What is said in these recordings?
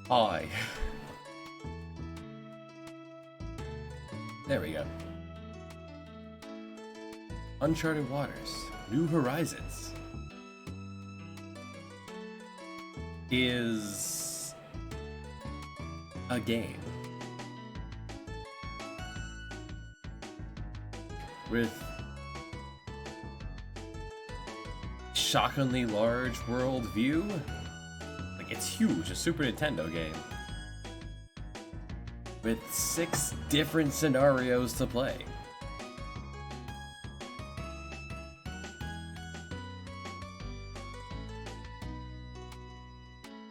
Hi. There we go. Uncharted Waters, New Horizons is a game with shockingly large world view. Like, it's huge, a Super Nintendo game with 6 different scenarios to play.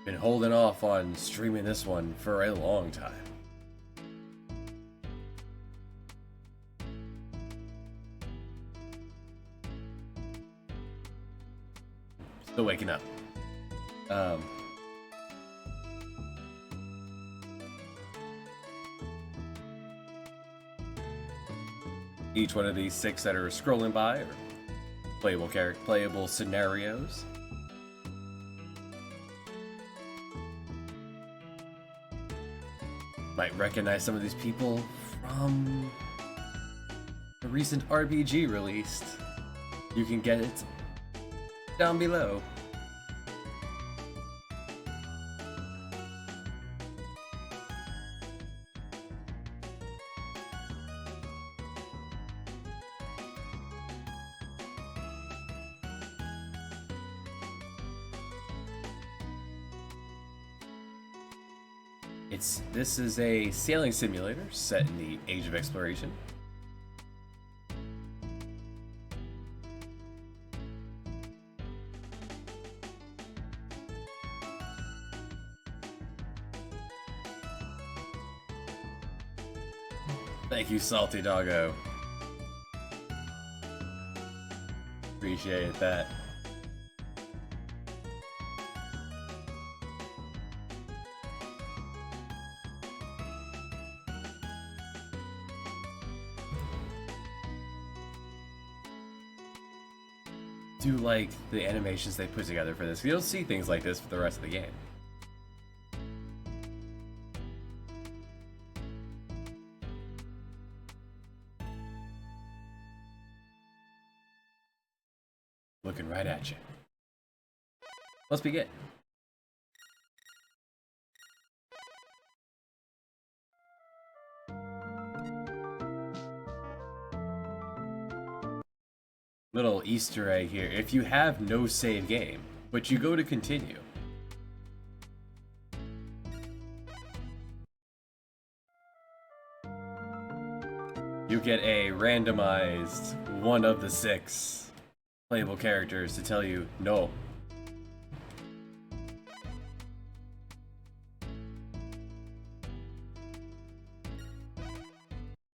Been holding off on streaming this one for a long time. Still waking up. Each one of these 6 that are scrolling by are playable scenarios. Might recognize some of these people from a recent RPG released. You can get it down below. This is a sailing simulator set in the Age of Exploration. Thank you, Salty Doggo. Appreciate that. Do like the animations they put together for this. You don't see things like this for the rest of the game. Looking right at you. Let's begin. Little Easter egg here. If you have no save game, but you go to continue, you get a randomized one of the 6 playable characters to tell you no.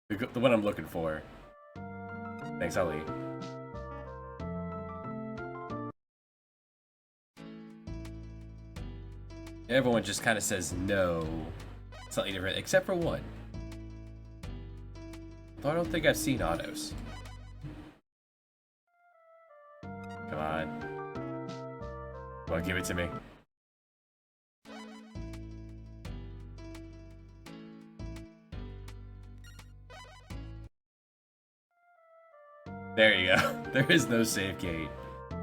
The one I'm looking for. Thanks, Ali. Everyone just kind of says no. Something different, except for one. Though I don't think I've seen autos. Come on. Come on, give it to me. There you go. There is no save gate.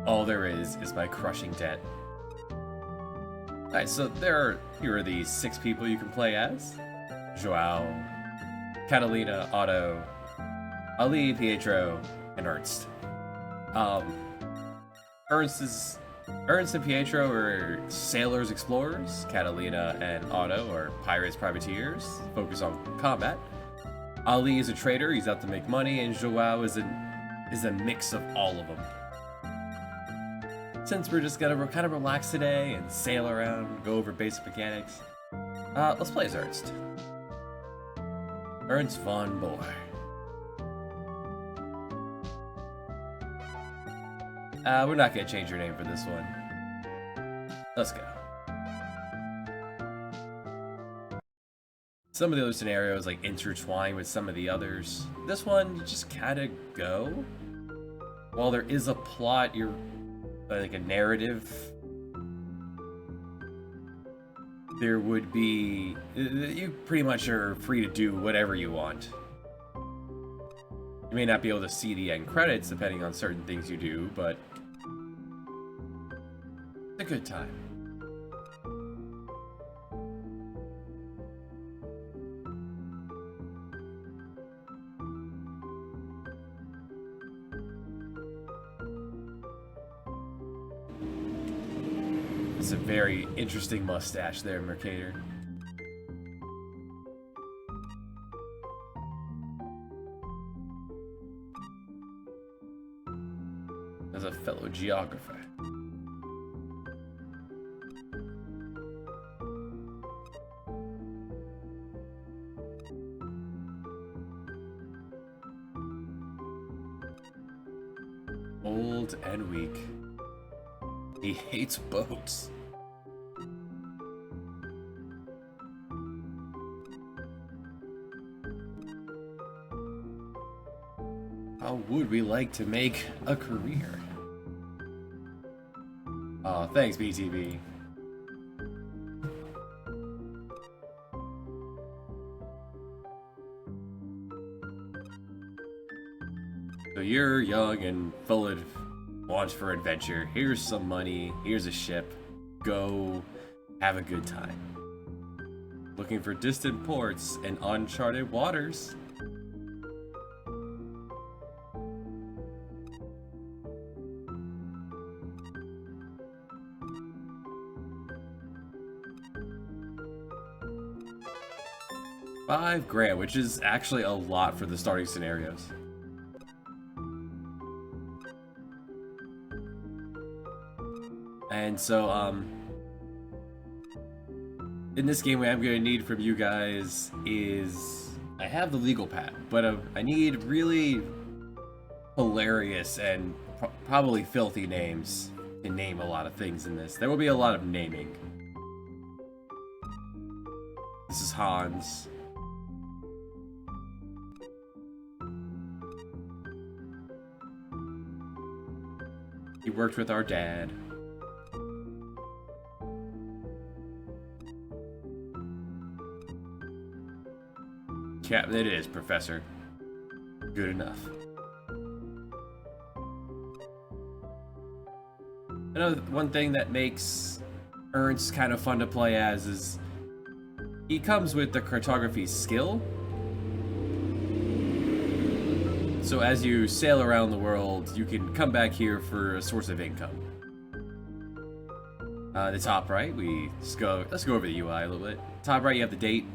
All there is my crushing debt. Alright, so here are the 6 people you can play as. Joao, Catalina, Otto, Ali, Pietro, and Ernst. Ernst and Pietro are sailors, explorers. Catalina and Otto are pirates, privateers, focus on combat. Ali is a trader, he's out to make money, and Joao is a mix of all of them. Since we're just gonna kind of relax today and sail around, go over basic mechanics, let's play as Ernst. Ernst von Bohr. We're not gonna change your name for this one. Let's go. Some of the other scenarios like intertwine with some of the others. This one, you just kind of go. While there is a plot, you're like a narrative. there would be... You pretty much are free to do whatever you want. You may not be able to see the end credits depending on certain things you do, but it's a good time. It's a very interesting mustache there, Mercator. As a fellow geographer. Old and weak. He hates boats. How would we like to make a career? Aw, thanks, BTV. So you're young and full of wants for adventure. Here's some money, here's a ship. Go have a good time. Looking for distant ports and uncharted waters. $5,000, which is actually a lot for the starting scenarios. And so, in this game, what I'm gonna need from you guys is, I have the legal pad, but I need really hilarious and probably filthy names to name a lot of things in this. There will be a lot of naming. This is Hans. He worked with our dad. Captain, it is, Professor. Good enough. Another one thing that makes Ernst kind of fun to play as is he comes with the cartography skill. So as you sail around the world, you can come back here for a source of income. The top right, let's go over the UI a little bit. Top right, you have the date.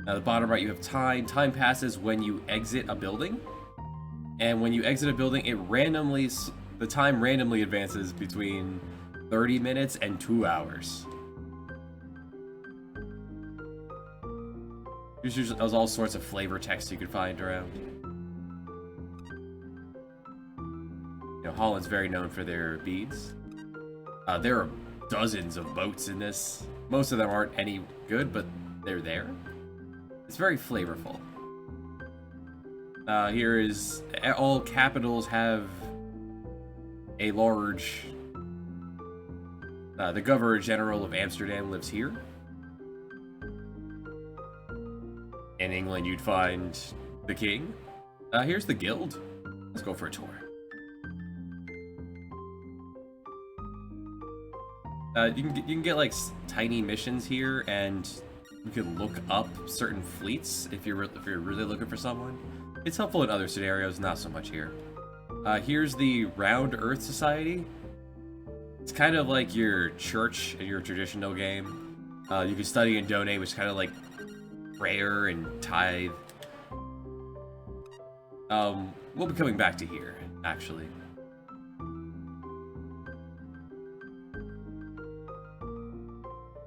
The bottom right, you have time. Time passes when you exit a building. And when you exit a building, the time randomly advances between 30 minutes and 2 hours. There's all sorts of flavor text you can find around. You know, Holland's very known for their beads. There are dozens of boats in this. Most of them aren't any good, but they're there. It's very flavorful. Here is all capitals have a large. The Governor General of Amsterdam lives here. In England, you'd find the king. Here's the guild. Let's go for a tour. You can get like tiny missions here, and you can look up certain fleets if you're really looking for someone. It's helpful in other scenarios, not so much here. Here's the Round Earth Society. It's kind of like your church in your traditional game. You can study and donate, which is kind of like prayer and tithe. We'll be coming back to here, actually.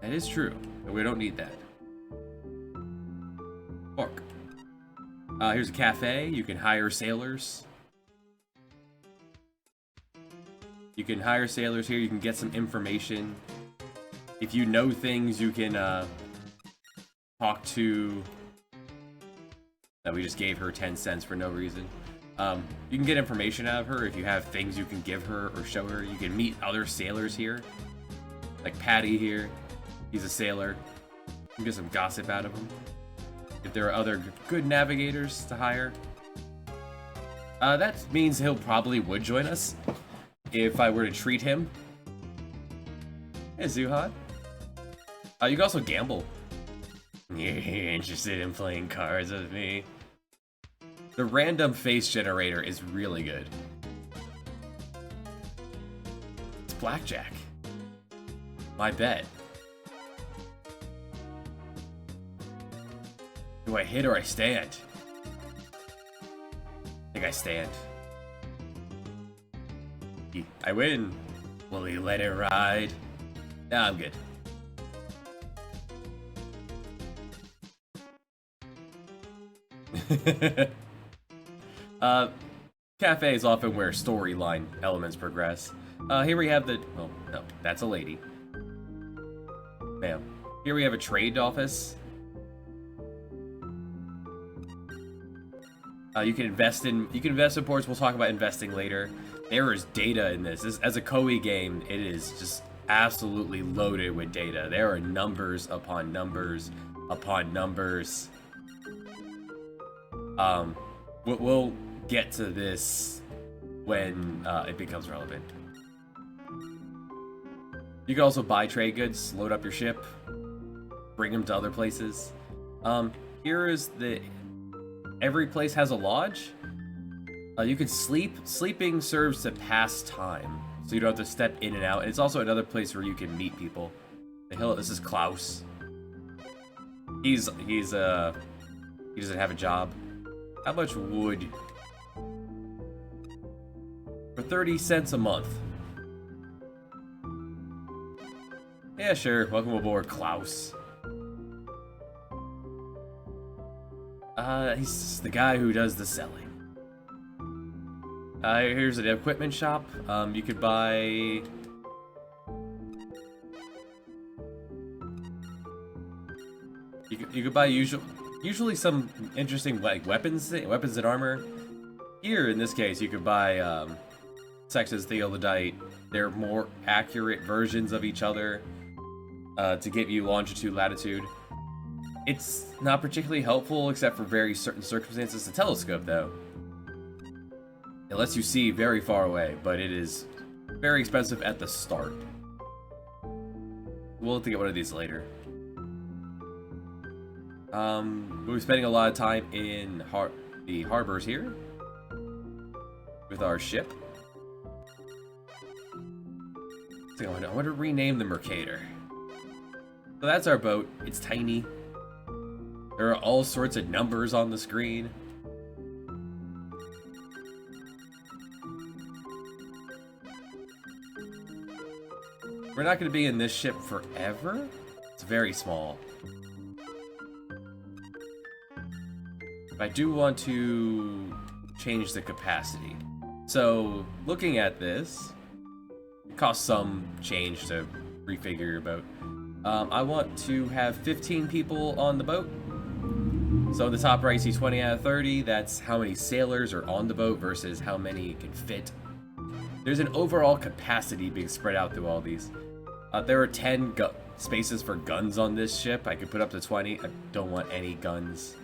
That is true, but we don't need that. Pork. Here's a cafe. You can hire sailors. You can hire sailors here. You can get some information. If you know things, you can talk to... we just gave her 10 cents for no reason. You can get information out of her if you have things you can give her or show her. You can meet other sailors here. Like Patty here. He's a sailor. We can get some gossip out of him. If there are other good navigators to hire. That means he'll probably would join us if I were to treat him. Hey, Zuhad. You can also gamble. You're interested in playing cards with me? The random face generator is really good. It's blackjack. My bet. Do I hit or I stand? I think I stand. I win. Will he let it ride? Nah, I'm good. Cafe is often where storyline elements progress. Here we have the... well, no, that's a lady. Ma'am. Here we have a trade office. You can invest in ports. We'll talk about investing later. There is data in this. As a Koei game, it is just absolutely loaded with data. There are numbers upon numbers upon numbers. We'll get to this when it becomes relevant. You can also buy trade goods, load up your ship, bring them to other places. Here is the... every place has a lodge. You can sleep. Sleeping serves to pass time, so you don't have to step in and out. And it's also another place where you can meet people. The hill. This is Klaus. He doesn't have a job. How much wood? For 30 cents a month. Yeah, sure. Welcome aboard, Klaus. He's the guy who does the selling. Here's an equipment shop. You could buy... You could buy usually some interesting like weapons and armor. Here, in this case, you could buy Sextus Theodolite. They're more accurate versions of each other to give you longitude, latitude. It's not particularly helpful except for very certain circumstances. The telescope, though, it lets you see very far away, but it is very expensive at the start. We'll have to get one of these later. We'll be spending a lot of time in the harbors here with our ship. So I want to rename the Mercator. So that's our boat. It's tiny. There are all sorts of numbers on the screen. We're not going to be in this ship forever. It's very small. I do want to change the capacity. So, looking at this, it costs some change to refigure your boat. I want to have 15 people on the boat. So in the top right, you see 20 out of 30. That's how many sailors are on the boat versus how many can fit. There's an overall capacity being spread out through all these. There are 10 spaces for guns on this ship. I could put up to 20. I don't want any guns.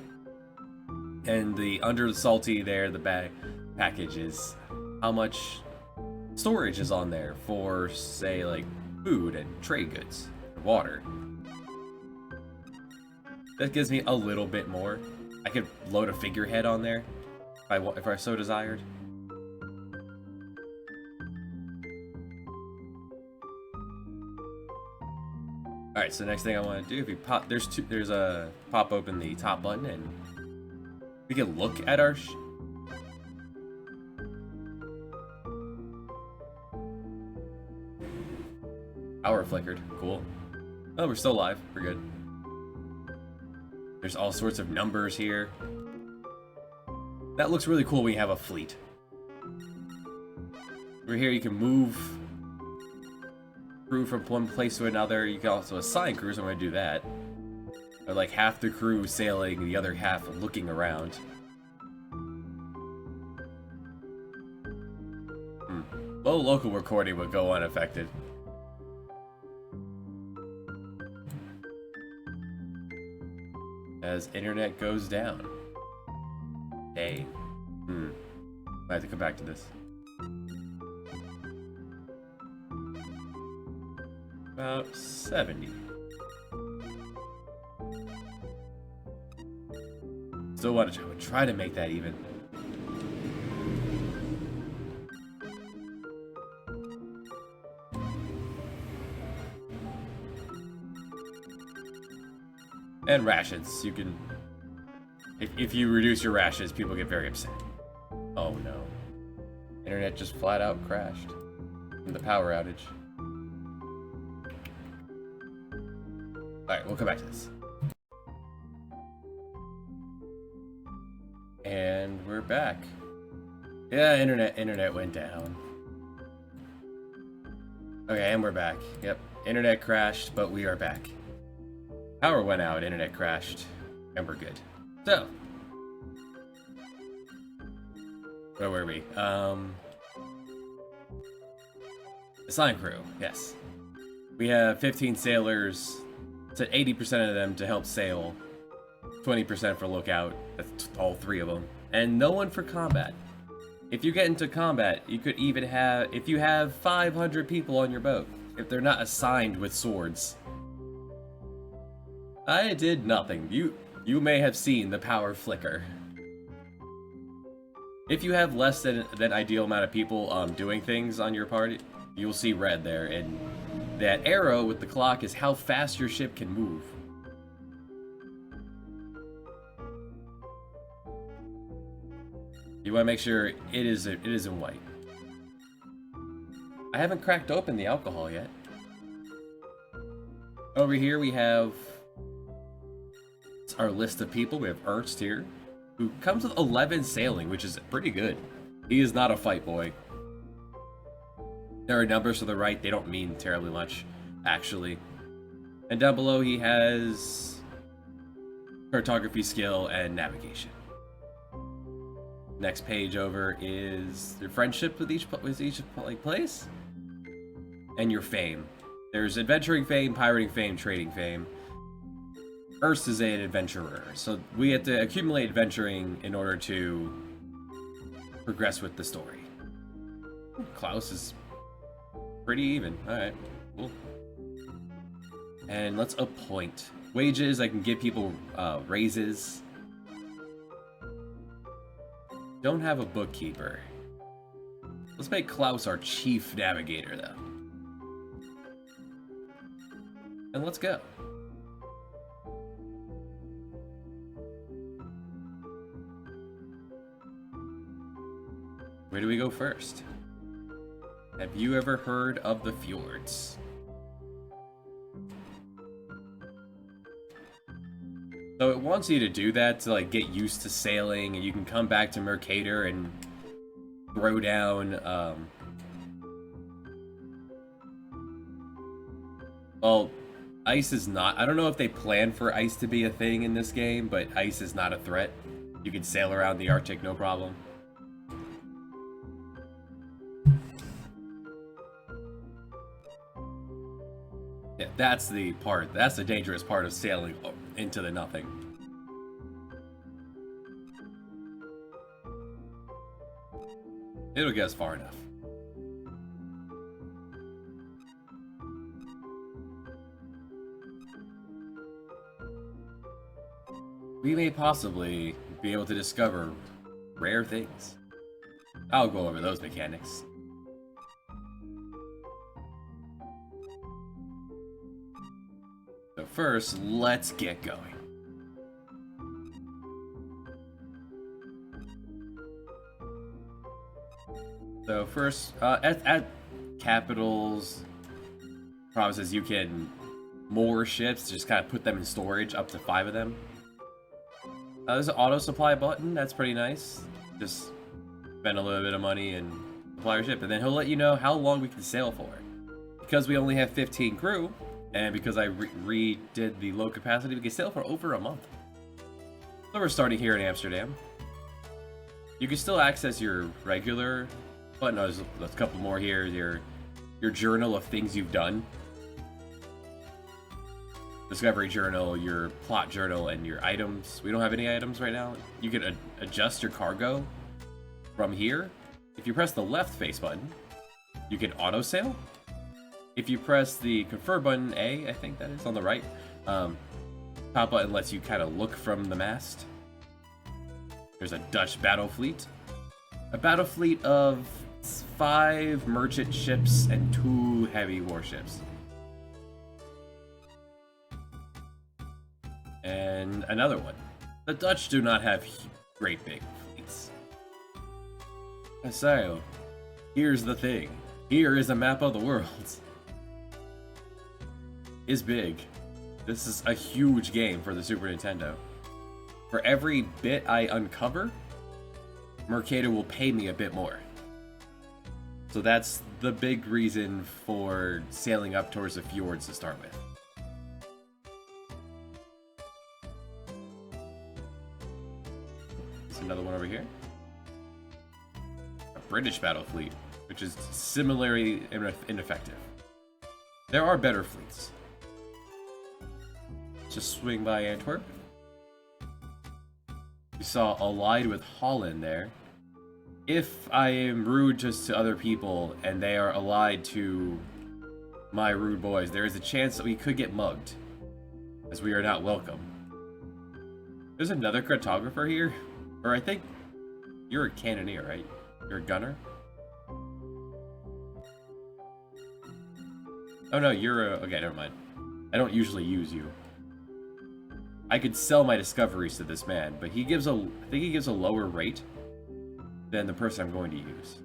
And the under the salty there, the package is how much storage is on there for, say, like food and trade goods, water. That gives me a little bit more. I could load a figurehead on there if I so desired. All right, so the next thing I want to do, if you pop, there's a pop open the top button and we can look at our power flickered. Cool. Oh, we're still alive. We're good. There's all sorts of numbers here. That looks really cool when you have a fleet. Over here you can move crew from one place to another. You can also assign crews. I'm going to do that. Or like half the crew sailing, the other half looking around. Local recording would go unaffected. as internet goes down. Dang. I have to come back to this. About 70. Still want to try to make that even. And rations. You can... If you reduce your rations, people get very upset. Oh no. Internet just flat out crashed. From the power outage. Alright, we'll come back to this. And we're back. Yeah, internet went down. Okay, and we're back. Yep, internet crashed, but we are back. Power went out, internet crashed, and we're good. So, where were we? Assigned crew, yes. We have 15 sailors, to 80% of them to help sail, 20% for lookout, that's all 3 of them, and no one for combat. If you get into combat, you could even have, if you have 500 people on your boat, if they're not assigned with swords. I did nothing. You may have seen the power flicker. If you have less than ideal amount of people doing things on your party, you'll see red there, and that arrow with the clock is how fast your ship can move. You want to make sure it is in white. I haven't cracked open the alcohol yet. Over here we have our list of people. We have Ernst here, who comes with 11 sailing, which is pretty good. He is not a fight boy. There are numbers to the right. They don't mean terribly much, actually. And down below he has cartography skill and navigation. Next page over is your friendship with each place, and your fame. There's adventuring fame, pirating fame, trading fame. Ernst is an adventurer, so we have to accumulate adventuring in order to progress with the story. Klaus is pretty even. Alright, cool. And let's appoint. Wages, I can give people raises. Don't have a bookkeeper. Let's make Klaus our chief navigator, though. And let's go. Where do we go first? Have you ever heard of the fjords? So it wants you to do that to like get used to sailing, and you can come back to Mercator and throw down well, ice is not, I don't know if they plan for ice to be a thing in this game, but ice is not a threat. You can sail around the Arctic no problem. Yeah, that's the part, that's the dangerous part of sailing into the nothing. It'll get us far enough. We may possibly be able to discover rare things. I'll go over those mechanics. So first, let's get going. So first, at capitals, promises you can moor ships, just kind of put them in storage, up to 5 of them. There's an auto supply button, that's pretty nice. Just spend a little bit of money and supply your ship, and then he'll let you know how long we can sail for. Because we only have 15 crew, and because I redid the low capacity, we can sail for over a month. So we're starting here in Amsterdam. You can still access your regular button. There's a couple more here. Your journal of things you've done. discovery journal, your plot journal, and your items. We don't have any items right now. You can adjust your cargo from here. If you press the left face button, you can auto sail. If you press the confer button, A, I think that is on the right, top button lets you kind of look from the mast. There's a Dutch battle fleet. A battle fleet of 5 merchant ships and 2 heavy warships. And another one. The Dutch do not have great big fleets. So, here's the thing. Here is a map of the world. It's big. This is a huge game for the Super Nintendo. For every bit I uncover, Mercator will pay me a bit more. So that's the big reason for sailing up towards the fjords to start with. There's another one over here. A British battle fleet, which is similarly ineffective. There are better fleets. Just swing by Antwerp. We saw allied with Holland there. If I am rude just to other people and they are allied to my rude boys, there is a chance that we could get mugged, as we are not welcome. There's another cartographer here, or I think you're a cannoneer, right? You're a gunner? Oh no, you're a... okay, never mind. I don't usually use you. I could sell my discoveries to this man, but he gives a... I think he gives a lower rate than the person I'm going to use.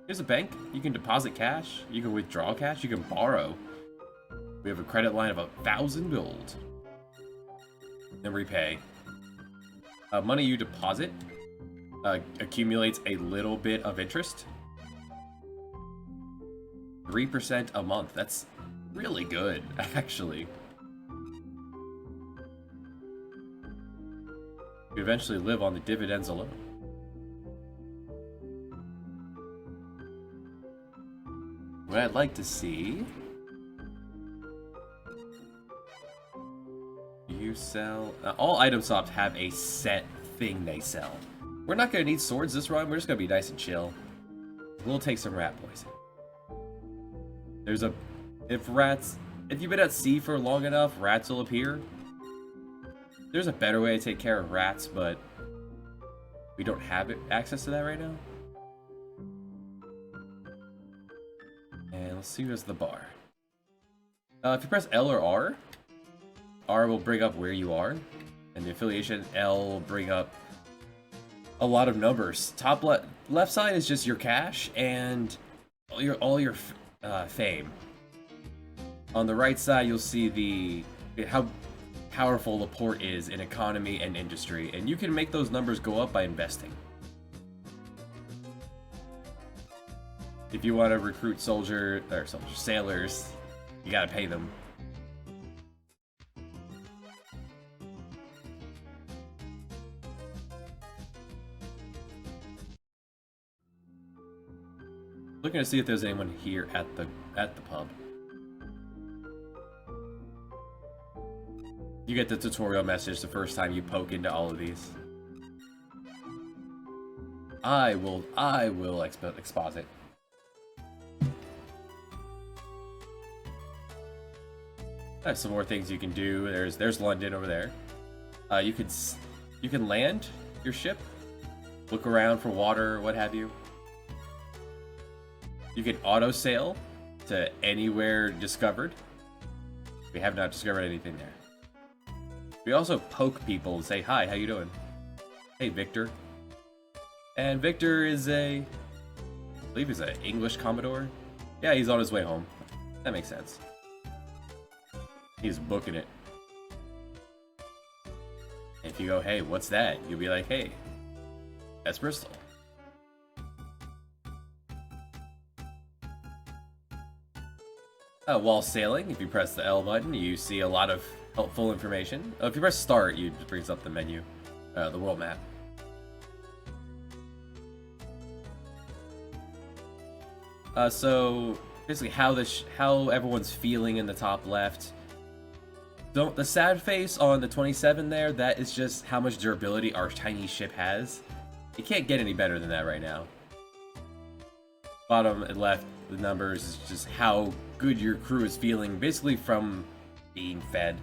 Here's a bank. You can deposit cash. You can withdraw cash. You can borrow. We have a credit line of 1,000 gold. Then repay. Money you deposit accumulates a little bit of interest. 3% a month. That's really good, actually. You eventually live on the dividends alone. What I'd like to see... You sell... all item shops have a set thing they sell. We're not going to need swords this run. We're just going to be nice and chill. We'll take some rat poison. There's a... If you've been at sea for long enough, rats will appear. There's a better way to take care of rats, but we don't have access to that right now. And let's see who's the bar. If you press L or R will bring up where you are, and the affiliation, L will bring up a lot of numbers. Top left side is just your cash and all your fame. On the right side, you'll see how powerful the port is in economy and industry, and you can make those numbers go up by investing. If you want to recruit sailors, you gotta pay them. Looking to see if there's anyone here at the pub. You get the tutorial message the first time you poke into all of these. I will exposit. I have some more things you can do. There's London over there. You can land your ship, look around for water, what have you. You can auto sail to anywhere discovered. We have not discovered anything there. We also poke people and say, hi, how you doing? Hey, Victor. And Victor is I believe he's an English Commodore. Yeah, he's on his way home. That makes sense. He's booking it. And if you go, hey, what's that? You'll be like, hey, that's Bristol. While sailing, if you press the L button, you see a lot of helpful information. If you press start, it just brings up the menu, the world map. So basically, how everyone's feeling in the top left. Don't the sad face on the 27 there, that is just how much durability our tiny ship has. You can't get any better than that right now. Bottom and left, the numbers is just how good your crew is feeling, basically from being fed.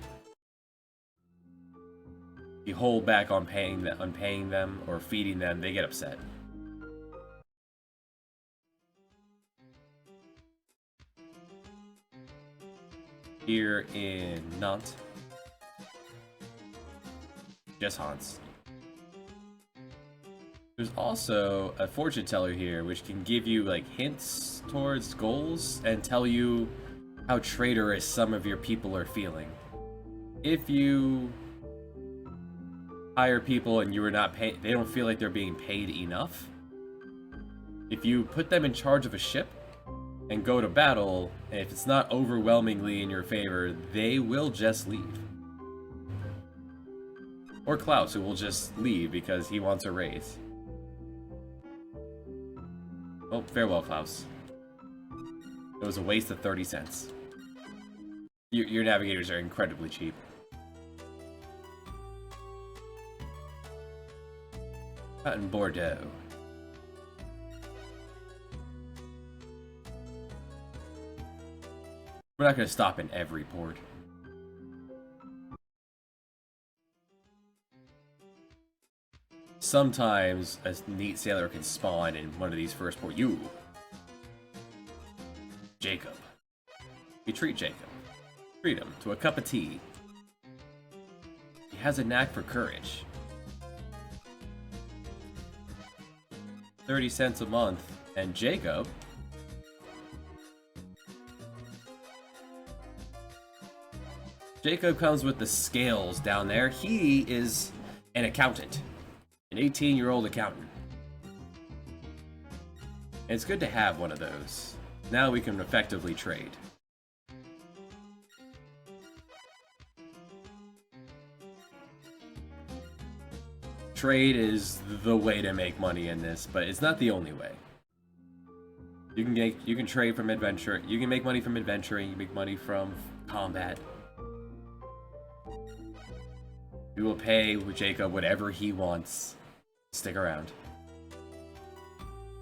If you hold back on paying them or feeding them, they get upset. Here in Nantes, just Hans. There's also a fortune teller here, which can give you like hints towards goals and tell you how traitorous some of your people are feeling. If you hire people and you are not paid, they don't feel like they're being paid enough. If you put them in charge of a ship and go to battle, and if it's not overwhelmingly in your favor, they will just leave. Or Klaus, who will just leave because he wants a raise. Oh, farewell, Klaus. It was a waste of 30 cents. Your navigators are incredibly cheap. Out in Bordeaux. We're not going to stop in every port. Sometimes a neat sailor can spawn in one of these first ports. You, Jacob. You treat Jacob. Treat him to a cup of tea. He has a knack for courage. 30 cents a month, and Jacob comes with the scales down there. He is an accountant. An 18-year-old accountant. And it's good to have one of those. Now we can effectively trade. Trade is the way to make money in this, but it's not the only way. You can trade from adventure. You can make money from adventuring. You make money from combat. We will pay Jacob whatever he wants. Stick around.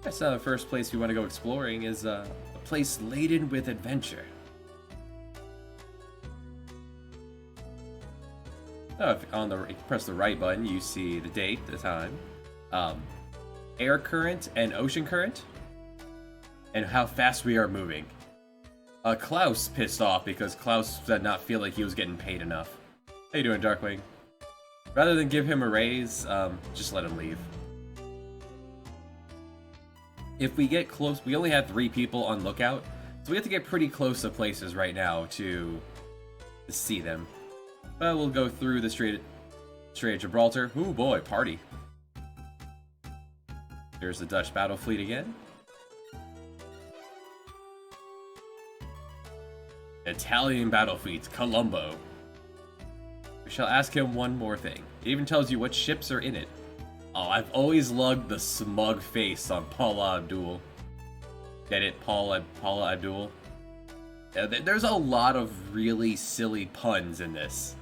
That's not the first place we want to go exploring. Is a place laden with adventure. Oh, if on the press the right button, you see the date, the time, air current and ocean current, and how fast we are moving. Klaus pissed off because Klaus did not feel like he was getting paid enough. How you doing, Darkwing? Rather than give him a raise, just let him leave. If we get close, we only have 3 people on lookout, so we have to get pretty close to places right now to see them. But we'll go through the Strait of Gibraltar. Ooh boy, party. There's the Dutch battle fleet again. Italian battle fleets, Colombo. We shall ask him one more thing. It even tells you what ships are in it. Oh, I've always loved the smug face on Paula Abdul. Get it? Paula Abdul? Yeah, there's a lot of really silly puns in this.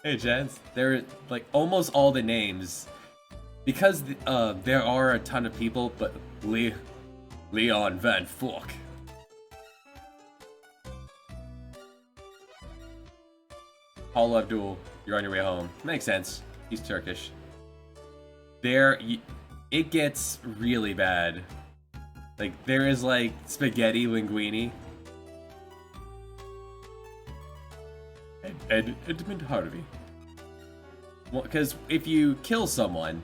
Hey, gents. There, like, almost all the names, because there are a ton of people, but Leon Van Fork. Paul Abdul, you're on your way home. Makes sense. He's Turkish. It gets really bad. Like, there is, like, spaghetti linguine. Edmund Harvey. Well, because if you kill someone,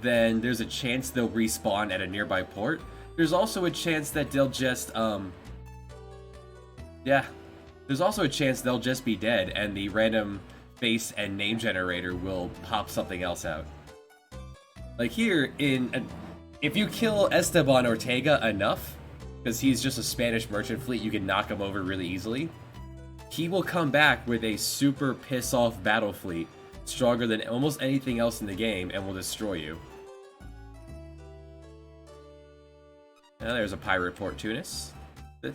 then there's a chance they'll respawn at a nearby port. There's also a chance that they'll just, yeah. There's also a chance they'll just be dead, and the random face and name generator will pop something else out. Like here, if you kill Esteban Ortega enough, because he's just a Spanish merchant fleet, you can knock him over really easily. He will come back with a super piss-off battle fleet, stronger than almost anything else in the game, and will destroy you. Now there's a pirate port, Tunis.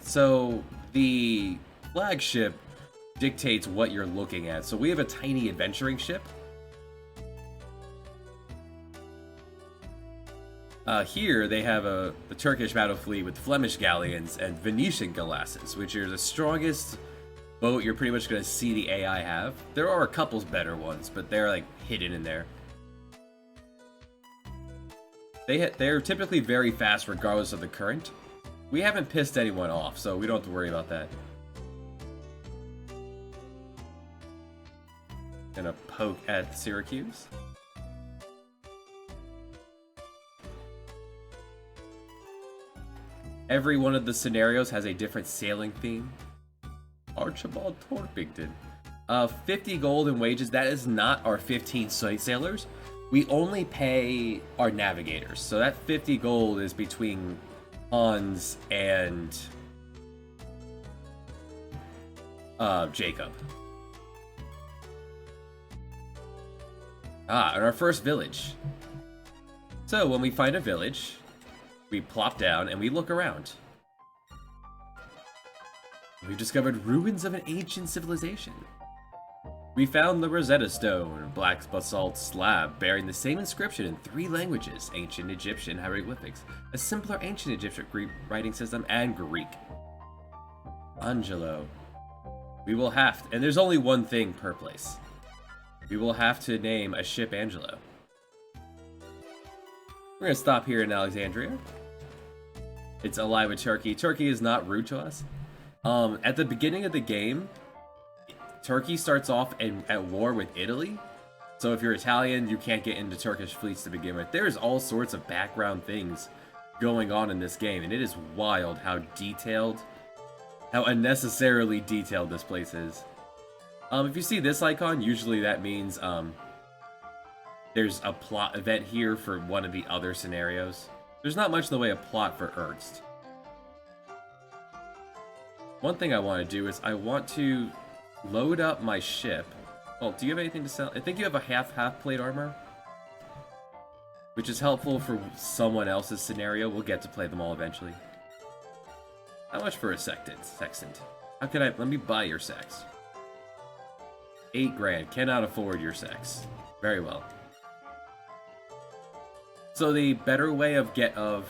So the flagship dictates what you're looking at. So we have a tiny adventuring ship. Here they have the Turkish battle fleet with Flemish galleons and Venetian galleasses, which are the strongest boat you're pretty much going to see the AI have. There are a couple better ones, but they're like hidden in there. They're typically very fast regardless of the current. We haven't pissed anyone off, so we don't have to worry about that. Gonna poke at Syracuse. Every one of the scenarios has a different sailing theme. Archibald Torpington. 50 gold in wages. That is not our 15 sight sailors. We only pay our navigators. So that 50 gold is between Hans and Jacob. And our first village. So when we find a village, we plop down and we look around. We've discovered ruins of an ancient civilization. We found the Rosetta Stone, a black basalt slab bearing the same inscription in 3 languages: ancient Egyptian hieroglyphics, a simpler ancient Egyptian Greek writing system, and Greek. Angelo. We will have to, and there's only one thing per place. We will have to name a ship Angelo. We're gonna stop here in Alexandria. It's allied with Turkey. Turkey is not rude to us. At the beginning of the game, Turkey starts off at war with Italy. So if you're Italian, you can't get into Turkish fleets to begin with. There's all sorts of background things going on in this game, and it is wild how detailed, how unnecessarily detailed this place is. If you see this icon, usually that means there's a plot event here for one of the other scenarios. There's not much in the way of plot for Ernst. One thing I want to do is I want to load up my ship. Well, do you have anything to sell? I think you have a half plate armor, which is helpful for someone else's scenario. We'll get to play them all eventually. How much for a sextant? How can I? Let me buy your sex. 8 grand. Cannot afford your sex. Very well. So the better way of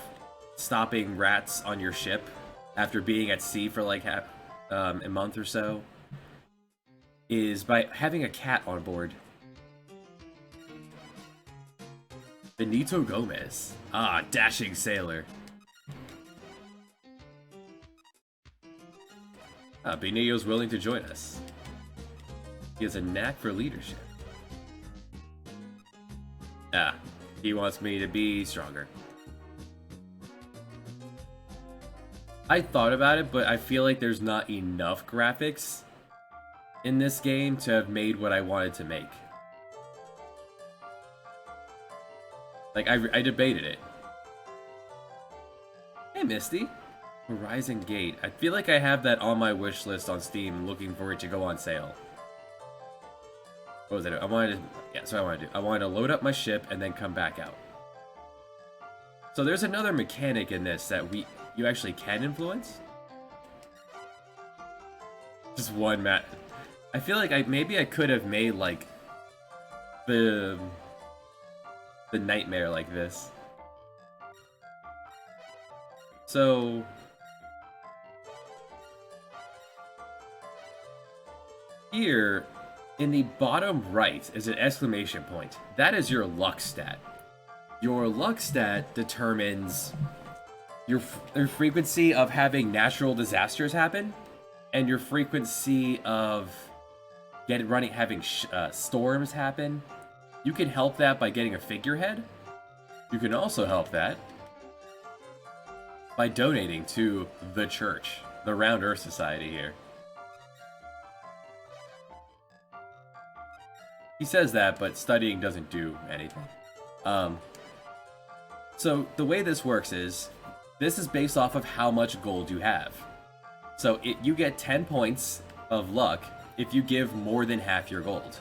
stopping rats on your ship after being at sea for like a month or so is by having a cat on board. Benito Gomez. Dashing sailor. Benito's willing to join us. He has a knack for leadership. He wants me to be stronger. I thought about it, but I feel like there's not enough graphics in this game to have made what I wanted to make. Like, I debated it. Hey, Misty. Horizon Gate. I feel like I have that on my wish list on Steam, looking for it to go on sale. What was it? I wanted to load up my ship and then come back out. So there's another mechanic in this that you actually can influence. Just one map. I feel like maybe I could have made like the nightmare like this. So here in the bottom right is an exclamation point. That is your luck stat. Your luck stat determines your frequency of having natural disasters happen, and your frequency of having storms happen. You can help that by getting a figurehead. You can also help that by donating to the church, the Round Earth Society here. He says that, but studying doesn't do anything. So the way this works is, this is based off of how much gold you have. So you get 10 points of luck if you give more than half your gold.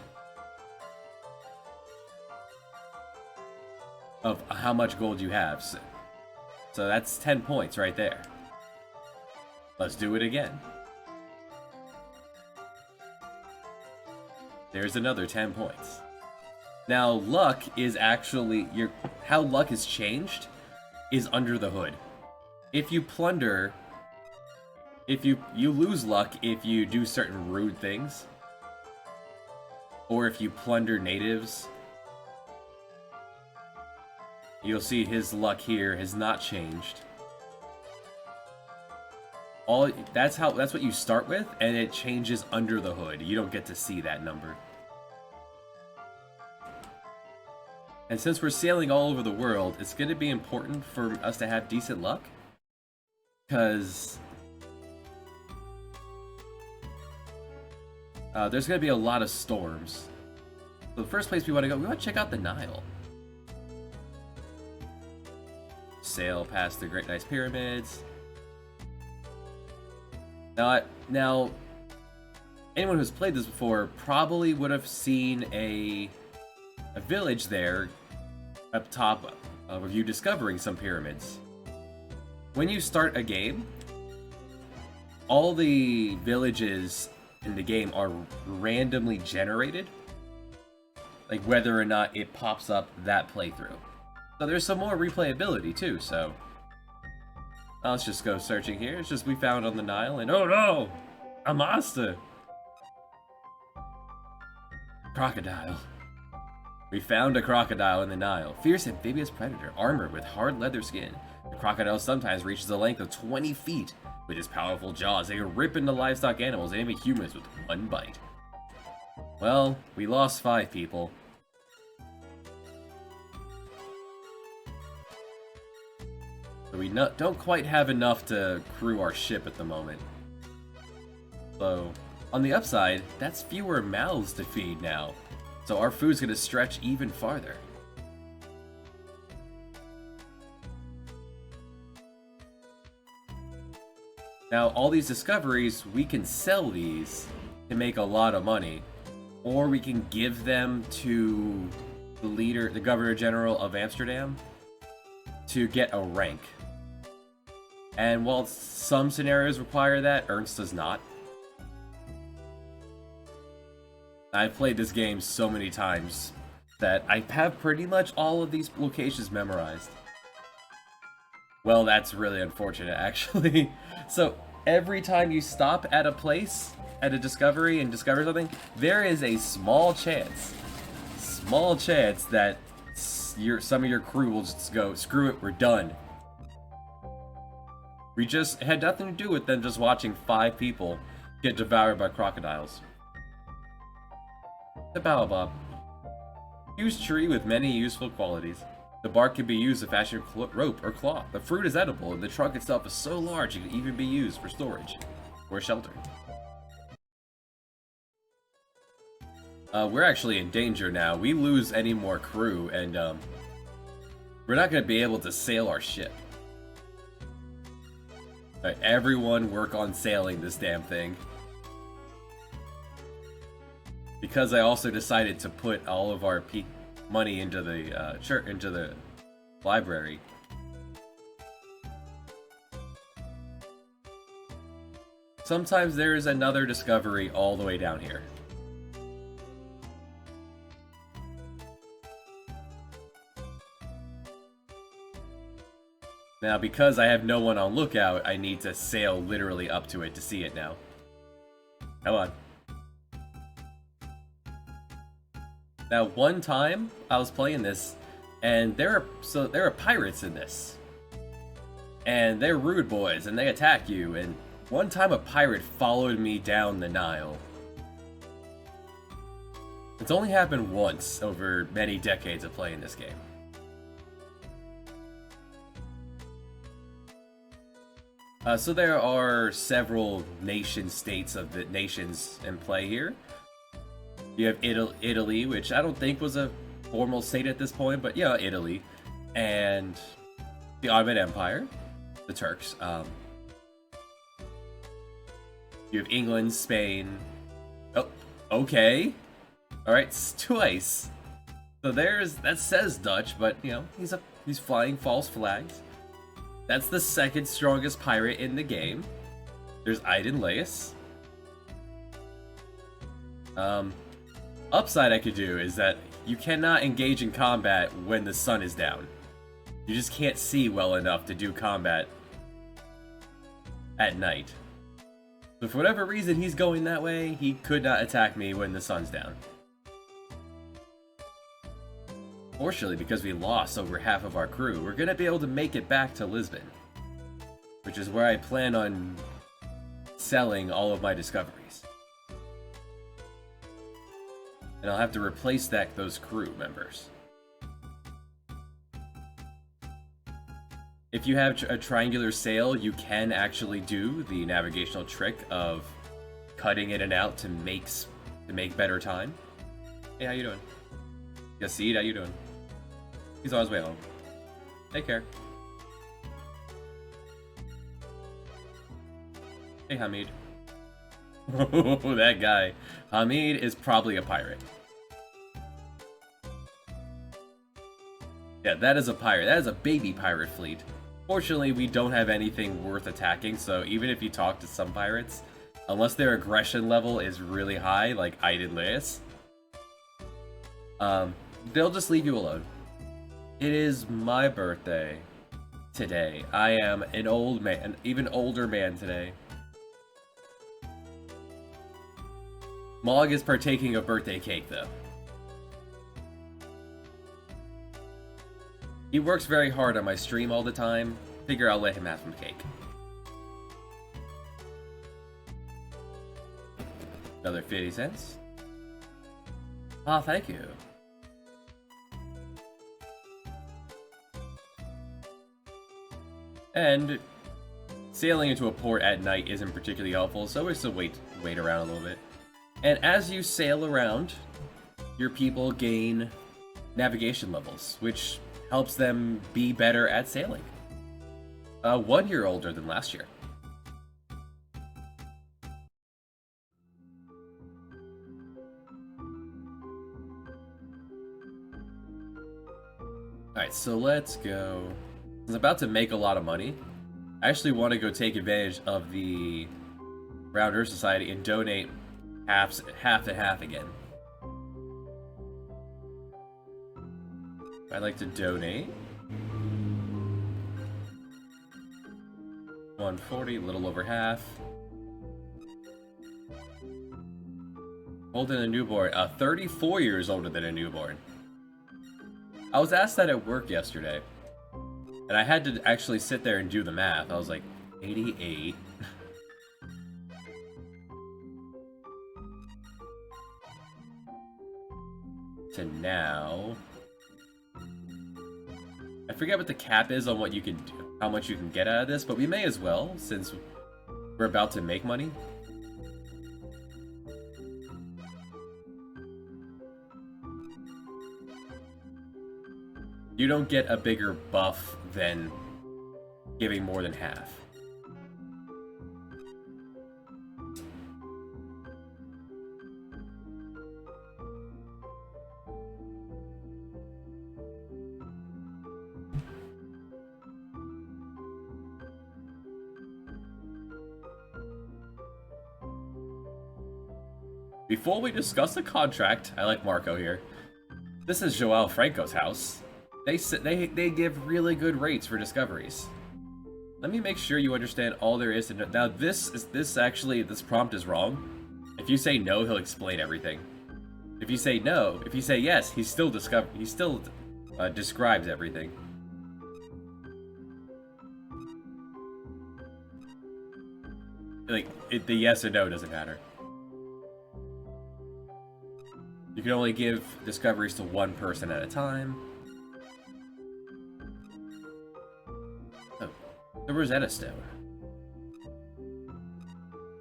Of how much gold you have. So that's 10 points right there. Let's do it again. There's another 10 points. Now, luck is actually how luck has changed is under the hood. If you plunder, if you lose luck if you do certain rude things, or if you plunder natives. You'll see his luck here has not changed. That's what you start with, and it changes under the hood. You don't get to see that number. And since we're sailing all over the world, it's going to be important for us to have decent luck. Because there's going to be a lot of storms. So the first place we want to check out the Nile. Sail past the Great Nice Pyramids. Now, anyone who's played this before probably would have seen a village there up top of you discovering some pyramids. When you start a game, all the villages in the game are randomly generated, like whether or not it pops up that playthrough. So there's some more replayability too, so let's just go searching here. It's just we found on the Nile, and oh no! A monster! Crocodile. We found a crocodile in the Nile. Fierce amphibious predator, armored with hard leather skin. The crocodile sometimes reaches a length of 20 feet. With his powerful jaws, they can rip into livestock animals and even humans with one bite. Well, we lost 5 people. So we don't quite have enough to crew our ship at the moment. So, on the upside, that's fewer mouths to feed now. So our food's gonna stretch even farther. Now, all these discoveries, we can sell these to make a lot of money. Or we can give them to the Governor General of Amsterdam to get a rank. And while some scenarios require that, Ernst does not. I've played this game so many times that I have pretty much all of these locations memorized. Well, that's really unfortunate, actually. So, every time you stop at a place, at a discovery, and discover something, there is a small chance that some of your crew will just go, screw it, we're done. We just had nothing to do with them just watching 5 people get devoured by crocodiles. The baobab. Huge tree with many useful qualities. The bark can be used to fashion rope or cloth. The fruit is edible, and the trunk itself is so large it can even be used for storage or shelter. We're actually in danger now. We lose any more crew, and we're not going to be able to sail our ship. Alright, everyone work on sailing this damn thing. Because I also decided to put all of our money into the into the library. Sometimes there is another discovery all the way down here. Now, because I have no one on lookout, I need to sail literally up to it to see it now. Come on. Now, one time I was playing this, and there are pirates in this, and they're rude boys, and they attack you. And one time a pirate followed me down the Nile. It's only happened once over many decades of playing this game. So there are several nation-states of the nations in play here. You have Italy, which I don't think was a formal state at this point, but yeah, Italy. And the Ottoman Empire, the Turks. You have England, Spain. Oh, okay. Alright, twice. So that says Dutch, but you know, he's flying false flags. That's the second strongest pirate in the game. There's Iden Laus. Upside I could do is that you cannot engage in combat when the sun is down. You just can't see well enough to do combat at night. So for whatever reason he's going that way, he could not attack me when the sun's down. Fortunately, because we lost over half of our crew, we're gonna be able to make it back to Lisbon, which is where I plan on selling all of my discoveries. And I'll have to replace those crew members. If you have a triangular sail, you can actually do the navigational trick of cutting in and out to make better time. Hey, how you doing? Yasid, how you doing? He's on his way home. Take care. Hey, Hamid. Oh, that guy. Hamid is probably a pirate. Yeah, that is a pirate. That is a baby pirate fleet. Fortunately, we don't have anything worth attacking, so even if you talk to some pirates, unless their aggression level is really high, like Aiden Leis, they'll just leave you alone. It is my birthday today. I am an old man, an even older man today. Mog is partaking of birthday cake, though. He works very hard on my stream all the time. Figure I'll let him have some cake. Another 50 cents. Ah, thank you. And sailing into a port at night isn't particularly helpful, so we still wait around a little bit. And as you sail around, your people gain navigation levels, which helps them be better at sailing. 1 year older than last year. Alright, so let's go. I'm about to make a lot of money. I actually want to go take advantage of the Round Earth Society and donate half and half again. I'd like to donate 140, a little over half. Older than a newborn. 34 years older than a newborn. I was asked that at work yesterday, and I had to actually sit there and do the math. I was like, 88. To now. I forget what the cap is on what you can do, how much you can get out of this, but we may as well, since we're about to make money. You don't get a bigger buff than giving more than half. Before we discuss the contract, I like Marco here. This is Joao Franco's house. They give really good rates for discoveries. Let me make sure you understand all there is to know. Now this prompt is wrong. If you say no, he'll explain everything. If you say no, if you say yes, he still describes everything. The yes or no doesn't matter. You can only give discoveries to one person at a time. Oh, the Rosetta Stone.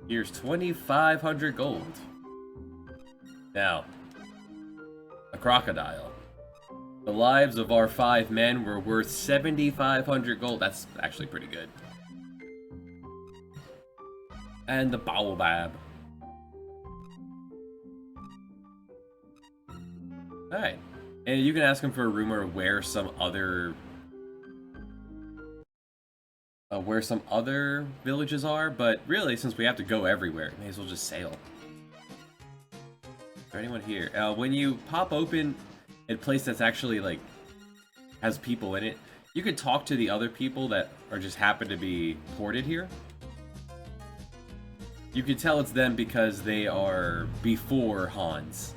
Here's 2,500 gold. Now, a crocodile. The lives of our 5 men were worth 7,500 gold. That's actually pretty good. And the baobab. Alright. And you can ask him for a rumor where some other villages are, but really, since we have to go everywhere, may as well just sail. there anyone here? When you pop open a place that's actually like has people in it, you can talk to the other people that are just happen to be ported here. You can tell it's them because they are before Hans.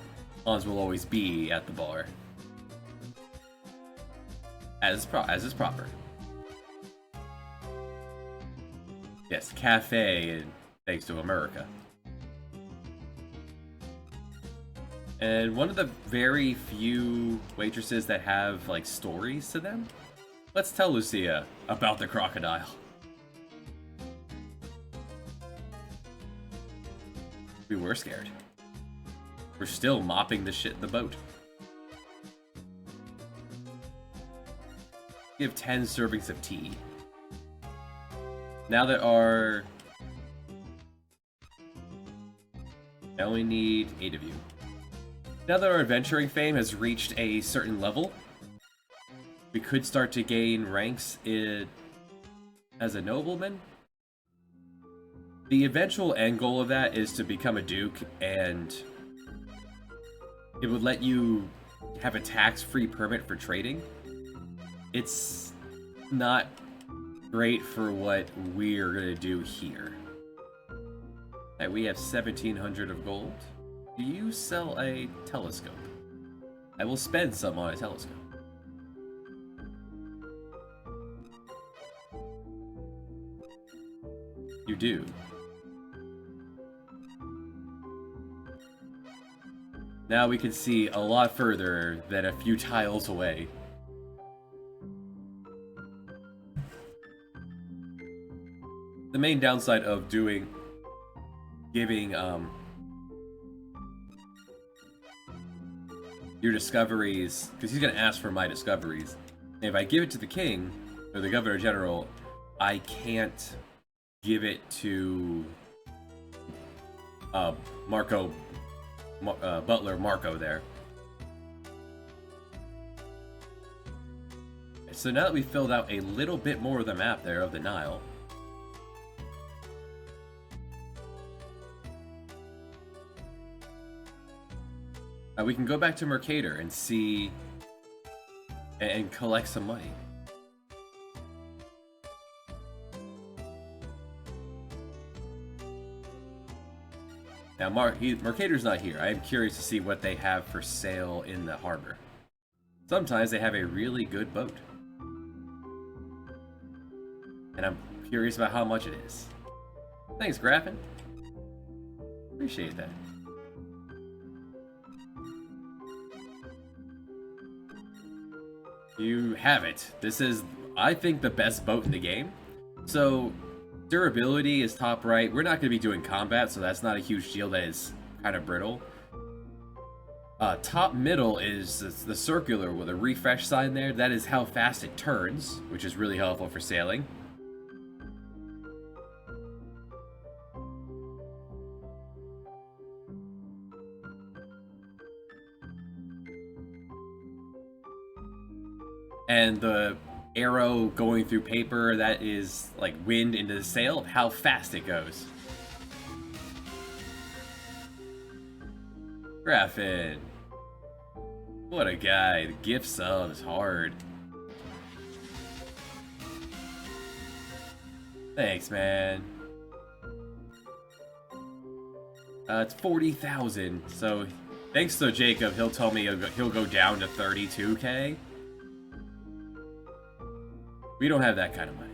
Hans will always be at the bar. As is proper. Yes, cafe, and thanks to America. And one of the very few waitresses that have, like, stories to them. Let's tell Lucia about the crocodile. We were scared. We're still mopping the shit in the boat. Give 10 servings of tea. Now that our... I only need 8 of you. Now that our adventuring fame has reached a certain level, we could start to gain ranks as a nobleman. The eventual end goal of that is to become a duke, and it would let you have a tax-free permit for trading. It's not great for what we're gonna do here. Right, we have 1,700 of gold. Do you sell a telescope? I will spend some on a telescope. You do. Now we can see a lot further than a few tiles away. The main downside of giving your discoveries, because he's gonna ask for my discoveries. And if I give it to the king or the governor general, I can't give it to Butler Marco there. So now that we've filled out a little bit more of the map there of the Nile, we can go back to Mercator and see and collect some money. Now, Mercator's not here. I am curious to see what they have for sale in the harbor. Sometimes they have a really good boat. And I'm curious about how much it is. Thanks, Graffin. Appreciate that. You have it. This is, I think, the best boat in the game. So, durability is top right. We're not going to be doing combat, so that's not a huge deal. That is kind of brittle. Top middle is the circular with a refresh sign there. That is how fast it turns, which is really helpful for sailing. And the arrow going through paper, that is like wind into the sail of how fast it goes. Graffin. What a guy. The gift sub is hard. Thanks, man. It's 40,000. So thanks to Jacob, he'll tell me he'll go down to 32k. We don't have that kind of money.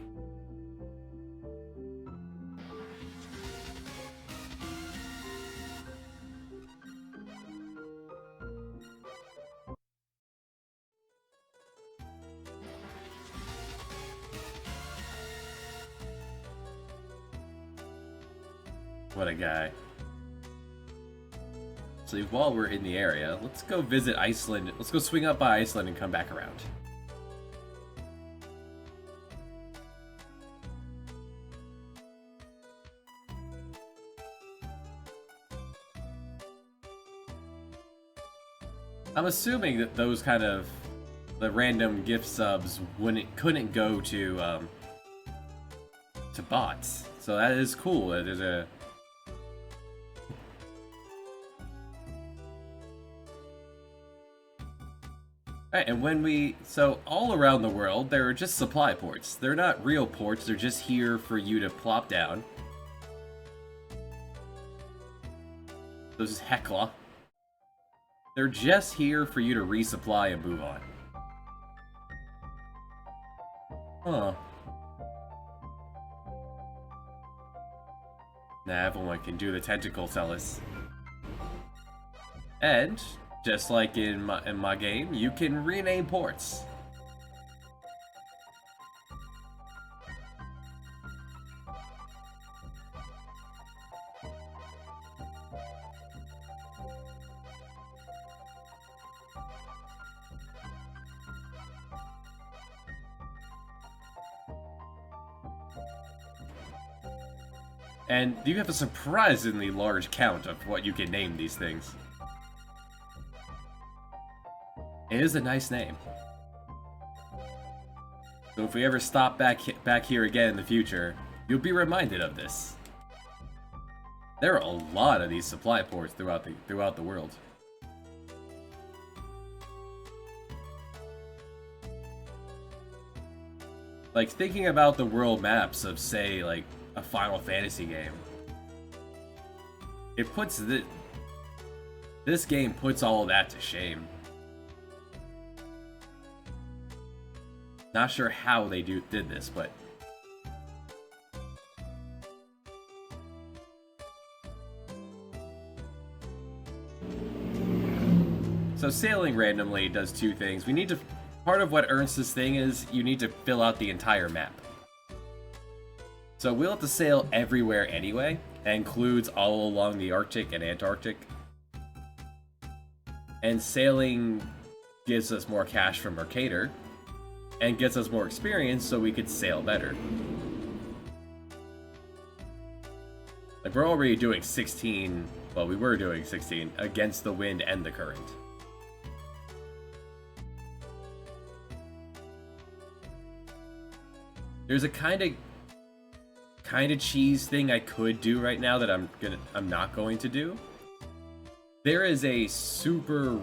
What a guy. So while we're in the area, let's go visit Iceland. Let's go swing up by Iceland and come back around. I'm assuming that those kind of the random gift subs couldn't go to bots. So that is cool. There's a Right, and so all around the world, there are just supply ports. They're not real ports, they're just here for you to plop down. This is Hecla. They're just here for you to resupply and move on. Huh. Nah, everyone can do the tentacle tellus. And, just like in my game, you can rename ports. And you have a surprisingly large count of what you can name these things. It is a nice name. So if we ever stop back here again in the future, you'll be reminded of this. There are a lot of these supply ports throughout the world. Like, thinking about the world maps of, say, like, a Final Fantasy game. It puts this game puts all of that to shame. Not sure how they did this, but so sailing randomly does two things. We need to part of what Ernst's thing is, you need to fill out the entire map. So we'll have to sail everywhere anyway. That includes all along the Arctic and Antarctic. And sailing gives us more cash from Mercator, and gets us more experience so we could sail better. Like, we're already doing 16, well, we were doing 16 against the wind and the current. There's a kind of cheese thing I could do right now that I'm not going to do. There is a super,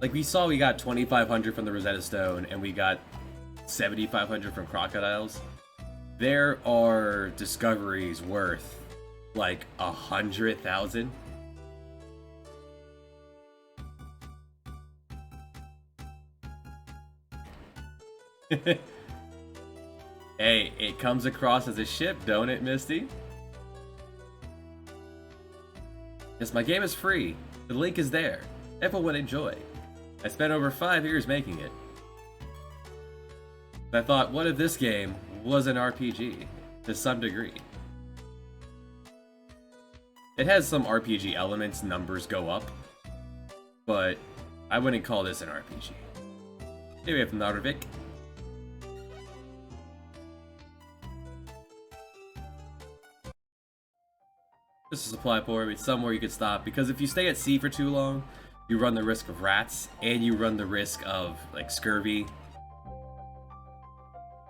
like, we saw we got 2,500 from the Rosetta Stone and we got 7,500 from crocodiles. There are discoveries worth like 100,000. Hey, it comes across as a ship, don't it, Misty? Yes, my game is free. The link is there. Everyone would enjoy. I spent over 5 years making it. I thought, what if this game was an RPG? To some degree. It has some RPG elements, numbers go up. But I wouldn't call this an RPG. Here we have Narvik. Just a supply port, it's somewhere you could stop, because if you stay at sea for too long, you run the risk of rats, and you run the risk of, like, scurvy.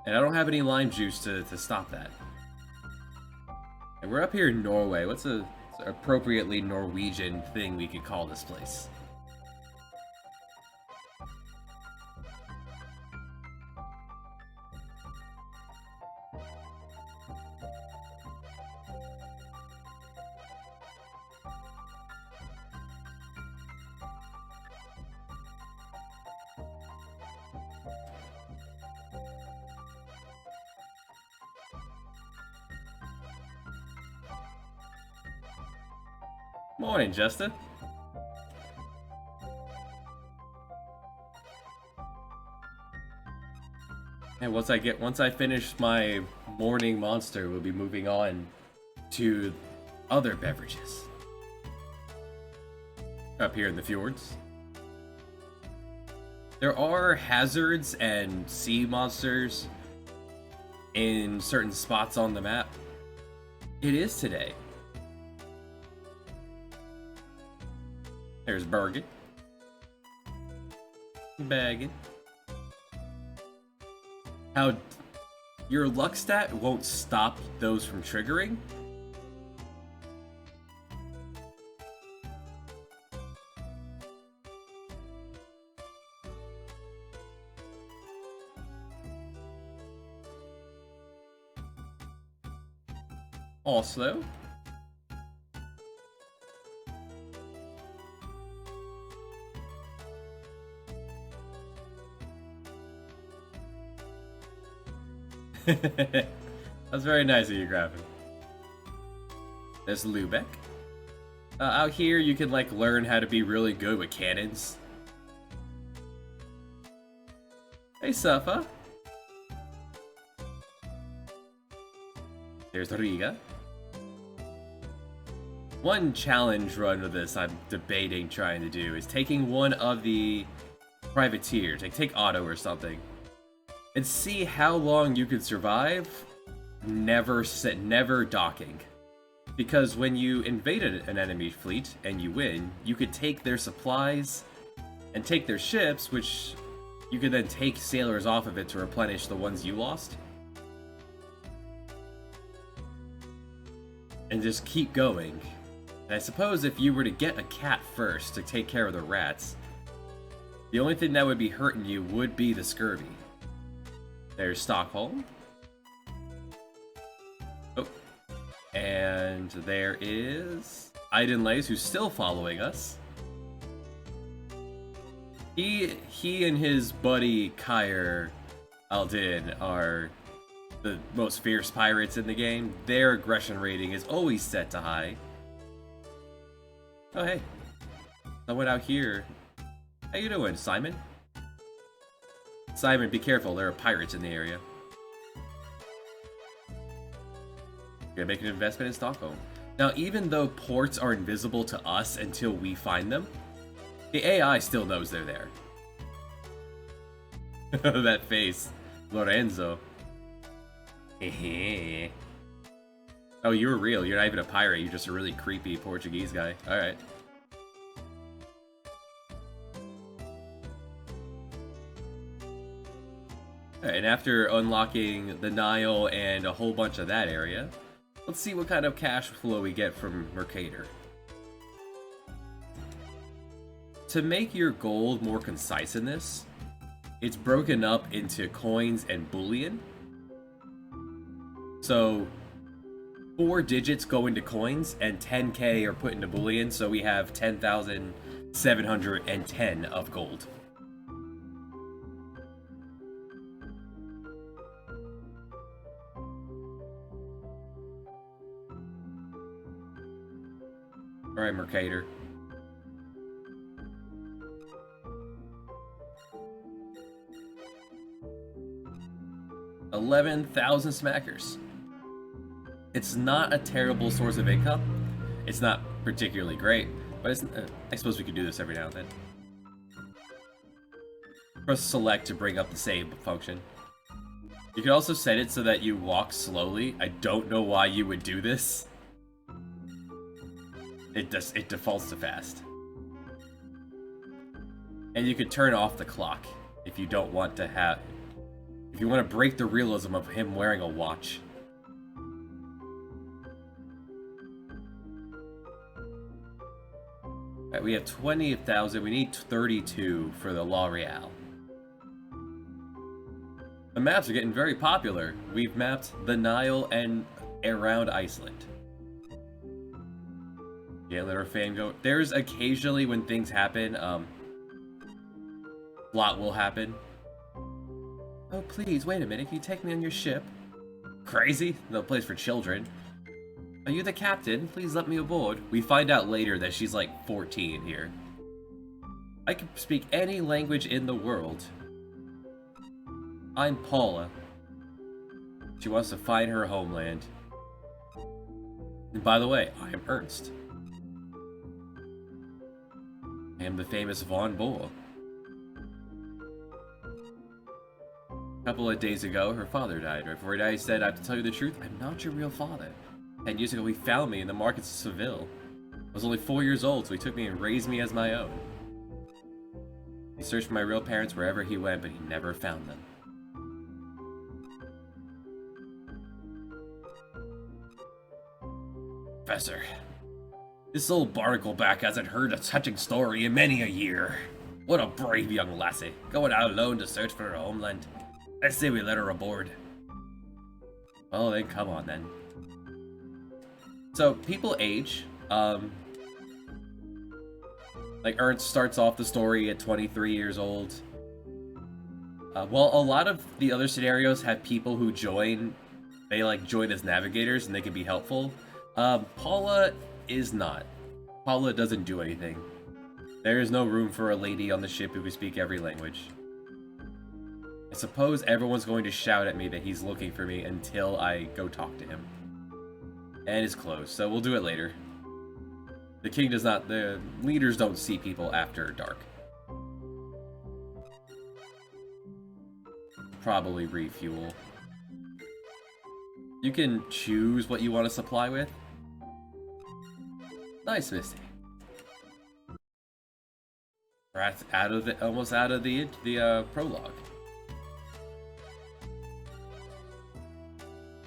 And I don't have any lime juice to stop that. And we're up here in Norway. What's an appropriately Norwegian thing we could call this place? Morning, Justin. And once I finish my morning monster, we'll be moving on to other beverages. Up here in the fjords. There are hazards and sea monsters in certain spots on the map. It is today. There's Bergen. Baggin. How your luck stat won't stop those from triggering? Oslo. That's very nice of you, Graffin. There's Lubeck. Out here, you can like learn how to be really good with cannons. Hey, Safa. There's Riga. One challenge run of this I'm debating trying to do is taking one of the privateers, like take Otto or something, and see how long you could survive never docking. Because when you invaded an enemy fleet and you win, you could take their supplies and take their ships, which you could then take sailors off of it to replenish the ones you lost. And just keep going. And I suppose if you were to get a cat first to take care of the rats, the only thing that would be hurting you would be the scurvy. There's Stockholm. Oh. And there is Idenlays, who's still following us. He and his buddy Kyr Aldin are the most fierce pirates in the game. Their aggression rating is always set to high. Oh hey, someone out here. How you doing, Simon? Simon, be careful, there are pirates in the area. You're gonna make an investment in Stockholm. Now, even though ports are invisible to us until we find them, the AI still knows they're there. That face. Lorenzo. Oh, you're real. You're not even a pirate. You're just a really creepy Portuguese guy. Alright. Alright, and after unlocking the Nile and a whole bunch of that area, let's see what kind of cash flow we get from Mercator. To make your gold more concise in this, it's broken up into coins and bullion. So 4 digits go into coins and 10k are put into bullion, so we have 10,710 of gold. Alright, Mercator. $11,000 smackers. It's not a terrible source of income. It's not particularly great, but it's, I suppose we could do this every now and then. Press select to bring up the save function. You can also set it so that you walk slowly. I don't know why you would do this. It defaults to fast. And you could turn off the clock if you don't want to have... If you want to break the realism of him wearing a watch. Alright, we have 20,000. We need 32 for the L'Oreal. The maps are getting very popular. We've mapped the Nile and around Iceland. Yeah, let our fan go. There's occasionally when things happen, plot will happen. Oh, please, wait a minute. Can you take me on your ship? Crazy? No place for children. Are you the captain? Please let me aboard. We find out later that she's like 14 here. I can speak any language in the world. I'm Paula. She wants to find her homeland. And by the way, I am Ernst. I am the famous Von Bohr. A couple of days ago, her father died. Right before he died, he said, I have to tell you the truth, I'm not your real father. 10 years ago, he found me in the markets of Seville. I was only 4 years old, so he took me and raised me as my own. He searched for my real parents wherever he went, but he never found them. Professor, this old barnacleback hasn't heard a touching story in many a year. What a brave young lassie, going out alone to search for her homeland. I say we let her aboard. Well then, come on then. So people age. Like Ernst starts off the story at 23 years old. Well, a lot of the other scenarios have people who join. They like join as navigators and they can be helpful. Paula is not. Paula doesn't do anything. There is no room for a lady on the ship who can speak every language. I suppose everyone's going to shout at me that he's looking for me until I go talk to him. And it's closed, so we'll do it later. The king does not, the leaders don't see people after dark. Probably refuel. You can choose what you want to supply with. Nice, Misty. We're out of the, almost out of the prologue.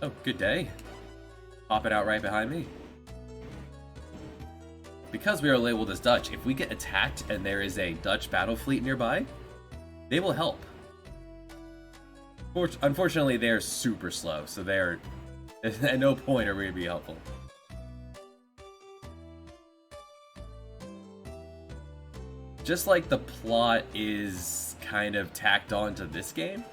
Oh, good day. Popping out right behind me. Because we are labeled as Dutch, if we get attacked and there is a Dutch battle fleet nearby, they will help. Unfortunately, they're super slow, so they're at no point are we going to be helpful. Just like the plot is kind of tacked on to this game,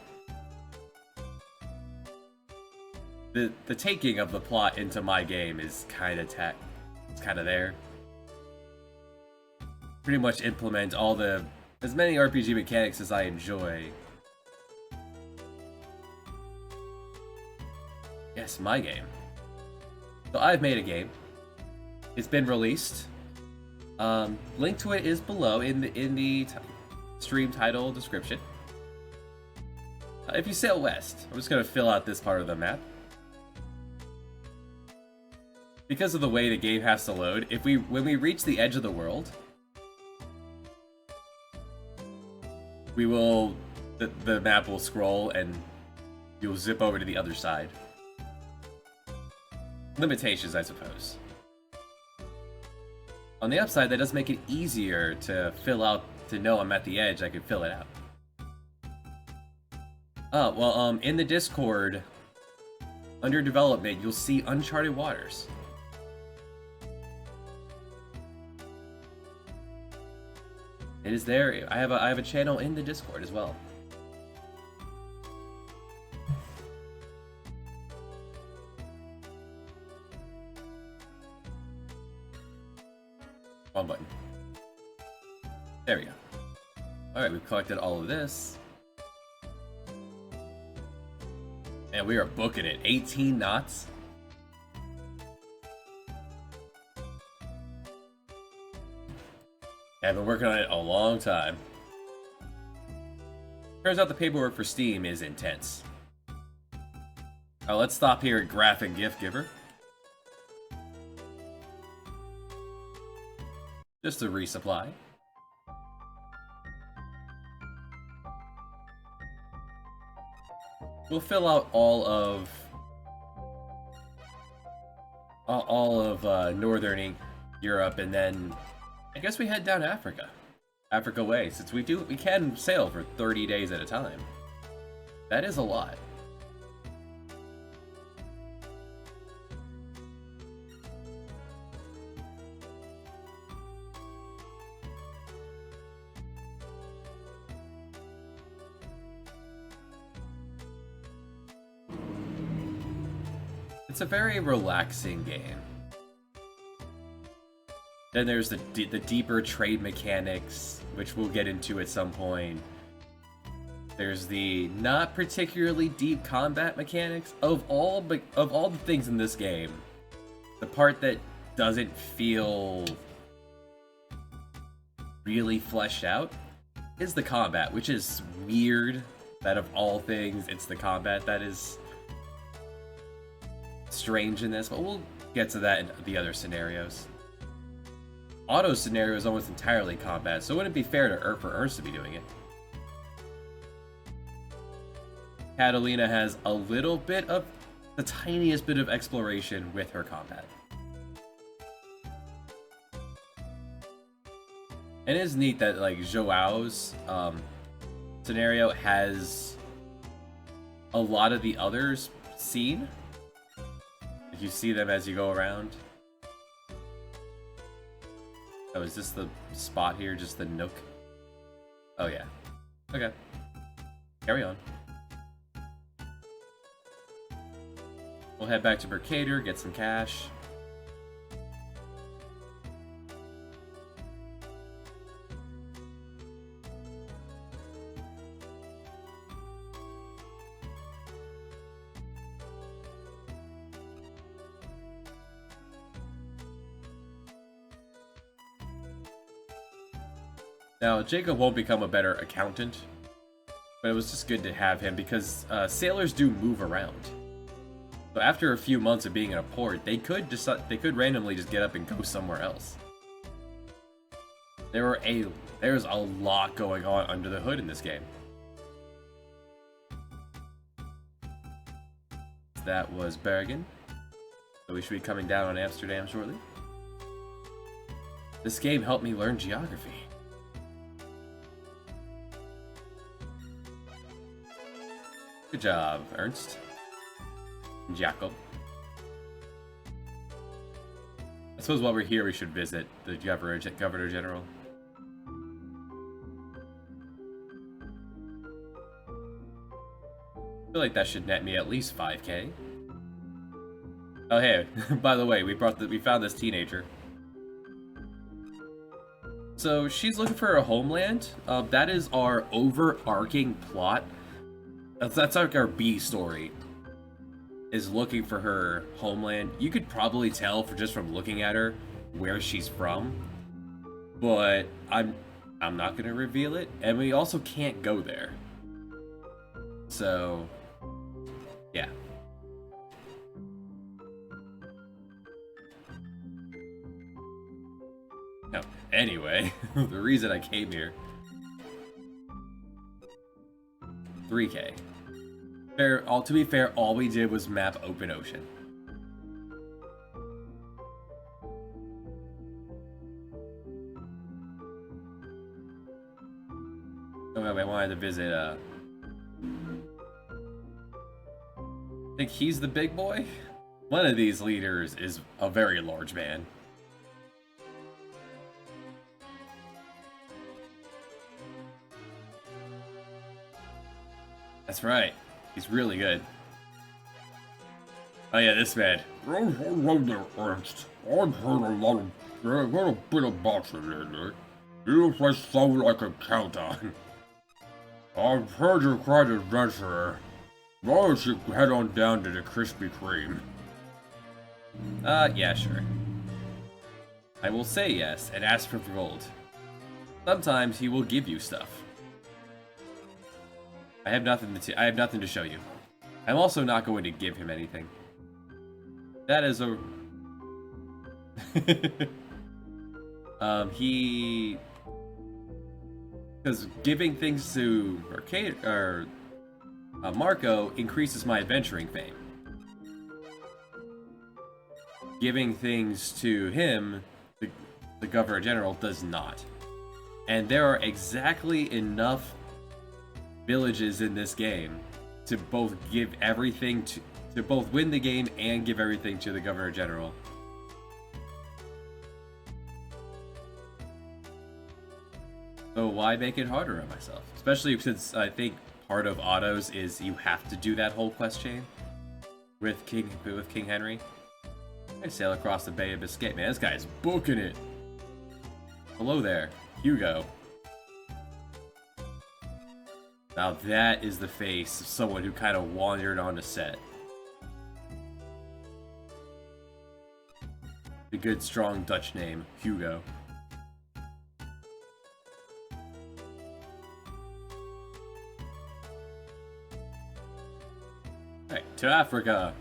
the taking of the plot into my game is kind of it's kind of there. Pretty much implement all as many RPG mechanics as I enjoy. Yes, my game. So I've made a game. It's been released. Link to it is below in the stream title description. If you sail west, I'm just gonna fill out this part of the map. Because of the way the game has to load, when we reach the edge of the world, the map will scroll and you'll zip over to the other side. Limitations, I suppose. On the upside, that does make it easier to fill out, to know I'm at the edge, I can fill it out. Oh, well, in the Discord, under development, you'll see Uncharted Waters. It is there. I have a channel in the Discord as well. One button. There we go. Alright, we've collected all of this. And we are booking it. 18 knots. I've been working on it a long time. Turns out the paperwork for Steam is intense. Let's stop here at Graphic Gift Giver. Just to resupply. We'll fill out all of Northern Europe, and then I guess we head down Africa way, since we can sail for 30 days at a time. That is a lot. It's a very relaxing game. Then there's the deeper trade mechanics, which we'll get into at some point. There's the not particularly deep combat mechanics. Of all the things in this game, the part that doesn't feel really fleshed out is the combat, which is weird. That of all things, it's the combat that is strange in this, but we'll get to that in the other scenarios. Otto's scenario is almost entirely combat, so it wouldn't be fair for Ernst to be doing it. Catalina has a little bit of, the tiniest bit of exploration with her combat. And it is neat that, like, Joao's scenario has a lot of the others seen. You see them as you go around. Oh, is this the spot here? Just the nook? Oh, yeah. Okay. Carry on. We'll head back to Mercator, get some cash. Now, Jacob won't become a better accountant, but it was just good to have him because sailors do move around. So after a few months of being in a port, they could randomly just get up and go somewhere else. There's a lot going on under the hood in this game. That was Bergen. So we should be coming down on Amsterdam shortly. This game helped me learn geography. Good job, Ernst. Jacob. I suppose while we're here, we should visit the Governor General. I feel like that should net me at least 5k. Oh hey, by the way, we found this teenager. So she's looking for a homeland. That is our overarching plot. That's like our B story. Is looking for her homeland. You could probably tell just from looking at her where she's from, but I'm not gonna reveal it, and we also can't go there. So, yeah. No. Anyway, the reason I came here. 3k. To be fair, all we did was map open ocean. Oh, I wanted to visit, I think he's the big boy? One of these leaders is a very large man. That's right. He's really good. Oh yeah, this man. Ernst. I've heard a little bit about you lately. You must sound like a countdown. I've heard you're quite an adventurer. Why don't you head on down to the Krispy Kreme? Yeah, sure. I will say yes and ask for gold. Sometimes he will give you stuff. I have nothing to show you. I'm also not going to give him anything. That is a... Because giving things to Marco increases my adventuring fame. Giving things to him, the Governor General, does not. And there are exactly enough villages in this game to both give everything to both win the game and give everything to the Governor General. So why make it harder on myself? Especially since I think part of autos is you have to do that whole quest chain with King Henry. I sail across the Bay of Biscay. Man, this guy's booking it. Hello there, Hugo. Now that is the face of someone who kind of wandered onto set. A good, strong Dutch name, Hugo. Alright, to Africa.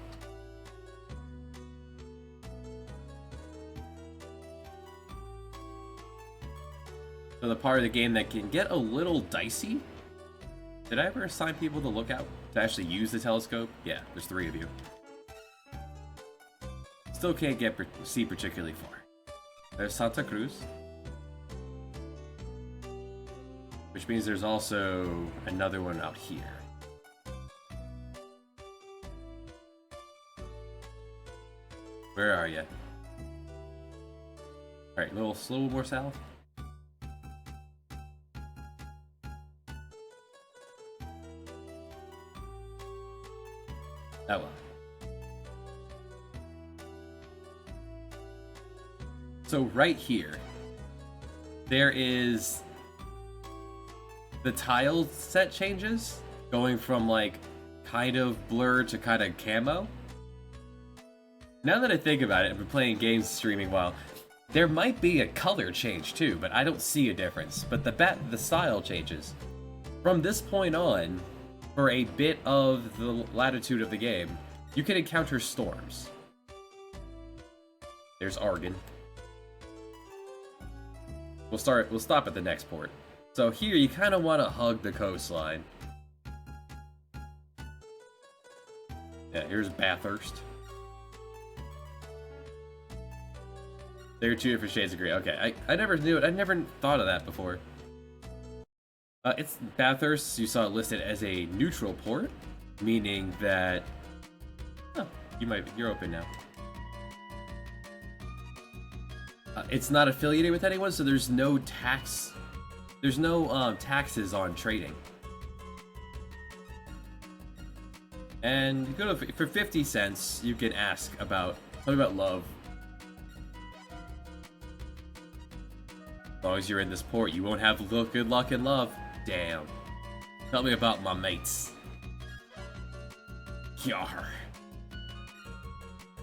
So the part of the game that can get a little dicey. Did I ever assign people to look out to actually use the telescope? Yeah, there's 3 of you. Still can't see particularly far. There's Santa Cruz. Which means there's also another one out here. Where are you? Alright, a little more south. Oh well. So right here, there is the tile set changes, going from like kind of blur to kind of camo. Now that I think about it, I've been playing games streaming while. There might be a color change too, but I don't see a difference. But the style changes. From this point on, for a bit of the latitude of the game, you can encounter storms. There's Argon. We'll stop at the next port. So here you kind of want to hug the coastline. Yeah, here's Bathurst. They're two different shades of gray. Okay, I never knew it. I never thought of that before. It's Bathurst. You saw it listed as a neutral port, meaning that. Oh, you're open now. It's not affiliated with anyone, so there's no tax. There's no taxes on trading. And you go to, for 50 cents, you can ask about something about love. As long as you're in this port, you won't have good luck in love. Damn. Tell me about my mates. Yar.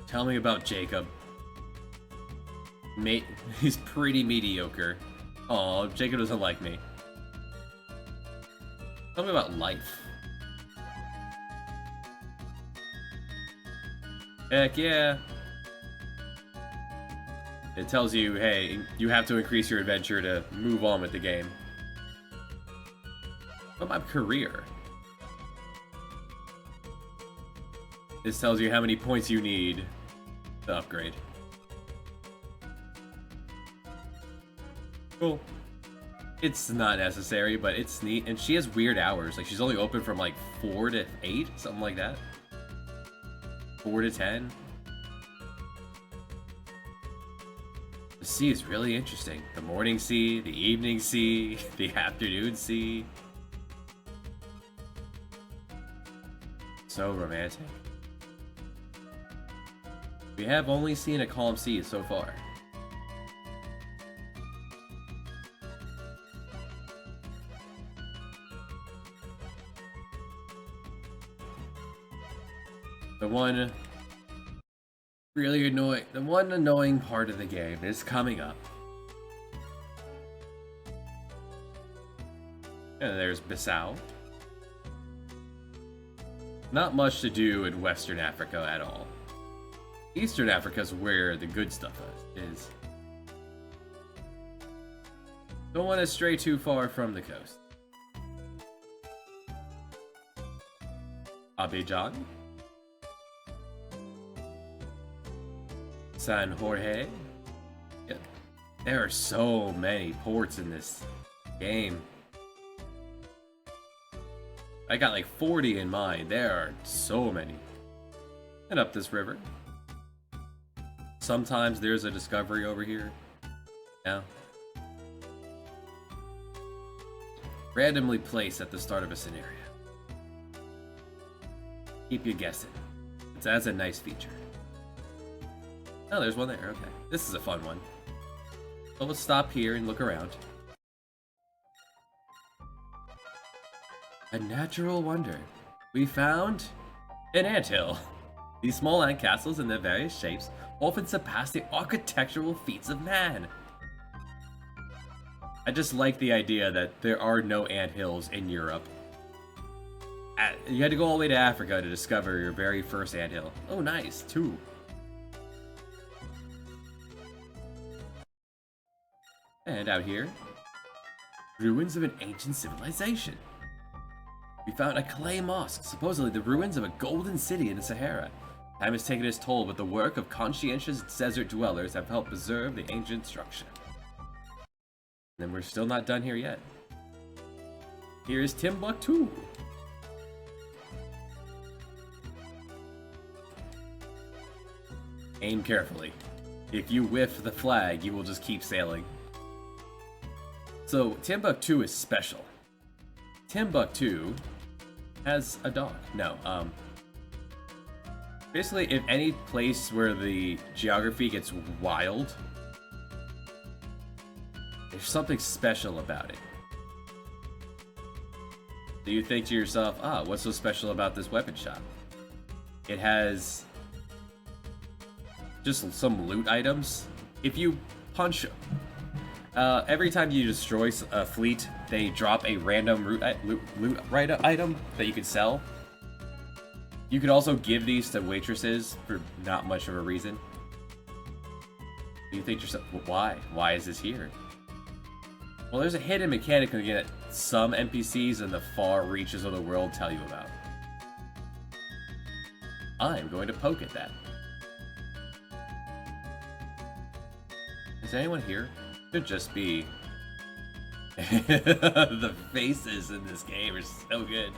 Tell me about Jacob. Mate, he's pretty mediocre. Aw, Jacob doesn't like me. Tell me about life. Heck yeah. It tells you, hey, you have to increase your adventure to move on with the game. What about career? This tells you how many points you need to upgrade. Cool. It's not necessary, but it's neat. And she has weird hours. Like, she's only open from like 4 to 8, something like that. 4 to 10. The sea is really interesting. The morning sea, the evening sea, the afternoon sea. So romantic. We have only seen a calm sea so far. The one annoying part of the game is coming up. And there's Bissau. Not much to do in Western Africa at all. Eastern Africa is where the good stuff is. Don't want to stray too far from the coast. Abidjan. San Jorge. Yeah. There are so many ports in this game. I got like 40 in mind. There are so many. And up this river. Sometimes there's a discovery over here. Yeah. Randomly placed at the start of a scenario. Keep you guessing. It adds a nice feature. Oh, there's one there. Okay. This is a fun one. So let's stop here and look around. A natural wonder. We found an anthill. These small ant castles in their various shapes often surpass the architectural feats of man. I just like the idea that there are no anthills in Europe. You had to go all the way to Africa to discover your very first anthill. Oh, nice. 2. And out here, ruins of an ancient civilization. We found a clay mosque, supposedly the ruins of a golden city in the Sahara. Time has taken its toll, but the work of conscientious desert dwellers have helped preserve the ancient structure. And we're still not done here yet. Here is Timbuktu. Aim carefully. If you whiff the flag, you will just keep sailing. So, Timbuktu is special. Timbuktu has a dog. No, basically, if any place where the geography gets wild, there's something special about it. So you think to yourself, what's so special about this weapon shop? It has just some loot items. If you punch, every time you destroy a fleet, they drop a random loot item that you can sell. You could also give these to waitresses for not much of a reason. You think to yourself, well, why? Why is this here? Well, there's a hidden mechanic that some NPCs in the far reaches of the world tell you about. I'm going to poke at that. Is anyone here? Could just be. The faces in this game are so good.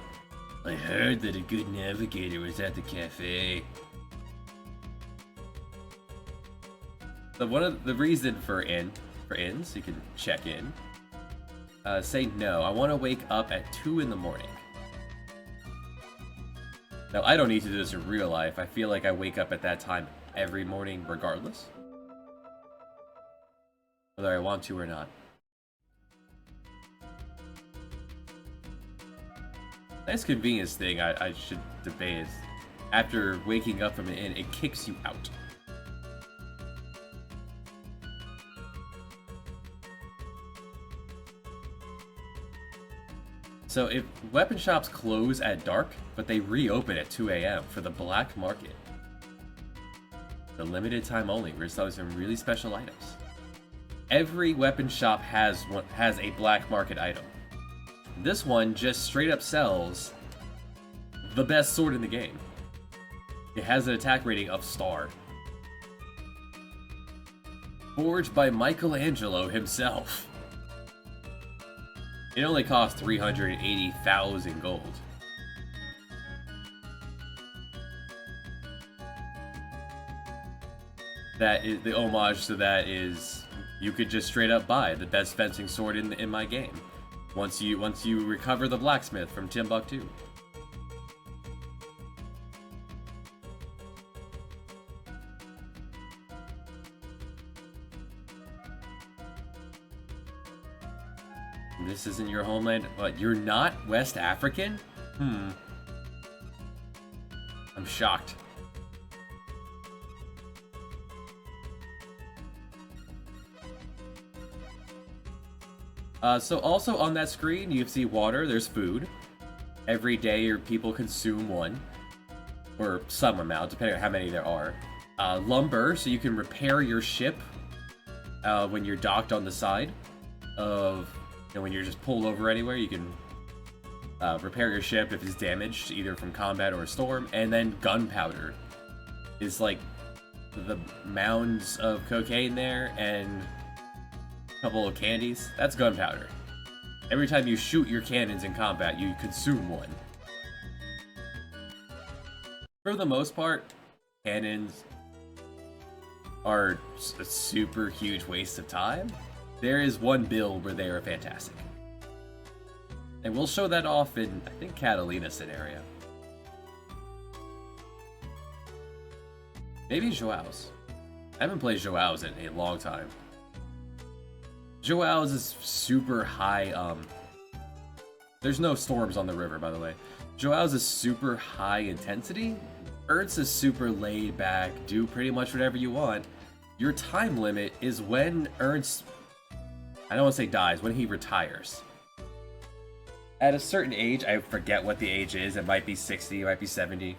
I heard that a good navigator was at the cafe. So one of the reason for inns, you can check in. Say no. I want to wake up at 2 in the morning. Now, I don't need to do this in real life. I feel like I wake up at that time every morning regardless. Whether I want to or not. Nice convenience thing I should debate is after waking up from an inn, it kicks you out. So if weapon shops close at dark, but they reopen at 2 a.m. for the black market. The limited time only, we're selling some really special items. Every weapon shop has a black market item. This one just straight up sells the best sword in the game. It has an attack rating of star. Forged by Michelangelo himself. It only costs 380,000 gold. That is the homage to that is you could just straight up buy the best fencing sword in my game. Once you recover the blacksmith from Timbuktu. This isn't your homeland? What, you're not West African? I'm shocked. So also on that screen, you see water, there's food. Every day your people consume one. Or some amount, depending on how many there are. Lumber, so you can repair your ship when you're docked on the side of... when you're just pulled over anywhere, you can repair your ship if it's damaged, either from combat or a storm. And then gunpowder is like the mounds of cocaine there and a couple of candies. That's gunpowder. Every time you shoot your cannons in combat, you consume one. For the most part, cannons are a super huge waste of time. There is one build where they are fantastic. And we'll show that off in, I think, Catalina's scenario. Maybe Joao's. I haven't played Joao's in a long time. Joao's is super high, there's no storms on the river, by the way. Joao's is super high intensity. Ernst is super laid back, do pretty much whatever you want. Your time limit is when Ernst... I don't want to say dies, when he retires. At a certain age, I forget what the age is, it might be 60, it might be 70.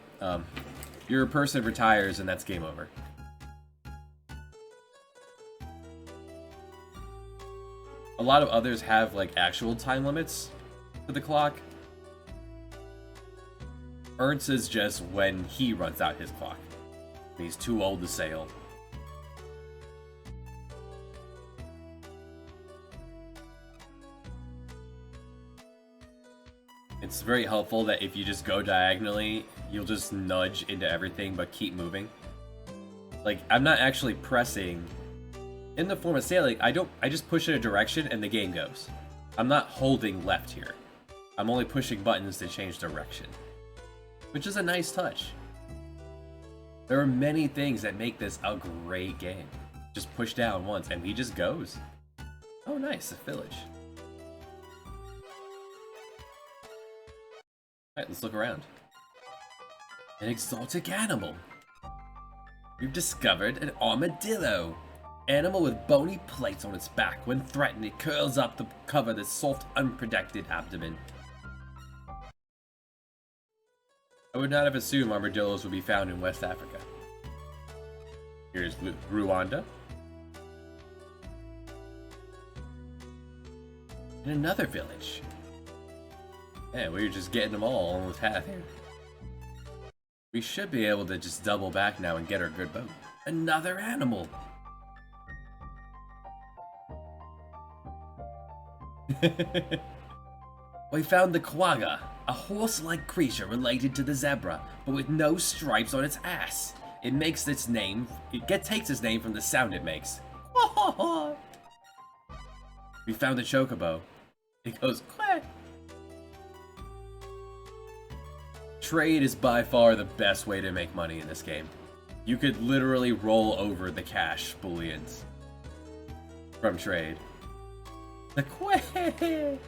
Your person retires and that's game over. A lot of others have like actual time limits to the clock. Ernst is just when he runs out his clock. He's too old to sail. It's very helpful that if you just go diagonally, you'll just nudge into everything but keep moving. Like, I'm not actually pressing. In the form of sailing, I just push in a direction and the game goes. I'm not holding left here. I'm only pushing buttons to change direction. Which is a nice touch. There are many things that make this a great game. Just push down once and he just goes. Oh nice, a village. Alright, let's look around. An exotic animal. We've discovered an armadillo. Animal with bony plates on its back. When threatened, it curls up to cover the soft, unprotected abdomen. I would not have assumed armadillos would be found in West Africa. Here's Rwanda. In another village. Man, we're just getting them all almost half here. We should be able to just double back now and get our good boat. Another animal! We found the quagga, a horse-like creature related to the zebra, but with no stripes on its ass. It takes its name from the sound it makes. We found a chocobo. It goes quack. Trade is by far the best way to make money in this game. You could literally roll over the cash bullions from trade. The quack.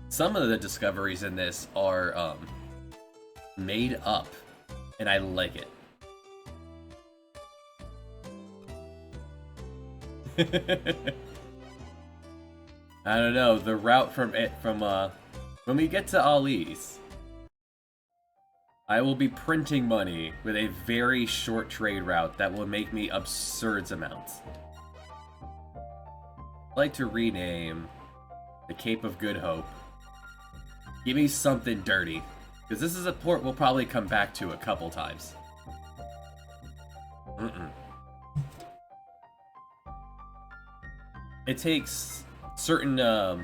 Some of the discoveries in this are made up, and I like it. I don't know, the route from when we get to Ali's, I will be printing money with a very short trade route that will make me absurd amounts. I'd like to rename the Cape of Good Hope. Give me something dirty, because this is a port we'll probably come back to a couple times. It takes certain, yeah,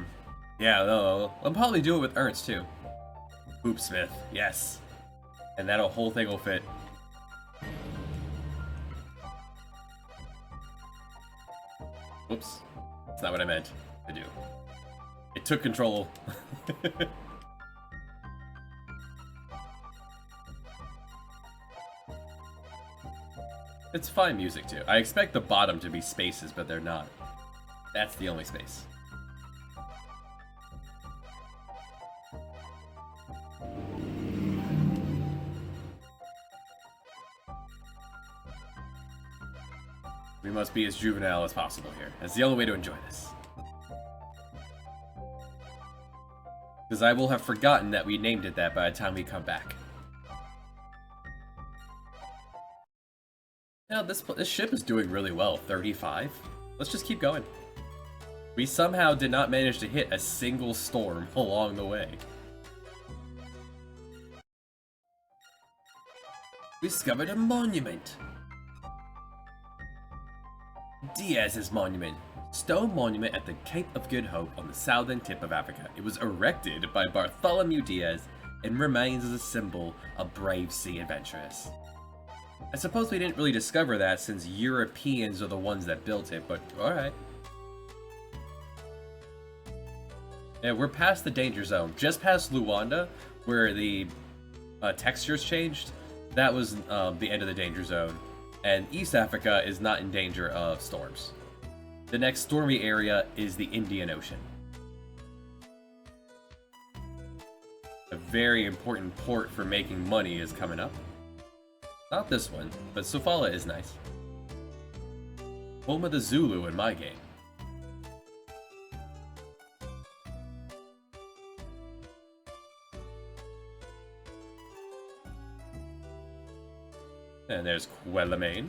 no, I'll probably do it with Ernst too. Hoopsmith, yes. And that whole thing will fit. Whoops. That's not what I meant to do. It took control. It's fine music too. I expect the bottom to be spaces, but they're not. That's the only space. We must be as juvenile as possible here. That's the only way to enjoy this. Because I will have forgotten that we named it that by the time we come back. Now, this ship is doing really well. 35. Let's just keep going. We somehow did not manage to hit a single storm along the way. We discovered a monument. Diaz's monument. Stone monument at the Cape of Good Hope on the southern tip of Africa. It was erected by Bartholomew Diaz and remains as a symbol of brave sea adventurers. I suppose we didn't really discover that since Europeans are the ones that built it, but alright. Yeah, we're past the danger zone. Just past Luanda, where the textures changed. That was the end of the danger zone. And East Africa is not in danger of storms. The next stormy area is the Indian Ocean. A very important port for making money is coming up. Not this one, but Sofala is nice. Home of the Zulu in my game. And there's Quelimane.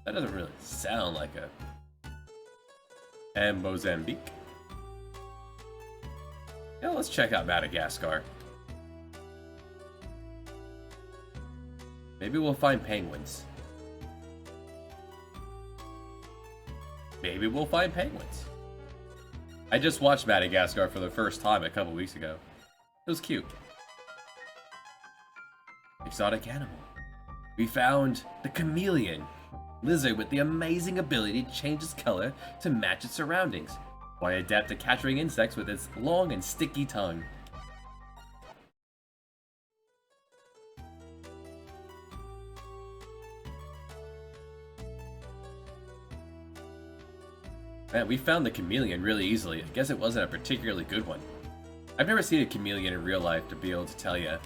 That doesn't really sound like a... And Mozambique. Yeah, let's check out Madagascar. Maybe we'll find penguins. Maybe we'll find penguins. I just watched Madagascar for the first time a couple weeks ago. It was cute. exotic animal. We found the chameleon, lizard with the amazing ability to change its color to match its surroundings, while adept at capturing insects with its long and sticky tongue. Man, we found the chameleon really easily. I guess it wasn't a particularly good one. I've never seen a chameleon in real life to be able to tell you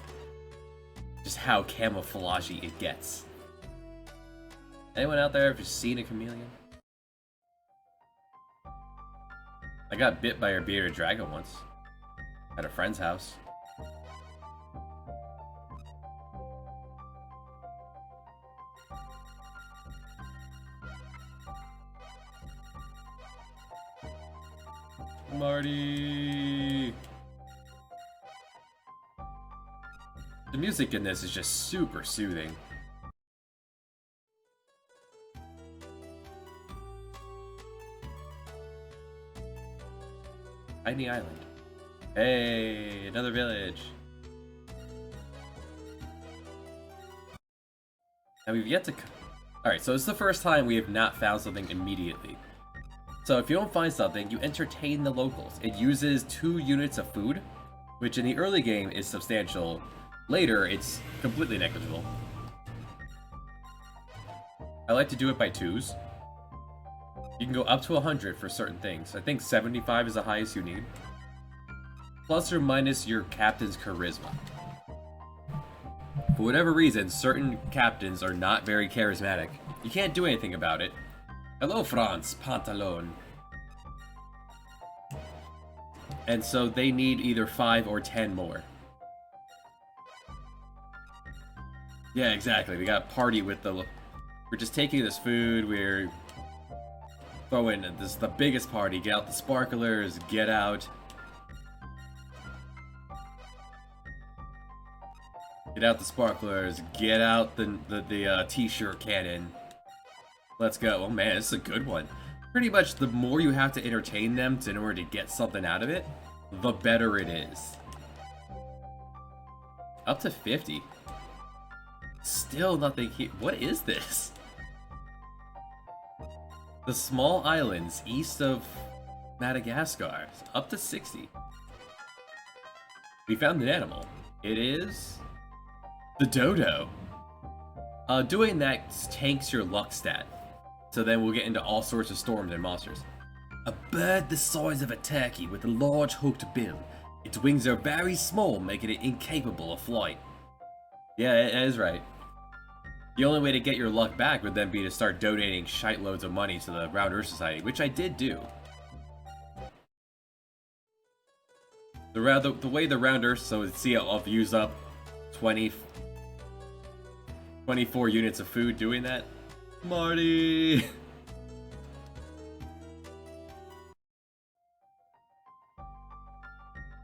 just how camouflagey it gets. Anyone out there ever seen a chameleon? I got bit by a bearded dragon once. At a friend's house. Marty! The music in this is just super soothing. Tiny island. Hey, another village. Now we've yet to... Alright, so it's the first time we have not found something immediately. So if you don't find something, you entertain the locals. It uses 2 units of food, which in the early game is substantial. Later, it's completely negligible. I like to do it by 2s. You can go up to 100 for certain things. I think 75 is the highest you need. Plus or minus your captain's charisma. For whatever reason, certain captains are not very charismatic. You can't do anything about it. Hello, Franz, Pantalone. And so they need either 5 or 10 more. Yeah, exactly. We got a party with the... We're just taking this food, we're throwing this the biggest party. Get out the sparklers, get out. Get out the sparklers, get out the t-shirt cannon. Let's go. Oh man, this is a good one. Pretty much the more you have to entertain them in order to get something out of it, the better it is. Up to 50. Still nothing here. What is this? The small islands east of Madagascar. Up to 60. We found an animal. It is... the dodo. Doing that tanks your luck stat. So then we'll get into all sorts of storms and monsters. A bird the size of a turkey with a large hooked bill. Its wings are very small, making it incapable of flight. Yeah, it is right. The only way to get your luck back would then be to start donating shite loads of money to the Round Earth Society, which I did do. The way the Round Earth, so see I've used up 24 units of food doing that. Marty!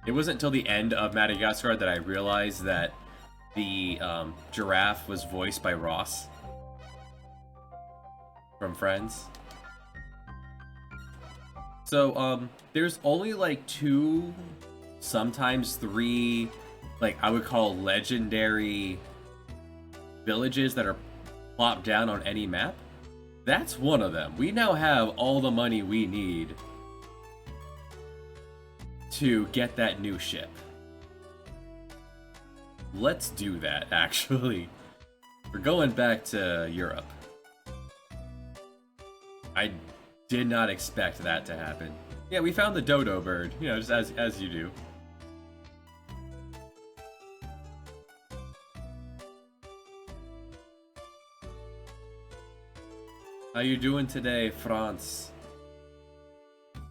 It wasn't until the end of Madagascar that I realized that the giraffe was voiced by Ross from Friends. So, there's only like 2, sometimes 3, like I would call legendary villages that are plopped down on any map. That's one of them. We now have all the money we need to get that new ship. Let's do that, actually. We're going back to Europe. I did not expect that to happen. Yeah, we found the dodo bird, you know, just as you do. How you doing today, France?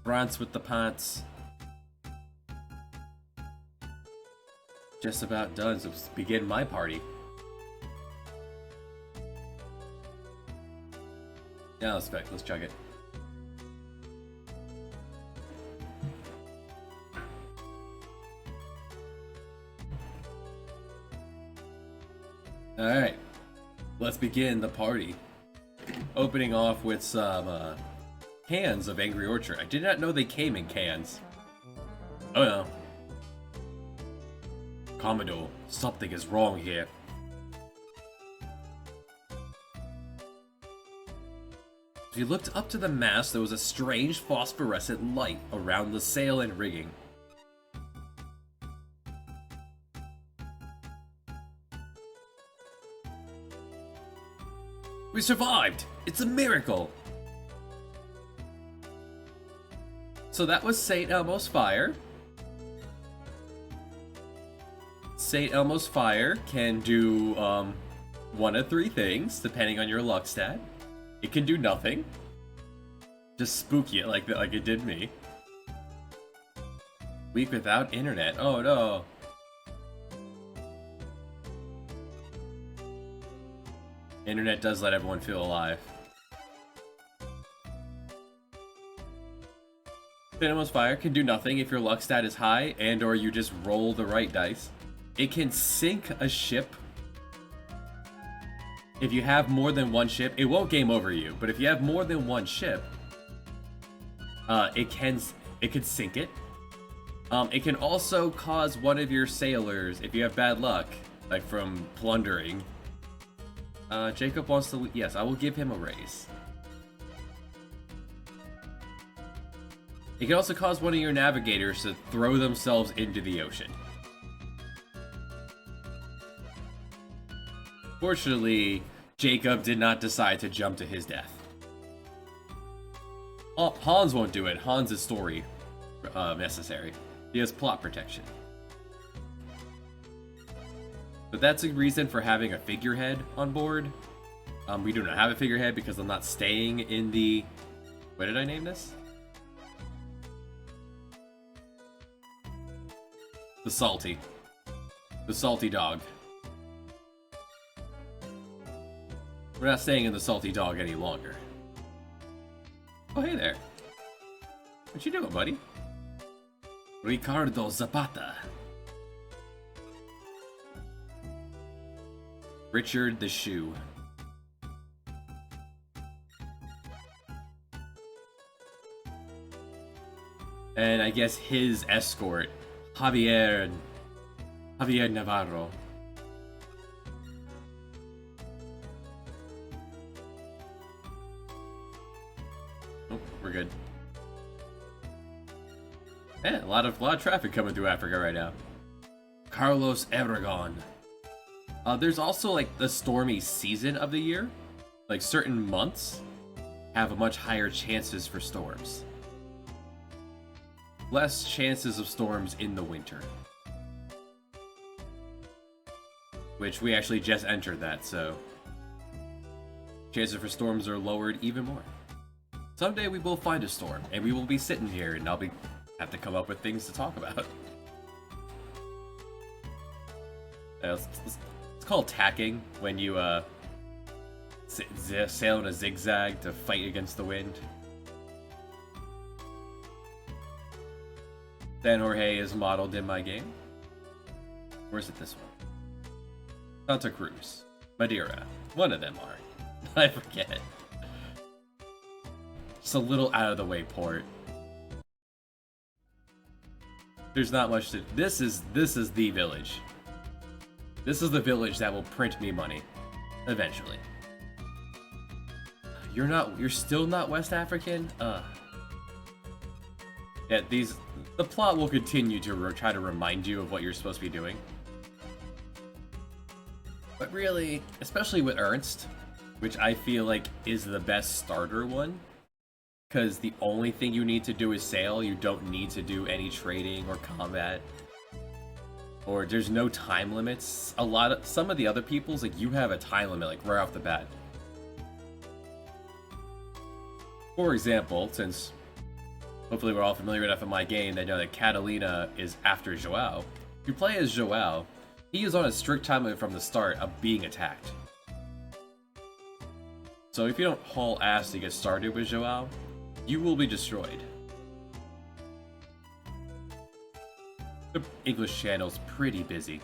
France with the pants. Just about done, so let's begin my party. Yeah, let's chug it. Alright, let's begin the party. Opening off with some cans of Angry Orchard. I did not know they came in cans. Oh no. Commodore, something is wrong here. If you looked up to the mast, there was a strange phosphorescent light around the sail and rigging. We survived! It's a miracle! So that was St. Elmo's Fire. St. Elmo's Fire can do one of three things, depending on your luck stat. It can do nothing. Just spook you like it did me. Week without internet. Oh no. Internet does let everyone feel alive. St. Elmo's Fire can do nothing if your luck stat is high and or you just roll the right dice. It can sink a ship. If you have more than one ship, it won't game over you, but if you have more than one ship, it can sink it. It can also cause one of your sailors, if you have bad luck, like from plundering. Jacob wants to... Yes, I will give him a raise. It can also cause one of your navigators to throw themselves into the ocean. Fortunately, Jacob did not decide to jump to his death. Hans won't do it. Hans is story necessary. He has plot protection. But that's a reason for having a figurehead on board. We do not have a figurehead because I'm not staying in the... What did I name this? The Salty. The Salty Dog. We're not staying in the Salty Dog any longer. Oh, hey there. What you doing, buddy? Ricardo Zapata. Richard the Shoe. And I guess his escort, Javier Navarro. Oh, we're good. Yeah, a lot of traffic coming through Africa right now. Carlos Aragon. There's also like the stormy season of the year. Like certain months have a much higher chances for storms. Less chances of storms in the winter. Which we actually just entered that, so chances for storms are lowered even more. Someday we will find a storm, and we will be sitting here, and I'll have to come up with things to talk about. It's called tacking, when you sail in a zigzag to fight against the wind. San Jorge is modeled in my game. Where's it this one? Santa Cruz. Madeira. One of them are. I forget. Just a little out of the way port. There's not much to... This is the village. This is the village that will print me money. Eventually. You're still not West African? Yeah, the plot will continue to try to remind you of what you're supposed to be doing. But really, especially with Ernst, which I feel like is the best starter one, because the only thing you need to do is sail, you don't need to do any trading or combat. Or there's no time limits. Some of the other people's, like, you have a time limit, like, right off the bat. For example, since hopefully we're all familiar enough in my game that know that Catalina is after Joao. If you play as Joao, he is on a strict time limit from the start of being attacked. So if you don't haul ass to get started with Joao, you will be destroyed. The English channel's pretty busy.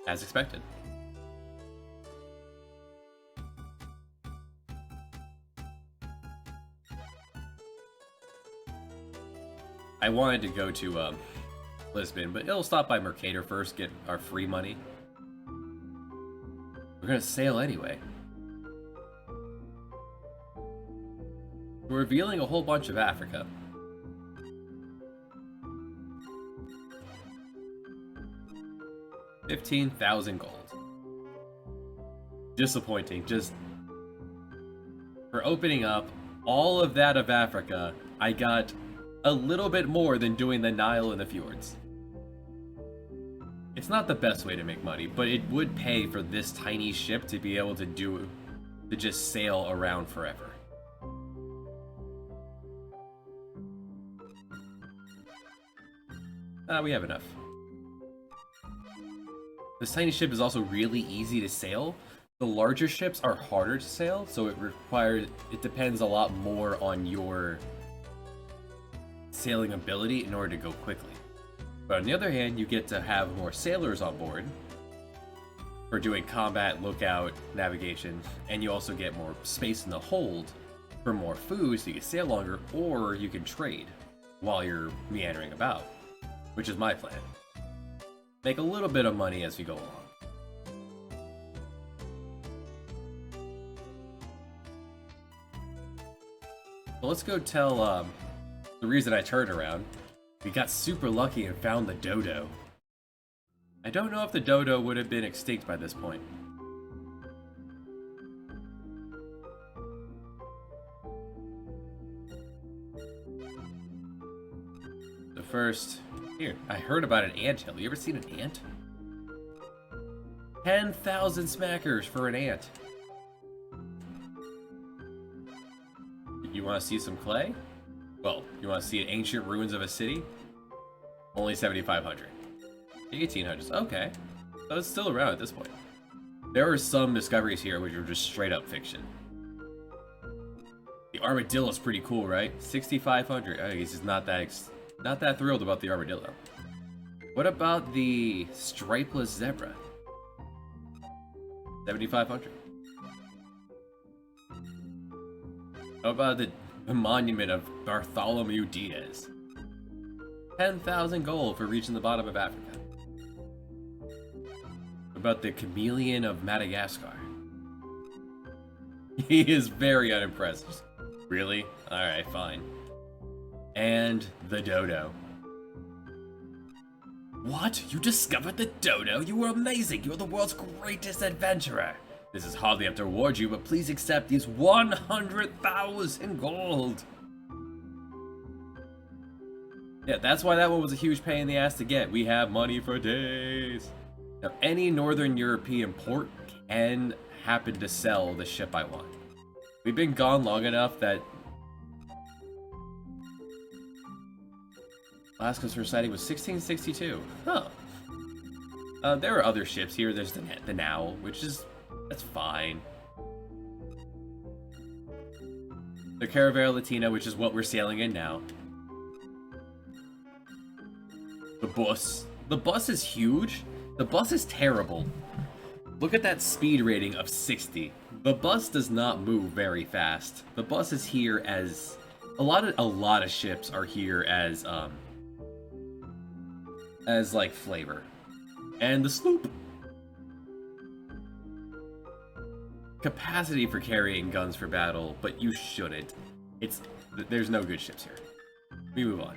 As expected. I wanted to go to Lisbon, but it'll stop by Mercator first, get our free money. We're gonna sail anyway. revealing a whole bunch of Africa. $15,000 gold. Disappointing. Just for opening up all of that of Africa, I got a little bit more than doing the Nile and the fjords. It's not the best way to make money, but it would pay for this tiny ship to be able to just sail around forever. We have enough. This tiny ship is also really easy to sail. The larger ships are harder to sail, so it depends a lot more on your sailing ability in order to go quickly. But on the other hand, you get to have more sailors on board for doing combat, lookout, navigation, and you also get more space in the hold for more food so you can sail longer, or you can trade while you're meandering about, which is my plan. Make a little bit of money as we go along. Well, let's go tell the reason I turned around. We got super lucky and found the dodo. I don't know if the dodo would have been extinct by this point. The first... Here, I heard about an anthill. You ever seen an ant? 10,000 smackers for an ant. You want to see some clay? Well, you want to see ancient ruins of a city? Only 7,500. 1,800s. Okay. So it's still around at this point. There are some discoveries here which are just straight up fiction. The armadillo's pretty cool, right? 6,500. I guess he's not that thrilled about the armadillo. What about the stripeless zebra? 7,500. How about the monument of Bartholomew Diaz? 10,000 gold for reaching the bottom of Africa. What about the chameleon of Madagascar? He is very unimpressed. Really? Alright, fine. And the dodo. What? You discovered the dodo? You were amazing! You're the world's greatest adventurer! This is hardly enough to reward you, but please accept these 100,000 gold! Yeah, that's why that one was a huge pain in the ass to get. We have money for days! Now, any Northern European port can happen to sell the ship I want. We've been gone long enough that last customer sighting was 1662. Huh. There are other ships here. There's the Now, which is... that's fine. The Caravera Latina, which is what we're sailing in now. The bus. The bus is huge. The bus is terrible. Look at that speed rating of 60. The bus does not move very fast. The bus is here as... A lot of ships are here as like flavor. And the sloop. Capacity for carrying guns for battle, but you shouldn't. There's no good ships here. We move on.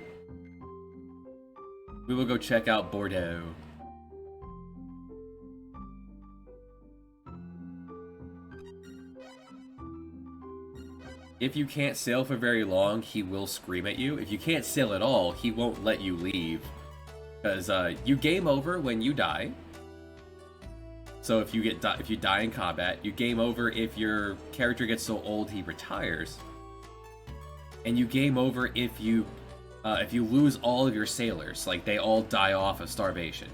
We will go check out Bordeaux. If you can't sail for very long, he will scream at you. If you can't sail at all, he won't let you leave. Because you game over when you die. So if you die in combat, you game over if your character gets so old he retires. And you game over if you lose all of your sailors, like they all die off of starvation.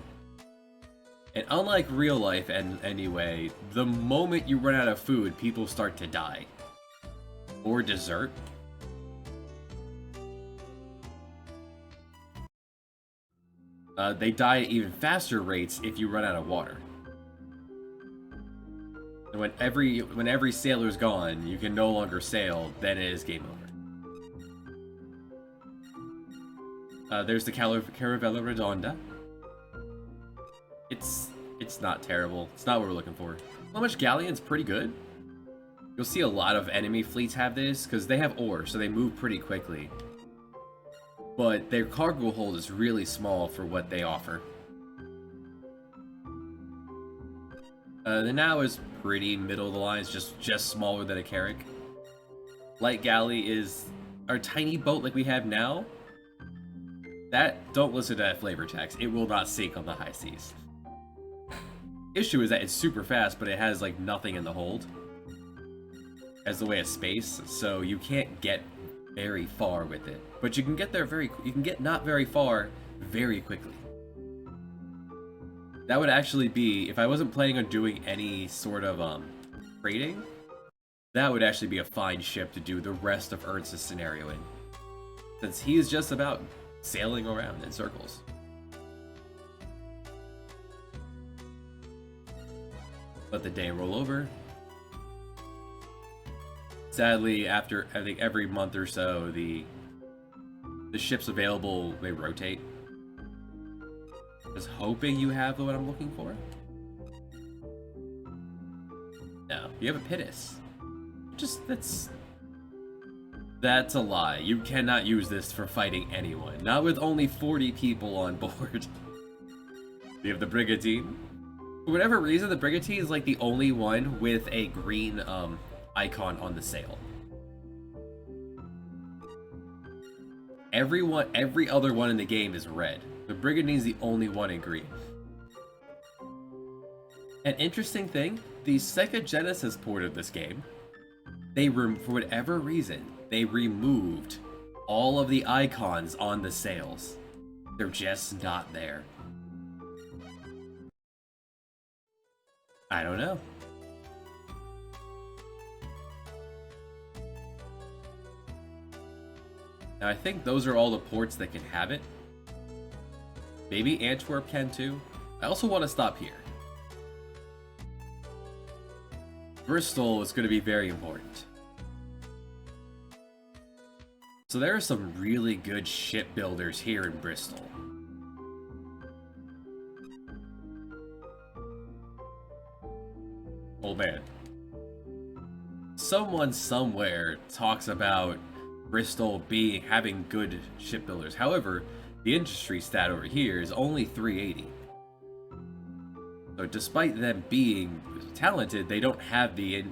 And unlike real life, anyway, the moment you run out of food, people start to die. Or desert. They die at even faster rates if you run out of water. And when every sailor's gone, you can no longer sail, then it is game over. There's the Caravella Redonda. It's not terrible. It's not what we're looking for. Flemish Galleon's pretty good. You'll see a lot of enemy fleets have this, because they have ore, so they move pretty quickly. But their cargo hold is really small for what they offer. The Now is pretty middle of the line, it's just smaller than a Carrack. Light Galley is our tiny boat like we have now. Don't listen to that flavor text, it will not sink on the high seas. Issue is that it's super fast, but it has like nothing in the hold as the way of space, so you can't get very far with it. But you can get there you can get not very far very quickly. That would actually be, if I wasn't planning on doing any sort of trading, that would actually be a fine ship to do the rest of Ernst's scenario in, since he is just about sailing around in circles. Let the day roll over. Sadly, after I think every month or so, the ships available, they rotate. Just hoping you have what I'm looking for. No, you have a Pittis. That's a lie. You cannot use this for fighting anyone. Not with only 40 people on board. You have the Brigantine. For whatever reason, the Brigantine is like the only one with a green icon on the sail. Every other one in the game is red. The Brigantine is the only one in green. An interesting thing, the Sega Genesis port of this game, for whatever reason, they removed all of the icons on the sails. They're just not there. I don't know. Now I think those are all the ports that can have it. Maybe Antwerp can too. I also want to stop here. Bristol is going to be very important. So there are some really good shipbuilders here in Bristol. Oh man. Someone somewhere talks about Bristol having good shipbuilders. However, the industry stat over here is only 380. So despite them being talented, they don't have the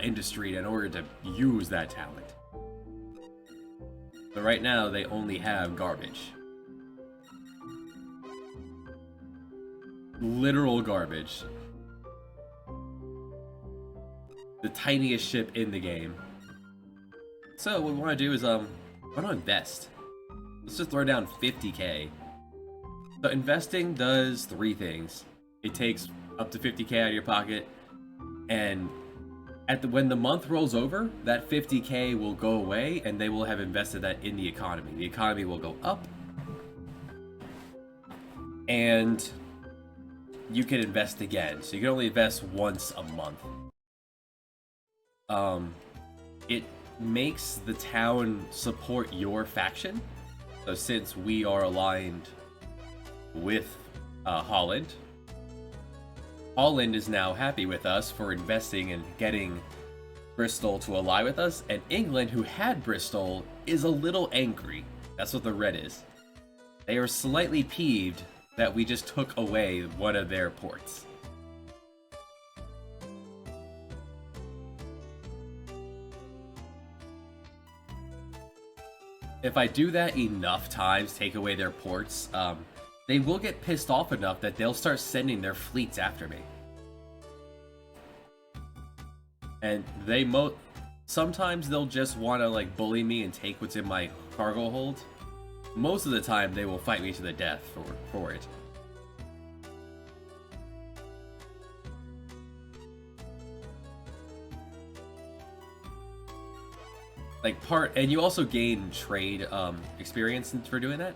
industry in order to use that talent. So right now, they only have garbage. Literal garbage. The tiniest ship in the game. So what we want to do is, I want to invest. Let's just throw down 50k. So investing does 3 things. It takes up to 50k out of your pocket, and when the month rolls over, that 50k will go away, and they will have invested that in the economy. The economy will go up, and you can invest again. So you can only invest once a month. It makes the town support your faction. So since we are aligned with Holland, Holland is now happy with us for investing and getting Bristol to ally with us, and England, who had Bristol, is a little angry. That's what the red is. They are slightly peeved that we just took away one of their ports. If I do that enough times, take away their ports, they will get pissed off enough that they'll start sending their fleets after me. And sometimes they'll just want to like bully me and take what's in my cargo hold. Most of the time they will fight me to the death for it. And you also gain trade experience for doing that.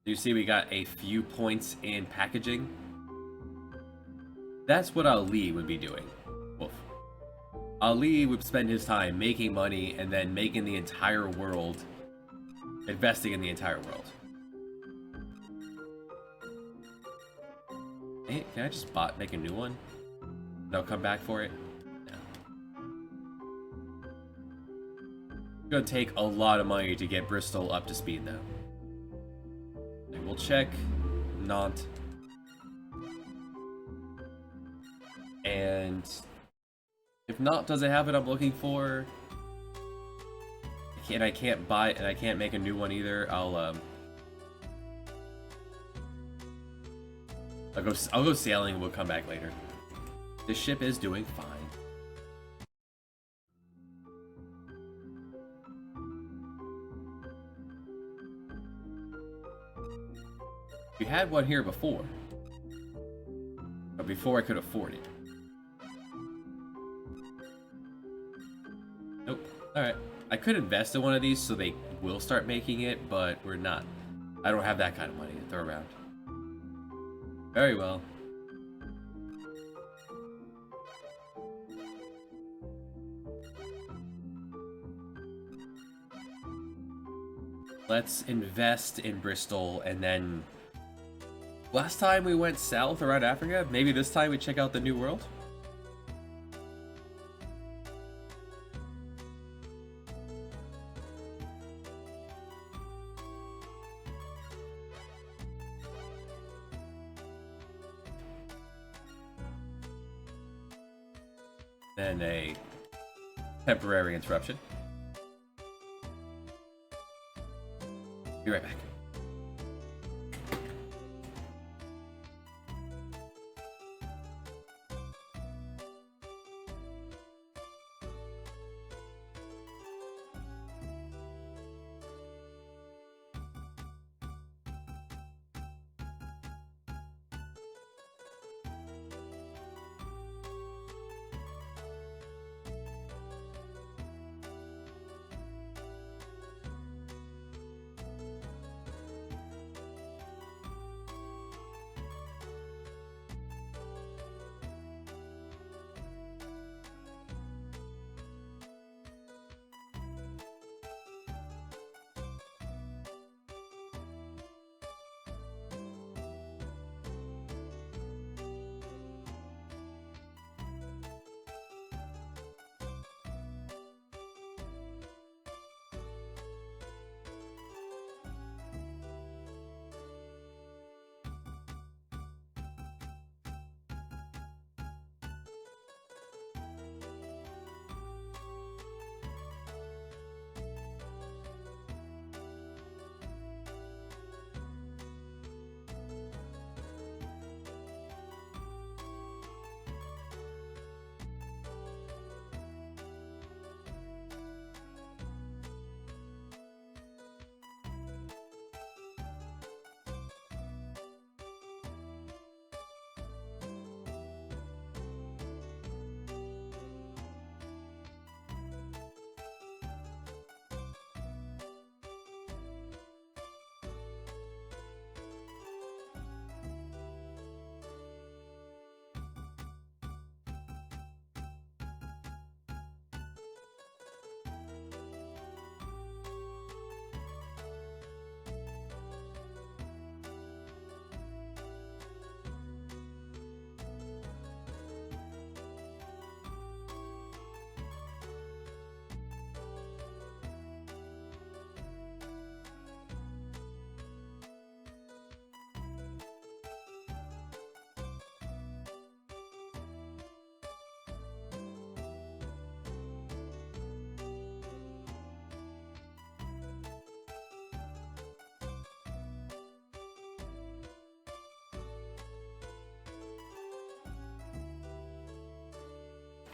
You see we got a few points in packaging. That's what Ali would be doing. Wolf. Ali would spend his time making money and then making the entire world, investing in the entire world. Hey, can I just make a new one? And I'll come back for it? No. Gonna take a lot of money to get Bristol up to speed, though. Okay, we'll check Nantes. And if Nantes doesn't have what I'm looking for, I can't buy it, and I can't make a new one either, I'll go sailing and we'll come back later. This ship is doing fine. We had one here before. But before I could afford it. Nope. Alright. I could invest in one of these so they will start making it, but we're not. I don't have that kind of money to throw around. Very well. Let's invest in Bristol, and then... Last time we went south around Africa, maybe this time we check out the New World? Then a temporary interruption. Be right back.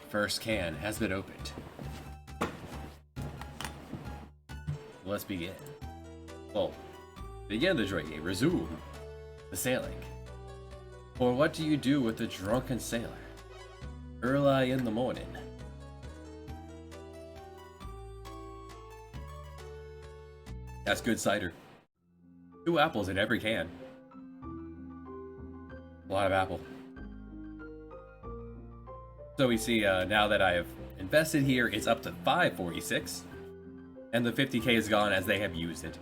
First can has been opened. Let's begin. Well, begin the joy game. Resume the sailing. For what do you do with a drunken sailor? Early in the morning. That's good cider. 2 apples in every can. A lot of apple. So we see now that I have invested here, it's up to 546, and the 50k is gone as they have used it.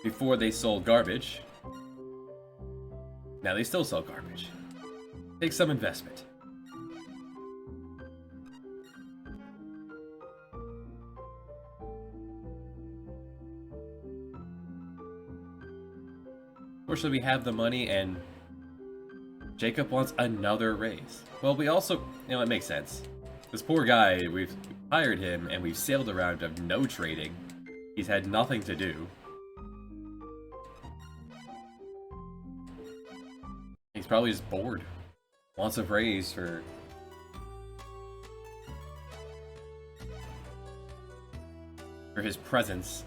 Before they sold garbage, now they still sell garbage. Take some investment. Fortunately, we have the money, and Jacob wants another raise. Well, we also, it makes sense. This poor guy, we've hired him, and we've sailed around of no trading. He's had nothing to do. He's probably just bored. Wants a raise for his presence.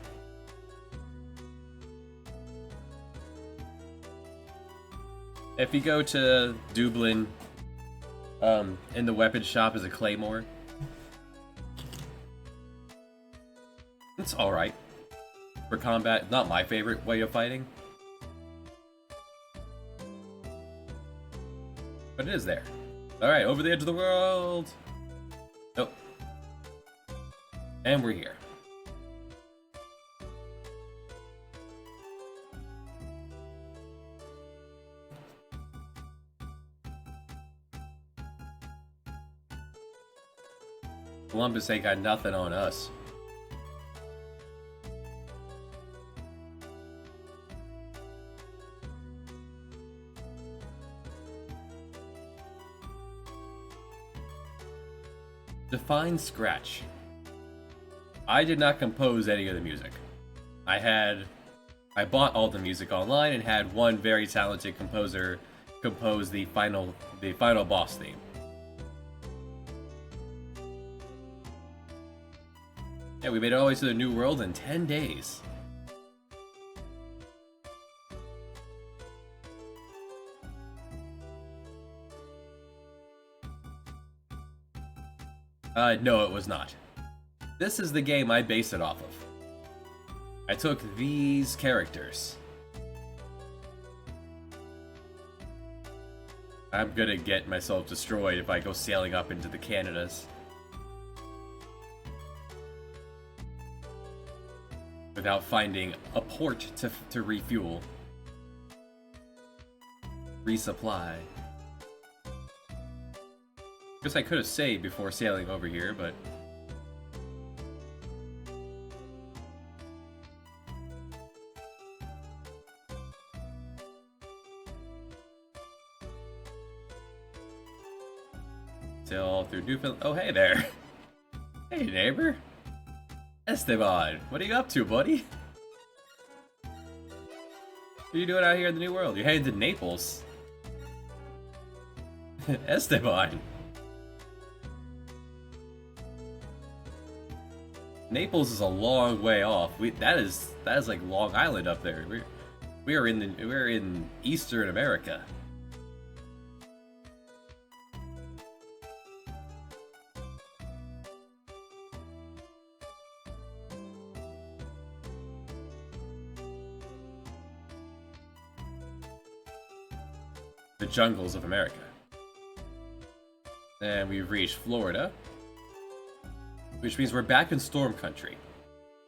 If you go to Dublin, in the weapon shop is a claymore. It's alright. For combat, not my favorite way of fighting. But it is there. Alright, over the edge of the world! Nope. And we're here. Columbus ain't got nothing on us. Define scratch. I did not compose any of the music. I bought all the music online and had one very talented composer compose the final boss theme. Yeah, we made it all the way to the New World in 10 days. No, it was not. This is the game I based it off of. I took these characters. I'm gonna get myself destroyed if I go sailing up into the Canadas. Without finding a port to refuel. Resupply. Guess I could have saved before sailing over here, but... Sail through Newfoundland. Oh, hey there! Hey, neighbor! Esteban, what are you up to, buddy? What are you doing out here in the New World? You're heading to Naples. Esteban. Naples is a long way off. That is like Long Island up there. We're in Eastern America. The jungles of America. And we've reached Florida. Which means we're back in storm country.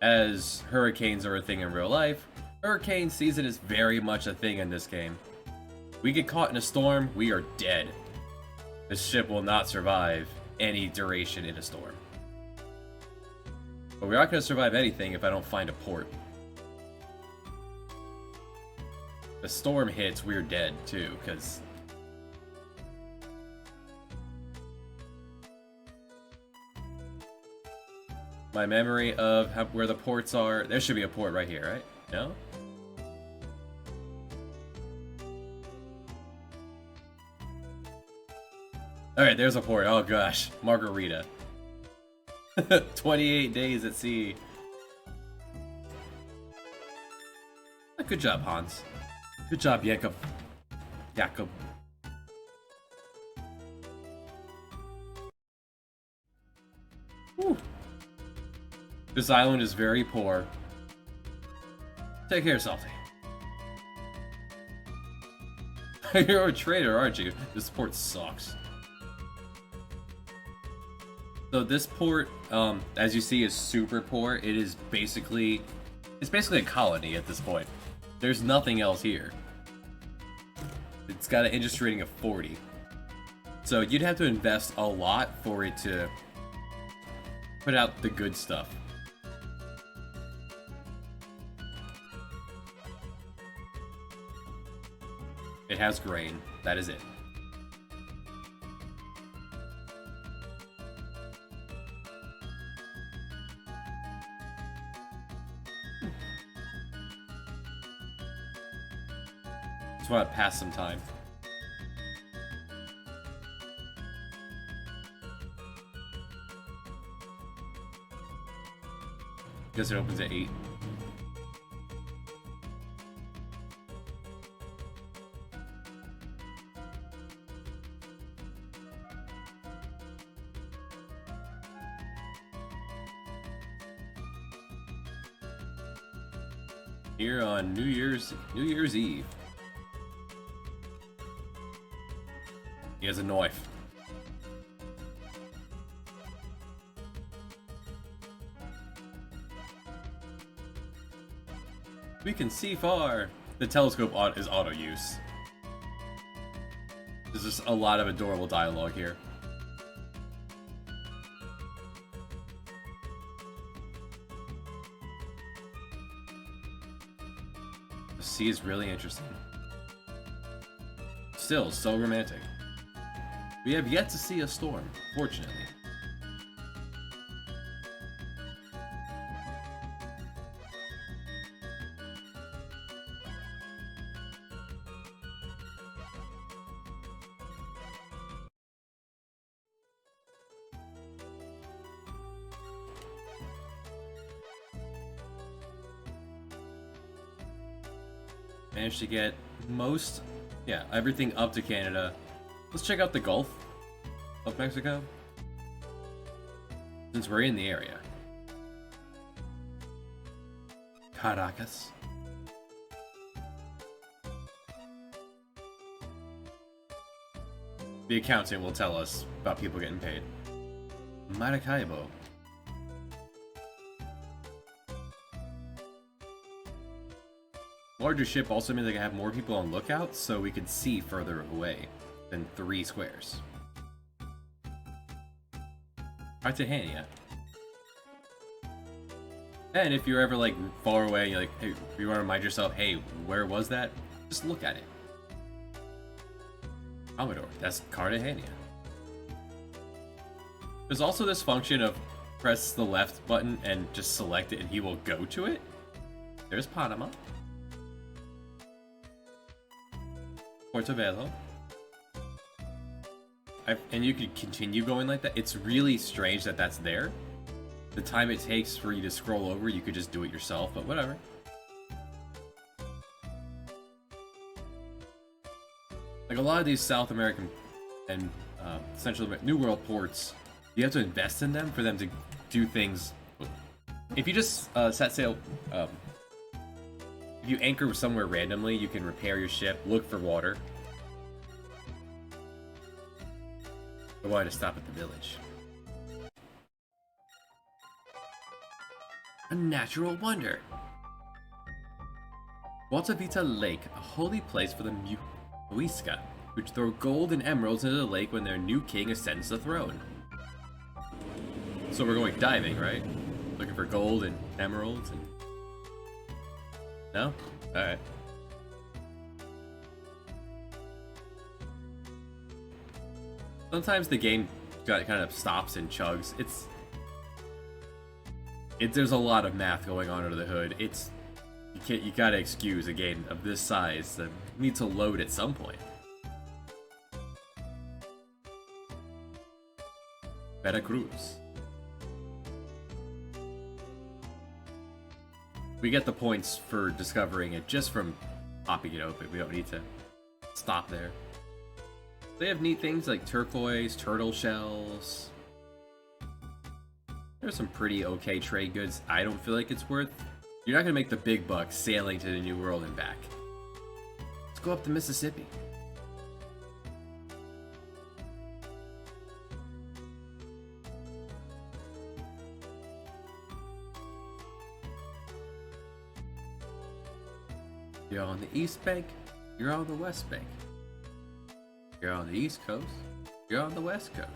As hurricanes are a thing in real life, hurricane season is very much a thing in this game. We get caught in a storm, we are dead. This ship will not survive any duration in a storm. But we're not going to survive anything if I don't find a port. If a storm hits, we're dead too, because... my memory of where the ports are... There should be a port right here, right? No? Alright, there's a port. Oh gosh. Margarita. 28 days at sea. Good job, Hans. Good job, Jakob. Jakob. Whew. This island is very poor. Take care, Salty. You're a traitor, aren't you? This port sucks. So this port, as you see, is super poor. It is basically... it's basically a colony at this point. There's nothing else here. It's got an industry rating of 40. So you'd have to invest a lot for it to put out the good stuff. has grain. That is it. Just want to pass some time. Guess it opens at 8. Here on New Year's Eve. He has a knife. We can see far. The telescope is auto use. There's just a lot of adorable dialogue here. The sea is really interesting. Still, so romantic. We have yet to see a storm, fortunately. Managed to get everything up to Canada. Let's check out the Gulf of Mexico, since we're in the area. Caracas. The accountant will tell us about people getting paid. Maracaibo. Larger ship also means I can have more people on lookout, so we can see further away than 3 squares. Cartagena. And if you're ever like far away, and you're like, hey, you want to remind yourself, hey, where was that? Just look at it. Commodore, that's Cartagena. There's also this function of press the left button and just select it and he will go to it. There's Panama. Portobello. And you could continue going like that. It's really strange that that's there. The time it takes for you to scroll over, you could just do it yourself, but whatever. Like a lot of these South American and Central American New World ports, you have to invest in them for them to do things. If you just set sail, if you anchor somewhere randomly, you can repair your ship, look for water. I wanted to stop at the village. A natural wonder. Guatavita Lake, a holy place for the Muisca, which throw gold and emeralds into the lake when their new king ascends the throne. So we're going diving, right? Looking for gold and emeralds and... No? Alright. Sometimes the game kind of stops and chugs. There's a lot of math going on under the hood. You gotta excuse a game of this size that needs to load at some point. Veracruz. We get the points for discovering it just from popping it open. We don't need to stop there. They have neat things like turquoise, turtle shells. There's some pretty okay trade goods. I don't feel like it's worth. You're not gonna make the big bucks sailing to the New World and back. Let's go up the Mississippi. You're on the East Bank, you're on the West Bank. You're on the East Coast, you're on the West Coast.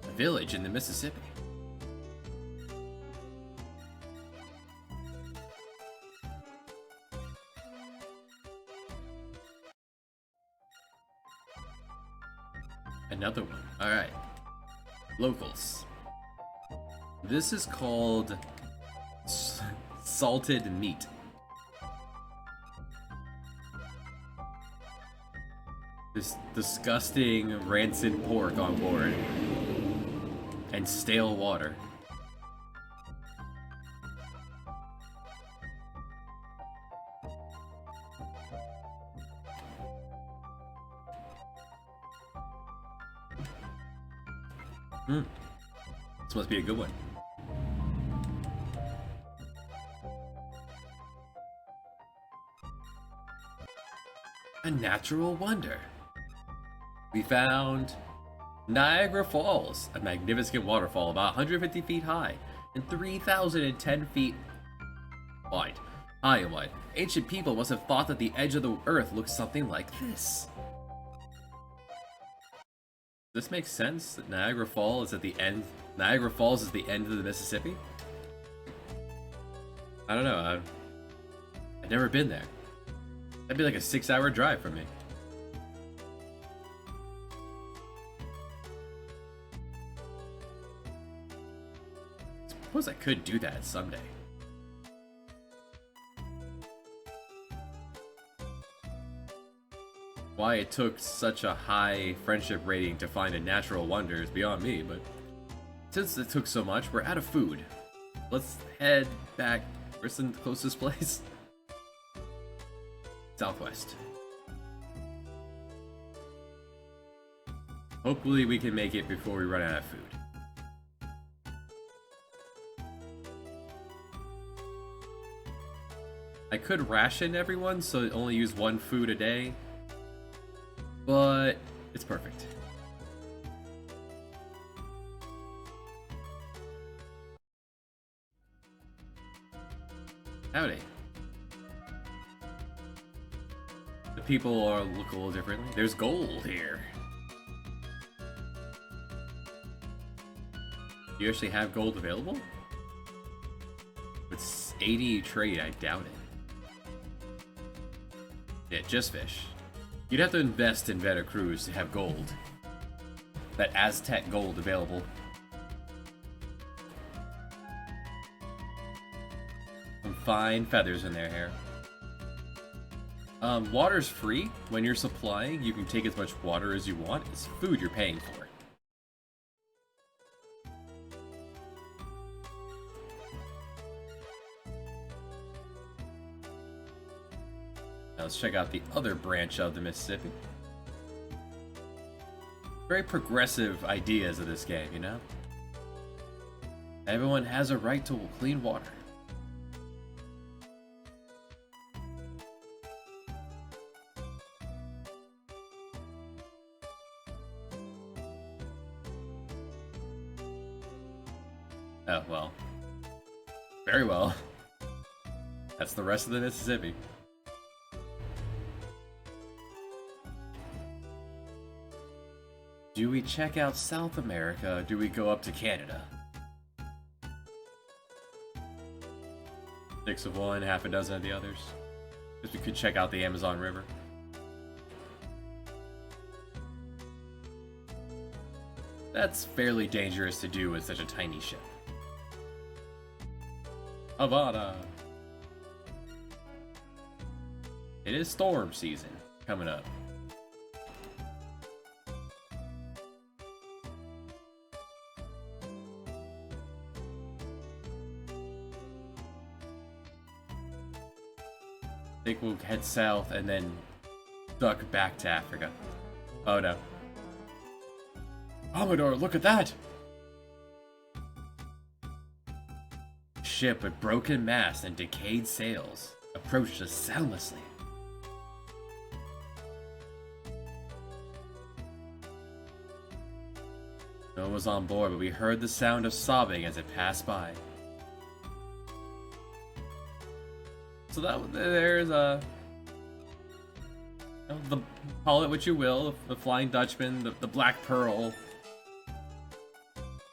A village in the Mississippi. Another one. Alright. Locals. This is called salted meat. This disgusting rancid pork on board. And stale water. This must be a good one. A natural wonder. We found Niagara Falls, a magnificent waterfall about 150 feet high and 3,010 feet wide. High and wide. Ancient people must have thought that the edge of the earth looked something like this. Does this make sense that Niagara Falls is at the end? Niagara Falls is the end of the Mississippi? I don't know. I've never been there. That'd be like a 6-hour drive from me. Suppose I could do that someday. Why it took such a high friendship rating to find a natural wonder is beyond me, but since it took so much, we're out of food. Let's head back. Where's the closest place? Southwest. Hopefully we can make it before we run out of food. I could ration everyone so only use one food a day, but it's perfect. Howdy. The people are look a little differently. There's gold here. Do you actually have gold available? With 80 trade, I doubt it. Yeah, just fish. You'd have to invest in better crews to have gold. That Aztec gold available. Some fine feathers in their hair. Water's free. When you're supplying, you can take as much water as you want. It's food you're paying for. Now let's check out the other branch of the Mississippi. Very progressive ideas of this game, you know? Everyone has a right to clean water. Oh, well. Very well. That's the rest of the Mississippi. Do we check out South America, or do we go up to Canada? 6 of one, half a dozen of the others. Because we could check out the Amazon River. That's fairly dangerous to do with such a tiny ship. Havana! It is storm season coming up. I think we'll head south and then duck back to Africa. Oh no. Commodore, look at that! Ship with broken masts and decayed sails approached us soundlessly. No one was on board, but we heard the sound of sobbing as it passed by. So there's call it what you will, the Flying Dutchman, the Black Pearl,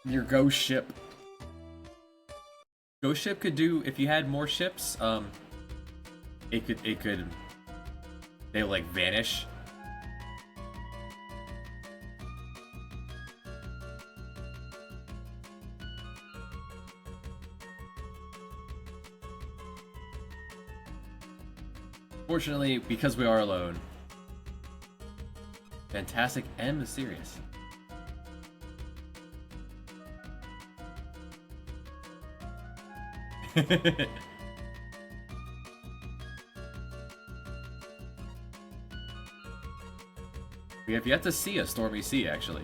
your ghost ship. Ghost ship could do, if you had more ships, they like vanish. Fortunately, because we are alone, fantastic and mysterious. We have yet to see a stormy sea, actually.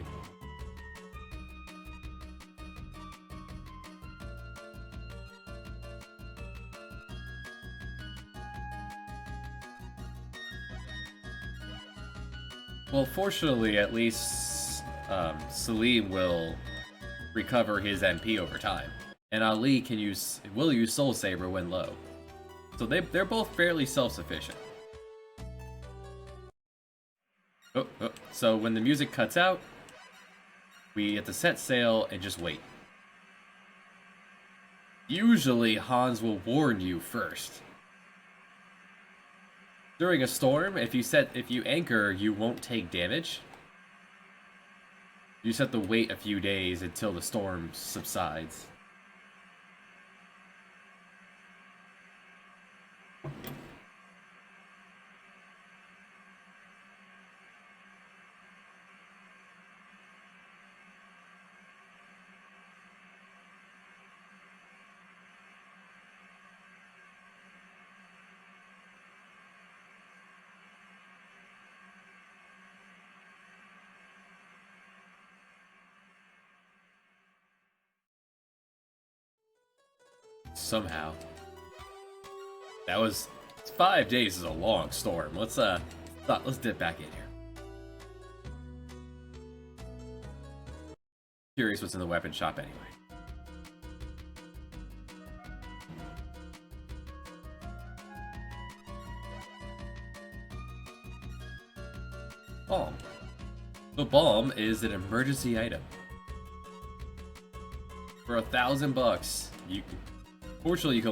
Well, fortunately, at least Salim will recover his MP over time, and Ali will use Soul Saber when low. So they're both fairly self-sufficient. Oh. So when the music cuts out, we get to set sail and just wait. Usually, Hans will warn you first. During a storm, if you anchor, you won't take damage. You just have to wait a few days until the storm subsides. Somehow. That was 5 days is a long storm. Let's dip back in here. Curious what's in the weapon shop anyway. Balm. The balm is an emergency item. For $1,000, unfortunately, you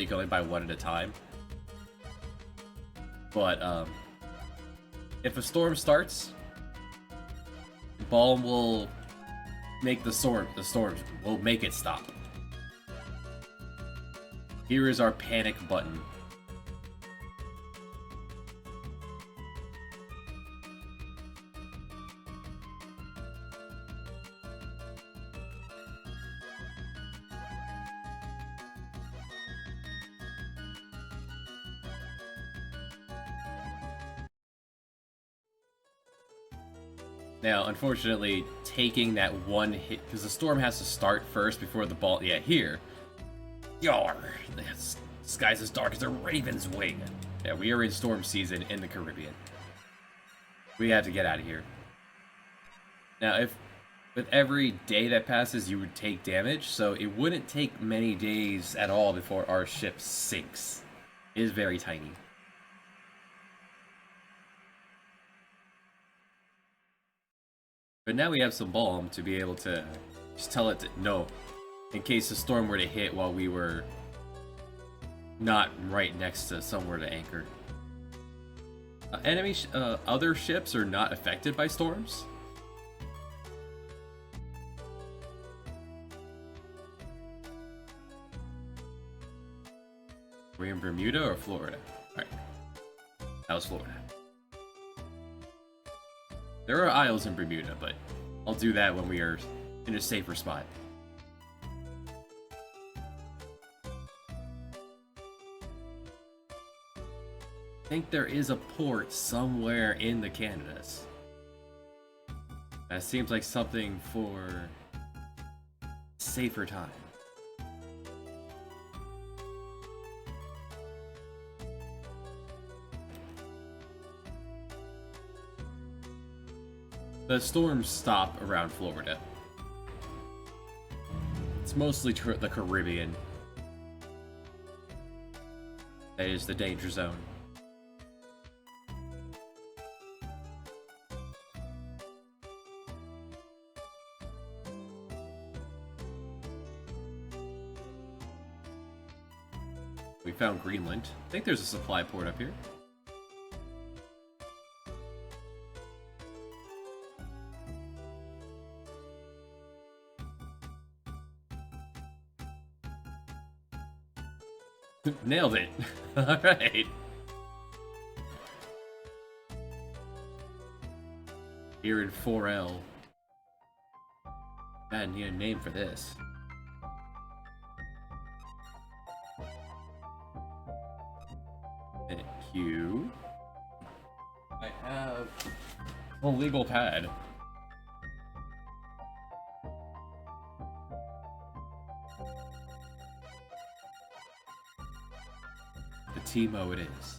can only buy one at a time. But if a storm starts, balm will make the storm will make it stop. Here is our panic button. Now, unfortunately, taking that one hit, because the storm has to start first before the ball. Yeah, here. Yar! The sky's as dark as a raven's wing. Yeah, we are in storm season in the Caribbean. We have to get out of here. Now, if with every day that passes, you would take damage, so it wouldn't take many days at all before our ship sinks. It is very tiny. But now we have some balm to be able to just tell it to no, in case the storm were to hit while we were not right next to somewhere to anchor. Other ships are not affected by storms. Are we in Bermuda or Florida? Alright. That was Florida. There are isles in Bermuda, but I'll do that when we are in a safer spot. I think there is a port somewhere in the Canadas. That seems like something for safer time. The storms stop around Florida. It's mostly the Caribbean that is the danger zone. We found Greenland. I think there's a supply port up here. Nailed it. Alright. here in 4L. I need a name for this. And Q. I have a legal pad. The Teemo it is.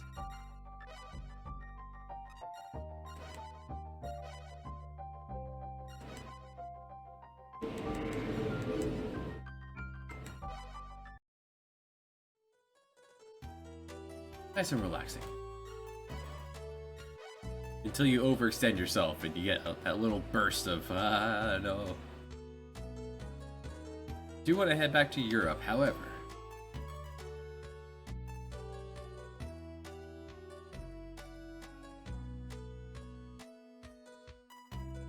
Nice and relaxing. Until you overextend yourself and you get that little burst of, no. Do want to head back to Europe, however.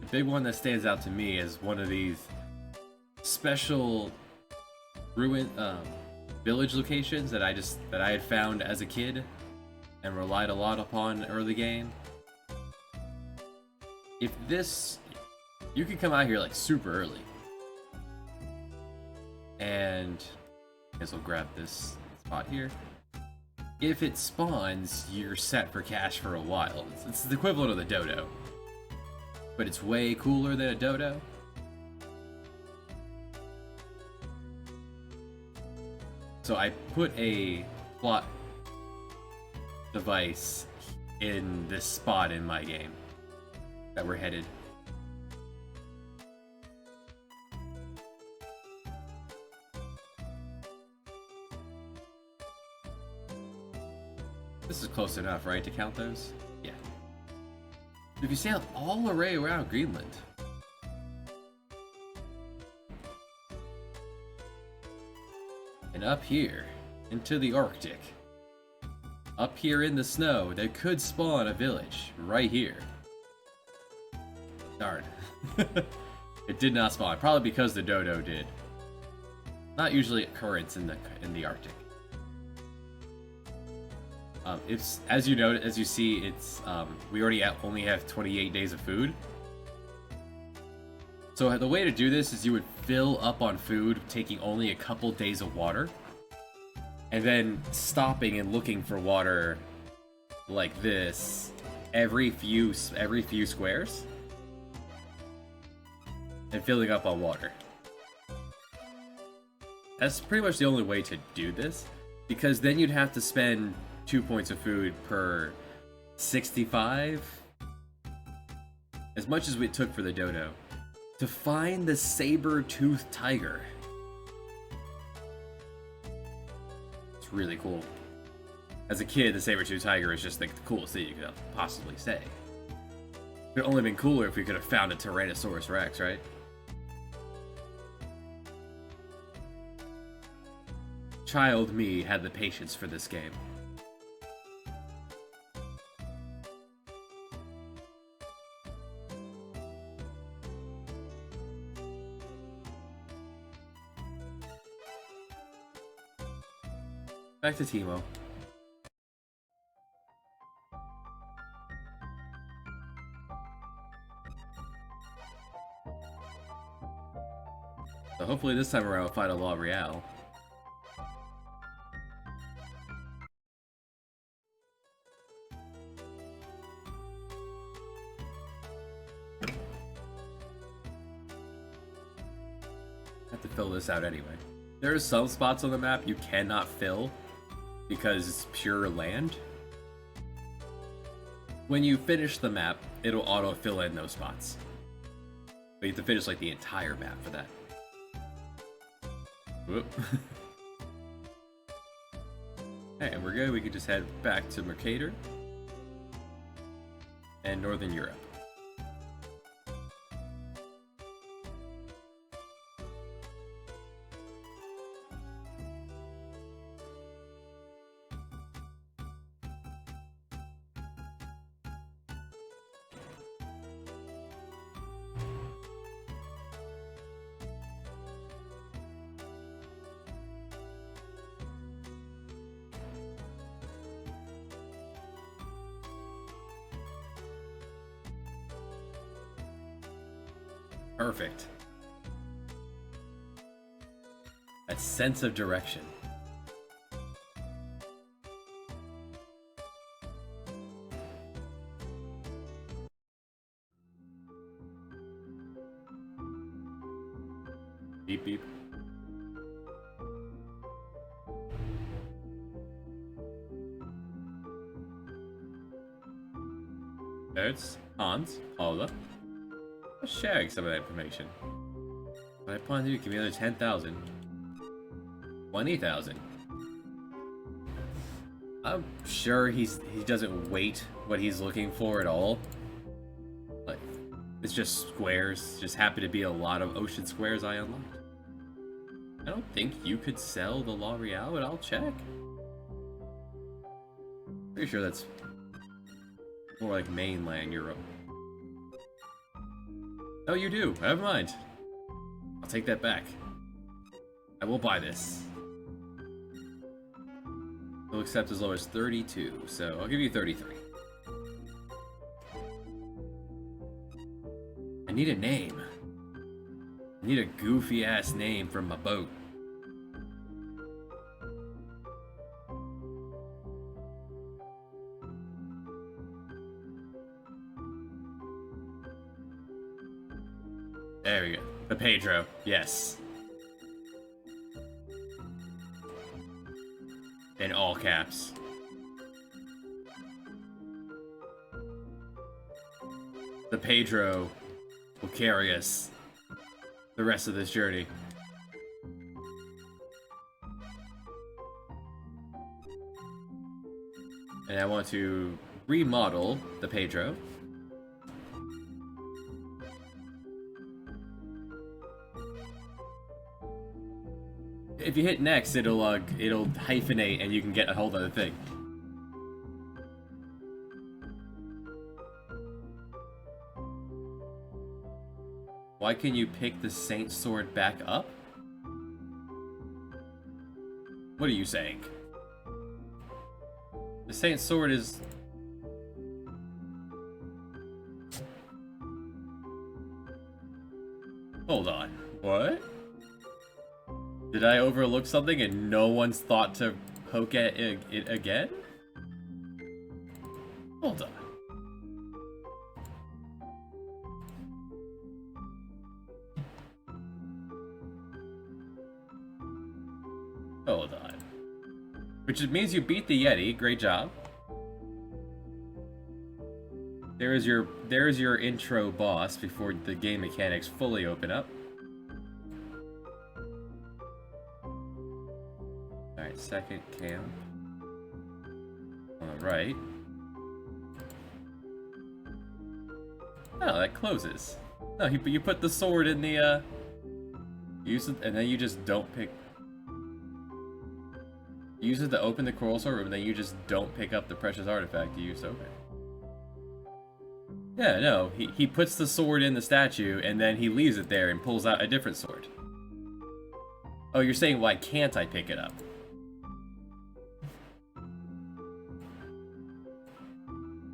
The big one that stands out to me is one of these special village locations that I had found as a kid and relied a lot upon early game. If this, you could come out here like super early, and I guess I'll grab this spot here. If it spawns, you're set for cash for a while. It's the equivalent of the dodo, but it's way cooler than a dodo. So I put a plot device in this spot in my game that we're headed. This is close enough, right, to count those? Yeah. If you sail all the way around Greenland, and up here into the Arctic, up here in the snow, there could spawn a village right here. Darn. It did not spawn, probably because the dodo did. Not usually occurrence in the Arctic. It's as you see, it's we already only have 28 days of food. So the way to do this is you would fill up on food, taking only a couple days of water, and then stopping and looking for water like this every few squares, and filling up on water. That's pretty much the only way to do this, because then you'd have to spend 2 points of food per 65, as much as it took for the dodo, to find the saber-toothed tiger. It's really cool. As a kid, the saber-toothed tiger is just like the coolest thing you could possibly say. It would only been cooler if we could have found a Tyrannosaurus Rex, right? Child me had the patience for this game. Back to Teemo. So hopefully this time around we'll find a La Real. Have to fill this out anyway. There are some spots on the map you cannot fill because it's pure land. When you finish the map, it'll auto-fill in those spots. But you have to finish like the entire map for that. Whoop. Hey, and we're good. We can just head back to Mercator and Northern Europe. Perfect. That sense of direction. Beep beep. Ernst, Hans, Paula. Let's share some of that information. What I plan to do, give me another 10,000. 20,000. I'm sure he doesn't weight what he's looking for at all. Like, it's just squares. Just happen to be a lot of ocean squares I unlocked. I don't think you could sell the L'Oreal, but I'll check. Pretty sure that's more like mainland Europe. Oh, you do. Never mind. I'll take that back. I will buy this. He'll accept as low as 32, so I'll give you 33. I need a name. I need a goofy-ass name for my boat. There we go. The Pedro. Yes. In all caps. The Pedro will carry us the rest of this journey. And I want to remodel the Pedro. If you hit next, it'll hyphenate and you can get a whole other thing. Why can you pick the Saint Sword back up? What are you saying? The Saint Sword is... Hold on. What? Did I overlook something and no one's thought to poke at it again? Hold on. Hold on. Which means you beat the Yeti. Great job. There is your intro boss before the game mechanics fully open up. Alright, second camp. On the right. Oh, that closes. No, you put the sword in the, use it, and then you just don't pick... Use it to open the coral sword room, and then you just don't pick up the precious artifact you used to open. Yeah, no, he puts the sword in the statue, and then he leaves it there and pulls out a different sword. Oh, you're saying, why can't I pick it up?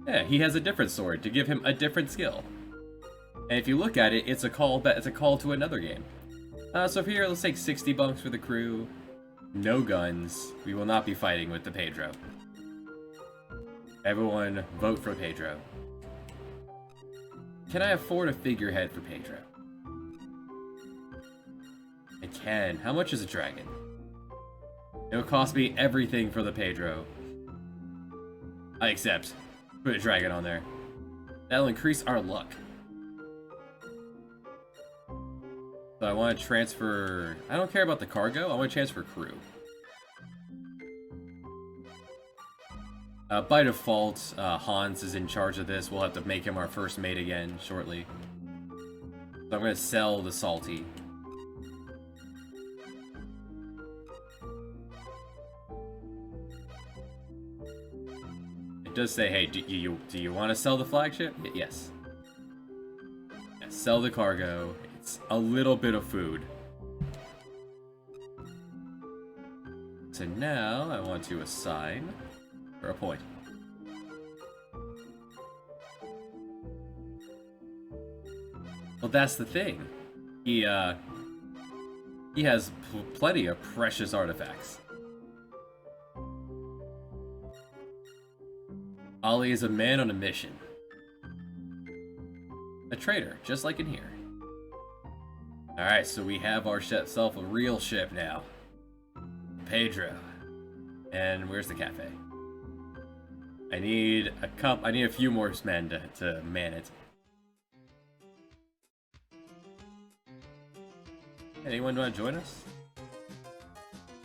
Yeah, he has a different sword to give him a different skill. And if you look at it, it's a call to another game. So for here, let's take 60 bunks for the crew. No guns. We will not be fighting with the Pedro. Everyone, vote for Pedro. Can I afford a figurehead for Pedro? I can. How much is a dragon? It'll cost me everything for the Pedro. I accept. Put a dragon on there. That'll increase our luck. So I want to transfer... I don't care about the cargo. I want to transfer crew. By default, Hans is in charge of this. We'll have to make him our first mate again shortly. So I'm going to sell the Salty. It does say, hey, do you want to sell the flagship? Yes. Yeah, sell the cargo. It's a little bit of food. So now I want to assign for a point. Well, that's the thing. He has plenty of precious artifacts. Ollie is a man on a mission. A trader, just like in here. Alright, so we have ourselves a real ship now. Pedro. And where's the cafe? I need a few more men to man it. Anyone want to join us?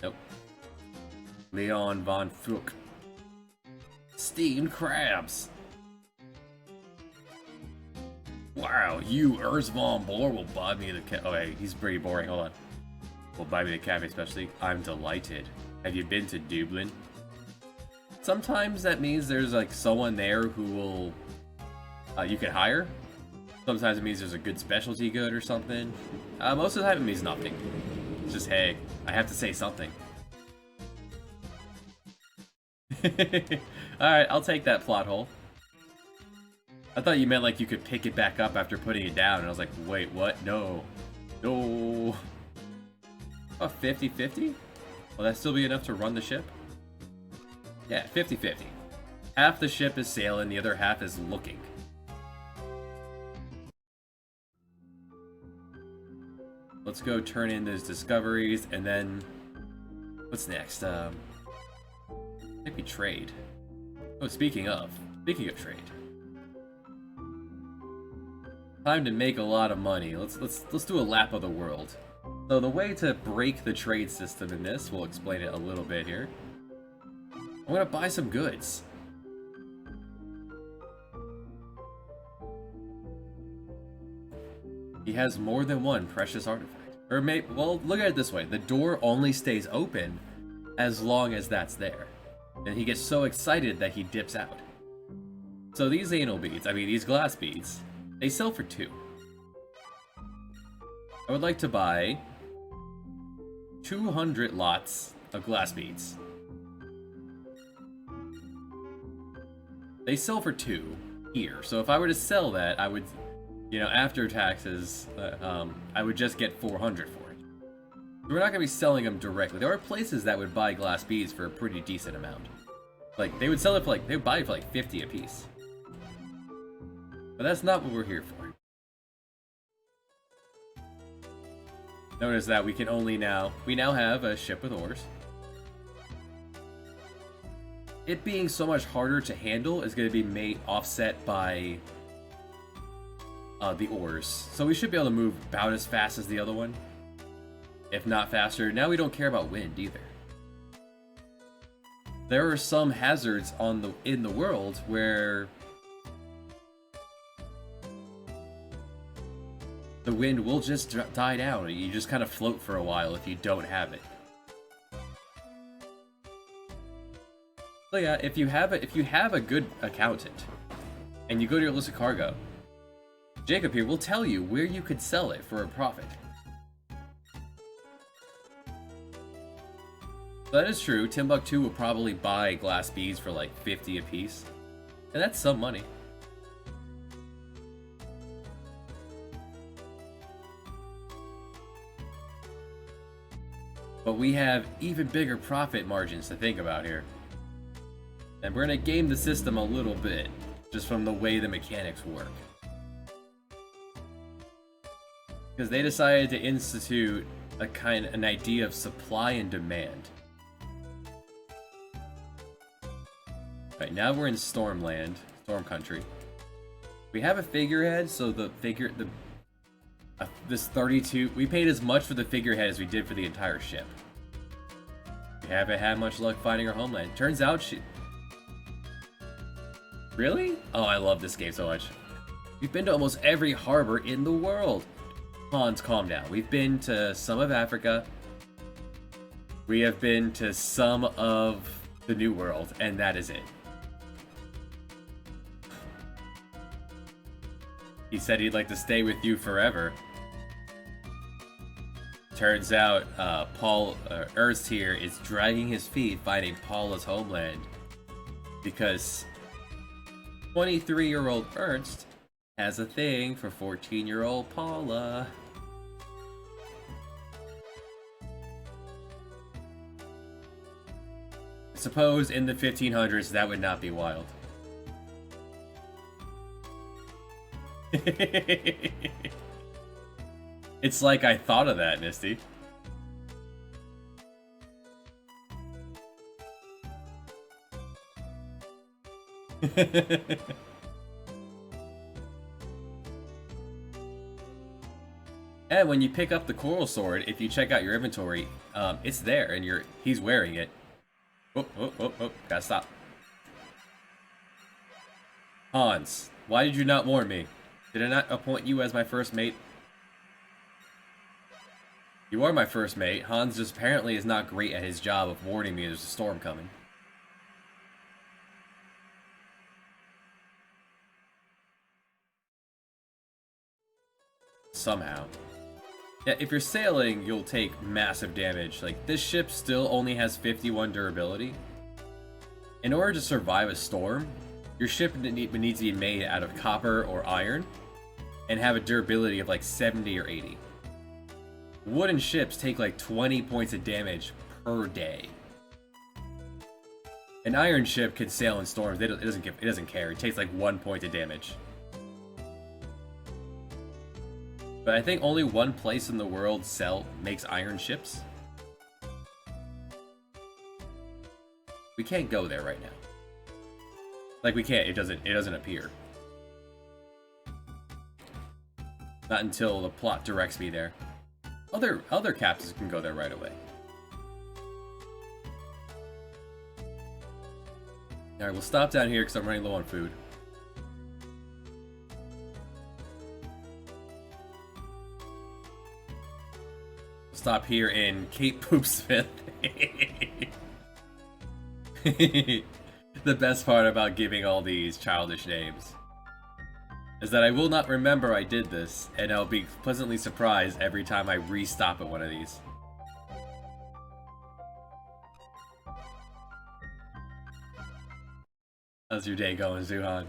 Nope. Leon von Fuch. Steamed crabs. Wow, you Ernst von Bohr will buy me the oh wait, he's pretty boring, hold on. Will buy me the cafe especially. I'm delighted. Have you been to Dublin? Sometimes that means there's like someone there who will you can hire. Sometimes it means there's a good specialty good or something. Most of the time it means nothing. It's just, hey, I have to say something. Alright, I'll take that plot hole. I thought you meant like you could pick it back up after putting it down, and I was like, wait, what? No. No. Oh, 50-50? Will that still be enough to run the ship? Yeah, 50-50. Half the ship is sailing, the other half is looking. Let's go turn in those discoveries, and then... What's next? Maybe trade. Oh, speaking of trade. Time to make a lot of money. Let's do a lap of the world. So the way to break the trade system in this, we'll explain it a little bit here. I'm gonna buy some goods. He has more than one precious artifact. Or maybe, well, look at it this way. The door only stays open as long as that's there. And he gets so excited that he dips out. So these anal beads, these glass beads, they sell for 2. I would like to buy 200 lots of glass beads. They sell for 2 here. So if I were to sell that, I would, after taxes, I would just get 400 for it. We're not going to be selling them directly. There are places that would buy glass beads for a pretty decent amount. Like, they would sell it for they would buy it for 50 a piece. But that's not what we're here for. Notice that we now have a ship with oars. It being so much harder to handle is going to be offset by the oars. So we should be able to move about as fast as the other one. If not faster. Now we don't care about wind either. There are some hazards in the world where the wind will just die down. You just kind of float for a while if you don't have it. So yeah, if you have a good accountant and you go to your list of cargo, Jacob here will tell you where you could sell it for a profit. So that is true. Timbuktu will probably buy glass beads for 50 a piece. And that's some money. But we have even bigger profit margins to think about here. And we're going to game the system a little bit, just from the way the mechanics work. Because they decided to institute an idea of supply and demand. Right, now we're in Stormland, Storm Country. We have a figurehead, so this 32, we paid as much for the figurehead as we did for the entire ship. We haven't had much luck finding our homeland. Turns out Really? Oh, I love this game so much. We've been to almost every harbor in the world. Hans, calm down. We've been to some of Africa. We have been to some of the New World, and that is it. He said he'd like to stay with you forever. Turns out, Ernst here is dragging his feet finding Paula's homeland. Because 23-year-old Ernst has a thing for 14-year-old Paula. suppose in the 1500s that would not be wild. It's like I thought of that, Misty. And when you pick up the coral sword, if you check out your inventory, it's there, and he's wearing it. Oh, gotta stop. Hans, why did you not warn me? Did I not appoint you as my first mate? You are my first mate. Hans just apparently is not great at his job of warning me there's a storm coming. Somehow. Yeah, if you're sailing, you'll take massive damage. Like, this ship still only has 51 durability. In order to survive a storm, your ship needs to be made out of copper or iron and have a durability of like 70 or 80. Wooden ships take like 20 points of damage per day. An iron ship can sail in storms. It doesn't care. It takes like 1 point of damage. But I think only one place in the world makes iron ships. We can't go there right now. Like, we can't. It doesn't appear. Not until the plot directs me there. Other captains can go there right away. Alright, we'll stop down here because I'm running low on food. Stop here in Cape Poopsmith. The best part about giving all these childish names is that I will not remember I did this, and I'll be pleasantly surprised every time I re-stop at one of these. How's your day going, Zuhan?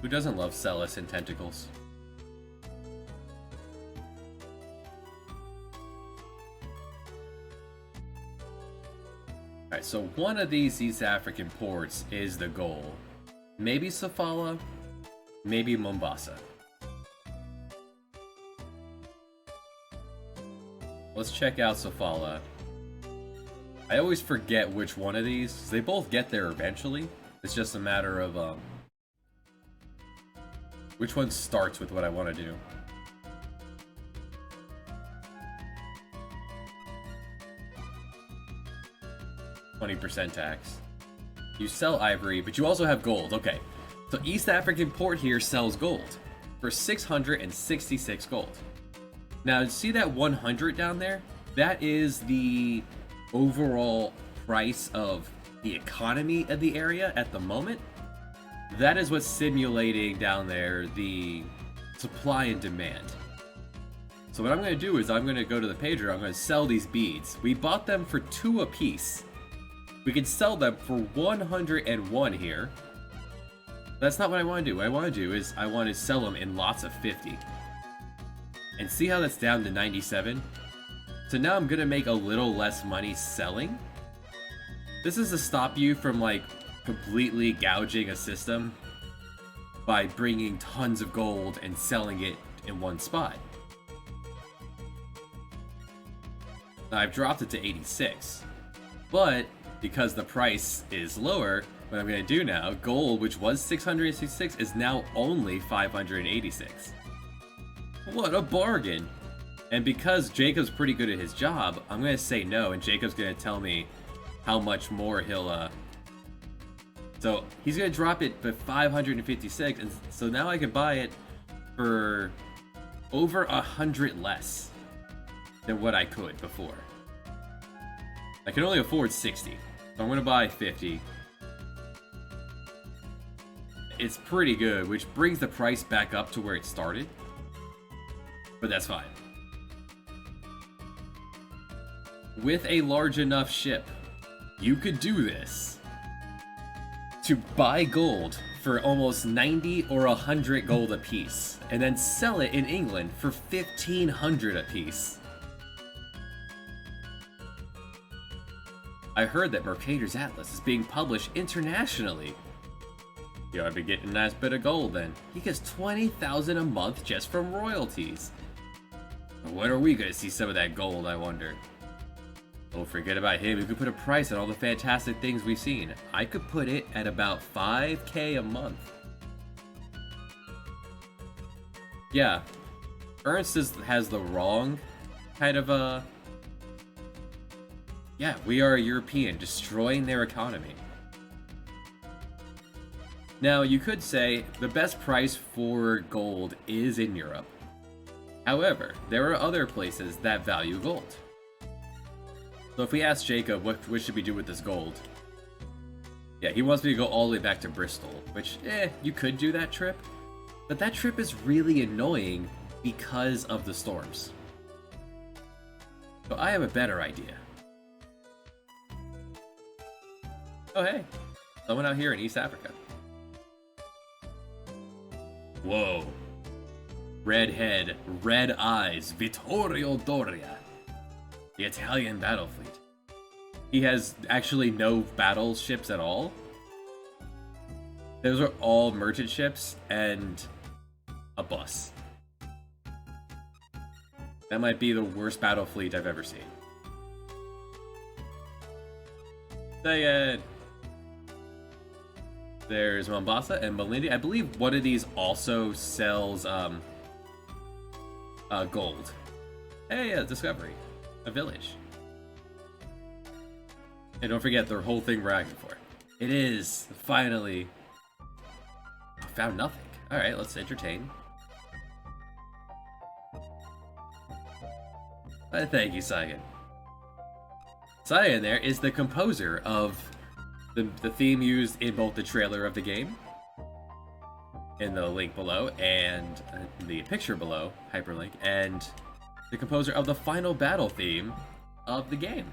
Who doesn't love Celis and tentacles? Alright, so one of these East African ports is the goal. Maybe Sofala, maybe Mombasa. Let's check out Sofala. I always forget which one of these. They both get there eventually. It's just a matter of which one starts with what I want to do. %, tax. You sell ivory, but you also have gold. Okay, so East African port here sells gold for 666 gold. Now, see that 100 down there? That is the overall price of the economy of the area at the moment. That is what's simulating down there the supply and demand. So what I'm going to do is I'm going to go to the pager. I'm going to sell these beads. We bought them for 2 apiece. We can sell them for 101 here. That's not what I want to do. What I want to do is I want to sell them in lots of 50. And see how that's down to 97? So now I'm going to make a little less money selling. This is to stop you from like completely gouging a system by bringing tons of gold and selling it in one spot. Now I've dropped it to 86, but because the price is lower, what I'm going to do now, gold, which was 666, is now only 586. What a bargain! And because Jacob's pretty good at his job, I'm going to say no, and Jacob's going to tell me how much more he'll, So he's going to drop it to 556, and so now I can buy it for over 100 less than what I could before. I can only afford 60, so I'm going to buy 50. It's pretty good, which brings the price back up to where it started, but that's fine. With a large enough ship, you could do this. To buy gold for almost 90 or 100 gold apiece, and then sell it in England for 1,500 apiece. I heard that Mercator's Atlas is being published internationally. You ought to be getting a nice bit of gold then. He gets 20,000 a month just from royalties. When are we gonna see some of that gold, I wonder? Don't forget about him, who could put a price on all the fantastic things we've seen. I could put it at about 5k a month. Yeah, Ernst has the wrong kind of yeah, we are a European, destroying their economy. Now, you could say the best price for gold is in Europe. However, there are other places that value gold. So if we ask Jacob, what should we do with this gold? Yeah, he wants me to go all the way back to Bristol, which, you could do that trip. But that trip is really annoying because of the storms. So I have a better idea. Oh hey, someone out here in East Africa. Whoa. Red head, red eyes, Vittorio Doria. The Italian battle fleet. He has actually no battleships at all. Those are all merchant ships and a bus. That might be the worst battle fleet I've ever seen. Say it. There's Mombasa and Malindi. I believe one of these also sells gold. Hey, Discovery. A village. And don't forget the whole thing we're asking for. It is finally. I found nothing. Alright, let's entertain. Thank you, Cyan. Cyan there is the composer of the theme used in both the trailer of the game, in the link below, and the picture below, hyperlink, and the composer of the final battle theme of the game.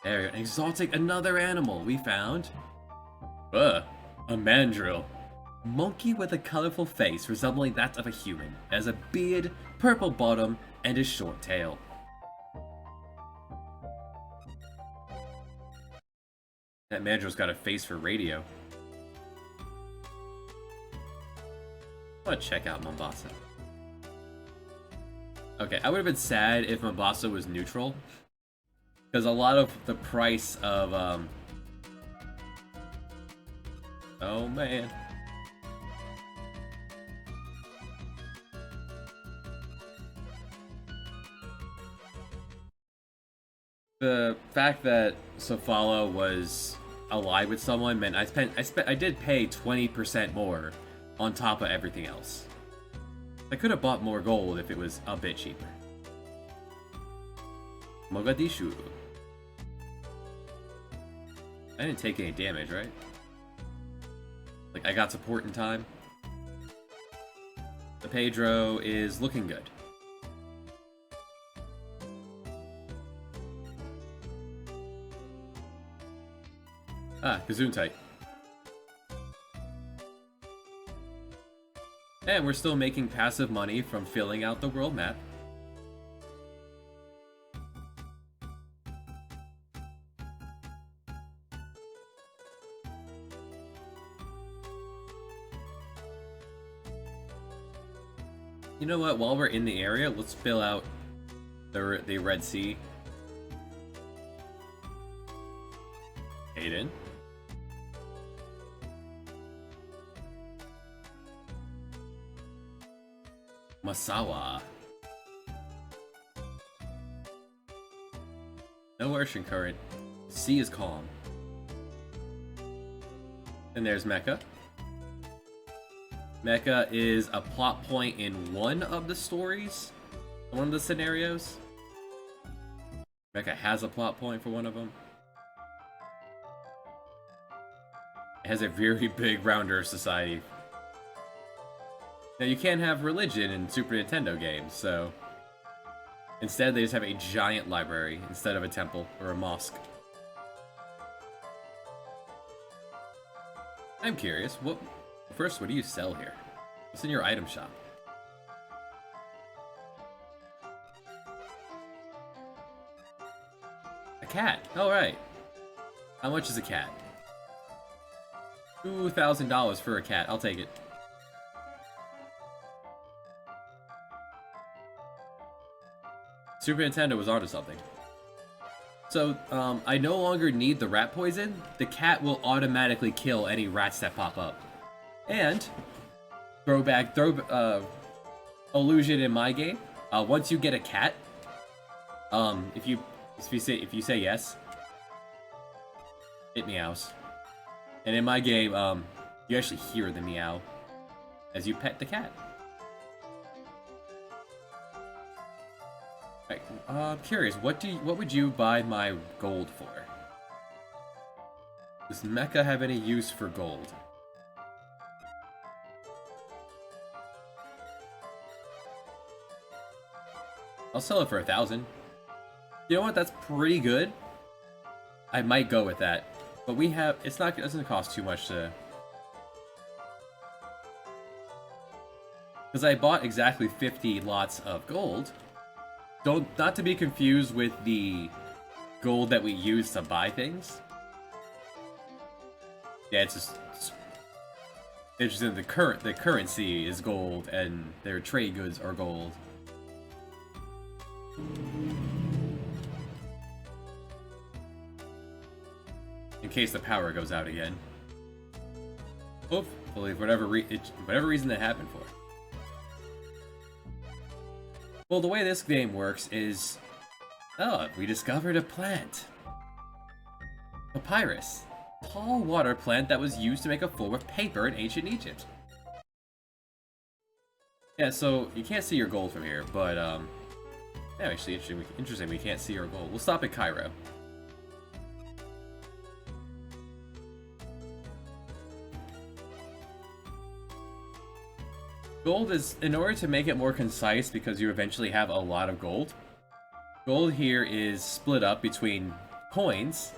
There we go. Exotic, another animal we found. A mandrill. Monkey with a colorful face resembling that of a human, has a beard, purple bottom, and a short tail. That mandrill's got a face for radio. I want to check out Mombasa. Okay, I would have been sad if Mombasa was neutral, because a lot of the price of oh man. The fact that Sofala was allied with someone meant I did pay 20% more on top of everything else. I could have bought more gold if it was a bit cheaper. Mogadishu. I didn't take any damage, right? Like, I got support in time. The Pedro is looking good. Ah, Gesundheit. And we're still making passive money from filling out the world map. You know what, while we're in the area, let's fill out the Red Sea. Aiden. Masawa. No ocean current. Sea is calm. And there's Mecca. Mecca is a plot point in one of the stories, one of the scenarios. Mecca has a plot point for one of them. It has a very big Rounder society. Now you can't have religion in Super Nintendo games, so Instead, they just have a giant library instead of a temple or a mosque. I'm curious, what do you sell here? What's in your item shop? A cat. Oh, right. How much is a cat? $2,000 for a cat. I'll take it. Super Nintendo was onto something. So, I no longer need the rat poison. The cat will automatically kill any rats that pop up. And, illusion in my game. Once you get a cat, if you say yes, it meows. And in my game, you actually hear the meow as you pet the cat. Right, I'm curious, what would you buy my gold for? Does Mecha have any use for gold? I'll sell it for 1,000. You know what? That's pretty good. I might go with that, but it doesn't cost too much to. Because I bought exactly 50 lots of gold. Not to be confused with the gold that we use to buy things. Yeah, it's just interesting. The currency is gold, and their trade goods are gold. In case the power goes out again. Hopefully, whatever reason that happened for. Well, the way this game works is... Oh, we discovered a plant. Papyrus. Tall water plant that was used to make a form of paper in ancient Egypt. Yeah, so you can't see your gold from here, but, yeah, actually, interesting, we can't see our gold. We'll stop at Cairo. Gold is, in order to make it more concise, because you eventually have a lot of gold, gold here is split up between coins,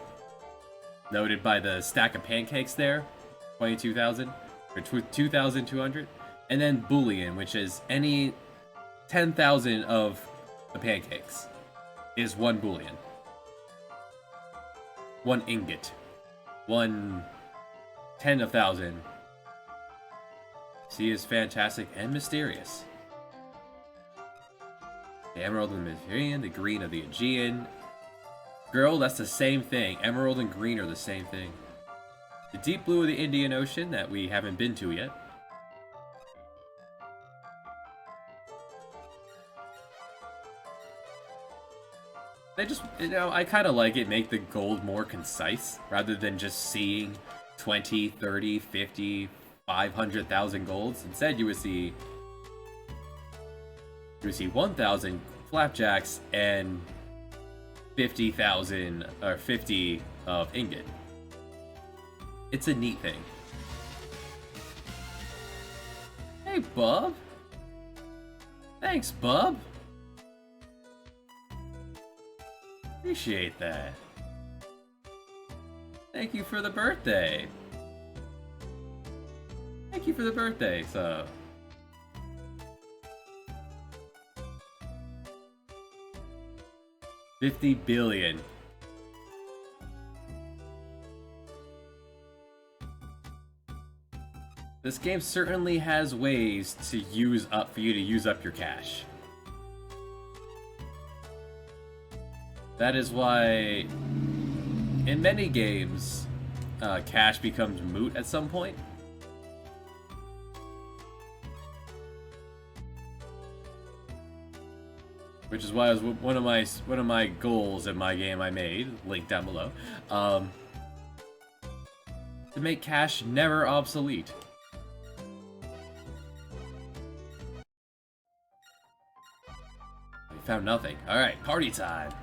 noted by the stack of pancakes there, 22,000, or 2,200, and then bullion, which is any 10,000 of the pancakes, is 1 bullion. 1 ingot. 1 10 of 1,000. Sea is fantastic and mysterious. The emerald of the Mediterranean, the green of the Aegean. Girl, that's the same thing. Emerald and green are the same thing. The deep blue of the Indian Ocean that we haven't been to yet. I kind of like it, make the gold more concise, rather than just seeing 20, 30, 50, 500,000 golds. Instead, you would see 1,000 flapjacks and 50,000 or 50 of ingot. It's a neat thing. Hey, bub. Thanks, bub. Appreciate that. Thank you for the birthday. Thank you for the birthday, so... $50 billion. This game certainly has ways for you to use up your cash. That is why, in many games, cash becomes moot at some point. Which is why it was one of my goals in my game I made, link down below, to make cash never obsolete. We found nothing. Alright, party time.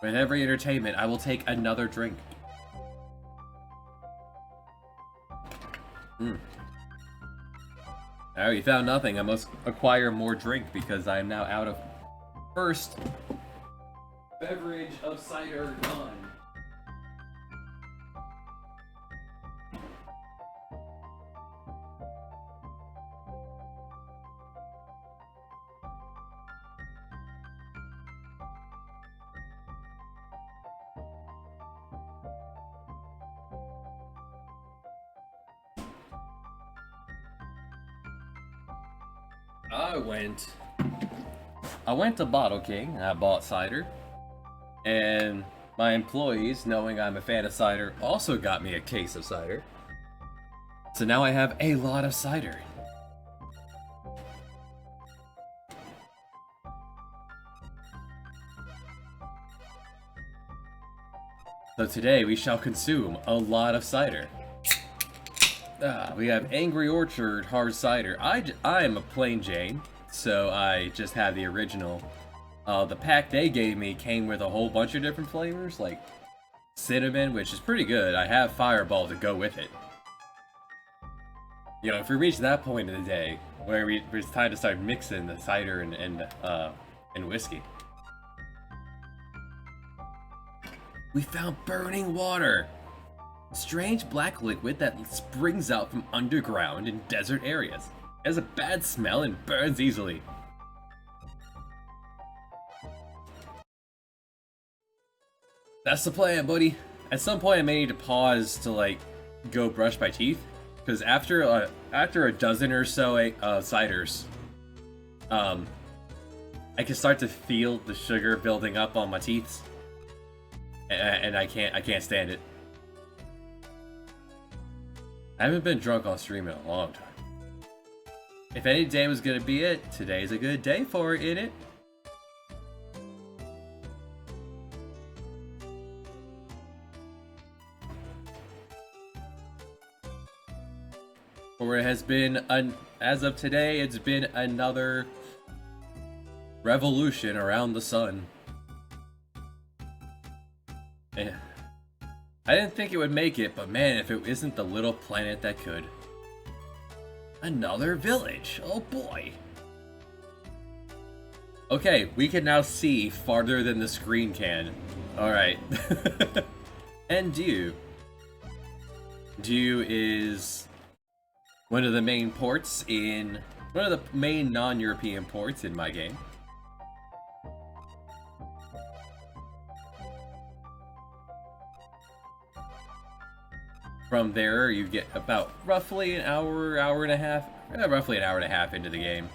With every entertainment, I will take another drink. Oh, you found nothing. I must acquire more drink because I am now out of first beverage of cider gone. I went to Bottle King and I bought cider. And my employees, knowing I'm a fan of cider, also got me a case of cider. So now I have a lot of cider. So today we shall consume a lot of cider. We have Angry Orchard hard cider. I am a plain Jane, so I just have the original. The pack they gave me came with a whole bunch of different flavors, like cinnamon, which is pretty good. I have Fireball to go with it. You know, if we reach that point in the day where it's time to start mixing the cider and whiskey. We found burning water! Strange black liquid that springs out from underground in desert areas. It has a bad smell and burns easily. That's the plan, buddy. At some point I may need to pause to, like, go brush my teeth. Because after a dozen or so ciders, I can start to feel the sugar building up on my teeth. And I can't stand it. I haven't been drunk on stream in a long time. If any day was gonna be it, today's a good day for it, innit? For it has been, as of today, it's been another revolution around the sun. Yeah. I didn't think it would make it, but man, if it isn't the little planet that could. Another village, oh boy. Okay, we can now see farther than the screen can. Alright. And Dew. Dew is one of the main ports in... one of the main non-European ports in my game. From there, you get about roughly an hour, hour and a half, roughly an hour and a half into the game.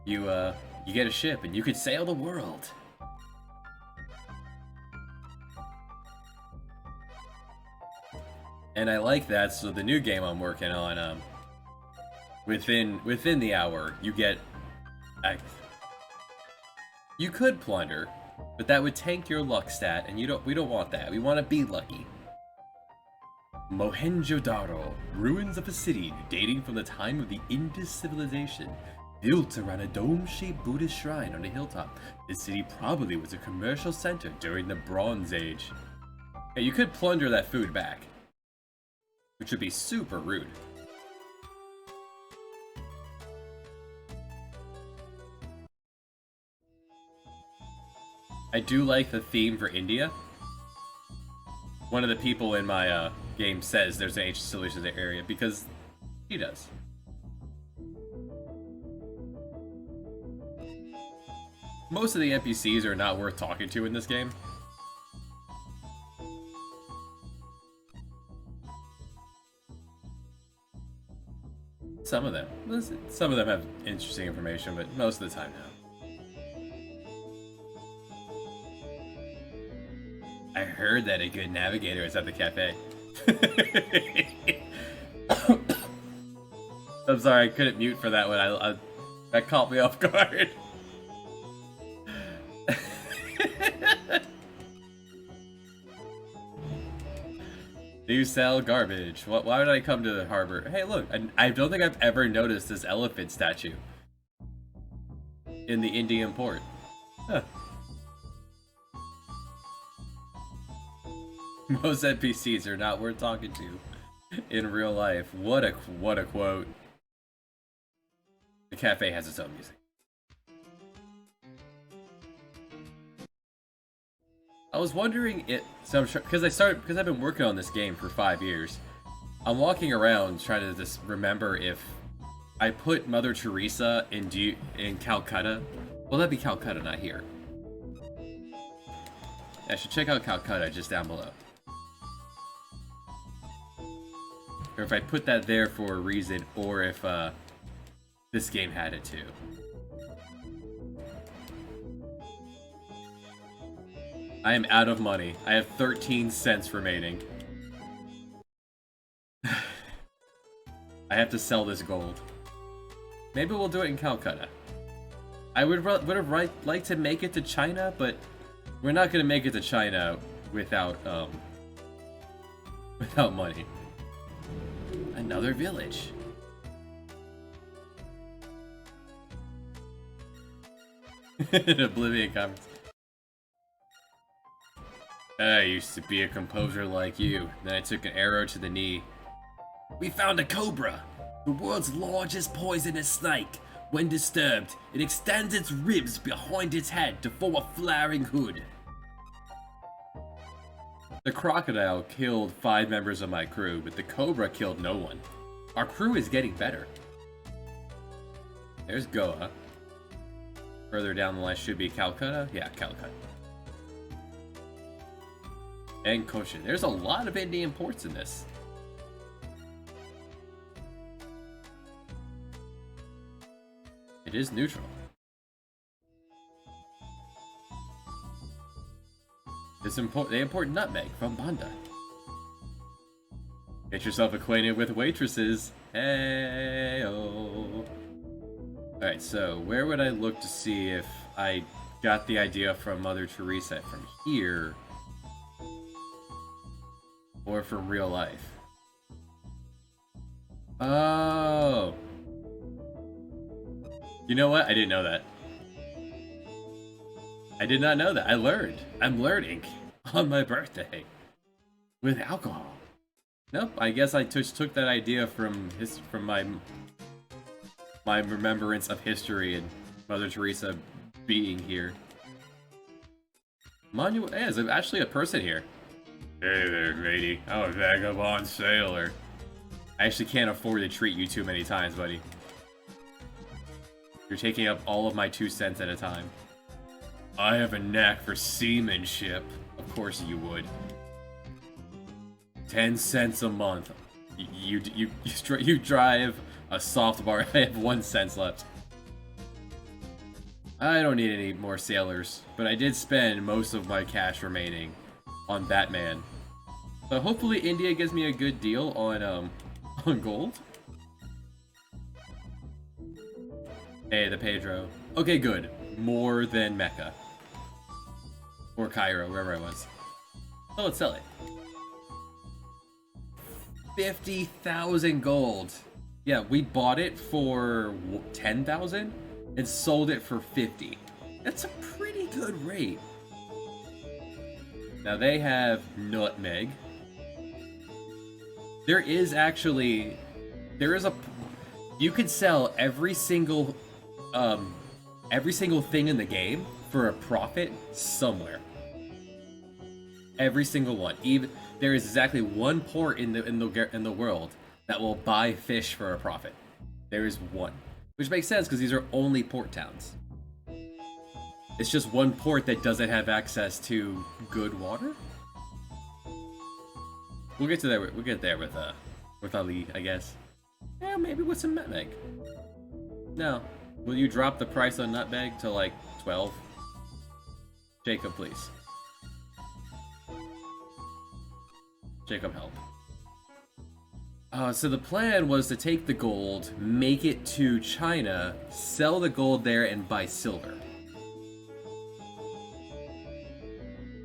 You get a ship and you can sail the world. And I like that, so the new game I'm working on, within the hour, you get... you could plunder, but that would tank your luck stat, and we don't want that. We want to be lucky. Mohenjo-Daro, ruins of a city dating from the time of the Indus civilization, built around a dome-shaped Buddhist shrine on a hilltop. This city probably was a commercial center during the Bronze Age. Yeah, you could plunder that food back, which would be super rude. I do like the theme for India. One of the people in my game says there's an ancient civilization in the area because he does. Most of the NPCs are not worth talking to in this game. Some of them. Some of them have interesting information, but most of the time, no. I heard that a good navigator is at the cafe. I'm sorry, I couldn't mute for that one. That caught me off guard. You sell garbage. Why would I come to the harbor? Hey, look, I don't think I've ever noticed this elephant statue in the Indian port. Huh. Most NPCs are not worth talking to in real life. What a quote. The cafe has its own music. I was wondering it, so because I've been working on this game for 5 years. I'm walking around trying to just remember if I put Mother Teresa in Calcutta. Will that be Calcutta, not here? I should check out Calcutta just down below. Or if I put that there for a reason, or if this game had it too. I am out of money. I have 13 cents remaining. I have to sell this gold. Maybe we'll do it in Calcutta. I would have liked to make it to China, but we're not gonna make it to China without without money. Another village. Oblivion comments. I used to be a composer like you. Then I took an arrow to the knee. We found a cobra, the world's largest poisonous snake. When disturbed, it extends its ribs behind its head to form a flaring hood. The crocodile killed 5 members of my crew, but the cobra killed no one. Our crew is getting better. There's Goa. Further down the line should be Calcutta. Yeah, Calcutta. And Cochin. There's a lot of Indian ports in this. It is neutral. They import nutmeg from Banda. Get yourself acquainted with waitresses. Hey-oh. Alright, so where would I look to see if I got the idea from Mother Teresa? From here? Or from real life? Oh! You know what? I didn't know that. I did not know that. I learned. I'm learning on my birthday with alcohol. Nope. I guess I took that idea from my remembrance of history and Mother Teresa being here. Monument. Yeah, there's actually a person here. Hey there, lady. I'm a vagabond sailor. I actually can't afford to treat you too many times, buddy. You're taking up all of my 2 cents at a time. I have a knack for seamanship. Of course you would. 10 cents a month. You drive a soft bar. I have 1 cent left. I don't need any more sailors, but I did spend most of my cash remaining on Batman. So hopefully India gives me a good deal on gold. Hey, the Pedro. Okay, good. More than Mecca. Or Cairo, wherever I was. So let's sell it. 50,000 gold. Yeah, we bought it for 10,000 and sold it for 50. That's a pretty good rate. Now they have nutmeg. There is a, you could sell every single thing in the game for a profit somewhere. Every single one. Even there is exactly one port in the world that will buy fish for a profit. There is one, which makes sense because these are only port towns. It's just one port that doesn't have access to good water. We'll get to there. We'll get there with Ali, I guess. Yeah, maybe with some nutmeg. No. Will you drop the price on nutmeg to like 12? Jacob, please. Jacob, help. So the plan was to take the gold, make it to China, sell the gold there, and buy silver.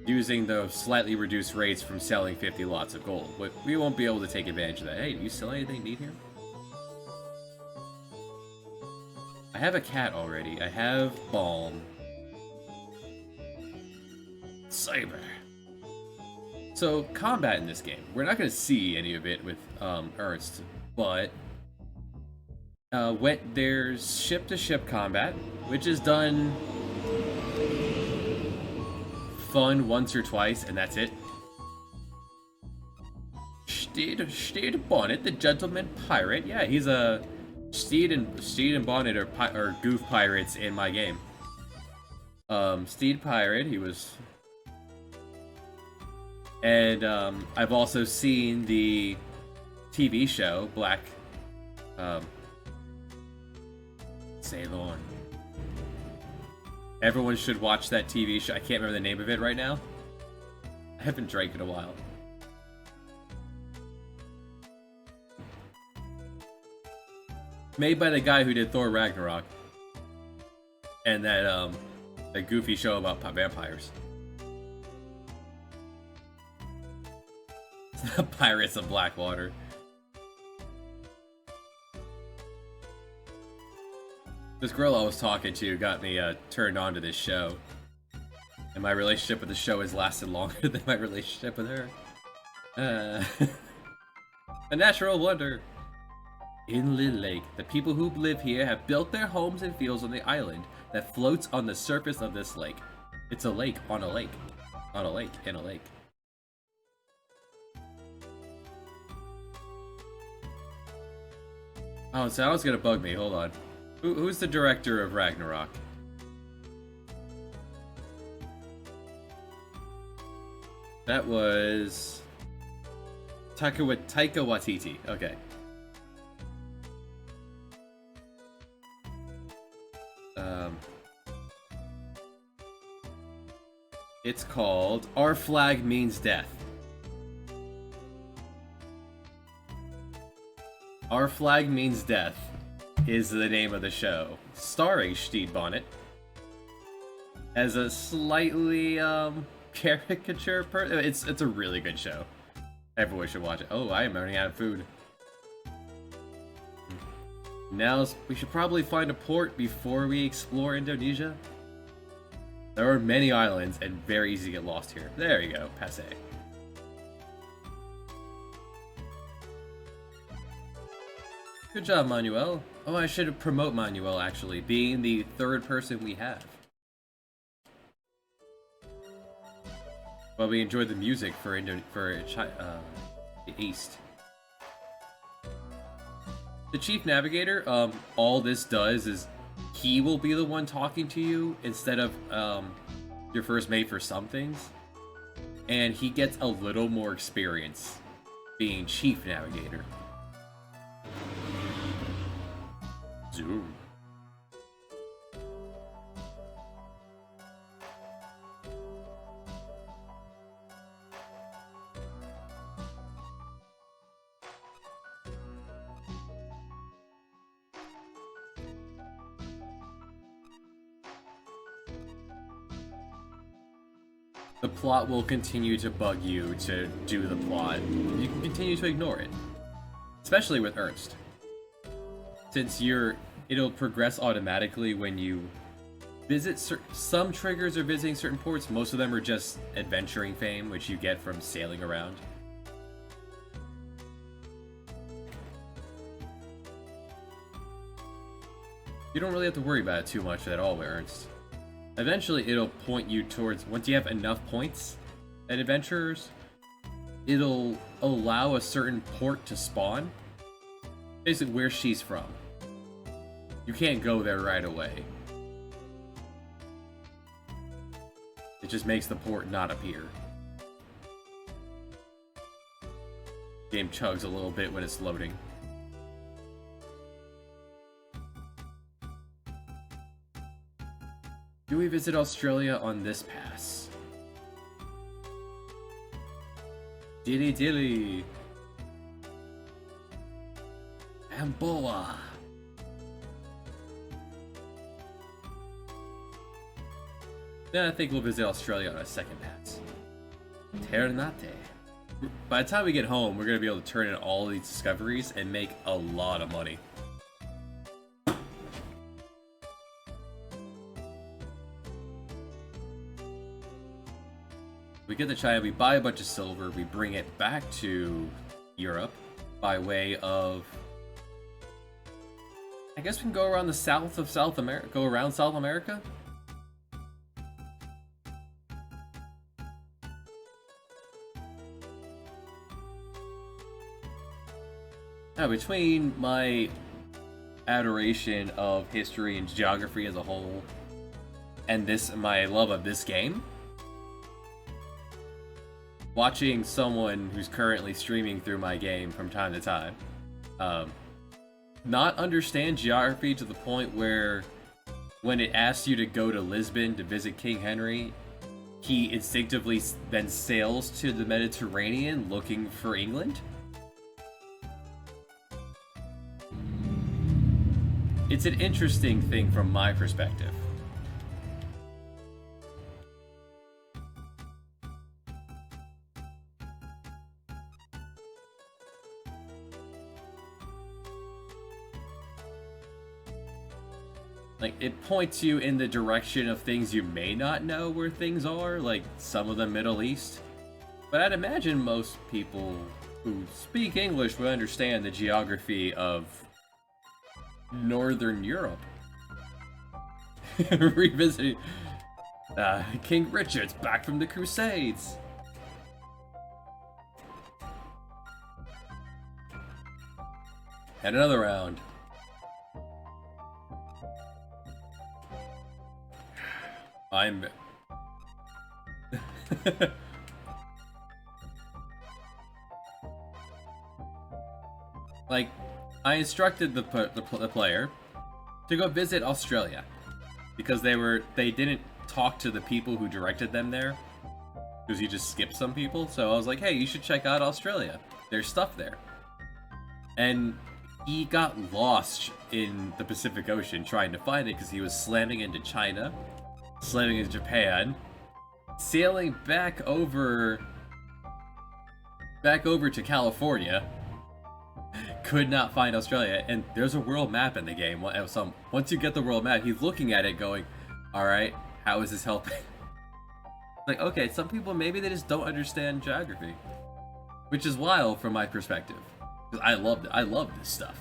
Using those slightly reduced rates from selling 50 lots of gold. But we won't be able to take advantage of that. Hey, do you sell anything neat here? I have a cat already. I have balm. Saber. So, combat in this game. We're not going to see any of it with Ernst, but There's ship-to-ship combat, which is done fun once or twice, and that's it. Steed Bonnet, the gentleman pirate. Yeah, he's a Steed and Bonnet are goof pirates in my game. Steed pirate, he was, and I've also seen the TV show Black Ceylon. Everyone should watch that TV show. I can't remember the name of it right now. I haven't drank in a while. Made by the guy who did Thor Ragnarok. And that goofy show about vampires. Pirates of Blackwater. This girl I was talking to got me turned on to this show. And my relationship with the show has lasted longer than my relationship with her. A natural wonder. Inland Lake. The people who live here have built their homes and fields on the island that floats on the surface of this lake. It's a lake on a lake. On a lake in a lake. Oh, so now it's gonna bug me. Hold on. Who's the director of Ragnarok? That was Taika Waititi. Okay. It's called Our Flag Means Death. Our Flag Means Death is the name of the show, starring Steed Bonnet as a slightly caricature person. It's a really good show. Everyone should watch it. Oh, I am running out of food. Now we should probably find a port before we explore Indonesia. There are many islands and very easy to get lost here. There you go, passe. Good job, Manuel. Oh, I should promote Manuel, actually, being the third person we have. Well, we enjoyed the music for the East. The Chief Navigator, all this does is he will be the one talking to you instead of your first mate for some things. And he gets a little more experience being Chief Navigator. Zoom. The plot will continue to bug you to do the plot. You can continue to ignore it. Especially with Ernst. Since it'll progress automatically when you visit some triggers are visiting certain ports. Most of them are just adventuring fame, which you get from sailing around. You don't really have to worry about it too much at all with Ernst. Eventually, it'll point you towards, once you have enough points at adventurers, it'll allow a certain port to spawn. Basically, where she's from. You can't go there right away. It just makes the port not appear. Game chugs a little bit when it's loading. Do we visit Australia on this pass? Dilly dilly. Amboa. Then I think we'll visit Australia on a second pass. Ternate. By the time we get home, we're going to be able to turn in all these discoveries and make a lot of money. We get to China, we buy a bunch of silver, we bring it back to Europe by way of I guess we can go around the south of South America. Go around South America. Now, between my adoration of history and geography as a whole, and my love of this game, watching someone who's currently streaming through my game from time to time, not understand geography to the point where when it asks you to go to Lisbon to visit King Henry, he instinctively then sails to the Mediterranean looking for England. It's an interesting thing from my perspective. Like, it points you in the direction of things you may not know where things are, like some of the Middle East. But I'd imagine most people who speak English would understand the geography of Northern Europe. Revisiting King Richard's back from the Crusades. And another round. I'm... like, I instructed the player to go visit Australia because they didn't talk to the people who directed them there because you just skipped some people. So I was like, hey, you should check out Australia. There's stuff there. And he got lost in the Pacific Ocean trying to find it because he was slamming into China, slamming into Japan, sailing back over to California. Could not find Australia, and there's a world map in the game. So once you get the world map, he's looking at it going, alright, how is this helping? Like, okay, some people, maybe they just don't understand geography. Which is wild from my perspective. Because I love this stuff.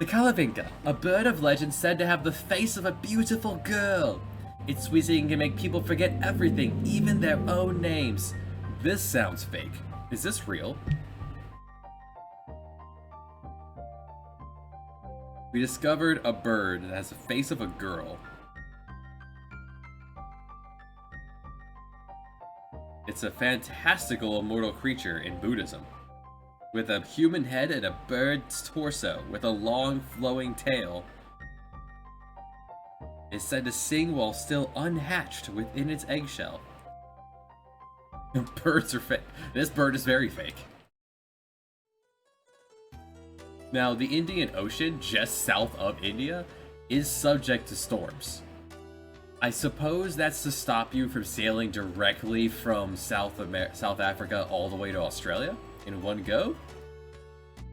The Kalavinka, a bird of legend said to have the face of a beautiful girl. Its wheezing can make people forget everything, even their own names. This sounds fake. Is this real? We discovered a bird that has the face of a girl. It's a fantastical immortal creature in Buddhism, with a human head and a bird's torso with a long flowing tail. It's said to sing while still unhatched within its eggshell. Birds are fake. This bird is very fake. Now, the Indian Ocean, just south of India, is subject to storms. I suppose that's to stop you from sailing directly from South Africa all the way to Australia in one go.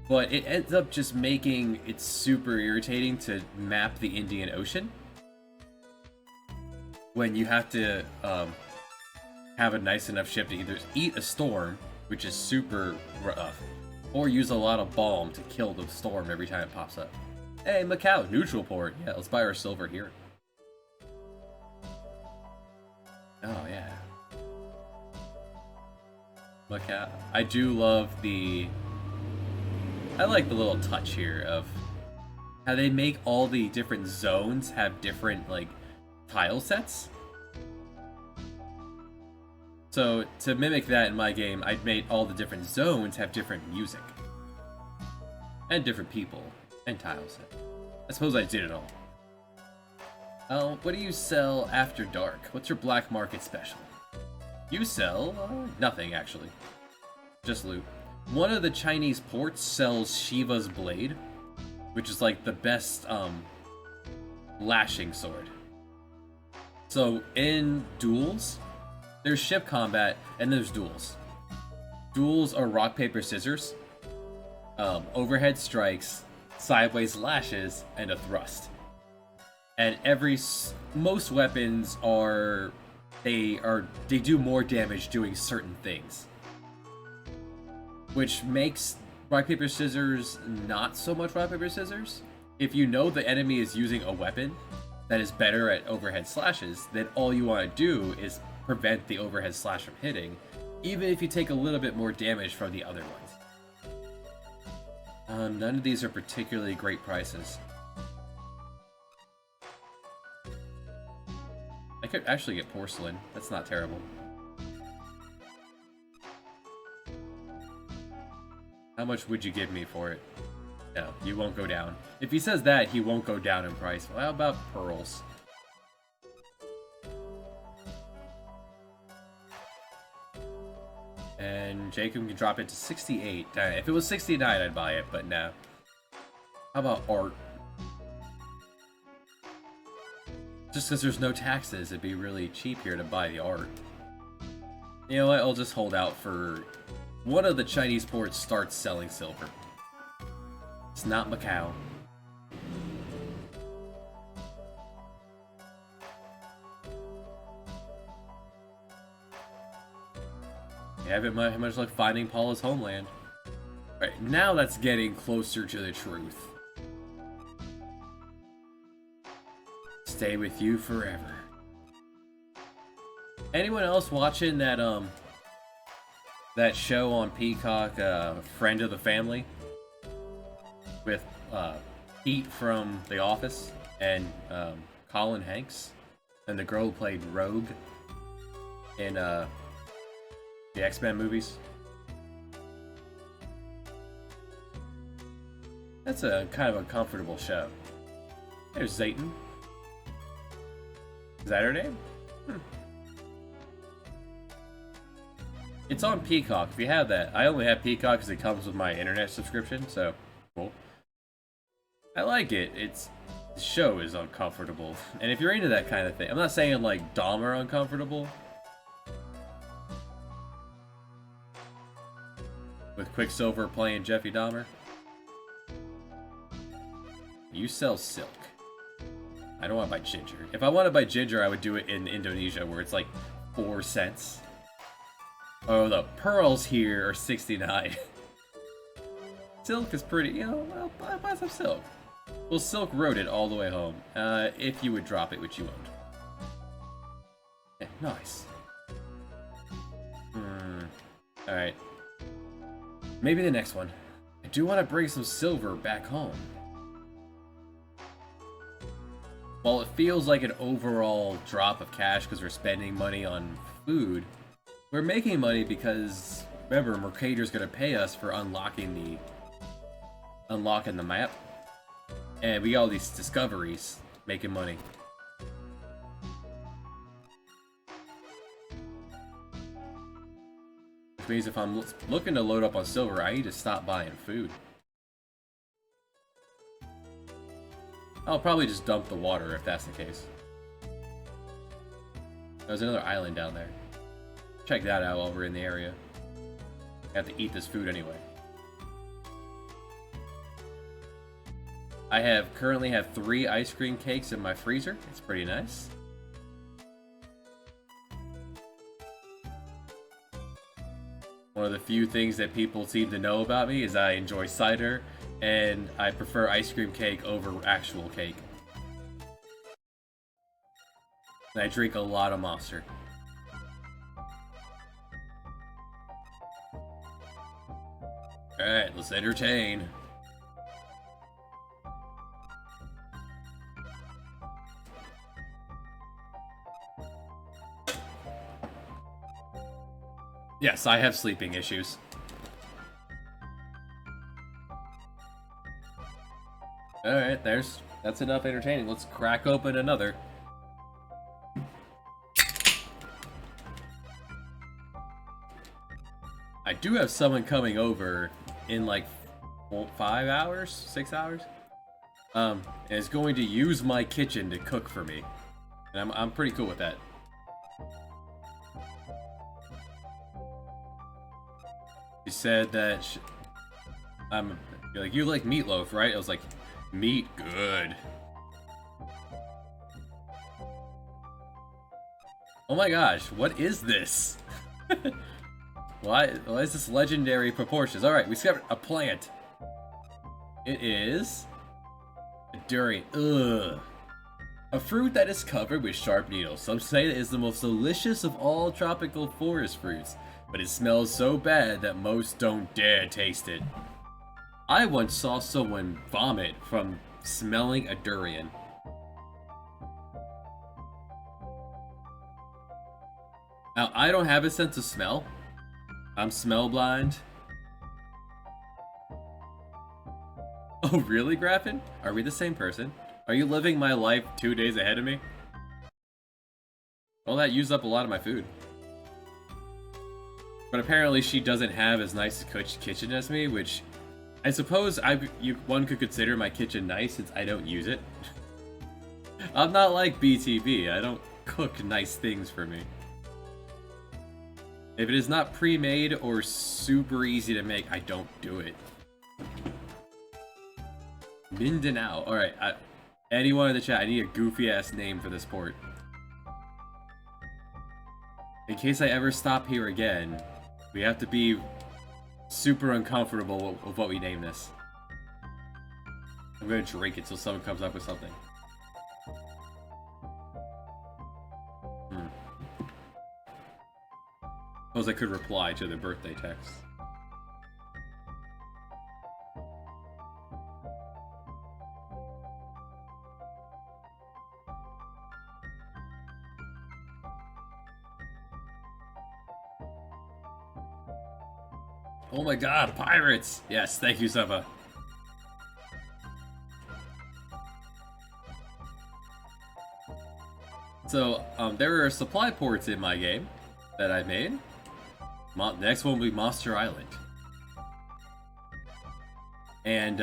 But it ends up just making it super irritating to map the Indian Ocean when you have to have a nice enough ship to either eat a storm, which is super rough, or use a lot of balm to kill the storm every time it pops up. Hey, Macau, neutral port. Yeah, let's buy our silver here. Oh, yeah. Macau. I do love I like the little touch here of how they make all the different zones have different, like, tile sets. So, to mimic that in my game, I'd made all the different zones have different music. And different people. And tile set. I suppose I did it all. What do you sell after dark? What's your black market special? You sell, nothing, actually. Just loot. One of the Chinese ports sells Shiva's Blade, which is, like, the best, lashing sword. So, in duels, there's ship combat, and there's duels. Duels are rock, paper, scissors, overhead strikes, sideways lashes, and a thrust. And most weapons they do more damage doing certain things. Which makes rock, paper, scissors not so much rock, paper, scissors. if you know the enemy is using a weapon that is better at overhead slashes, then all you want to do is prevent the overhead slash from hitting, even if you take a little bit more damage from the other ones. None of these are particularly great prices. I could actually get porcelain. That's not terrible. How much would you give me for it? No, you won't go down. If he says that, he won't go down in price. Well, how about pearls? And Jacob can drop it to 68. If it was 69, I'd buy it, but no. How about art? Just because there's no taxes, it'd be really cheap here to buy the art. You know what? I'll just hold out for one of the Chinese ports starts selling silver. It's not Macau. Yeah, but much like finding Paula's homeland. Right, now that's getting closer to the truth. Stay with you forever. Anyone else watching that that show on Peacock, Friend of the Family? With Pete from The Office and Colin Hanks and the girl who played Rogue in the X-Men movies. That's a kind of a comfortable show. There's Zayton. Is that her name? It's on Peacock. If you have that, I only have Peacock because it comes with my internet subscription, so cool. I like it. The show is uncomfortable, and if you're into that kind of thing, I'm not saying like Dahmer uncomfortable. With Quicksilver playing Jeffrey Dahmer. You sell silk. I don't want to buy ginger. If I want to buy ginger, I would do it in Indonesia, where it's like 4 cents. Oh, the pearls here are 69. Silk is pretty, you know, I'll buy some silk. Well, Silk rode it all the way home, if you would drop it, which you won't. Yeah, nice. Alright. Maybe the next one. I do want to bring some silver back home. While it feels like an overall drop of cash because we're spending money on food, we're making money because, remember, Mercator's going to pay us for unlocking the map. And we got all these discoveries making money. Which means if I'm looking to load up on silver, I need to stop buying food. I'll probably just dump the water if that's the case. There's another island down there. Check that out while we're in the area. I have to eat this food anyway. I currently have 3 ice cream cakes in my freezer. It's pretty nice. One of the few things that people seem to know about me is I enjoy cider, and I prefer ice cream cake over actual cake. And I drink a lot of Monster. Alright, let's entertain. Yes, I have sleeping issues. Alright, that's enough entertaining. Let's crack open another. I do have someone coming over in like 5 hours, 6 hours. And is going to use my kitchen to cook for me. And I'm pretty cool with that. She said that you're like, you like meatloaf, right? I was like, meat, good. Oh my gosh, what is this? Why is this legendary proportions? Alright, we discovered a plant. It is a durian. Ugh. A fruit that is covered with sharp needles. Some say it is the most delicious of all tropical forest fruits, but it smells so bad that most don't dare taste it. I once saw someone vomit from smelling a durian. Now, I don't have a sense of smell. I'm smell blind. Oh, really, Graffin? Are we the same person? Are you living my life 2 days ahead of me? Well, that used up a lot of my food. But apparently she doesn't have as nice a kitchen as me, which I suppose one could consider my kitchen nice since I don't use it. I'm not like BTB, I don't cook nice things for me. If it is not pre-made or super easy to make, I don't do it. Mindanao. Alright, anyone in the chat, I need a goofy-ass name for this port. In case I ever stop here again, we have to be super uncomfortable with what we name this. I'm gonna drink it till someone comes up with something. Suppose I could reply to the birthday text. Oh my god, pirates! Yes, thank you, Seba. So, there are supply ports in my game that I made. The next one will be Monster Island. And,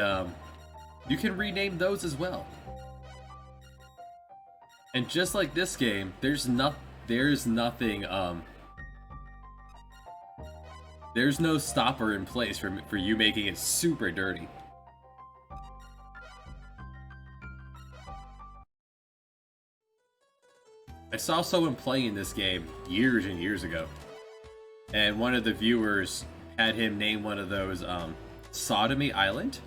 you can rename those as well. And just like this game, there's nothing, there's no stopper in place for you making it super dirty. I saw someone playing this game years and years ago, and one of the viewers had him name one of those Sodomy Island.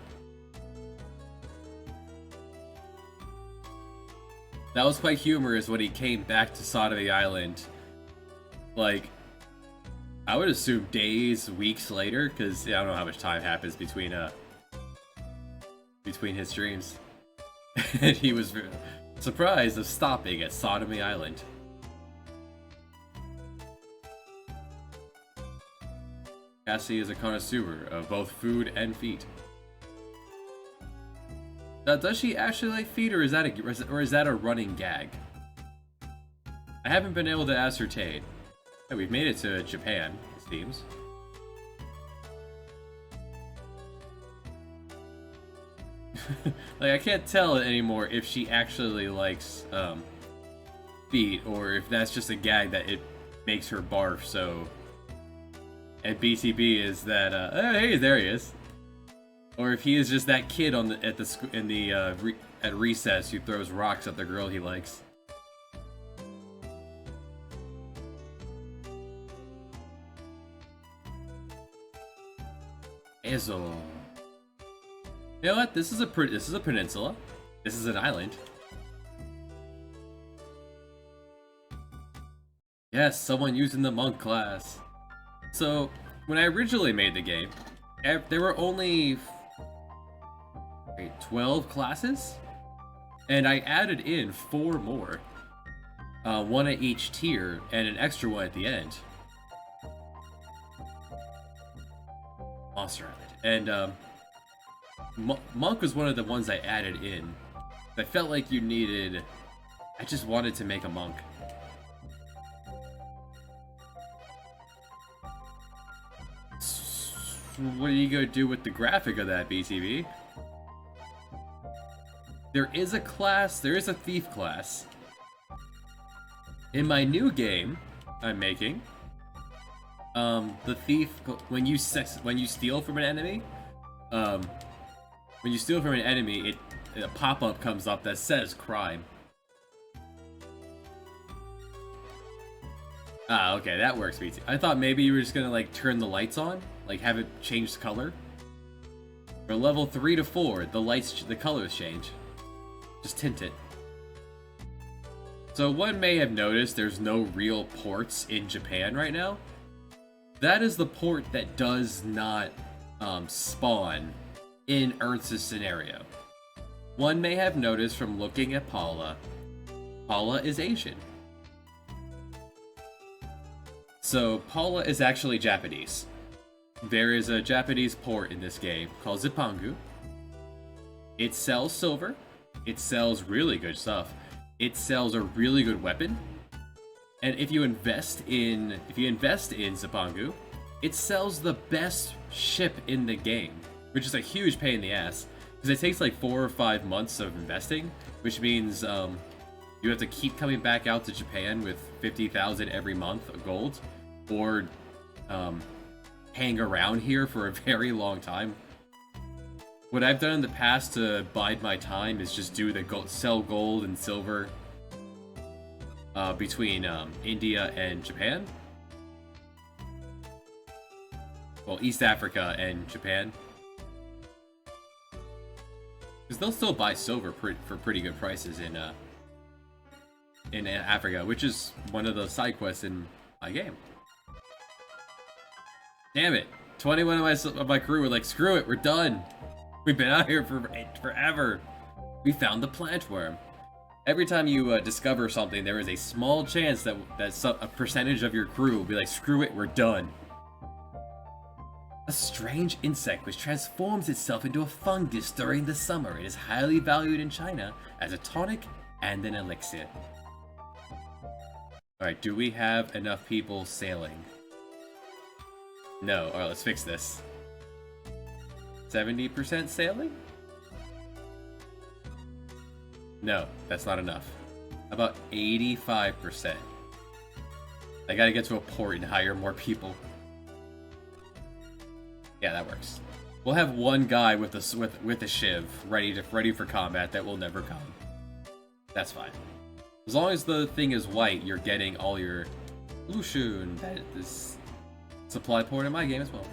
That was quite humorous when he came back to Sodomy Island, like, I would assume days, weeks later, because I don't know how much time happens between his streams. And he was surprised of stopping at Sodomy Island. Cassie is a connoisseur of both food and feet. Now, does she actually like feet, or is that a running gag? I haven't been able to ascertain. Yeah, we've made it to Japan, it seems. Like, I can't tell anymore if she actually likes feet, or if that's just a gag that it makes her barf. So, and BTB is that oh, hey, there he is, or if he is just that kid at recess who throws rocks at the girl he likes. Ezo. You know what? This is a peninsula. This is an island. Yes, someone using the monk class. So, when I originally made the game, there were only 12 classes, and I added in 4 more. One at each tier, and an extra one at the end. Monster Island. And, Monk was one of the ones I added in. I felt like I just wanted to make a monk. What are you gonna do with the graphic of that, BTV? There is a thief class. In my new game I'm making, the thief, when you steal from an enemy, a pop-up comes up that says crime. Ah, okay, that works, BT. I thought maybe you were just gonna, like, turn the lights on, like, have it change color. For level 3 to 4, the colors change. Just tint it. So one may have noticed there's no real ports in Japan right now. That is the port that does not spawn in Ernst's scenario. One may have noticed from looking at Paula, Paula is Asian. So Paula is actually Japanese. There is a Japanese port in this game called Zipangu. It sells silver. It sells really good stuff. It sells a really good weapon. And if you invest in Zipangu, it sells the best ship in the game, which is a huge pain in the ass because it takes like 4 or 5 months of investing, which means you have to keep coming back out to Japan with 50,000 every month of gold, or hang around here for a very long time. What I've done in the past to bide my time is just do the sell gold and silver between India and Japan. Well, East Africa and Japan. Because they'll still buy silver for pretty good prices in Africa, which is one of the side quests in my game. Damn it! 21 of my crew were like, screw it, we're done! We've been out here for forever! We found the plant worm. Every time you discover something, there is a small chance that a percentage of your crew will be like, screw it, we're done. A strange insect which transforms itself into a fungus during the summer. It is highly valued in China as a tonic and an elixir. Alright, do we have enough people sailing? No. Alright, let's fix this. 70% sailing? No, that's not enough. How about 85%? I gotta get to a port and hire more people. Yeah, that works. We'll have one guy with a shiv ready for combat that will never come. That's fine. As long as the thing is white, you're getting all your Lushun. That is supply port in my game as well.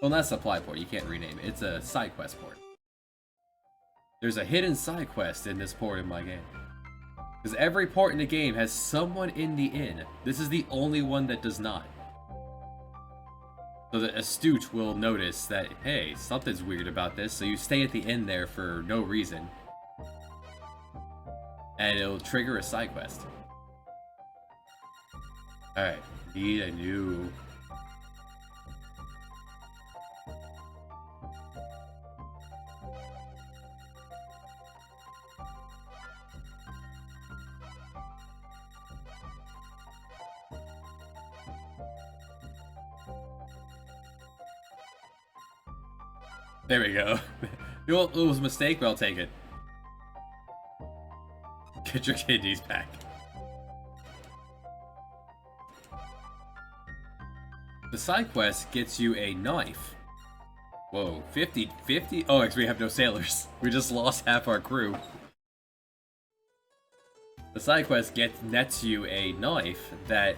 Well, not supply port. You can't rename it. It's a side quest port. There's a hidden side quest in this port in my game. Because every port in the game has someone in the inn. This is the only one that does not. So the astute will notice that, hey, something's weird about this, so you stay at the inn there for no reason. And it'll trigger a side quest. Alright, need a new... There we go. It was a mistake, but I'll take it. Get your kidneys back. The side quest gets you a knife. Whoa, 50? Oh, actually we have no sailors. We just lost half our crew. The side quest nets you a knife that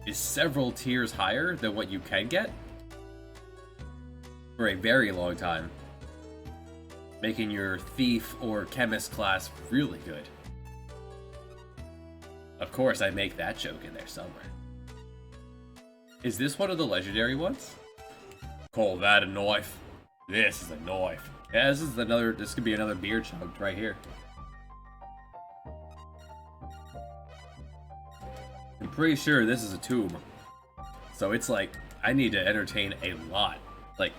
is several tiers higher than what you can get for a very long time, making your thief or chemist class really good. Of course, I make that joke in there somewhere. Is this one of the legendary ones? Call that a knife. This is a knife. Yeah, this could be another beer chugged right here. I'm pretty sure this is a tomb. So it's like, I need to entertain a lot. Like,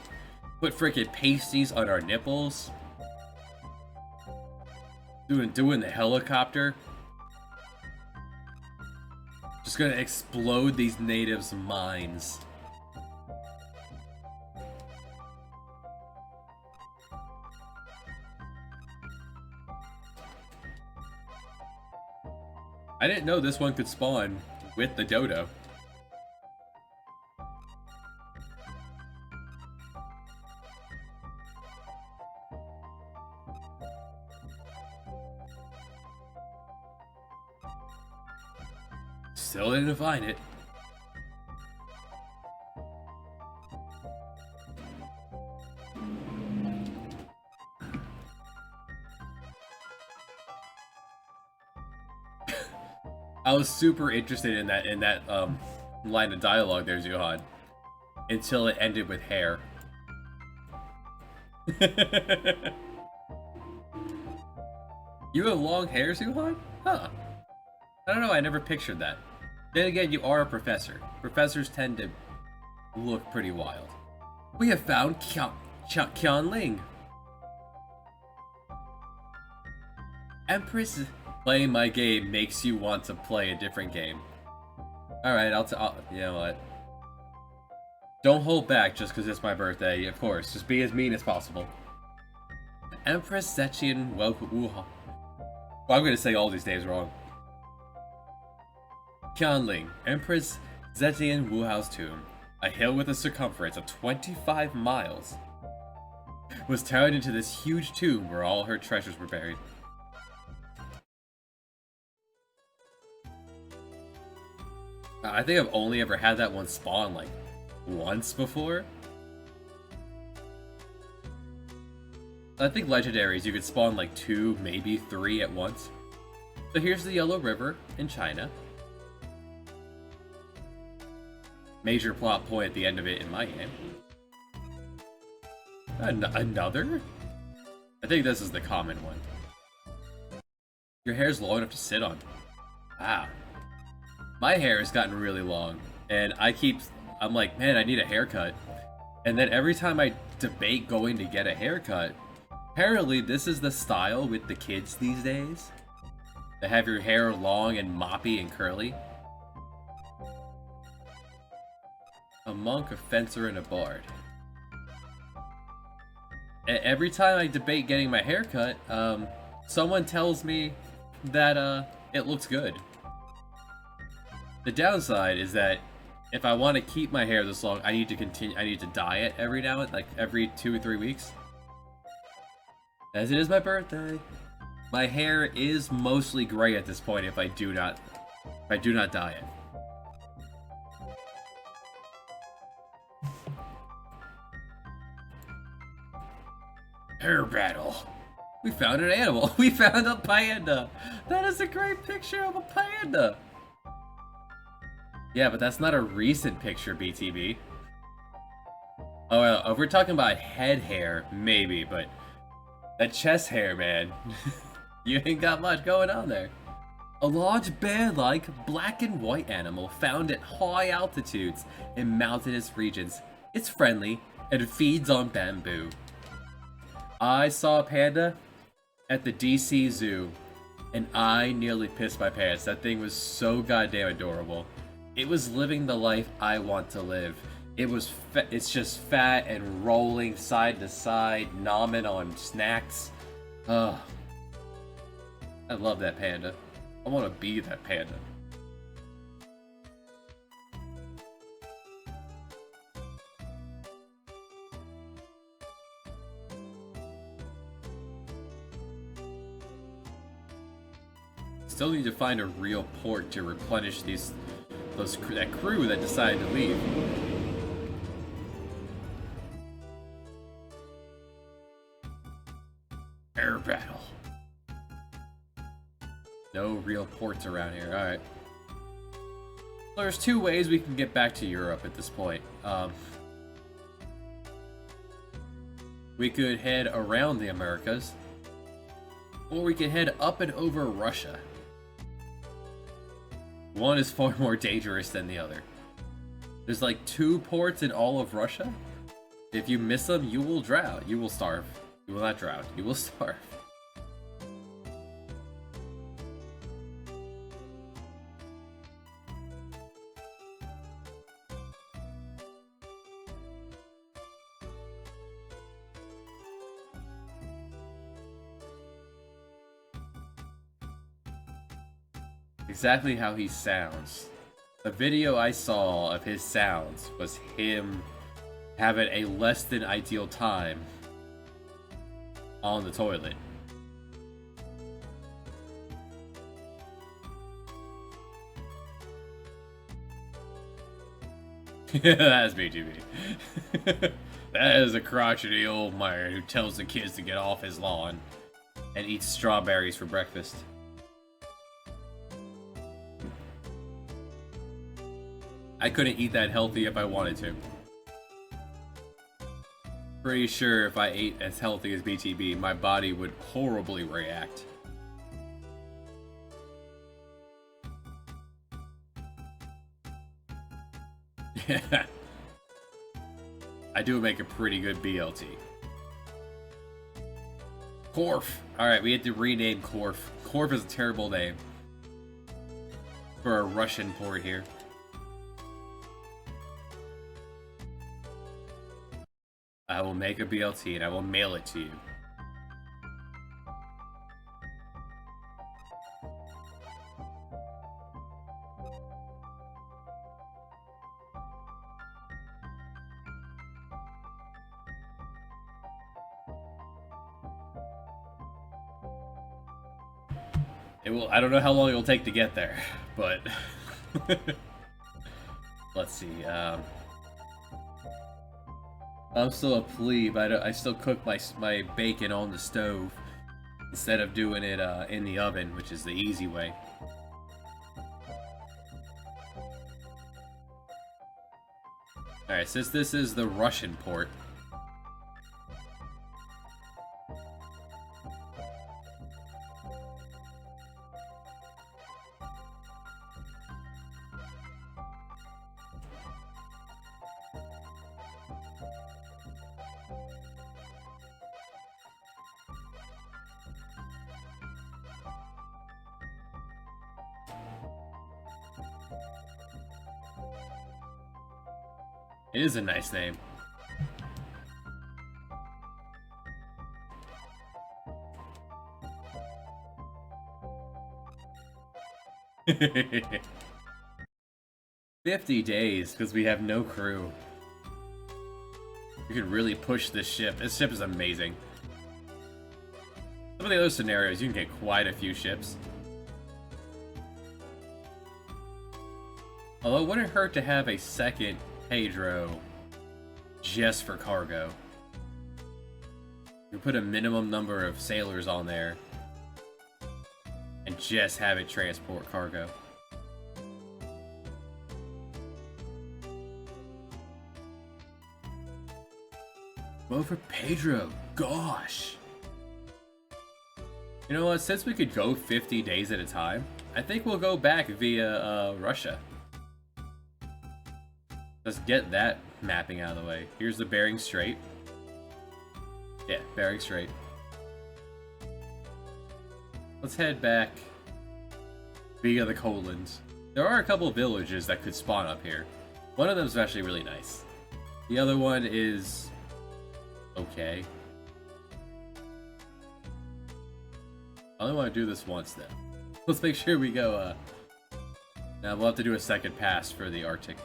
put frickin' pasties on our nipples. Doing the helicopter. Just gonna explode these natives' minds. I didn't know this one could spawn with the dodo. Still didn't find it. I was super interested in that line of dialogue there, Zuhan, until it ended with hair. You have long hair, Zuhan? Huh. I don't know, I never pictured that. Then again, you are a professor. Professors tend to look pretty wild. We have found Qian Ling. Empress, playing my game makes you want to play a different game. Alright, you know what? Don't hold back just because it's my birthday, of course. Just be as mean as possible. Empress Zetian Wuha. Well, I'm gonna say all these names wrong. Qianling, Empress Zetian Wuhao's tomb, a hill with a circumference of 25 miles, was turned into this huge tomb where all her treasures were buried. I think I've only ever had that one spawn like once before. I think legendaries you could spawn like 2, maybe 3 at once. So here's the Yellow River in China. Major plot point at the end of it in my game. Another? I think this is the common one. Your hair's long enough to sit on. Wow. My hair has gotten really long, and I'm like, man, I need a haircut. And then every time I debate going to get a haircut, apparently this is the style with the kids these days. To have your hair long and moppy and curly. A monk, a fencer, and a bard. Every time I debate getting my hair cut, someone tells me that it looks good. The downside is that if I want to keep my hair this long, I need to dye it every now and like every 2 or 3 weeks. As it is my birthday. My hair is mostly gray at this point if I do not dye it. Hair battle. We found an animal. We found a panda. That is a great picture of a panda. Yeah, but that's not a recent picture, BTB. Oh, well, if we're talking about head hair, maybe, but that chest hair, man. You ain't got much going on there. A large bear-like black and white animal found at high altitudes in mountainous regions. It's friendly and feeds on bamboo. I saw a panda at the DC Zoo, and I nearly pissed my pants. That thing was so goddamn adorable. It was living the life I want to live. It's just fat and rolling side to side, nomming on snacks. Ugh. I love that panda. I want to be that panda. Still need to find a real port to replenish that crew that decided to leave. Air battle. No real ports around here. Alright. Well, there's 2 ways we can get back to Europe at this point. We could head around the Americas, or we could head up and over Russia. One is far more dangerous than the other. There's like 2 ports in all of Russia. If you miss them, you will drown. You will starve. You will not drown. You will starve. Exactly how he sounds. The video I saw of his sounds was him having a less than ideal time on the toilet. That's BTV. That is a crotchety old man who tells the kids to get off his lawn and eats strawberries for breakfast. I couldn't eat that healthy if I wanted to. Pretty sure if I ate as healthy as BTB, my body would horribly react. Yeah. I do make a pretty good BLT. Korf. Alright, we had to rename Korf. Korf is a terrible name for a Russian port here. I will make a BLT and I will mail it to you. It will. I don't know how long it will take to get there, but let's see. I'm still a plebe. I still cook my bacon on the stove instead of doing it in the oven, which is the easy way. Alright, since this is the Russian port, it is a nice name. $50 days, because we have no crew. We could really push this ship. This ship is amazing. Some of the other scenarios, you can get quite a few ships. Although it wouldn't hurt to have a second Pedro just for cargo. You put a minimum number of sailors on there and just have it transport cargo. Go for Pedro, gosh. You know what, since we could go 50 days at a time, I think we'll go back via Russia. Let's get that mapping out of the way. Here's the Bering Strait. Yeah, Bering Strait. Let's head back via the Colons. There are a couple of villages that could spawn up here. One of them is actually really nice. The other one is okay. I only want to do this once though. Let's make sure we go, now we'll have to do a second pass for the Arctic.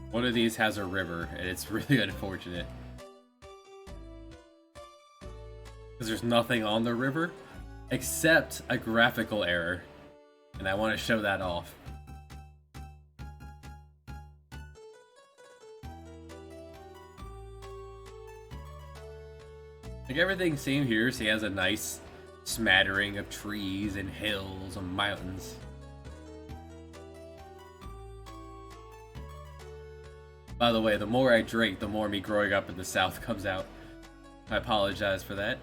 One of these has a river, and it's really unfortunate. Because there's nothing on the river, except a graphical error. And I want to show that off. Like everything seen here, so he has a nice smattering of trees and hills and mountains. By the way, the more I drink, the more me growing up in the South comes out. I apologize for that.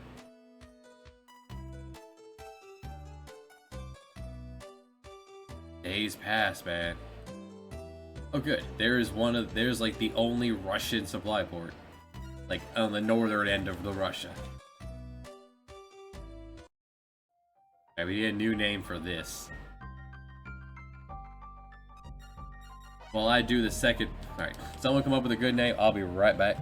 Days pass, man. Oh good, there's like the only Russian supply port. Like on the northern end of the Russia. Okay, we need a new name for this. While I do the second... Alright, someone come up with a good name, I'll be right back.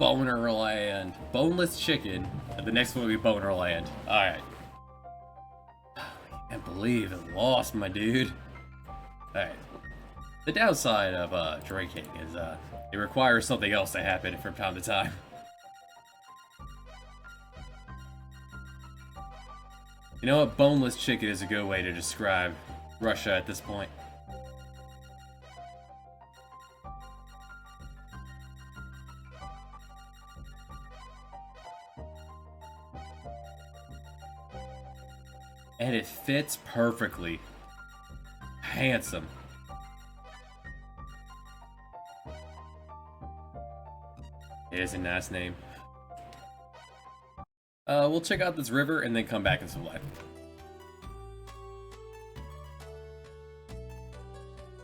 Boner Land. Boneless chicken. And the next one will be Boner Land. Alright. I can't believe it lost, my dude. Alright. The downside of drinking is it requires something else to happen from time to time. You know what? Boneless chicken is a good way to describe Russia at this point. And it fits perfectly. Handsome. It is a nice name. We'll check out this river and then come back in some life.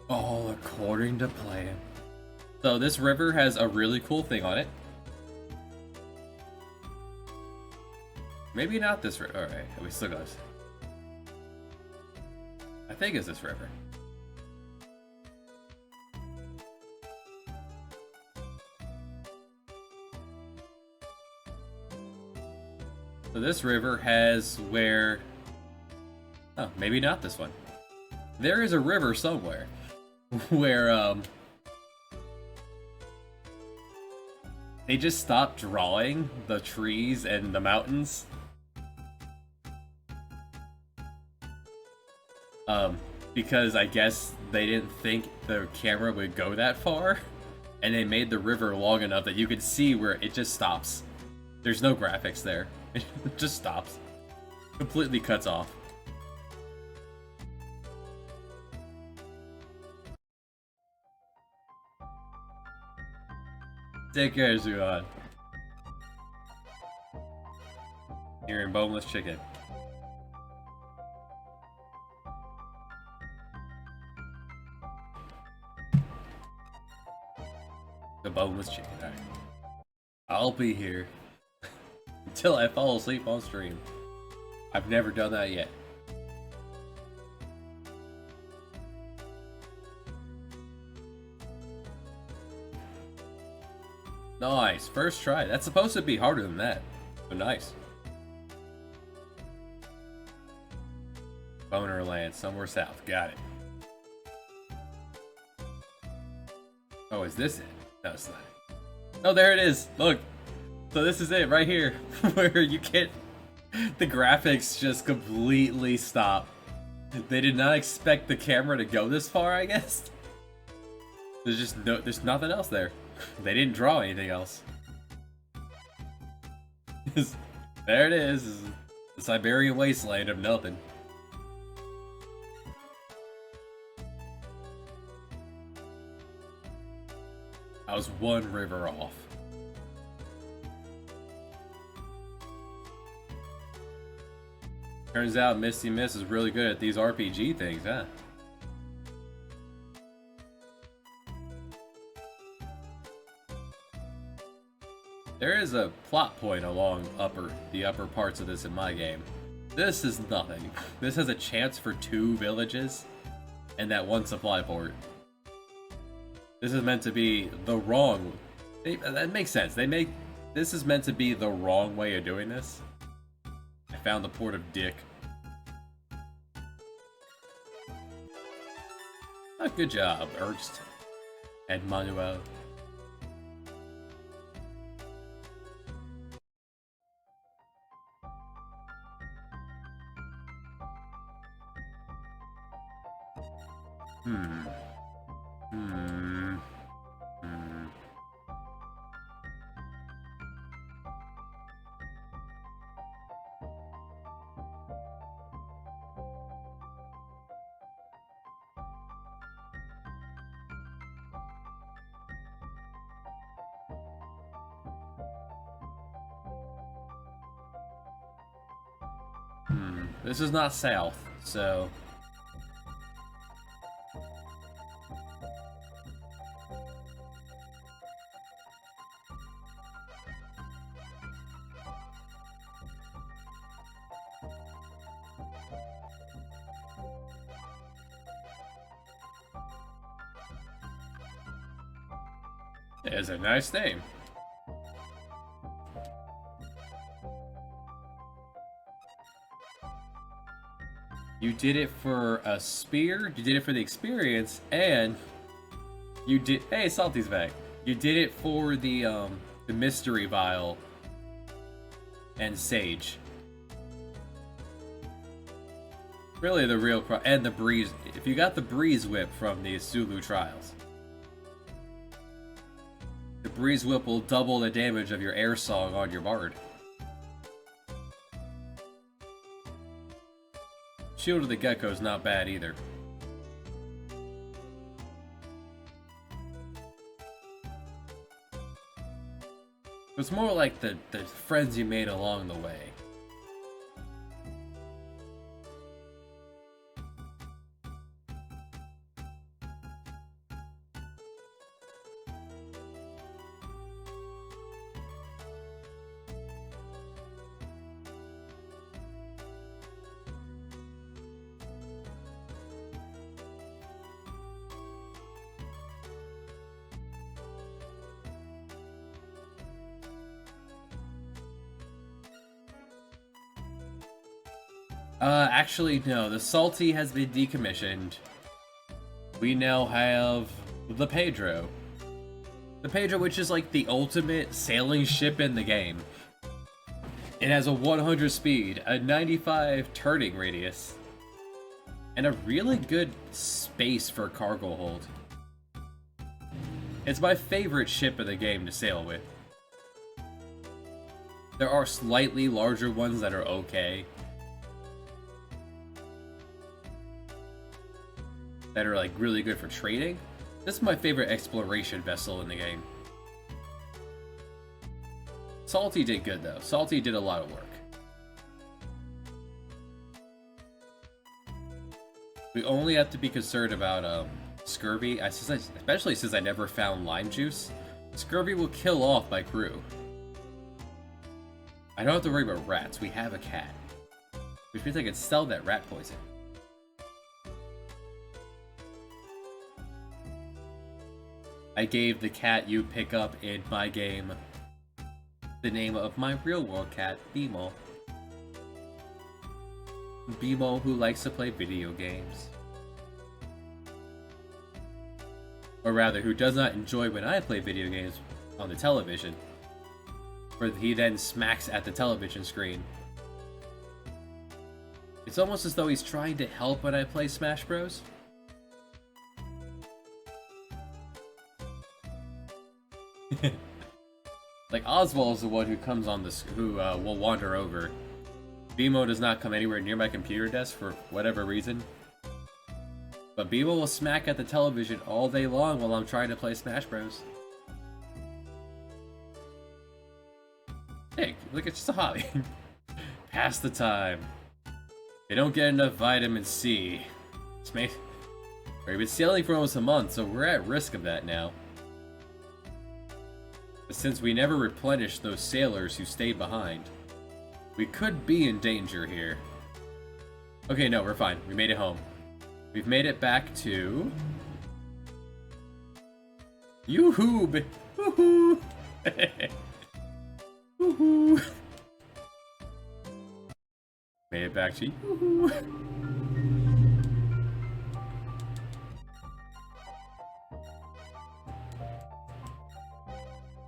All according to plan. So this river has a really cool thing on it. Maybe not this river. Alright, we still goes. I think it's this river. So this river has where... Oh, maybe not this one. There is a river somewhere where, they just stopped drawing the trees and the mountains. Because I guess they didn't think the camera would go that far, and they made the river long enough that you could see where it just stops. There's no graphics there. It just stops. Completely cuts off. Take care, Zuhan. You're in boneless chicken. The boneless chicken. Right. I'll be here until I fall asleep on stream. I've never done that yet. Nice, first try. That's supposed to be harder than that. But nice. Boner Land, somewhere south. Got it. Oh, is this it? No, it's not. Oh, there it is. Look. So this is it right here, where you get the graphics just completely stop. They did not expect the camera to go this far, I guess. There's nothing else there. They didn't draw anything else. There it is, the Siberian wasteland of nothing. I was one river off. Turns out Misty Miss is really good at these RPG things, huh? There is a plot point along the upper parts of this in my game. This is nothing. This has a chance for 2 villages and that 1 supply port. This is meant to be the wrong... that makes sense. This is meant to be the wrong way of doing this. I found the port of Dick. Oh, good job, Ernst and Manuel. This is not south, so... It is a nice name. You did it for a spear, you did it for the experience, and you did. Hey, Salty's back. You did it for the mystery vial and sage. Really, the real and the breeze. If you got the breeze whip from the Sulu trials, the breeze whip will double the damage of your air song on your bard. Shield of the Gecko is not bad either. It's more like the friends you made along the way. Actually, no. The Salty has been decommissioned. We now have the Pedro. The Pedro, which is like the ultimate sailing ship in the game. It has a 100 speed, a 95 turning radius, and a really good space for cargo hold. It's my favorite ship in the game to sail with. There are slightly larger ones that are okay, that are like really good for trading. This is my favorite exploration vessel in the game. Salty did good though. Salty did a lot of work. We only have to be concerned about scurvy, especially since I never found lime juice. Scurvy will kill off my crew. I don't have to worry about rats. We have a cat, which means I can sell that rat poison. I gave the cat you pick up in my game the name of my real world cat, Bimo. Bimo, who likes to play video games. Or rather, who does not enjoy when I play video games on the television, where he then smacks at the television screen. It's almost as though he's trying to help when I play Smash Bros. Like Oswald is the one who comes on this, who will wander over. Bimo does not come anywhere near my computer desk for whatever reason. But Bimo will smack at the television all day long while I'm trying to play Smash Bros. Hey, look, it's just a hobby. Pass the time. They don't get enough vitamin C. We've been sailing for almost a month, so we're at risk of that now. But since we never replenished those sailors who stayed behind, we could be in danger here. Okay, no, we're fine. We made it home. We've made it back to... Yoo-hoo! Woohoo! Woohoo! Made it back to yoo-hoo!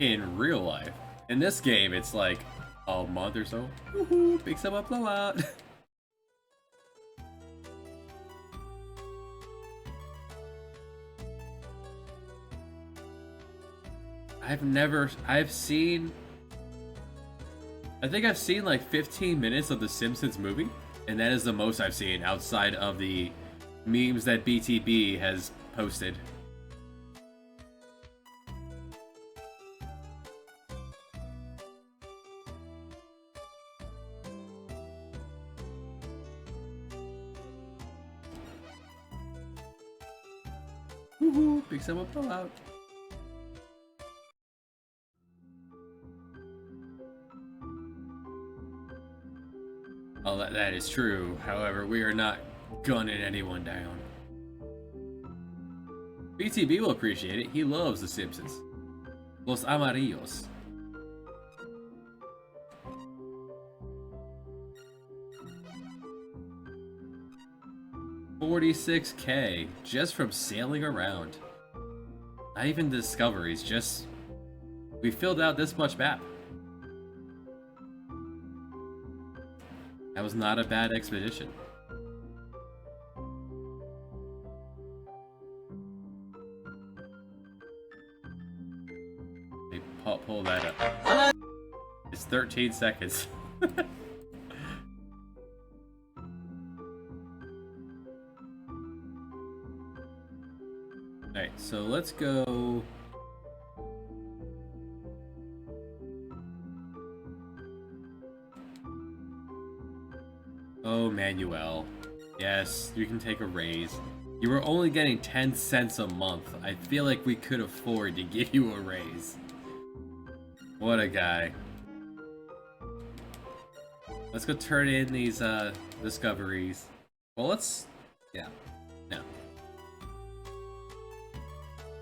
In real life. In this game, it's like a month or so. Woohoo! Big sum up blowout! I think I've seen like 15 minutes of the Simpsons movie, and that is the most I've seen outside of the memes that BTB has posted. Woohoo! Big sum up blowout. Oh, that is true. However, we are not gunning anyone down. BTB will appreciate it. He loves The Simpsons. Los Amarillos. 46K just from sailing around. Not even discoveries, just we filled out this much map. That was not a bad expedition. They pull that up. It's 13 seconds. Alright, so let's go. Oh, Manuel. Yes, you can take a raise. You were only getting 10 cents a month. I feel like we could afford to give you a raise. What a guy. Let's go turn in these discoveries. Well, yeah. No.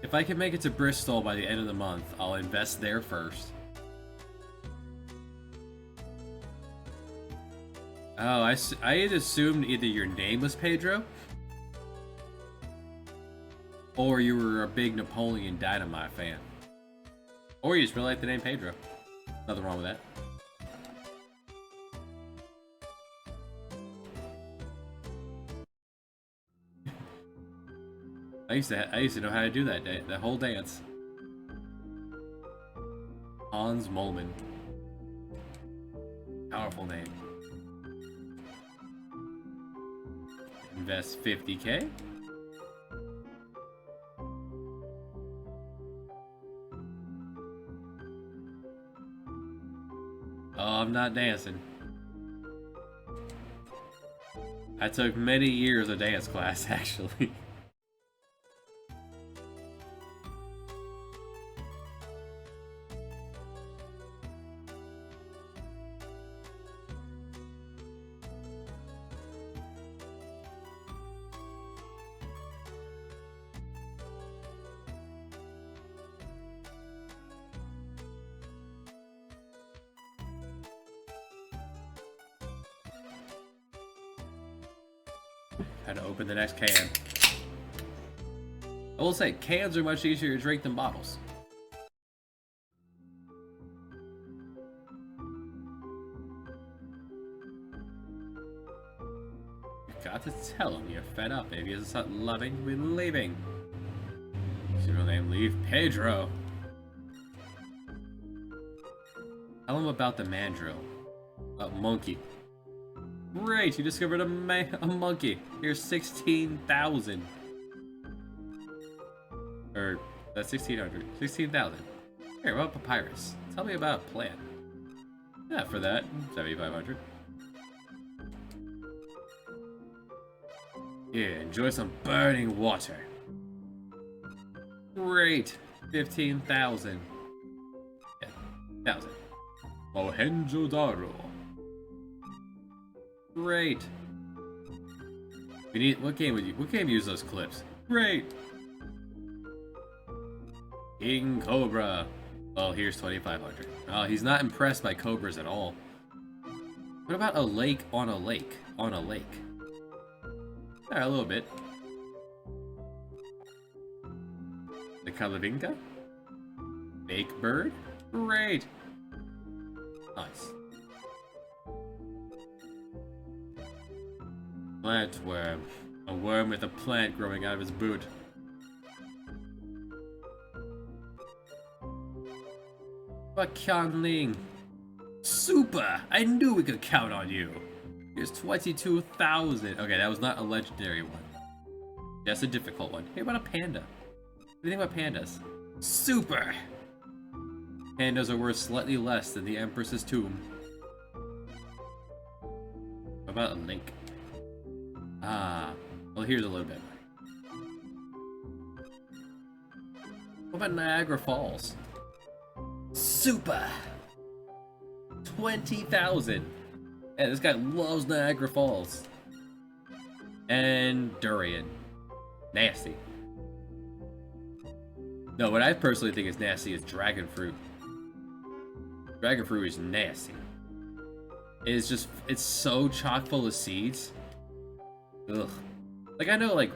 If I can make it to Bristol by the end of the month, I'll invest there first. Oh, I had assumed either your name was Pedro, or you were a big Napoleon Dynamite fan. Or you just really like the name Pedro. Nothing wrong with that. I used to know how to do that whole dance. Hans Molman. Powerful name. Invest 50K. Oh, I'm not dancing. I took many years of dance class, actually. How to open the next can. I will say, cans are much easier to drink than bottles. You've got to tell him you're fed up. If he doesn't start loving, we're leaving. His real name, leave Pedro. Tell him about the mandrill. Monkey. Great, you discovered a monkey. Here's 16,000. Or, that's 1,600. 16,000. Here, what about papyrus? Tell me about a plant. Yeah, for that, 7,500. Yeah, enjoy some burning water. Great, 15,000. Yeah, 1,000. Mohenjo-daro. Great. We need what game use those clips? Great. King Cobra. Well, here's 2,500. Oh, he's not impressed by cobras at all. What about a lake on a lake? On a lake. Yeah, a little bit. The Calavinga? Fake bird? Great. Nice. Plant worm. A worm with a plant growing out of his boot. But Qiangling. Super! I knew we could count on you. Here's 22,000. Okay, that was not a legendary one. That's a difficult one. Hey, about a panda? What do you think about pandas? Super! Pandas are worth slightly less than the Empress's tomb. What about a lake? Ah, well, here's a little bit. What about Niagara Falls? Super! 20,000. Yeah, this guy loves Niagara Falls. And durian. Nasty. No, what I personally think is nasty is dragon fruit. Dragon fruit is nasty. It's so chock full of seeds. Ugh. Like, I know, like,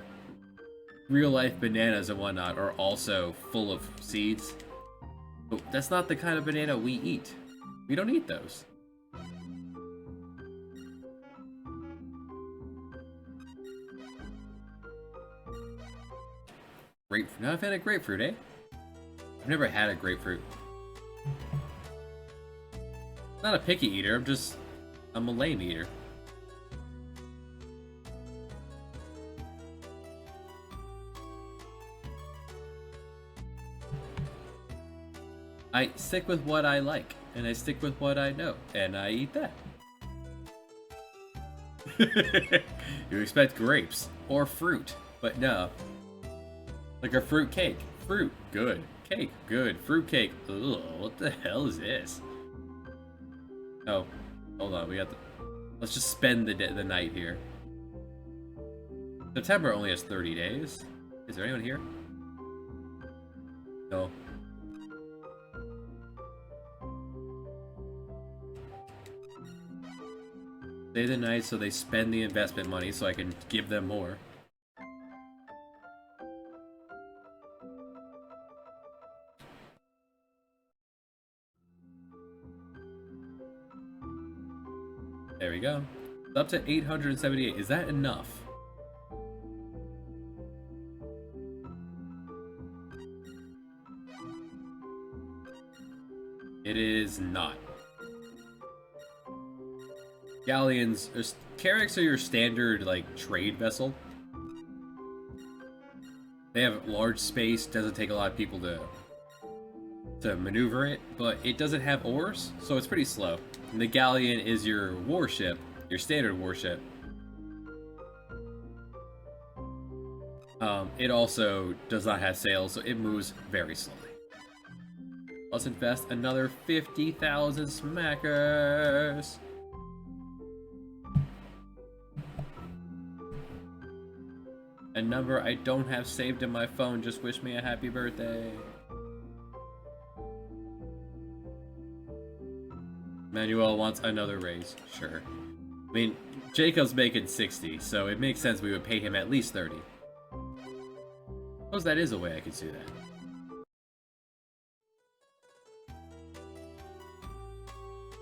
real-life bananas and whatnot are also full of seeds, but that's not the kind of banana we eat. We don't eat those. Grapefruit. No, I've had a grapefruit, eh? I've never had a grapefruit. Not a picky eater, I'm a lame eater. I stick with what I like, and I stick with what I know, and I eat that. You expect grapes or fruit, but no. Like a fruit cake. Fruit, good. Cake, good. Fruit cake. Ugh, what the hell is this? Oh, hold on. Let's just spend the night here. September only has 30 days. Is there anyone here? No. Stay the night so they spend the investment money so I can give them more. There we go. It's up to 878. Is that enough? It is not. Galleons, carracks are your standard, like, trade vessel. They have large space, doesn't take a lot of people to maneuver it, but it doesn't have oars, so it's pretty slow. And the galleon is your warship, your standard warship. It also does not have sails, so it moves very slowly. Let's invest another 50,000 smackers. A number I don't have saved in my phone. Just wish me a happy birthday. Manuel wants another raise. Sure. I mean, Jacob's making 60, so it makes sense we would pay him at least 30. Suppose that is a way I could do that.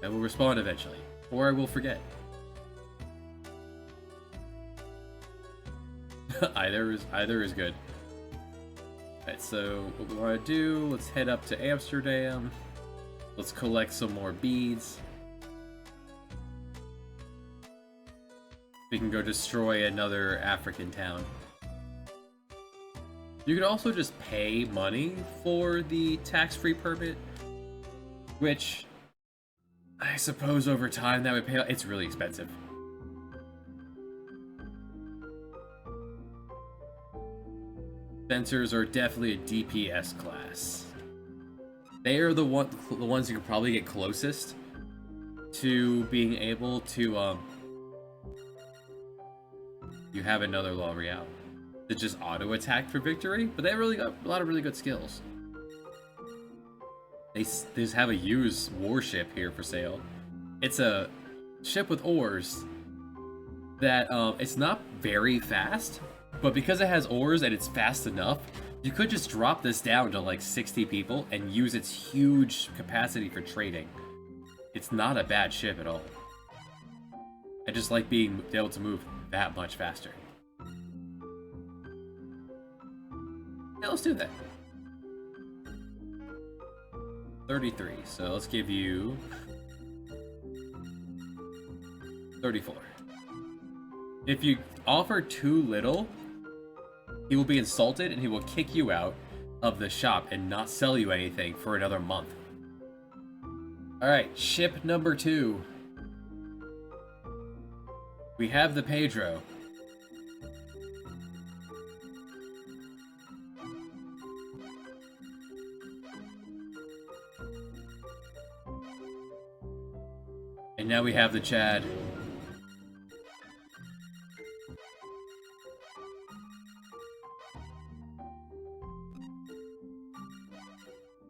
I will respond eventually, or I will forget. Either is good. Alright, so what we want to do, let's head up to Amsterdam. Let's collect some more beads. We can go destroy another African town. You could also just pay money for the tax-free permit, which I suppose over time that would pay. It's really expensive. Sensors are definitely a DPS class. They are the ones you can probably get closest to being able to you have another Law Real that just auto attack for victory, but they really got a lot of really good skills. They just have a used warship here for sale. It's a ship with oars that it's not very fast, but because it has oars and it's fast enough, you could just drop this down to like 60 people and use its huge capacity for trading. It's not a bad ship at all. I just like being able to move that much faster. Yeah, let's do that. 33, so let's give you 34. If you offer too little, he will be insulted and he will kick you out of the shop and not sell you anything for another month. Alright, ship number 2. We have the Pedro. And now we have the Chad.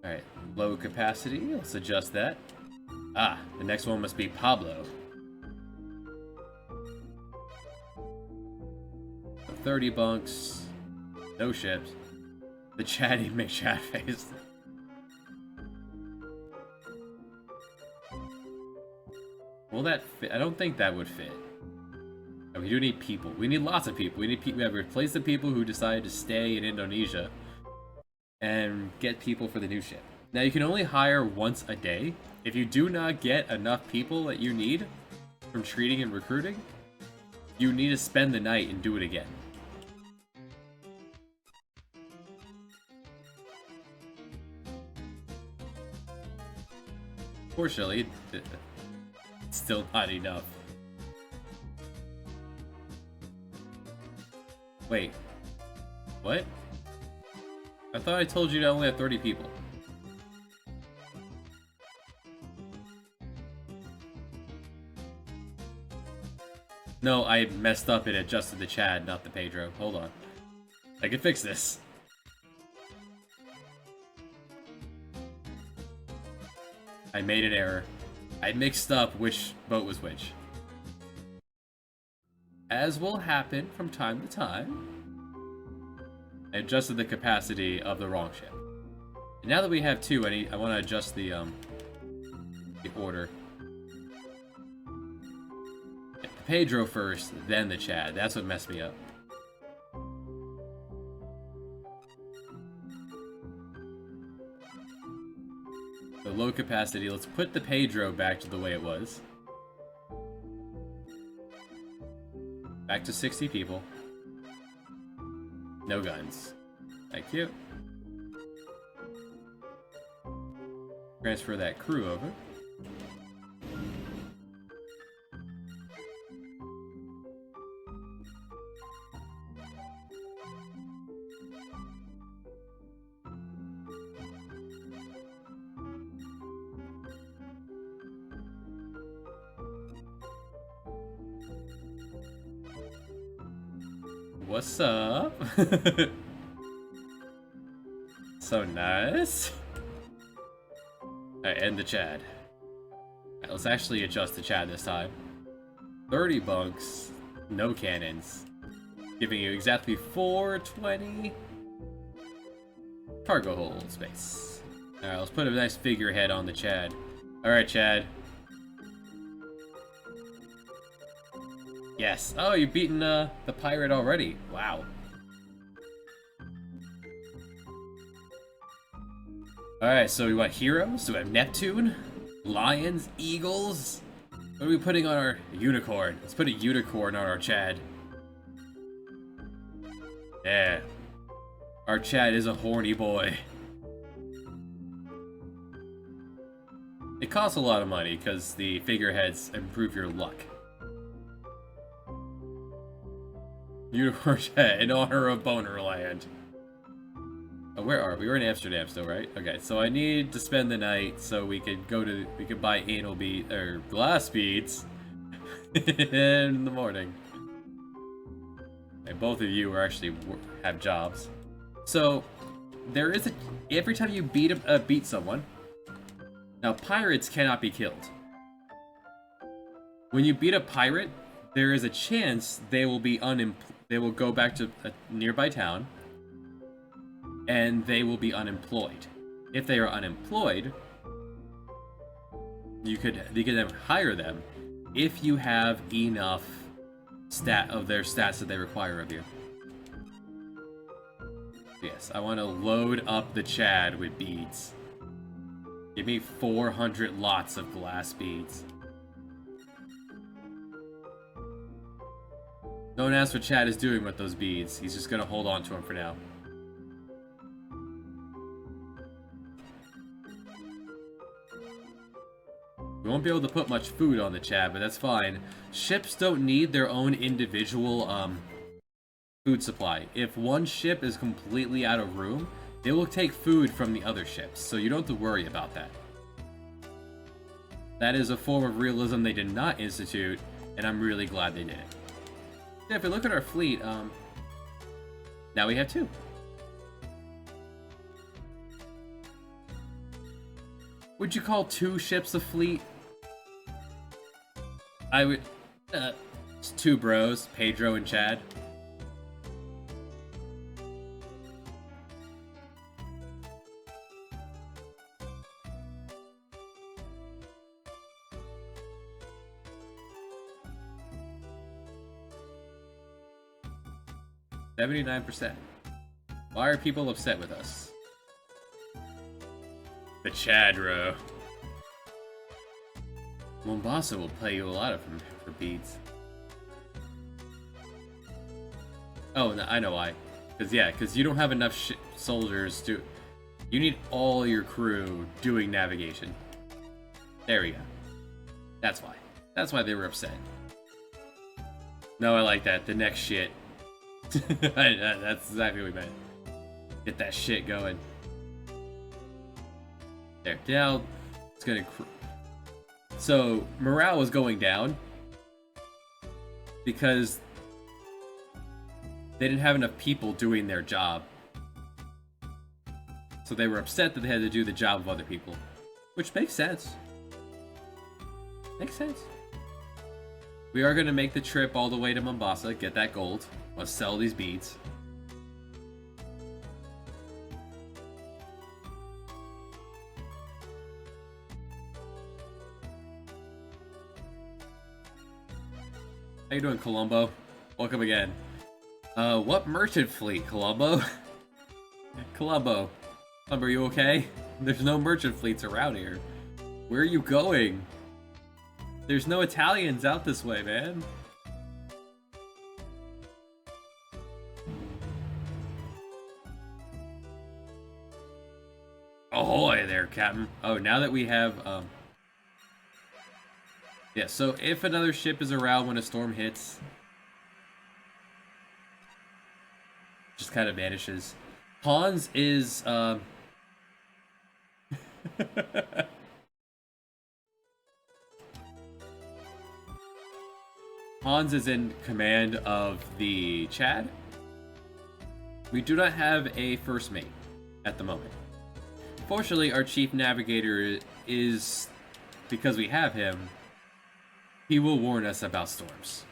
Alright, low capacity, let's adjust that. Ah, the next one must be Pablo. 30 bunks. No ships. The chatty McChat face. Will that fit? I don't think that would fit. Oh, we do need people. We need lots of people. We need people. We have to replace the people who decided to stay in Indonesia and get people for the new ship. Now, you can only hire once a day. If you do not get enough people that you need from treating and recruiting, you need to spend the night and do it again. Fortunately, it's still not enough. Wait. What? I thought I told you to only have 30 people. No, I messed up and adjusted the Chad, not the Pedro. Hold on. I can fix this. I made an error. I mixed up which boat was which. As will happen from time to time, I adjusted the capacity of the wrong ship. And now that we have two, I want to adjust the order. Pedro first, then the Chad. That's what messed me up. So low capacity. Let's put the Pedro back to the way it was. Back to 60 people. No guns. Thank you. Transfer that crew over. What's up? So nice. Alright, end the Chad. Alright, let's actually adjust the Chad this time. 30 bunks, no cannons. Giving you exactly 420 cargo hold space. Alright, let's put a nice figurehead on the Chad. Alright, Chad. Yes. Oh, you've beaten the pirate already. Wow. Alright, so we want heroes. So we have Neptune, lions, eagles. What are we putting on our unicorn? Let's put a unicorn on our Chad. Yeah. Our Chad is a horny boy. It costs a lot of money because the figureheads improve your luck. Unicorn Chat in honor of Bonerland. Oh, where are we? We're in Amsterdam still, right? Okay, so I need to spend the night so we could buy anal bead or glass beads in the morning. And both of you are actually have jobs. So there is every time you beat someone. Now pirates cannot be killed. When you beat a pirate, there is a chance they will be they will go back to a nearby town, and they will be unemployed. If they are unemployed, you could then hire them if you have enough of their stats that they require of you. Yes, I want to load up the Chad with beads. Give me 400 lots of glass beads. Don't ask what Chad is doing with those beads. He's just gonna hold on to them for now. We won't be able to put much food on the Chad, but that's fine. Ships don't need their own individual food supply. If one ship is completely out of room, they will take food from the other ships, so you don't have to worry about that. That is a form of realism they did not institute, and I'm really glad they did it. Yeah, if we look at our fleet, now we have 2. Would you call 2 ships a fleet? I would, it's 2 bros, Pedro and Chad. 79%. Why are people upset with us? The Chadro. Mombasa will pay you a lot of them for beads. Oh, no, I know why. Because you don't have enough soldiers to... You need all your crew doing navigation. There we go. That's why. That's why they were upset. No, I like that. The next shit. That's exactly what we meant. Get that shit going. There. Now, it's gonna... So, morale was going down because they didn't have enough people doing their job. So they were upset that they had to do the job of other people. Which makes sense. Makes sense. We are going to make the trip all the way to Mombasa, get that gold. Let's sell these beads. How you doing, Colombo? Welcome again. What merchant fleet, Colombo? Colombo, are you okay? There's no merchant fleets around here. Where are you going? There's no Italians out this way, man. Ahoy there, Captain. Oh, now that we have, yeah, so if another ship is around when a storm hits, just kind of vanishes. Hans is, Hans is in command of the Chad. We do not have a first mate at the moment. Fortunately, our chief navigator is, because we have him, he will warn us about storms.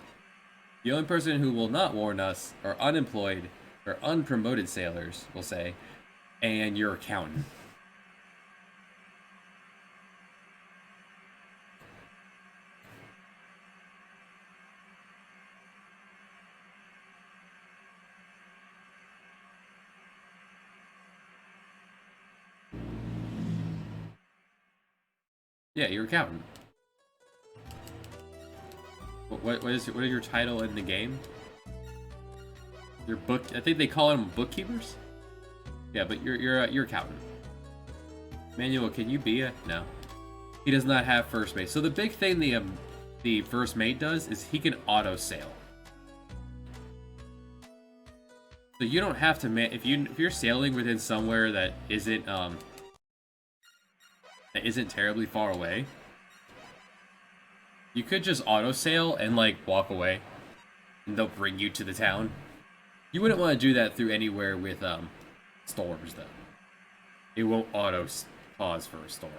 The only person who will not warn us are unemployed or unpromoted sailors, we'll say, and your accountant. Yeah, your accountant. What is your title in the game? Your book. I think they call them bookkeepers. Yeah, but you're accountant. Manuel, can you be a no? He does not have first mate. So the big thing the first mate does is he can auto sail. So you don't have to if you're sailing within somewhere that isn't terribly far away, you could just auto sail and like walk away, and they'll bring you to the town. You wouldn't want to do that through anywhere with storms though. It won't auto pause for a storm.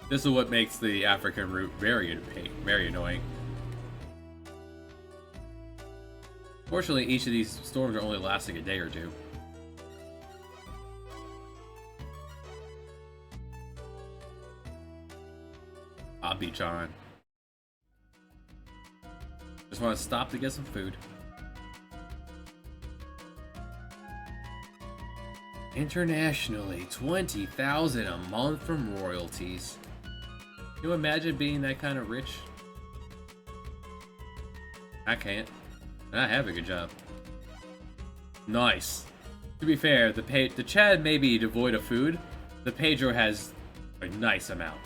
This is what makes the African route very annoying. Fortunately, each of these storms are only lasting a day or two. I'll be John. Just want to stop to get some food. Internationally, 20,000 a month from royalties. Can you imagine being that kind of rich? I can't. And I have a good job. Nice. To be fair, the Chad may be devoid of food. The Pedro has a nice amount.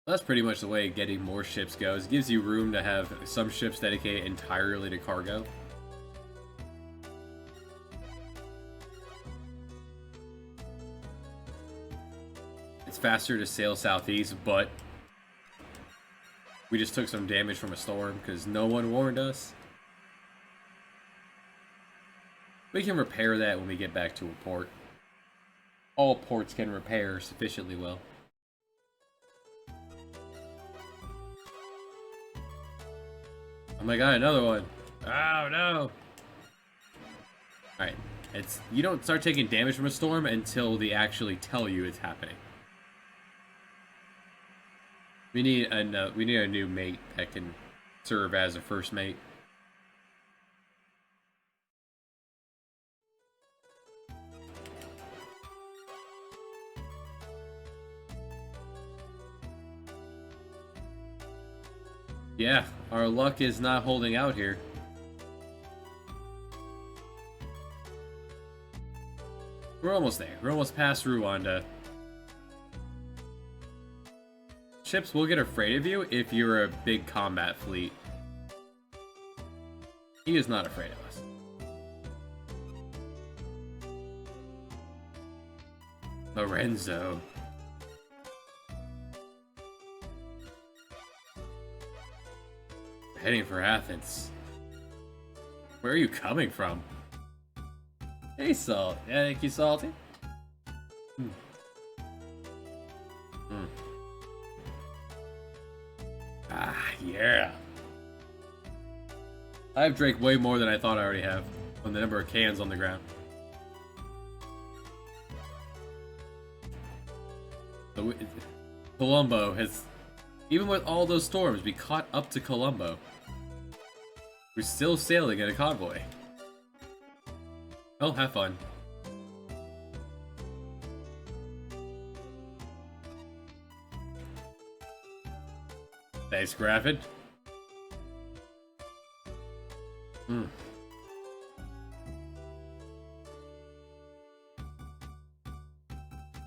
That's pretty much the way getting more ships goes. It gives you room to have some ships dedicated entirely to cargo. It's faster to sail southeast, but we just took some damage from a storm because no one warned us. We can repair that when we get back to a port. All ports can repair sufficiently well. Oh my god, another one. Oh no. Alright. It's you don't start taking damage from a storm until they actually tell you it's happening. We need a new mate that can serve as a first mate. Yeah, our luck is not holding out here. We're almost there. We're almost past Rwanda. Ships will get afraid of you if you're a big combat fleet. He is not afraid of us. Lorenzo. We're heading for Athens. Where are you coming from? Hey, Salt. Yeah, thank you, Salty. Ah, yeah. I've drank way more than I thought I already have on the number of cans on the ground. So, Colombo has, even with all those storms, we caught up to Colombo. We're still sailing in a convoy. Oh, have fun. Thanks, Gravid.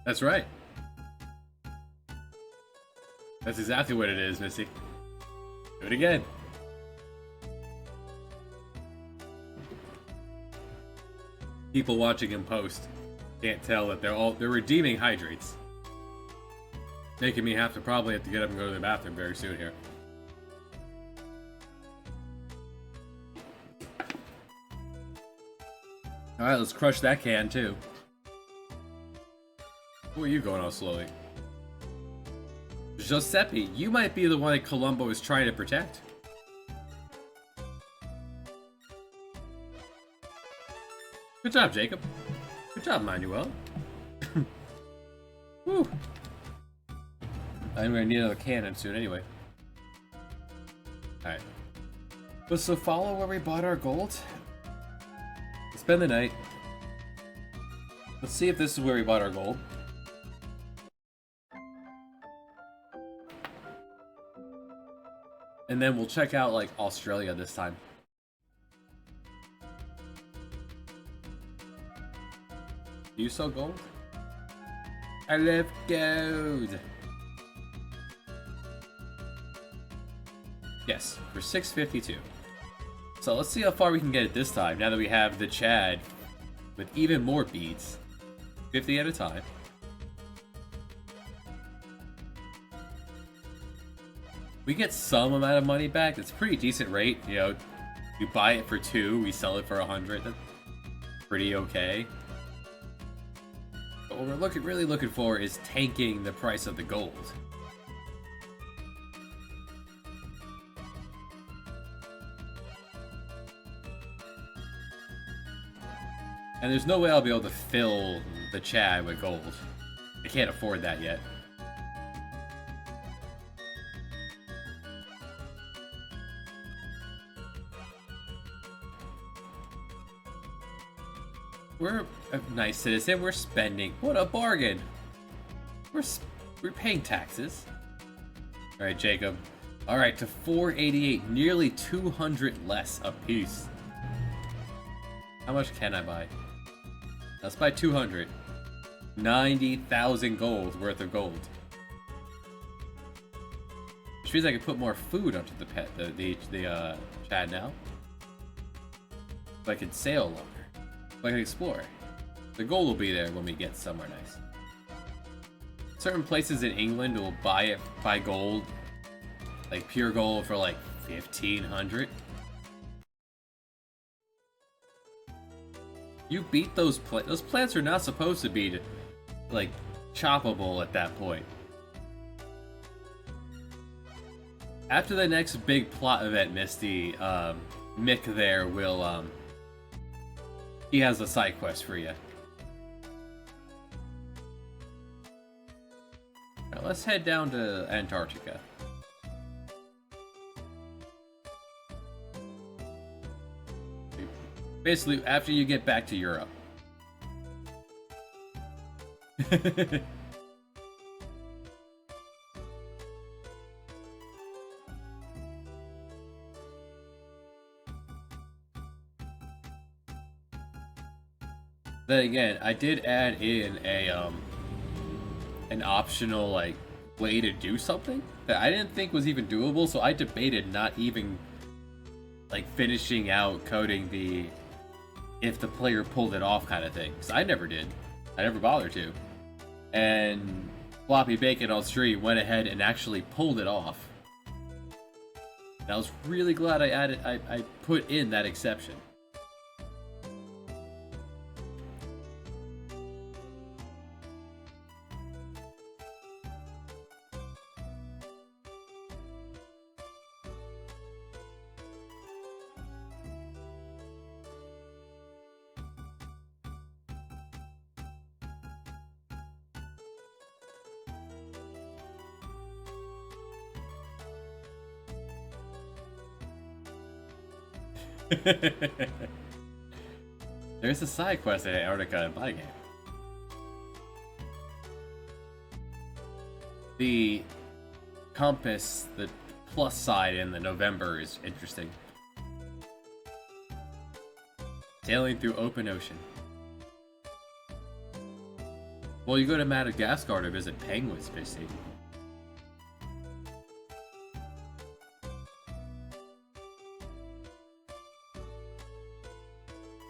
That's right. That's exactly what it is, Missy. Do it again. People watching him post can't tell that they're redeeming hydrates. Making me probably have to get up and go to the bathroom very soon here. Alright, let's crush that can too. Who are you going on slowly? Giuseppe, you might be the one that Colombo is trying to protect. Good job, Jacob. Good job, Manuel. Woo. I'm gonna need another cannon soon anyway. Alright. But so follow where we bought our gold. Spend the night. Let's see if this is where we bought our gold. And then we'll check out, like, Australia this time. Do you sell gold? I love gold! Yes, for 652. So let's see how far we can get it this time, now that we have the Chad with even more beads. 50 at a time. We get some amount of money back. It's a pretty decent rate, you know. You buy it for 2, we sell it for 100. That's pretty okay. But what we're really looking for is tanking the price of the gold. And there's no way I'll be able to fill the Chad with gold. I can't afford that yet. We're a nice citizen. We're spending. What a bargain! We're paying taxes. All right, Jacob. All right, to 488, nearly 200 less a piece. How much can I buy? Let's buy 200. 90,000 gold worth of gold. Which means I can put more food onto the Chad now. So I can sail longer. So I can explore. The gold will be there when we get somewhere nice. Certain places in England will buy gold, like pure gold, for like 1,500. You beat those plants. Those plants are not supposed to be, like, choppable at that point. After the next big plot event, Misty, Mick there will, He has a side quest for you. Now let's head down to Antarctica. Basically, after you get back to Europe. Then again, I did add in a an optional like way to do something that I didn't think was even doable, so I debated not even like finishing out coding the if the player pulled it off kind of thing, because I never did. I never bothered to. And Floppy Bacon on stream went ahead and actually pulled it off. And I was really glad I put in that exception. There's a side quest in Antarctica in my game. The compass, the plus side in the November is interesting. Sailing through open ocean. Well, you go to Madagascar to visit penguins, basically.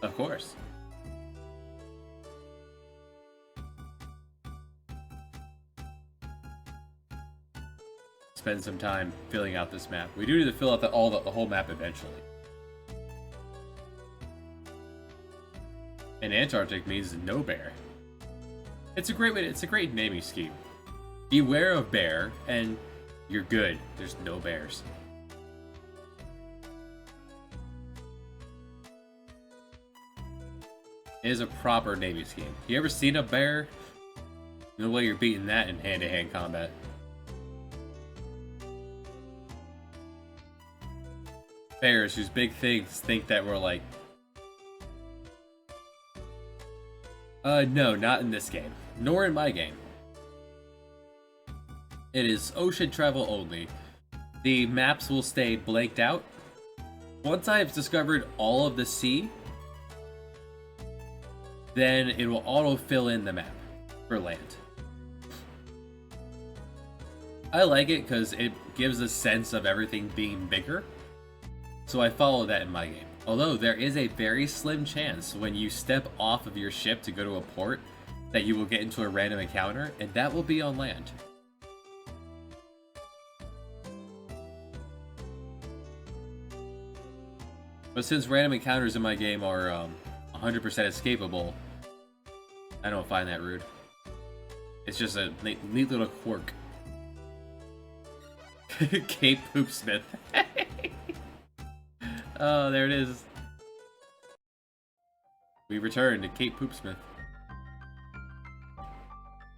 Of course. Spend some time filling out this map. We do need to fill out the whole map eventually. And Antarctic means no bear. It's a great way. It's a great naming scheme. Beware of bear, and you're good. There's no bears. It is a proper naming scheme. You ever seen a bear? No way you're beating that in hand-to-hand combat. Bears whose big things think that we're like... no, not in this game. Nor in my game. It is ocean travel only. The maps will stay blanked out. Once I've discovered all of the sea, then it will auto-fill in the map for land. I like it because it gives a sense of everything being bigger, so I follow that in my game. Although there is a very slim chance when you step off of your ship to go to a port that you will get into a random encounter, and that will be on land. But since random encounters in my game are 100% escapable, I don't find that rude. It's just a neat little quirk. Cape Poopsmith. Oh, there it is. We returned to Cape Poopsmith.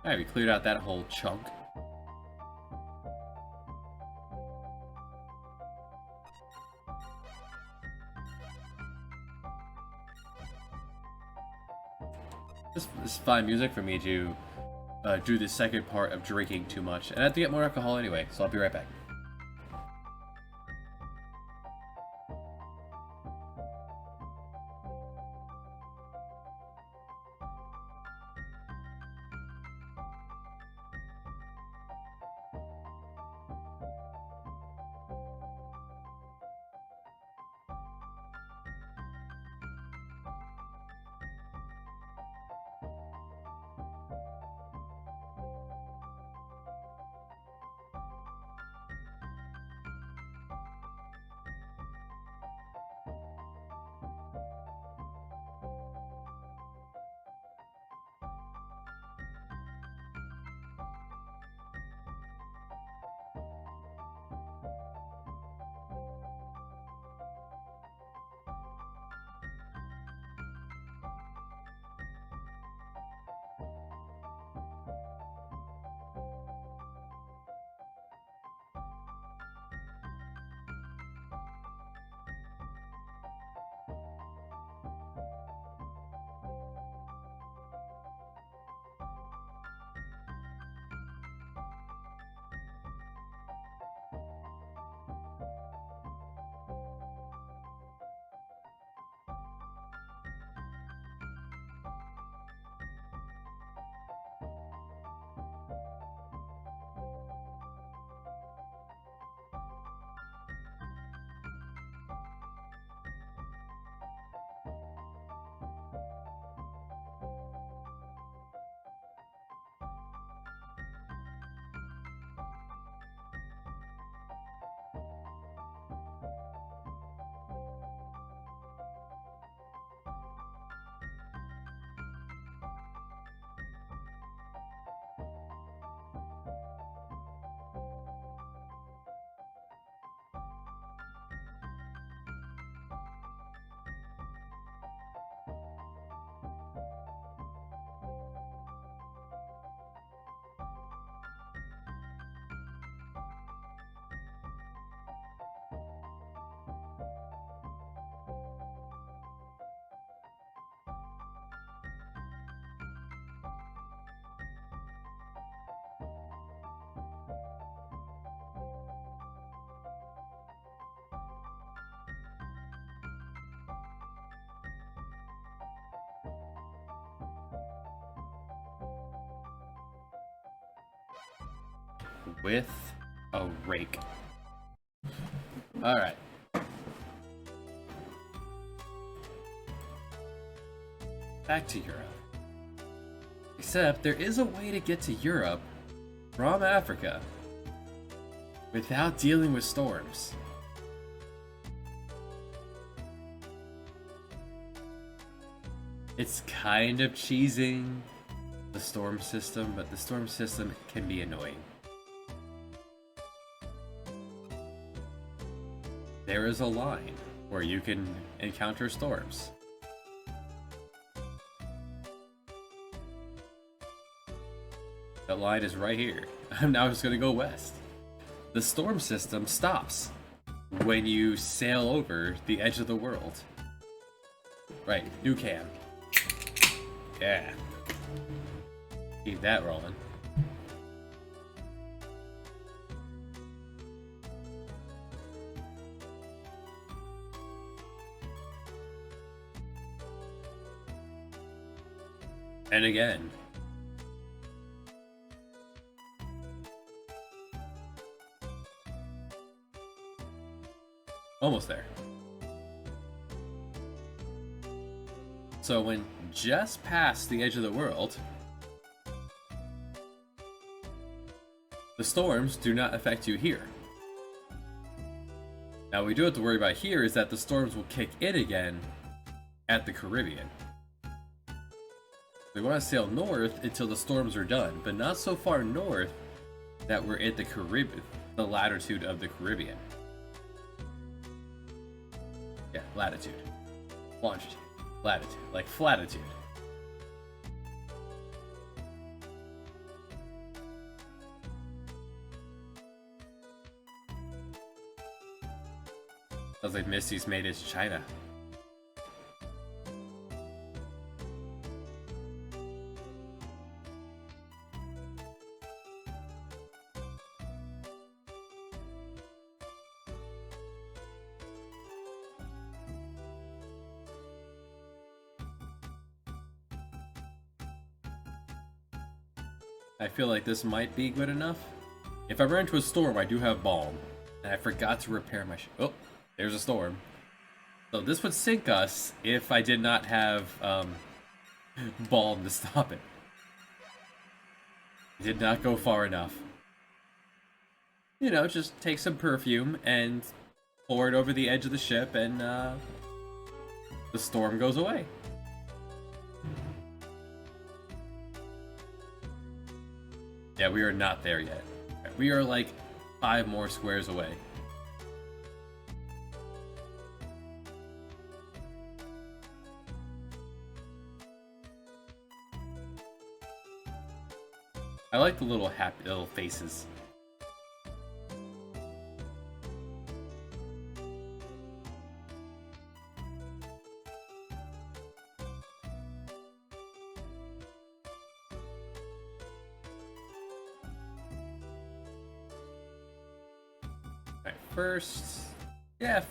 Alright, we cleared out that whole chunk. This is fine music for me to do the second part of drinking too much. And I have to get more alcohol anyway, so I'll be right back. with a rake. Alright. Back to Europe. Except there is a way to get to Europe from Africa without dealing with storms. It's kind of cheesing the storm system, but the storm system can be annoying. There is a line where you can encounter storms. That line is right here. I'm now just gonna go west. The storm system stops when you sail over the edge of the world. Right, new cam. Yeah. Keep that rolling. And again. Almost there. So when just past the edge of the world, the storms do not affect you here. Now what we do have to worry about here is that the storms will kick in again at the Caribbean. We want to sail north until the storms are done, but not so far north that we're at the Caribbean, the latitude of the Caribbean. Yeah, latitude. Longitude. Latitude. Like flatitude. Sounds like Misty's made it to China. I feel like this might be good enough. If I run into a storm, I do have balm. And I forgot to repair my ship. Oh, there's a storm. So this would sink us if I did not have balm to stop it. I did not go far enough. You know, just take some perfume and pour it over the edge of the ship and the storm goes away. Yeah, we are not there yet. We are like 5 more squares away. I like the little happy little faces.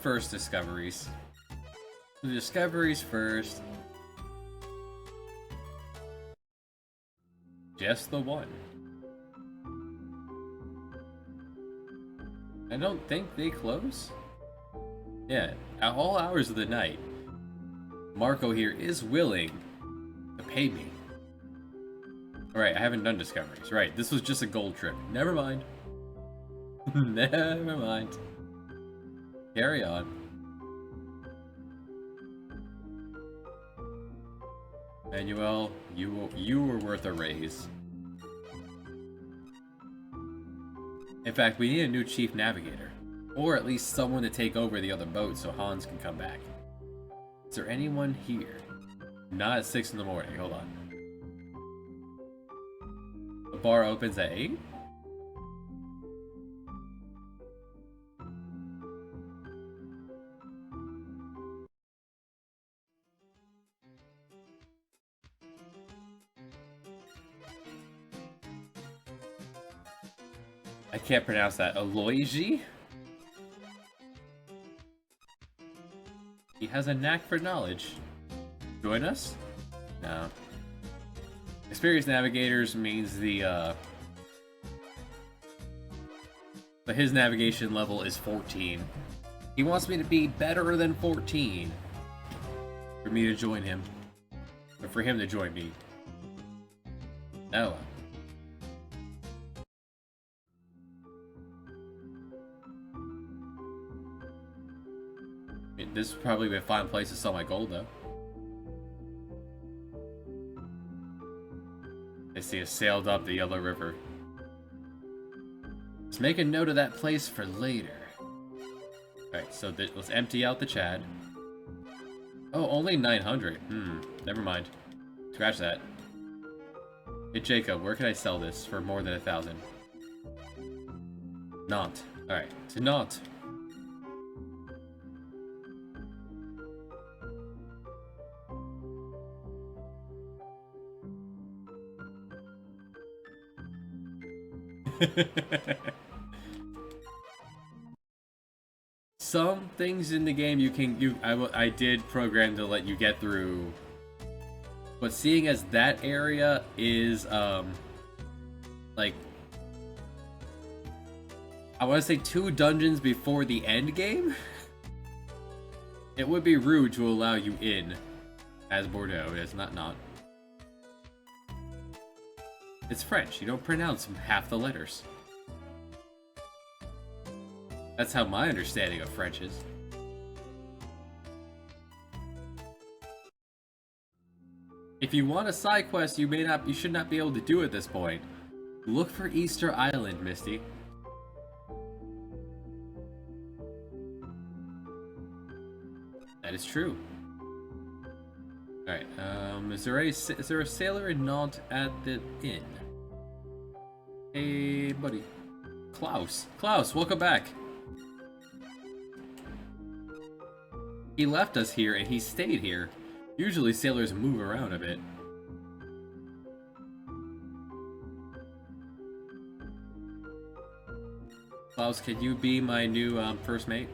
First discoveries. The discoveries first. Just the one. I don't think they close. Yeah, at all hours of the night, Marco here is willing to pay me. Alright, I haven't done discoveries. Right, this was just a gold trip. Never mind. Never mind. Carry on. Manuel, you were worth a raise. In fact, we need a new chief navigator. Or at least someone to take over the other boat so Hans can come back. Is there anyone here? Not at 6 in the morning, hold on. The bar opens at 8? I can't pronounce that. Aloyji? He has a knack for knowledge. Join us? No. Experienced navigators means the his navigation level is 14. He wants me to be better than 14 for me to join him, or for him to join me. Oh. I mean, this would probably be a fine place to sell my gold, though. I see it sailed up the Yellow River. Let's make a note of that place for later. Alright, so let's empty out the Chad. Oh, only 900. Never mind. Scratch that. Hey, Jacob, where can I sell this for more than 1,000? Nantes. Alright, to Nantes. Some things in the game I did program to let you get through, but seeing as that area is like, I want to say 2 dungeons before the end game, it would be rude to allow you in as Bordeaux. It's not. It's French. You don't pronounce half the letters. That's how my understanding of French is. If you want a side quest, you should not be able to do at this point. Look for Easter Island, Misty. That is true. Alright, is there a sailor in Nantes at the inn? Hey, buddy. Klaus, welcome back. He left us here and he stayed here. Usually sailors move around a bit. Klaus, can you be my new first mate?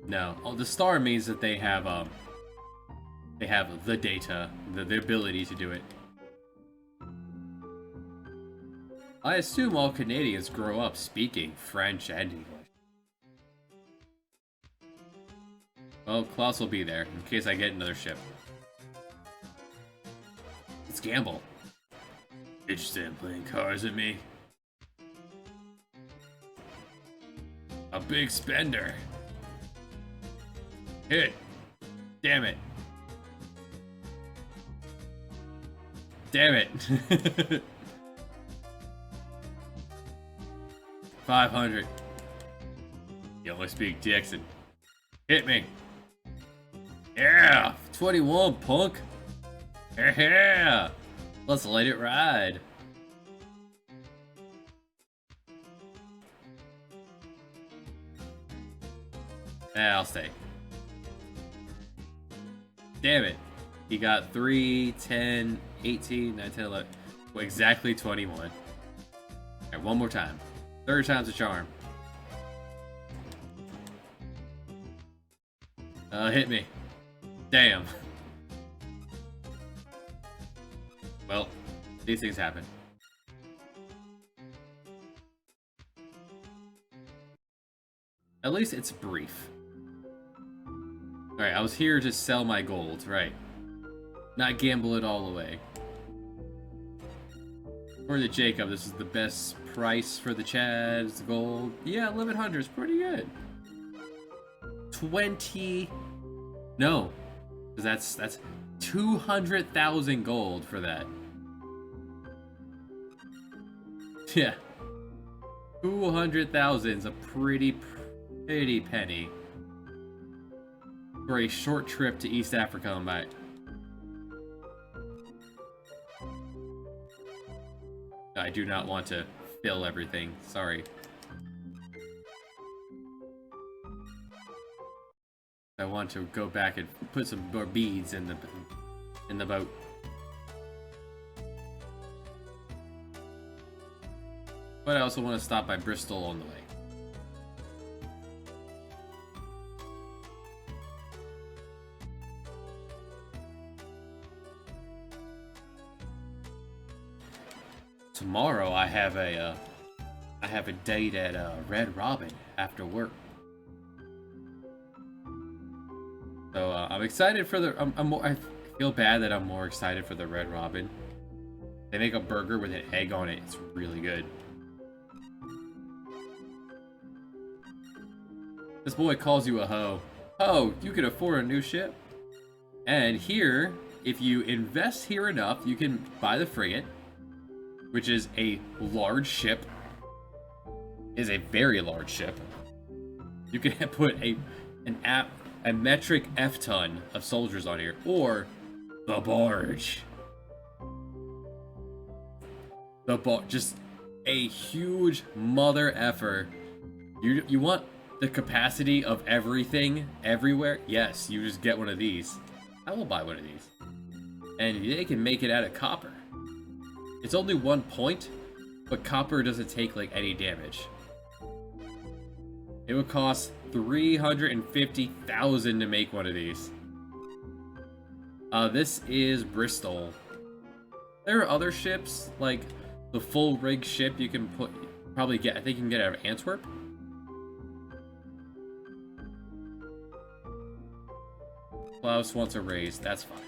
No. Oh, the star means that they have the data, the ability to do it. I assume all Canadians grow up speaking French and English. Well, Klaus will be there, in case I get another ship. Let's gamble. Interested in playing cards with me? A big spender. Hit. Damn it. Damn it. 500. You only speak Dixon. Hit me. Yeah, 21, punk. Yeah, let's let it ride. Yeah, I'll stay. Damn it. He got 3, 10, 18, 19, 11. Well, exactly 21. Alright, one more time. 3rd time's a charm. Hit me. Damn. Well, these things happen. At least it's brief. Alright, I was here to sell my gold, right. Not gamble it all away. According to Jacob, this is the best price for the Chad's gold. Yeah, 1100 is pretty good. 20... No. Because that's 200,000 gold for that. Yeah. 200,000 is a pretty penny for a short trip to East Africa and back. I do not want to fill everything. Sorry. I want to go back and put some more beads in the boat. But I also want to stop by Bristol on the way. tomorrow I have a date at Red Robin after work. So I'm excited for the. I feel bad that I'm more excited for the Red Robin. They make a burger with an egg on it. It's really good. This boy calls you a hoe. Oh, you can afford a new ship? And here, if you invest here enough, you can buy the frigate, which is a large ship. Is a very large ship. You can put a metric F-ton of soldiers on here, or the barge. Just a huge mother effer. You want the capacity of everything everywhere? Yes, you just get one of these. I will buy one of these. And they can make it out of copper. It's only 1 point, but copper doesn't take like any damage. It would cost 350,000 to make one of these. This is Bristol. There are other ships, like the full rig ship you can probably get. I think you can get out of Antwerp. Klaus wants a raise. That's fine.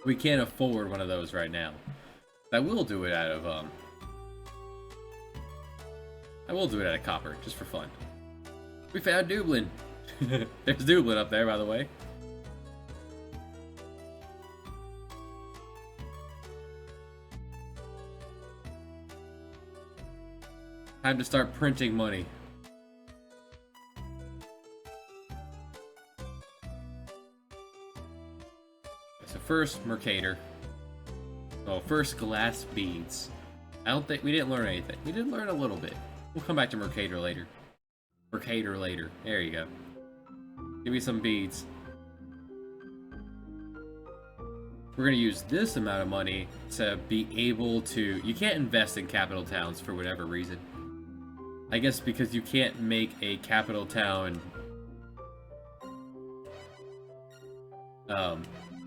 We can't afford one of those right now. I will do it out of copper, just for fun. We found Dublin. There's Dublin up there, by the way. Time to start printing money. So first, Mercator. Oh, first glass beads. I don't think we didn't learn anything. We did learn a little bit. We'll come back to Mercator later. Mercator later. There you go. Give me some beads. We're gonna use this amount of money to be able to... You can't invest in capital towns for whatever reason. I guess because you can't make a capital town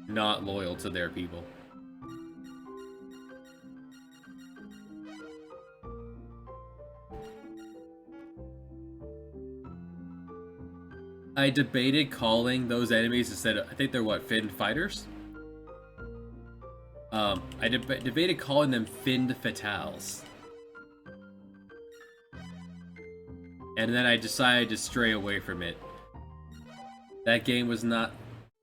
not loyal to their people. I debated calling those enemies instead of... I think they're what, finned fighters? I debated calling them finned fatales. And then I decided to stray away from it. That game was not...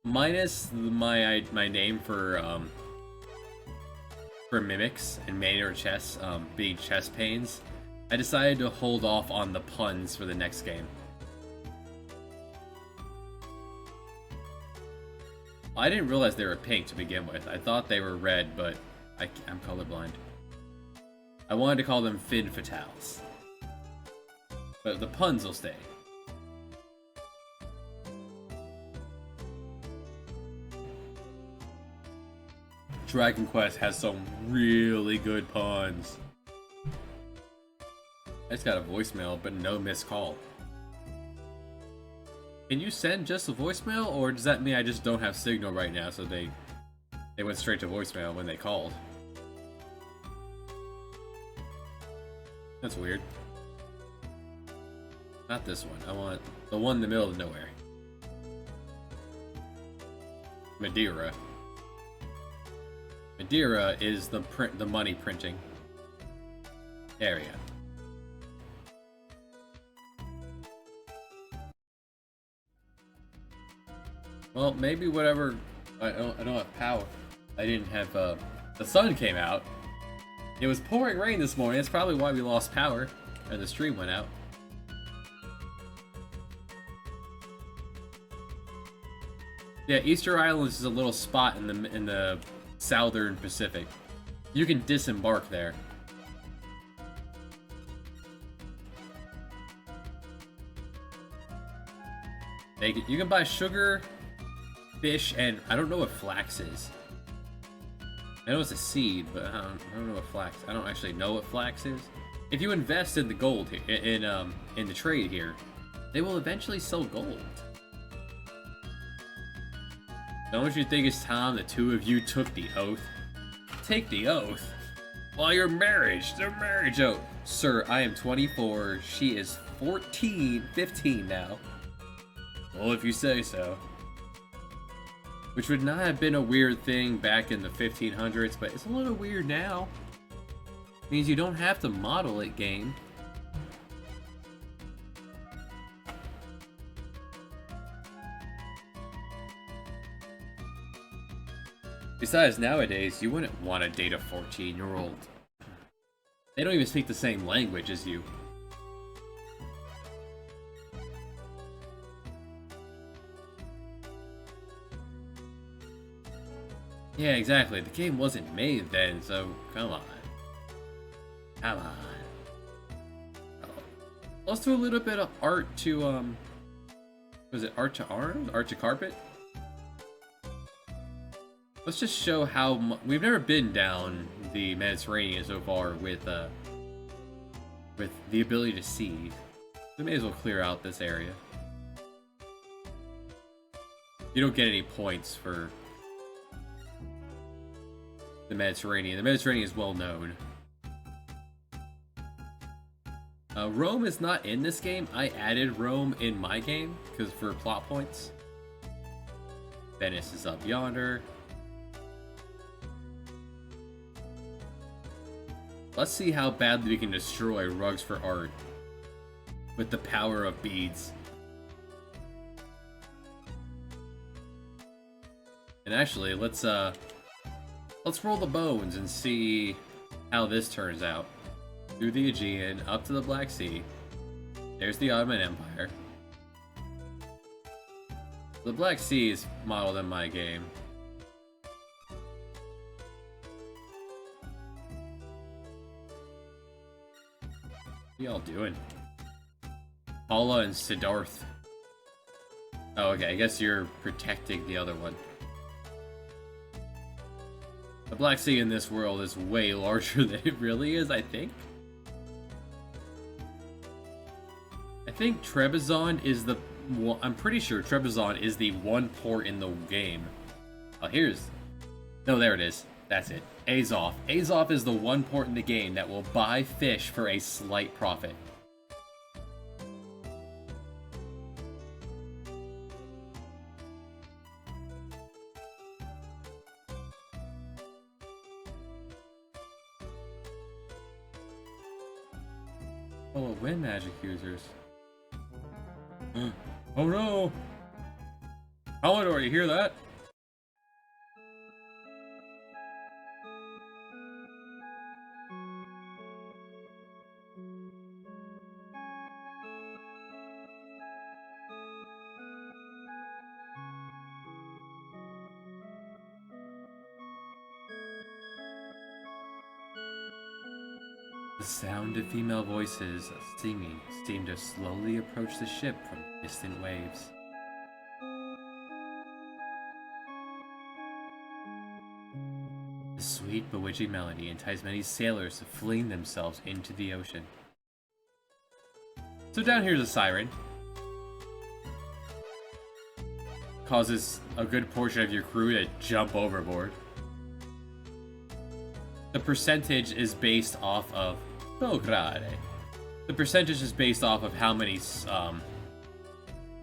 Minus my name for mimics and manual chess, being chess pains, I decided to hold off on the puns for the next game. I didn't realize they were pink to begin with. I thought they were red, but I'm colorblind. I wanted to call them Fin Fatales. But the puns will stay. Dragon Quest has some really good puns. I just got a voicemail, but no missed call. Can you send just a voicemail, or does that mean I just don't have signal right now, so they went straight to voicemail when they called? That's weird. Not this one. I want the one in the middle of nowhere. Madeira. Madeira is the money printing area. Well, maybe whatever. I don't have power. I didn't have the sun came out. It was pouring rain this morning. That's probably why we lost power, and the stream went out. Yeah, Easter Island is a little spot in the southern Pacific. You can disembark there. You can buy sugar, fish, and I don't know what flax is. I know it's a seed, but I don't know what flax. I don't actually know what flax is. If you invest in the gold in the trade here, they will eventually sell gold. Don't you think it's time the two of you took the oath? Take the oath? Well, your marriage, the marriage oath. Sir, I am 24, she is 15 now. Well, if you say so. Which would not have been a weird thing back in the 1500s, but it's a little weird now. Means you don't have to model it, game. Besides, nowadays, you wouldn't want to date a 14-year-old. They don't even speak the same language as you. Yeah, exactly. The game wasn't made then, so come on. Come on. Oh. Let's do a little bit of art to, was it art to arms? Art to carpet? Let's just show how we've never been down the Mediterranean so far with the ability to see. We may as well clear out this area. You don't get any points for the Mediterranean. The Mediterranean is well known. Rome is not in this game. I added Rome in my game because for plot points. Venice is up yonder. Let's see how badly we can destroy rugs for art with the power of beads. And actually, let's roll the bones and see how this turns out. Through the Aegean, up to the Black Sea. There's the Ottoman Empire. The Black Sea is modeled in my game. What y'all doing? Paula and Siddharth. Oh, okay, I guess you're protecting the other one. The Black Sea in this world is way larger than it really is, I think. I think Trebizond is the... Well, I'm pretty sure Trebizond is the one port in the game. Oh, here's... No, there it is. That's it. Azov. Azov is the one port in the game that will buy fish for a slight profit. Oh, wind magic users. Oh no! Halidor, you hear that? The sound of female voices singing seemed to slowly approach the ship from distant waves. The sweet, bewitching melody enticed many sailors to fling themselves into the ocean. So down here's a siren. Causes a good portion of your crew to jump overboard. The percentage is based off of The percentage is based off of how many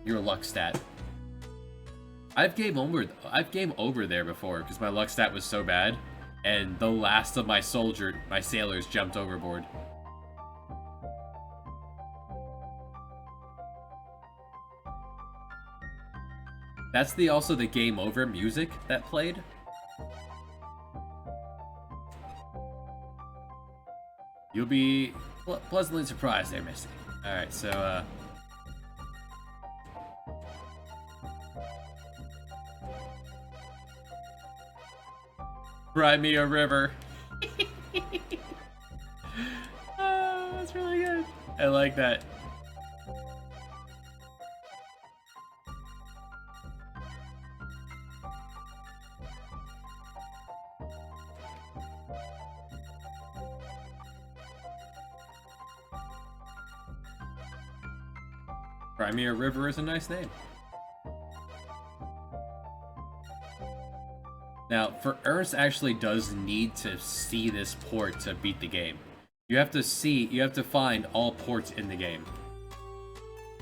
your luck stat. I've game over there before because my luck stat was so bad, and the last of my sailors jumped overboard. That's also the game over music that played. You'll be pleasantly surprised there, Misty. Alright, so, Cry me a river. Oh, that's really good. I like that. Crimea River is a nice name. Now, for Ernst actually does need to see this port to beat the game. You have to find all ports in the game.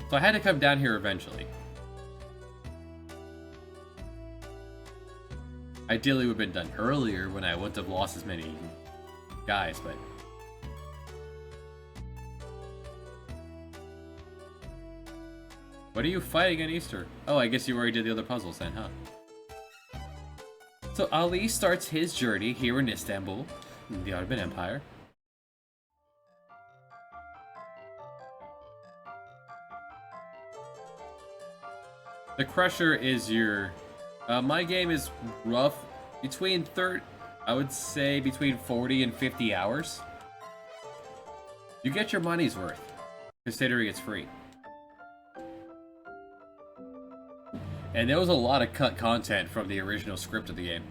So I had to come down here eventually. Ideally, it would have been done earlier when I wouldn't have lost as many guys, but... What are you fighting in Easter? Oh, I guess you already did the other puzzles then, huh? So Ali starts his journey here in Istanbul, in the Ottoman Empire. The Crusher is your... my game is rough. I would say between 40 and 50 hours. You get your money's worth, considering it's free. And there was a lot of cut content from the original script of the game.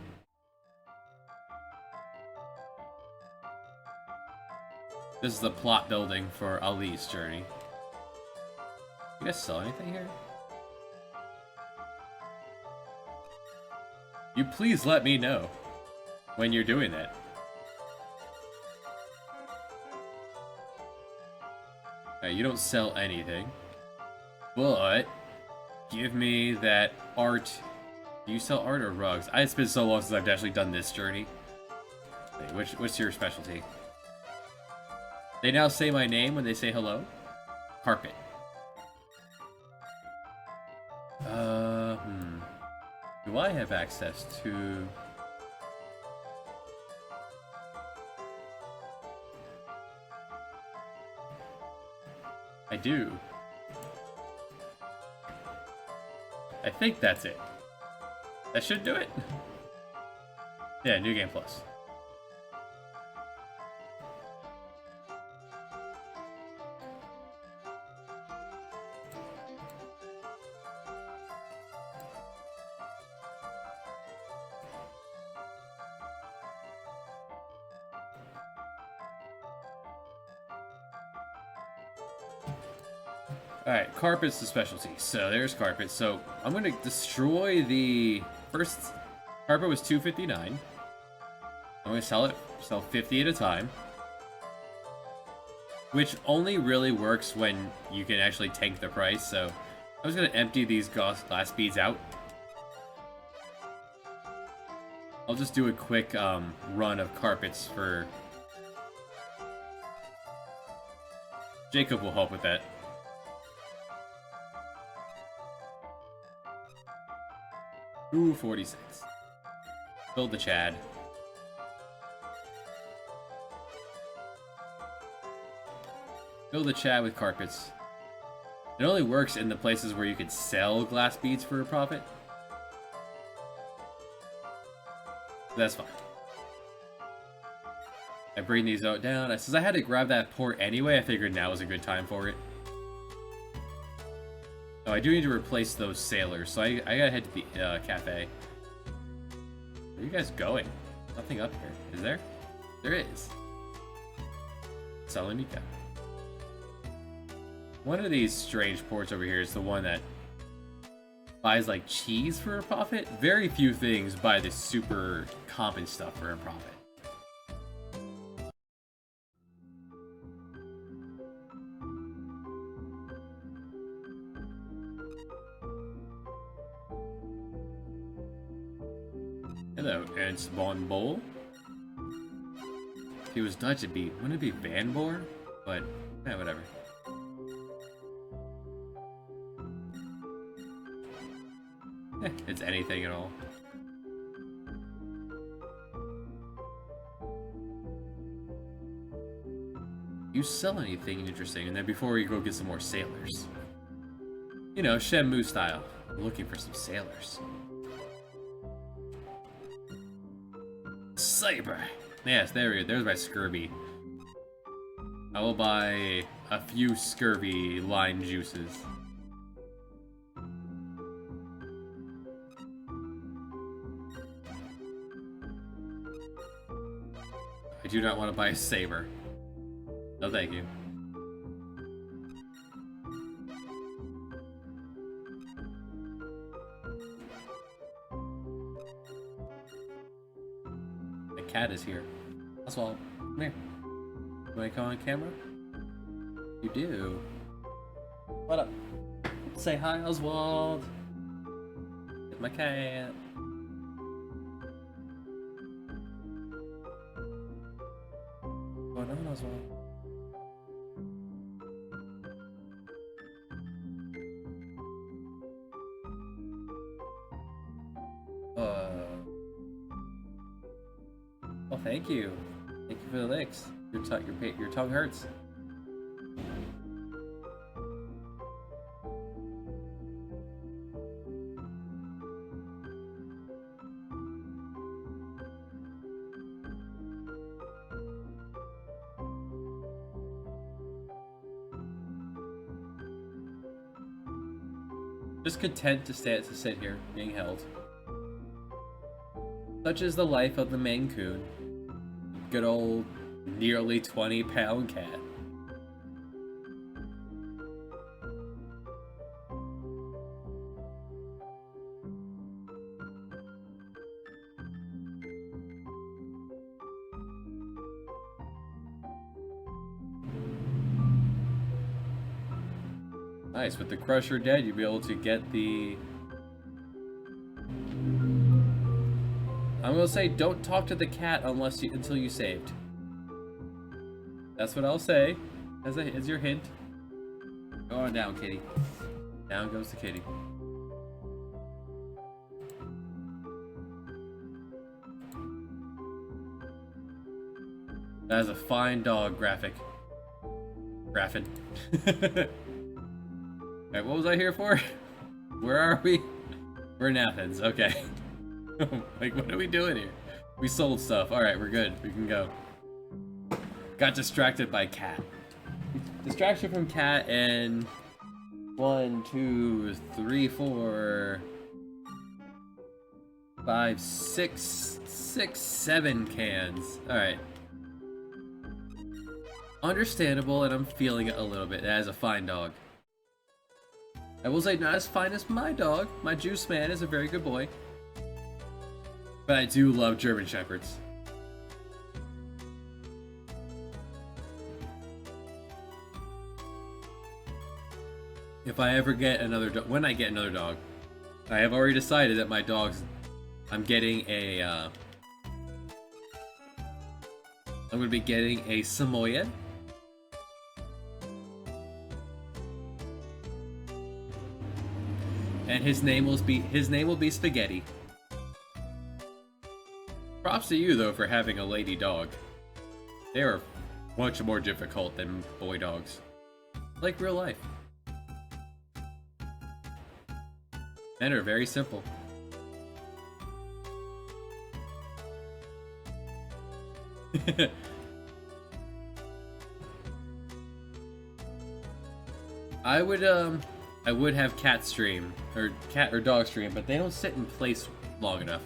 This is the plot building for Ali's journey. You guys sell anything here? You please let me know when you're doing that. You don't sell anything, but give me that art. Do you sell art or rugs? It's been so long since I've actually done this journey. Wait, what's your specialty? They now say my name when they say hello? Carpet. Do I have access to... I do. I think that's it. That should do it. Yeah, New Game Plus. Alright, carpet's the specialty. So there's carpet. So I'm gonna destroy the first carpet was $2.59. I'm gonna sell 50 at a time. Which only really works when you can actually tank the price, so I was gonna empty these glass beads out. I'll just do a quick run of carpets for... Jacob will help with that. Ooh, 46. Build the Chad. Build the Chad with carpets. It only works in the places where you can sell glass beads for a profit. That's fine. I bring these out down. Since I had to grab that port anyway, I figured now was a good time for it. Oh, I do need to replace those sailors, so I gotta head to the cafe. Where are you guys going? Nothing up here. Is there? There is. Salonika. One of these strange ports over here is the one that buys like cheese for a profit. Very few things buy this super common stuff for a profit. Hello, Ernst von Boll. If he was Dutch, wouldn't it be Van Boer? But, whatever. It's anything at all. You sell anything interesting, and then before we go get some more sailors. You know, Shenmue style. I'm looking for some sailors. Saber! Yes, there's my scurvy. I will buy a few scurvy line juices. I do not want to buy a saber. No, thank you. cat is here. Oswald, come here. You want to come on camera? You do. What up? Say hi, Oswald. Get my cat. What's going on, Oswald? Well, thank you. Thank you for the licks. Your tongue hurts. Just content to sit here, being held. Such is the life of the Maine Coon. Good old, nearly 20-pound cat. Nice, with the Crusher dead, you'll be able to get the... I'm gonna say, don't talk to the cat until you saved. That's what I'll say, as your hint. Go on down, kitty. Down goes the kitty. That is a fine dog, Graffin. Alright, what was I here for? Where are we? We're in Athens, okay. Like, what are we doing here? We sold stuff. Alright, we're good. We can go. Got distracted by cat. Distraction from cat and 1, 2, 3, 4, 5, 6, 7 cans. Alright. Understandable, and I'm feeling it a little bit. That is a fine dog. I will say not as fine as my dog. My Juice Man is a very good boy. But I do love German Shepherds. If I ever get another dog, when I get another dog, I have already decided that my dogs, I'm getting a, I'm going to be getting a Samoyed. And his name will be Spaghetti. Props to you though for having a lady dog. They are much more difficult than boy dogs. Like real life. Men are very simple. I would have cat stream or dog stream, but they don't sit in place long enough.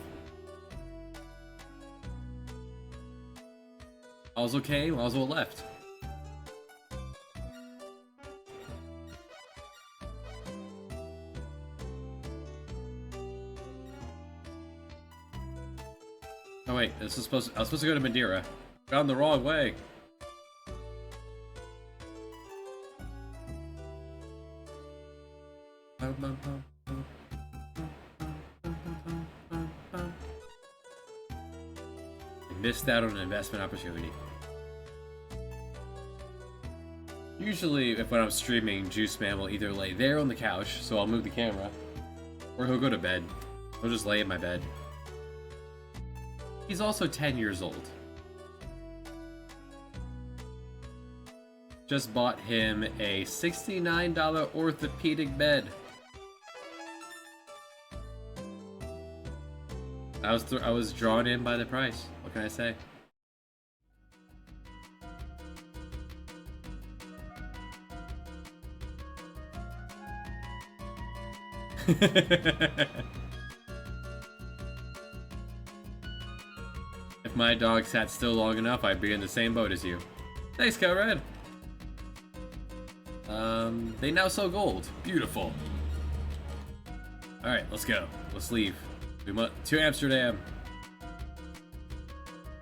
All's okay, Oswald left. Oh wait, I was supposed to go to Madeira. Gone the wrong way. Missed out on an investment opportunity. Usually, when I'm streaming, Juice Man will either lay there on the couch, so I'll move the camera, or he'll go to bed. He'll just lay in my bed. He's also 10 years old. Just bought him a $69 orthopedic bed. I was drawn in by the price. What can I say? If my dog sat still long enough, I'd be in the same boat as you. Thanks, Red. They now sell gold. Beautiful. Alright, let's go. Let's leave. We must to Amsterdam.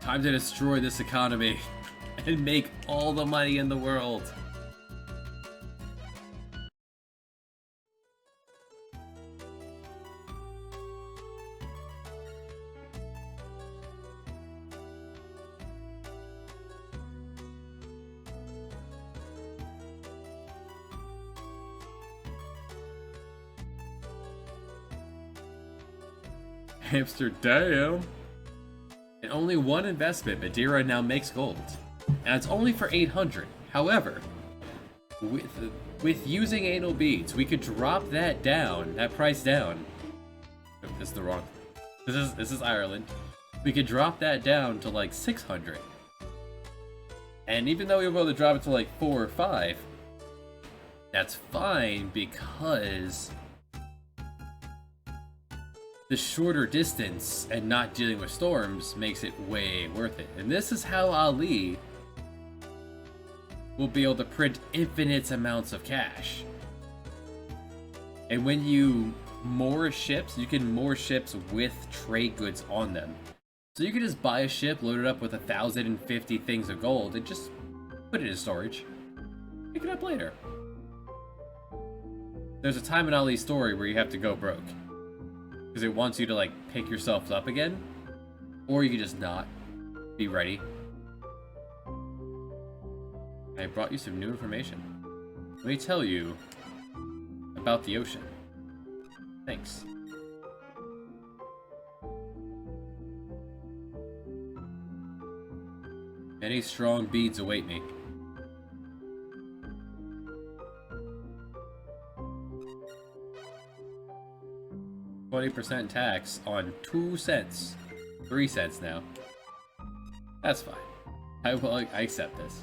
Time to destroy this economy and make all the money in the world. Amsterdam. And only one investment, Madeira now makes gold. And it's only for 800. However, with using anal beads, we could drop that down, that price down. Oh, this is the wrong. This is Ireland. We could drop that down to like 600. And even though we were able to drop it to like 4 or 5, that's fine because the shorter distance and not dealing with storms makes it way worth it. And this is how Ali will be able to print infinite amounts of cash. And when you moor ships, you can moor ships with trade goods on them. So you can just buy a ship, load it up with 1,050 things of gold, and just put it in storage. Pick it up later. There's a time in Ali's story where you have to go broke. Because it wants you to, like, pick yourself up again. Or you can just not. Be ready. I brought you some new information. Let me tell you about the ocean. Thanks. Many strong beads await me. %, tax on 2 cents. 3 cents now. That's fine. I accept this.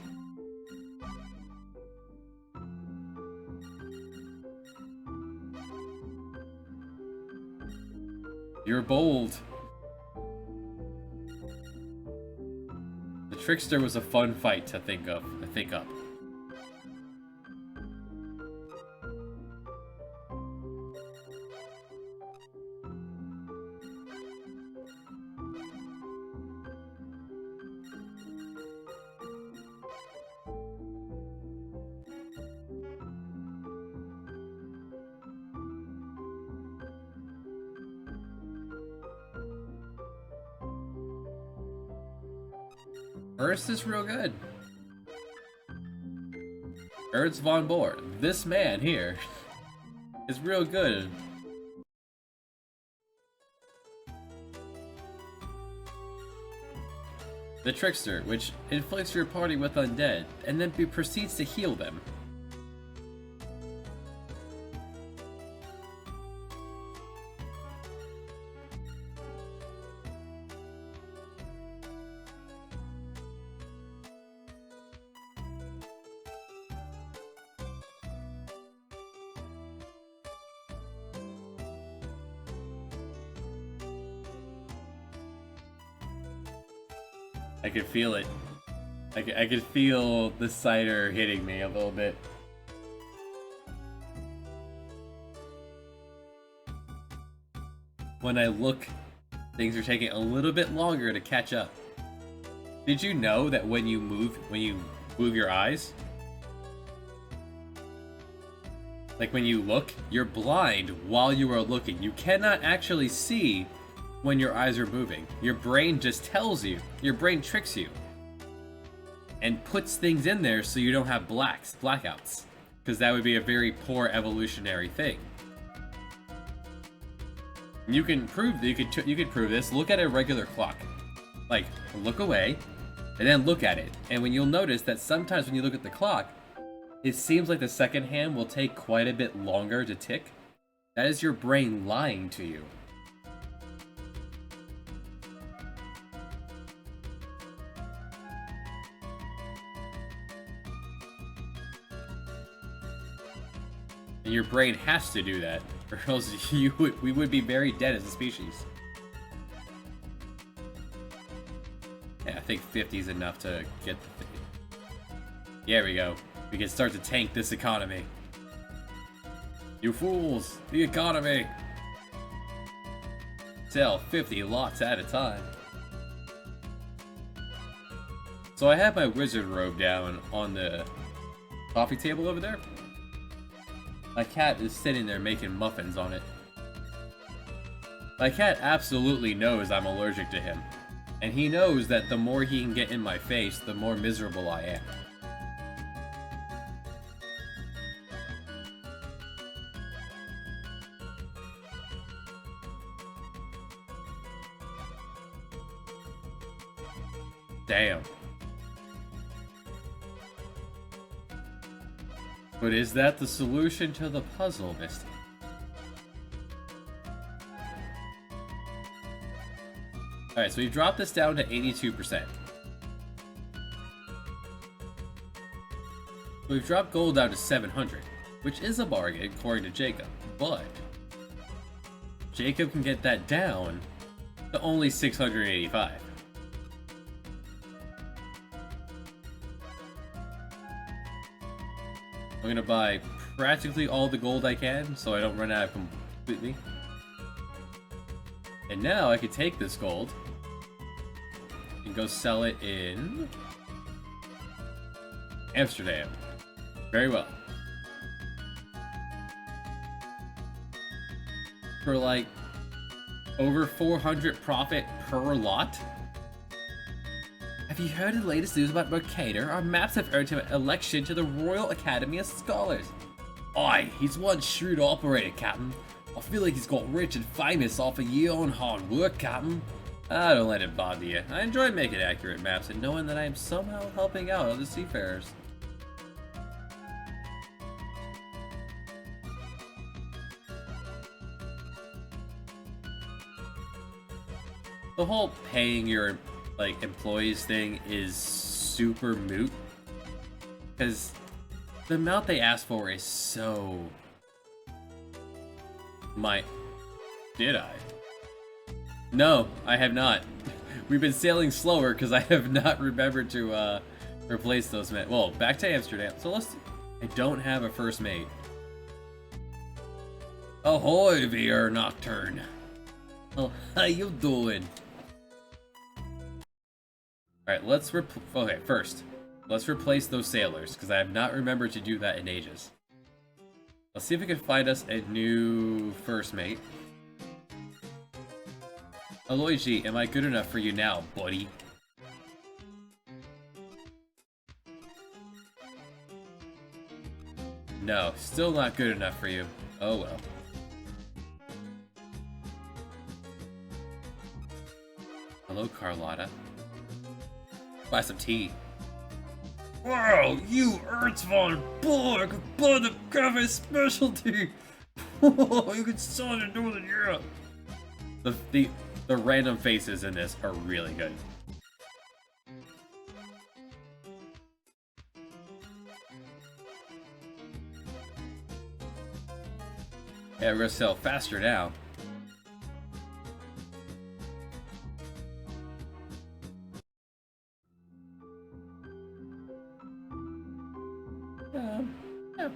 You're bold. The Trickster was a fun fight to think up. Ernst is real good. Ernst von Bohr, this man here, is real good. The Trickster, which inflicts your party with undead, and then proceeds to heal them. I could feel it. I could feel the cider hitting me a little bit. When I look, things are taking a little bit longer to catch up. Did you know that when you move your eyes, like when you look, you're blind while you are looking. You cannot actually see when your eyes are moving. Your brain just tells you. Your brain tricks you. And puts things in there so you don't have blackouts. Because that would be a very poor evolutionary thing. You can prove that you could prove this. Look at a regular clock. Like, look away, and then look at it. And when you'll notice that sometimes when you look at the clock, it seems like the second hand will take quite a bit longer to tick. That is your brain lying to you. And your brain has to do that, or else we would be very dead as a species. Yeah, I think 50 is enough to get the thing. There we go. We can start to tank this economy. You fools! The economy! Sell 50 lots at a time. So I have my wizard robe down on the coffee table over there. My cat is sitting there making muffins on it. My cat absolutely knows I'm allergic to him. And he knows that the more he can get in my face, the more miserable I am. Damn. But is that the solution to the puzzle, Misty? Alright, so we've dropped this down to 82%. We've dropped gold down to 700, which is a bargain according to Jacob, but Jacob can get that down to only 685. I'm gonna buy practically all the gold I can so I don't run out completely. And now I could take this gold and go sell it in Amsterdam. Very well. For like over 400 profit per lot. Have you heard the latest news about Mercator? Our maps have earned him an election to the Royal Academy of Scholars. Aye, he's one shrewd operator, Captain. I feel like he's got rich and famous off a year on hard work, Captain. Ah, don't let it bother you. I enjoy making accurate maps and knowing that I am somehow helping out other seafarers. The whole paying your employees thing is super moot because the amount they ask for is so Did I? No, I have not. We've been sailing slower because I have not remembered to replace those men. Well, back to Amsterdam. So I don't have a first mate. Ahoy, VR Nocturne. Oh, how you doing? Alright, first, let's replace those sailors, because I have not remembered to do that in ages. Let's see if we can find us a new first mate. Aloy, am I good enough for you now, buddy? No, still not good enough for you. Oh well. Hello, Carlotta. Buy some tea. Wow, you Ernst von Borg, blood of cafe specialty. Whoa, you can sell it in Northern Europe. The random faces in this are really good. Yeah, we're gonna sell faster now. Yeah.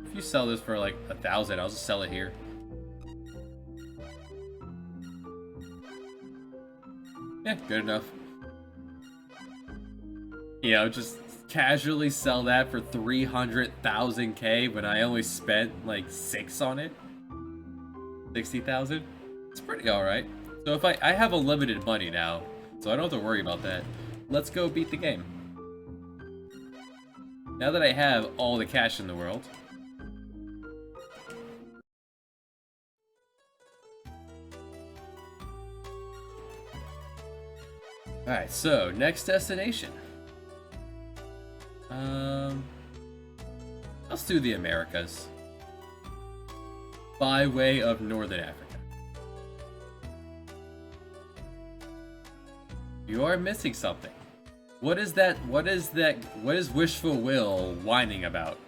If you sell this for like 1,000, I'll just sell it here. Yeah, good enough. You know, just casually sell that for 300,000k when I only spent like 6 on it. 60,000. It's pretty alright. So if I have unlimited money now, so I don't have to worry about that. Let's go beat the game. Now that I have all the cash in the world. Alright, so next destination. Let's do the Americas. By way of Northern Africa. You are missing something. What is that? What is Wishful Will whining about?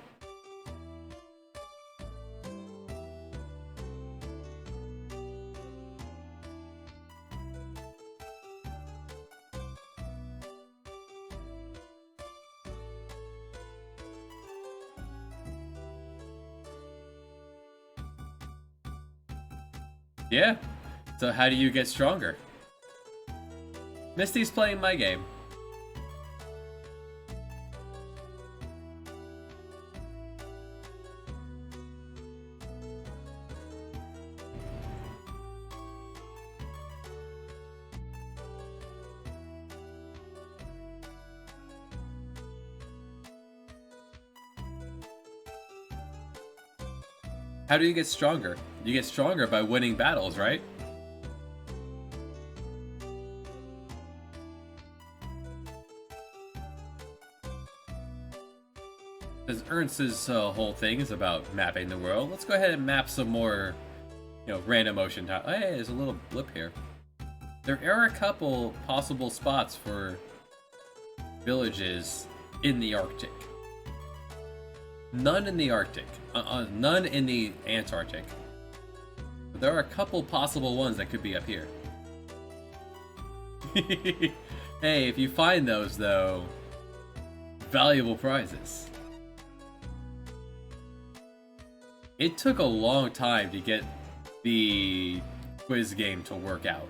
Yeah. So how do you get stronger? Misty's playing my game. How do you get stronger? You get stronger by winning battles, right? Because Ernst's whole thing is about mapping the world. Let's go ahead and map some more, random ocean time. Hey, there's a little blip here. There are a couple possible spots for villages in the Arctic. None in the Arctic. None in the Antarctic. But there are a couple possible ones that could be up here. Hey, if you find those, though, valuable prizes. It took a long time to get the quiz game to work out.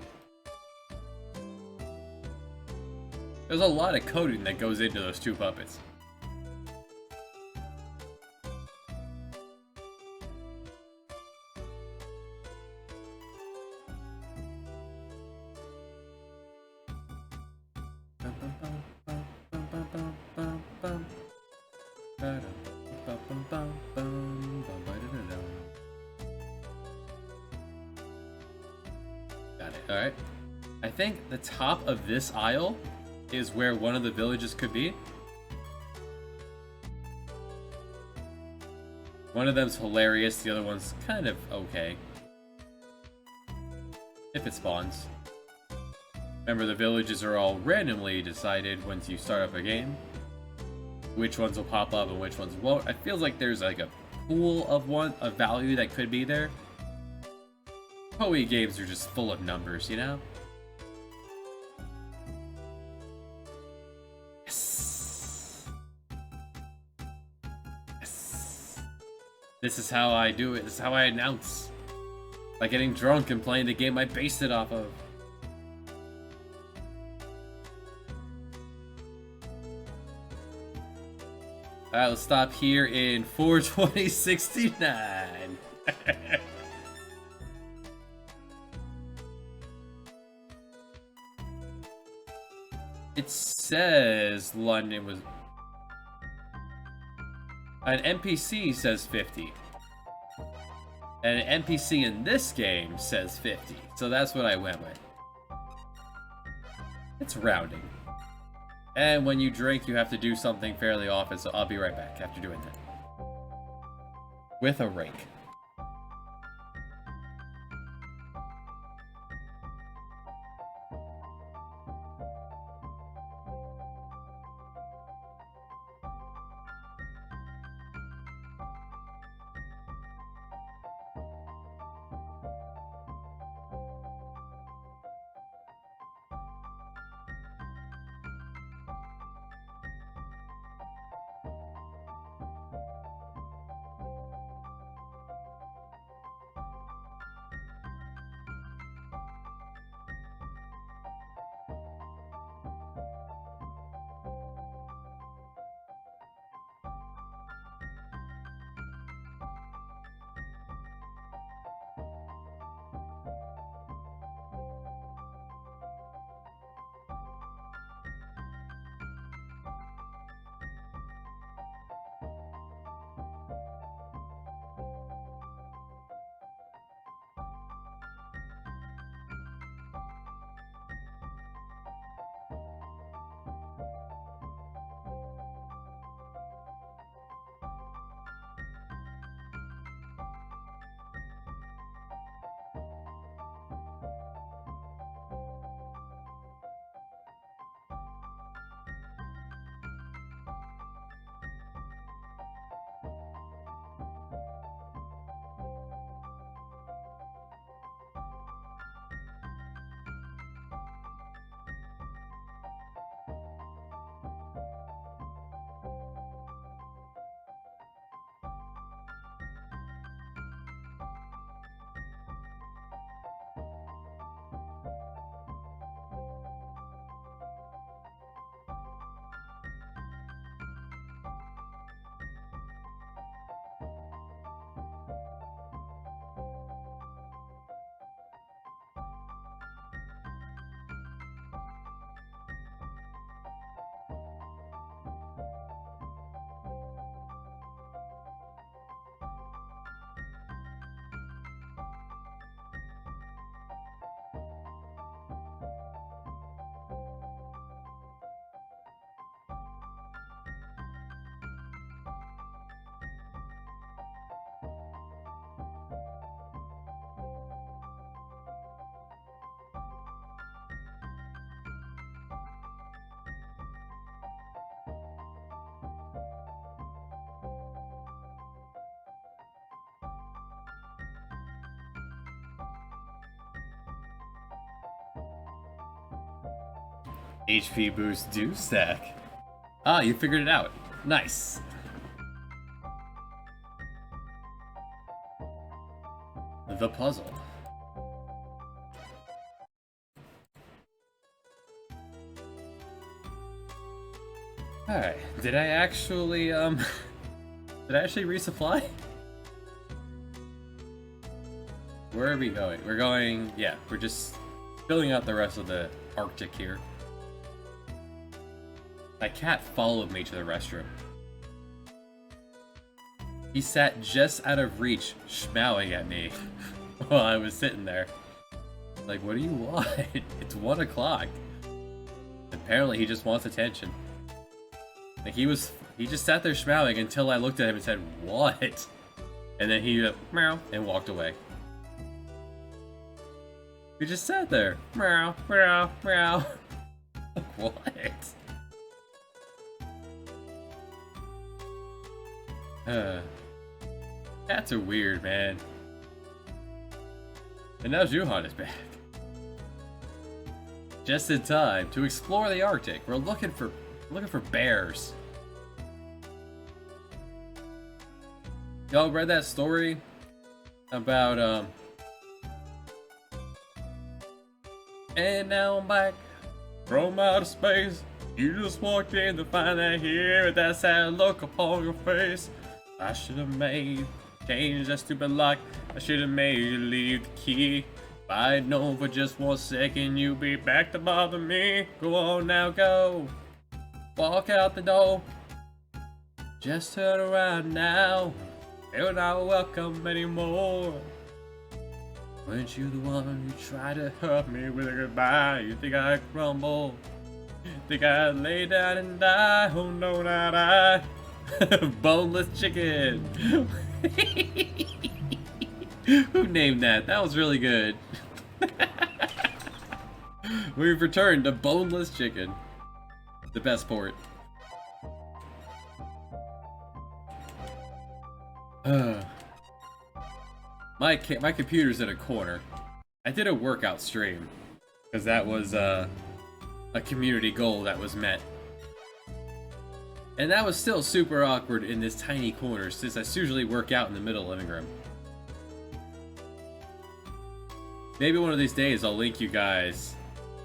There's a lot of coding that goes into those two puppets. Got it. Alright. I think the top of this aisle is where one of the villages could be. One of them's hilarious, the other one's kind of okay. If it spawns. Remember, the villages are all randomly decided once you start up a game. Which ones will pop up and which ones won't. I feel like there's like a pool of a value that could be there. Poe games are just full of numbers, you know? Yes. Yes. This is how I do it. This is how I announce. By getting drunk and playing the game I based it off of. Alright, let's stop here in 42069. It says London was... An NPC says 50. And an NPC in this game says 50. So that's what I went with. It's rounding. And when you drink, you have to do something fairly often, so I'll be right back after doing that. With a rake. HP boost do stack. Ah, you figured it out. Nice. The puzzle. Alright, did I actually resupply? Where are we going? We're going, yeah, we're just filling out the rest of the Arctic here. My cat followed me to the restroom. He sat just out of reach, schmowing at me while I was sitting there. Like, what do you want? It's 1 o'clock. Apparently he just wants attention. Like, he just sat there schmowing until I looked at him and said, what? And then he meow and walked away. He just sat there. Meow, meow, meow. What? Cats are weird, man. And now Juhan is back. Just in time to explore the Arctic. We're looking for bears. Y'all read that story about and now I'm back from outer space. You just walked in to find that here with that sad look upon your face. I should have made change that stupid lock. I should have made you leave the key. If I'd known for just 1 second you'd be back to bother me. Go on now, go. Walk out the door. Just turn around now. You're not welcome anymore. Weren't you the one who tried to hurt me with a goodbye? You think I'd crumble? Think I'd lay down and die? Oh no, not I. Boneless chicken. Who named that? That was really good. We've returned to boneless chicken. The best port. My computer's in a corner. I did a workout stream because that was a community goal that was met. And that was still super awkward in this tiny corner since I usually work out in the middle living room. Maybe one of these days I'll link you guys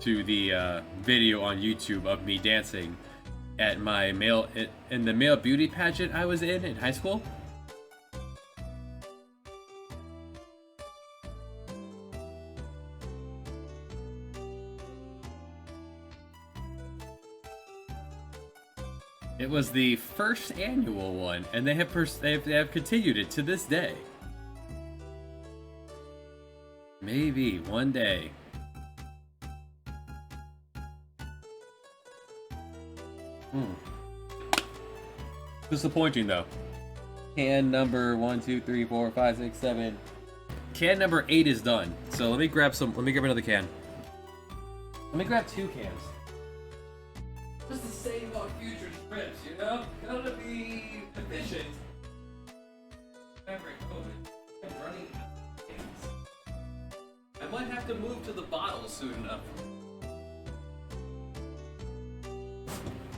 to the video on YouTube of me dancing at my in the male beauty pageant I was in high school. It was the first annual one, and they have continued it to this day. Maybe one day. Disappointing though. Can number 1, 2, 3, 4, 5, 6, 7. Can number 8 is done. So let me grab another can. Let me grab 2 cans. Just to save on future trips, you know? Gotta be efficient. Remember COVID, I'm running out of cans. I might have to move to the bottle soon enough.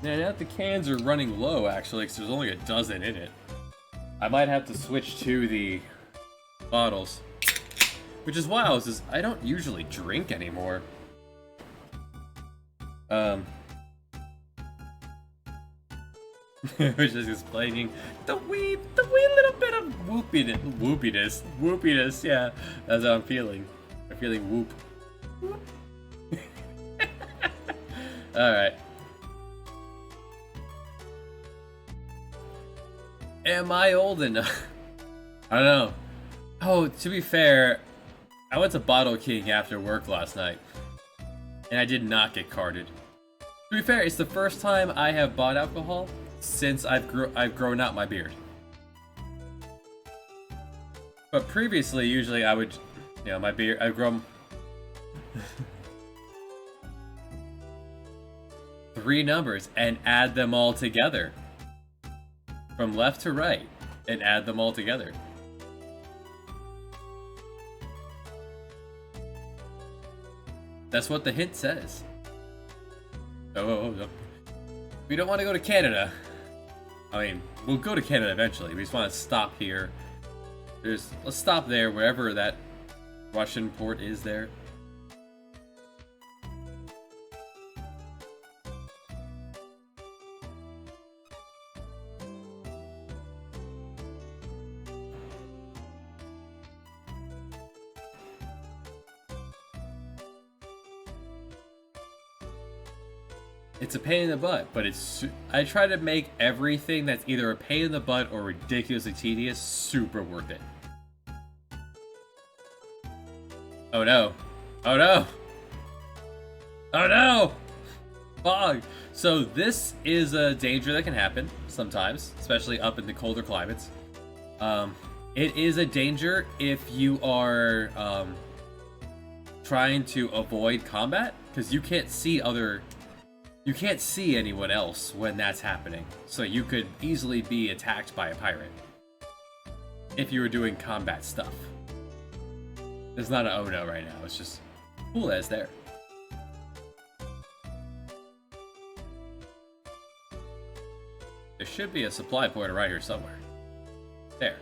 Now that the cans are running low, actually, because there's only a dozen in it, I might have to switch to the bottles. Which is wild, because I don't usually drink anymore. Which is explaining the wee little bit of whoopiness, yeah, that's how I'm feeling. I'm feeling whoop. Alright. Am I old enough? I don't know. Oh, to be fair, I went to Bottle King after work last night, and I did not get carded. To be fair, it's the first time I have bought alcohol since I've grown out my beard. But previously, usually I would, you know, my beard, I've grown 3 numbers and add them all together. From left to right, and add them all together. That's what the hint says. Oh. We don't want to go to Canada. I mean, we'll go to Canada eventually. We just want to stop here. Let's stop there, wherever that Russian port is there. It's a pain in the butt, but I try to make everything that's either a pain in the butt or ridiculously tedious super worth it. Oh no. Oh no! Oh no! Fog! So this is a danger that can happen sometimes, especially up in the colder climates. It is a danger if you are trying to avoid combat, because you can't see anyone else when that's happening. So you could easily be attacked by a pirate if you were doing combat stuff. There's not an oh no right now, it's just cool as there. There should be a supply point right here somewhere. There.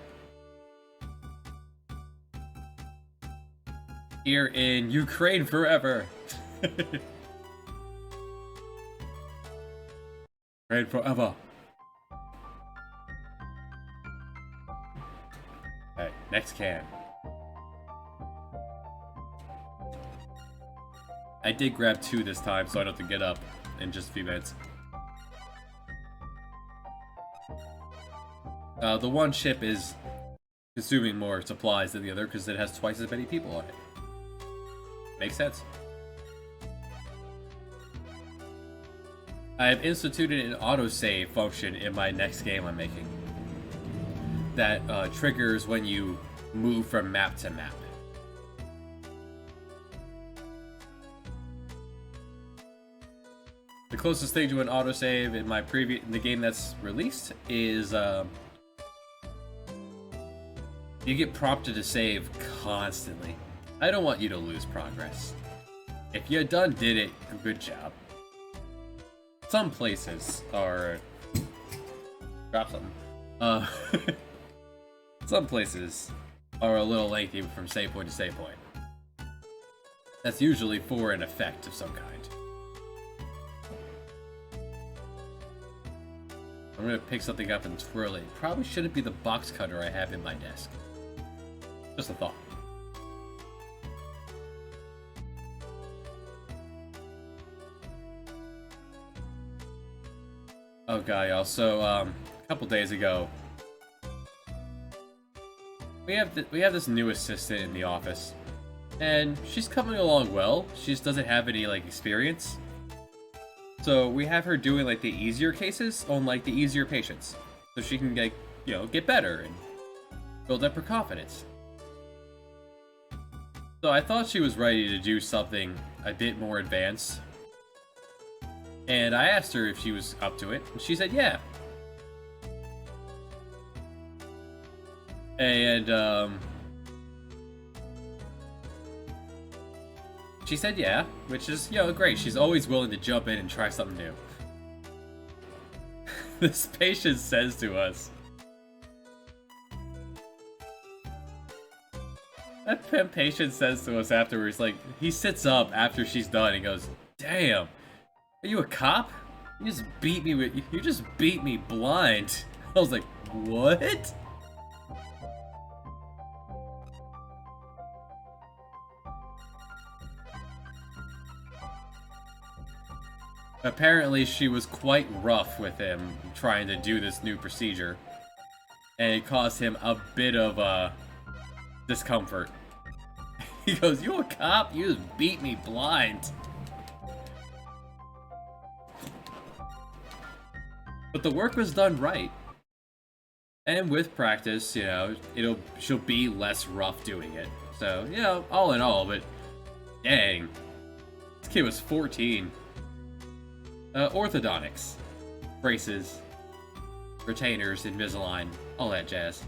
Here in Ukraine forever. Ukraine forever. Alright, next can. I did grab 2 this time, so I don't have to get up in just a few minutes. The one ship is consuming more supplies than the other because it has twice as many people on it. Makes sense. I have instituted an autosave function in my next game I'm making that triggers when you move from map to map. The closest thing to an autosave in the game that's released is you get prompted to save constantly. I don't want you to lose progress. If you did it, good job. Some places are drop something. Some places are a little lengthy from save point to save point. That's usually for an effect of some kind. I'm gonna pick something up and twirl it. Probably shouldn't be the box cutter I have in my desk. Just a thought. Oh god, y'all. So, a couple days ago, we have this new assistant in the office, and she's coming along well. She just doesn't have any experience. So we have her doing the easier cases on the easier patients, so she can get better and build up her confidence. So I thought she was ready to do something a bit more advanced, and I asked her if she was up to it, and she said yeah. And she said yeah, which is, great. She's always willing to jump in and try something new. This patient says to us, that patient says to us afterwards, he sits up after she's done and goes, "Damn, are you a cop? You just beat me blind." I was like, what? Apparently she was quite rough with him trying to do this new procedure, and it caused him a bit of discomfort. He goes, "You a cop? You just beat me blind." But the work was done right. And with practice, she'll be less rough doing it. So, all in all, but dang. This kid was 14. Orthodontics, braces, retainers, Invisalign, all that jazz.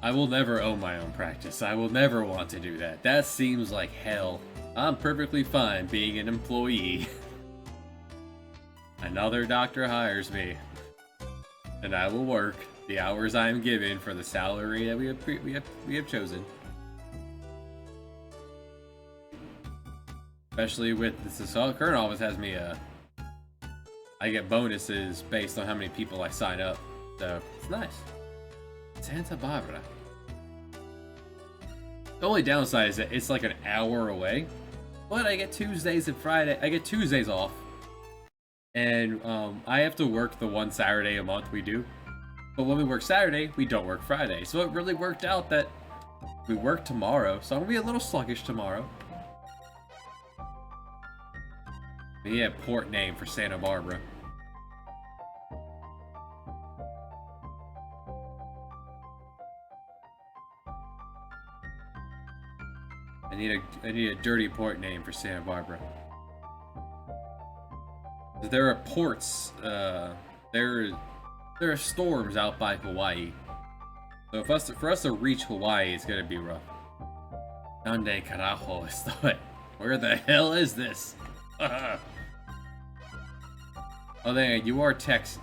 I will never own my own practice. I will never want to do that. That seems like hell. I'm perfectly fine being an employee. Another doctor hires me, and I will work the hours I am given for the salary that we have chosen. Especially with this current office has me I get bonuses based on how many people I sign up, so it's nice. Santa Barbara. The only downside is that it's like an hour away, but I get Tuesdays and Friday. I get Tuesdays off, and I have to work the one Saturday a month we do. But when we work Saturday, we don't work Friday. So it really worked out that we work tomorrow. So I'm gonna be a little sluggish tomorrow. But yeah, port name for Santa Barbara. I need a dirty port name for Santa Barbara. There are ports. There are storms out by Hawaii. So for us to reach Hawaii, it's gonna be rough. Donde carajo estoy? Where the hell is this? Oh, there you are, Tex.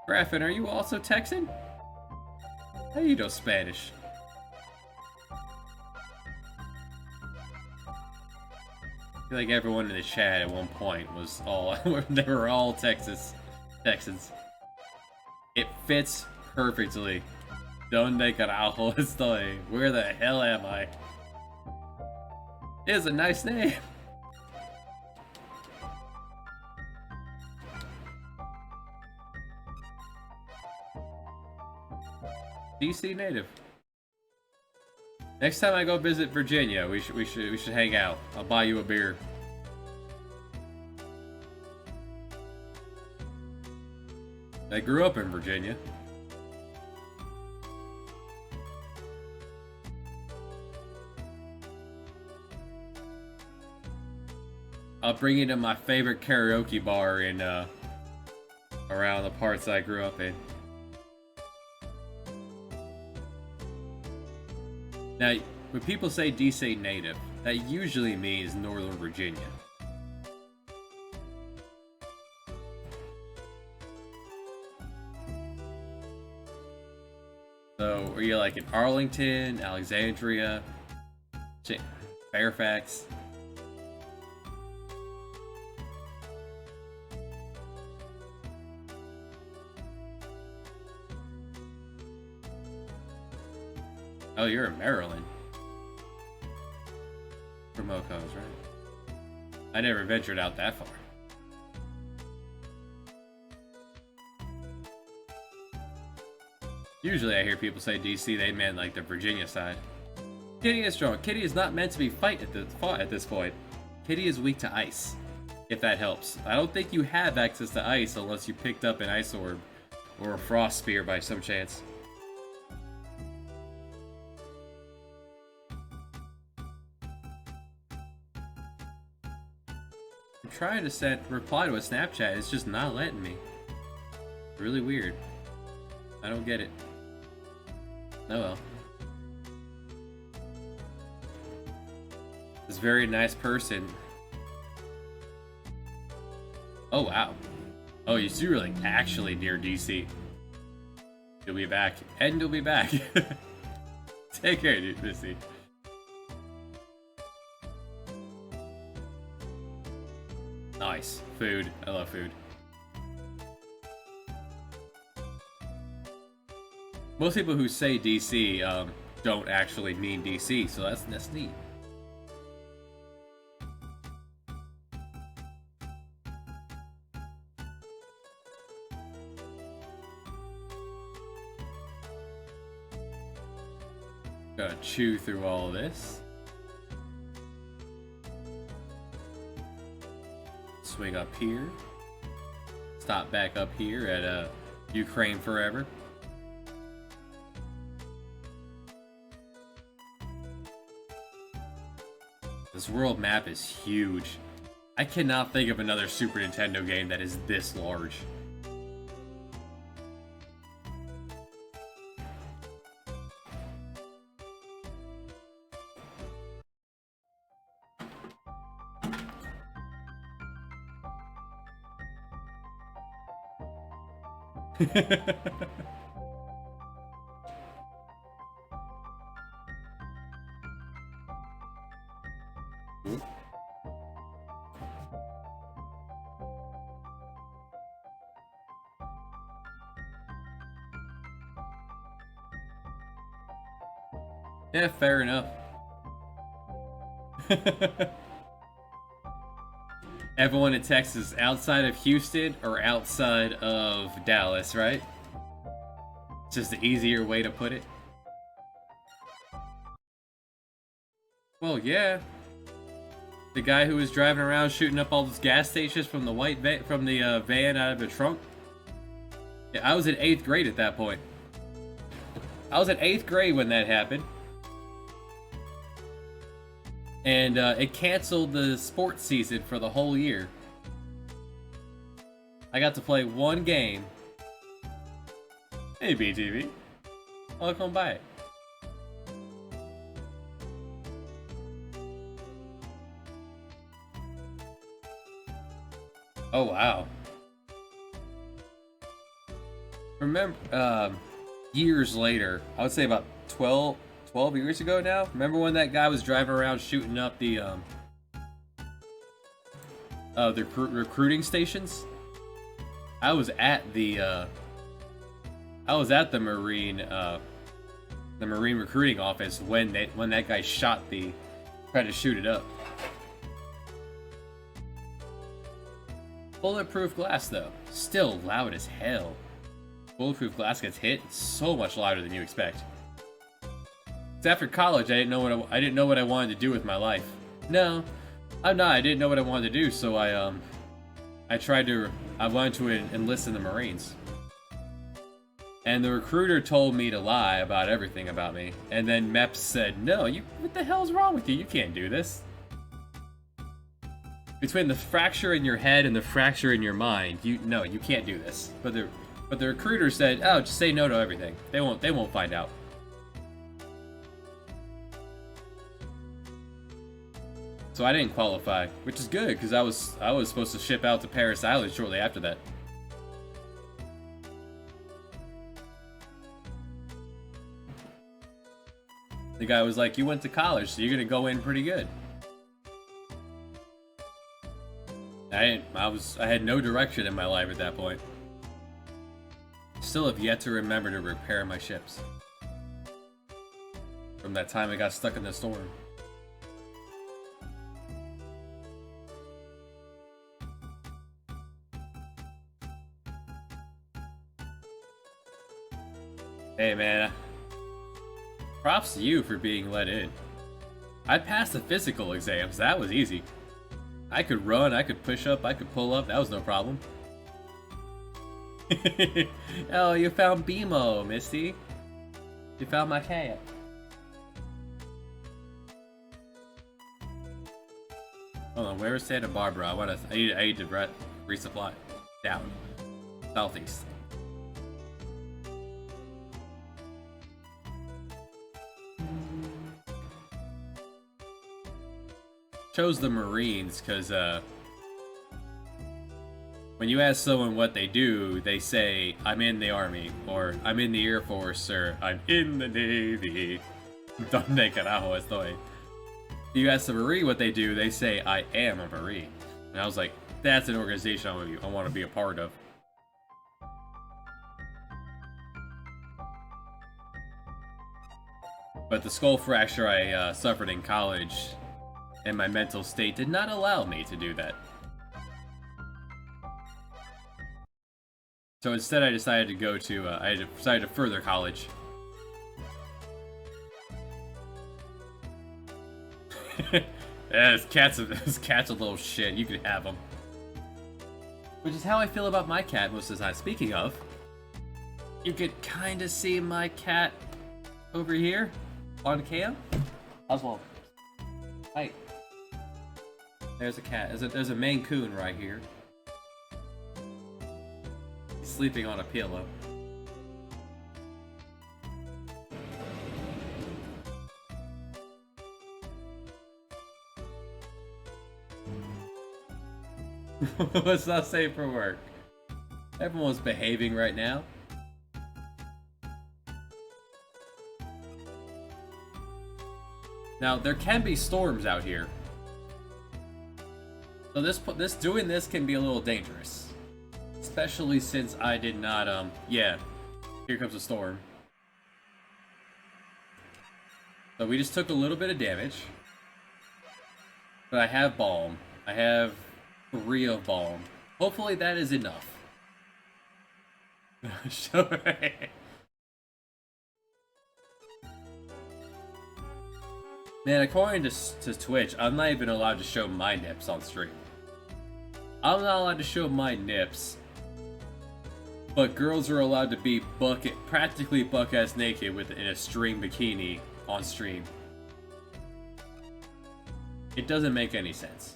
Graffin, are you also Texan? How do you know Spanish? I feel like everyone in the chat at one point was all they were all Texans. It fits perfectly. Donde carajo estoy? Where the hell am I? It is a nice name. DC native. Next time I go visit Virginia, we should hang out. I'll buy you a beer. I grew up in Virginia. I'll bring you to my favorite karaoke bar in around the parts I grew up in. Now, when people say DC native, that usually means Northern Virginia. So, are you like in Arlington, Alexandria, Fairfax? Oh, you're in Maryland. For Moco's, right? I never ventured out that far. Usually I hear people say DC, they meant like the Virginia side. Kitty is strong. Kitty is not meant to be fought at this point. Kitty is weak to ice, if that helps. I don't think you have access to ice unless you picked up an ice orb or a frost spear by some chance. I'm trying to reply to a Snapchat, it's just not letting me. Really weird. I don't get it. Oh well. This very nice person. Oh wow. Oh, you're like actually near DC. You'll be back. And you'll be back. Take care, dude, Missy. Nice. Food. I love food. Most people who say DC don't actually mean DC, so that's neat. Gotta chew through all of this. Swing up here. Stop back up here at Ukraine Forever. This world map is huge. I cannot think of another Super Nintendo game that is this large. Yeah, fair enough. Everyone in Texas outside of Houston or outside of Dallas, right? It's just the easier way to put it. Well, yeah. The guy who was driving around shooting up all those gas stations from the van out of the trunk. Yeah, I was in 8th grade at that point. I was in 8th grade when that happened. And it canceled the sports season for the whole year. I got to play one game. Hey, BTV. Welcome back. Oh, wow. Remember, years later, I would say about 12 years ago now. Remember when that guy was driving around shooting up the recruiting stations? I was at the Marine recruiting office when that guy tried to shoot it up. Bulletproof glass though, still loud as hell. Bulletproof glass gets hit so much louder than you expect. It's after college, I didn't know what I wanted to do with my life. No, I'm not. I didn't know what I wanted to do, so I wanted to enlist in the Marines. And the recruiter told me to lie about everything about me. And then MEPS said, "No, what the hell's wrong with you? You can't do this." Between the fracture in your head and the fracture in your mind, you can't do this. But the recruiter said, "Oh, just say no to everything. They won't find out." So I didn't qualify, which is good because I was supposed to ship out to Paris Island shortly after that. The guy was like, "You went to college, so you're gonna go in pretty good." I had no direction in my life at that point. Still have yet to remember to repair my ships. From that time I got stuck in the storm. Hey man, props to you for being let in. I passed the physical exams, that was easy. I could run, I could push up, I could pull up, that was no problem. Oh, you found BMO, Misty. You found my cat. Hold on, where is Santa Barbara? I need to resupply. Down. Southeast. Chose the Marines because when you ask someone what they do, they say, "I'm in the Army," or "I'm in the Air Force," or "I'm in the Navy." Donde carajo estoy? If you ask the Marine what they do, they say, "I am a Marine." And I was like, that's an organization I want to be a part of. But the skull fracture I suffered in college and my mental state did not allow me to do that. So instead I decided to go to, I decided to further college. Yeah, this cat's a little shit, you can have him. Which is how I feel about my cat most of the time. Speaking of, you could kinda see my cat over here on cam. Oswald. Hi. There's a cat. There's a Maine Coon right here. He's sleeping on a pillow. What's not safe for work? Everyone's behaving right now. Now, there can be storms out here. So doing this can be a little dangerous. Especially since I did not, yeah. Here comes a storm. So we just took a little bit of damage. But I have balm. I have 3 of balm. Hopefully that is enough. Sure. Man, according to Twitch, I'm not even allowed to show my nips on stream. I'm not allowed to show my nips, but girls are allowed to be practically buck-ass naked in a string bikini on stream. It doesn't make any sense.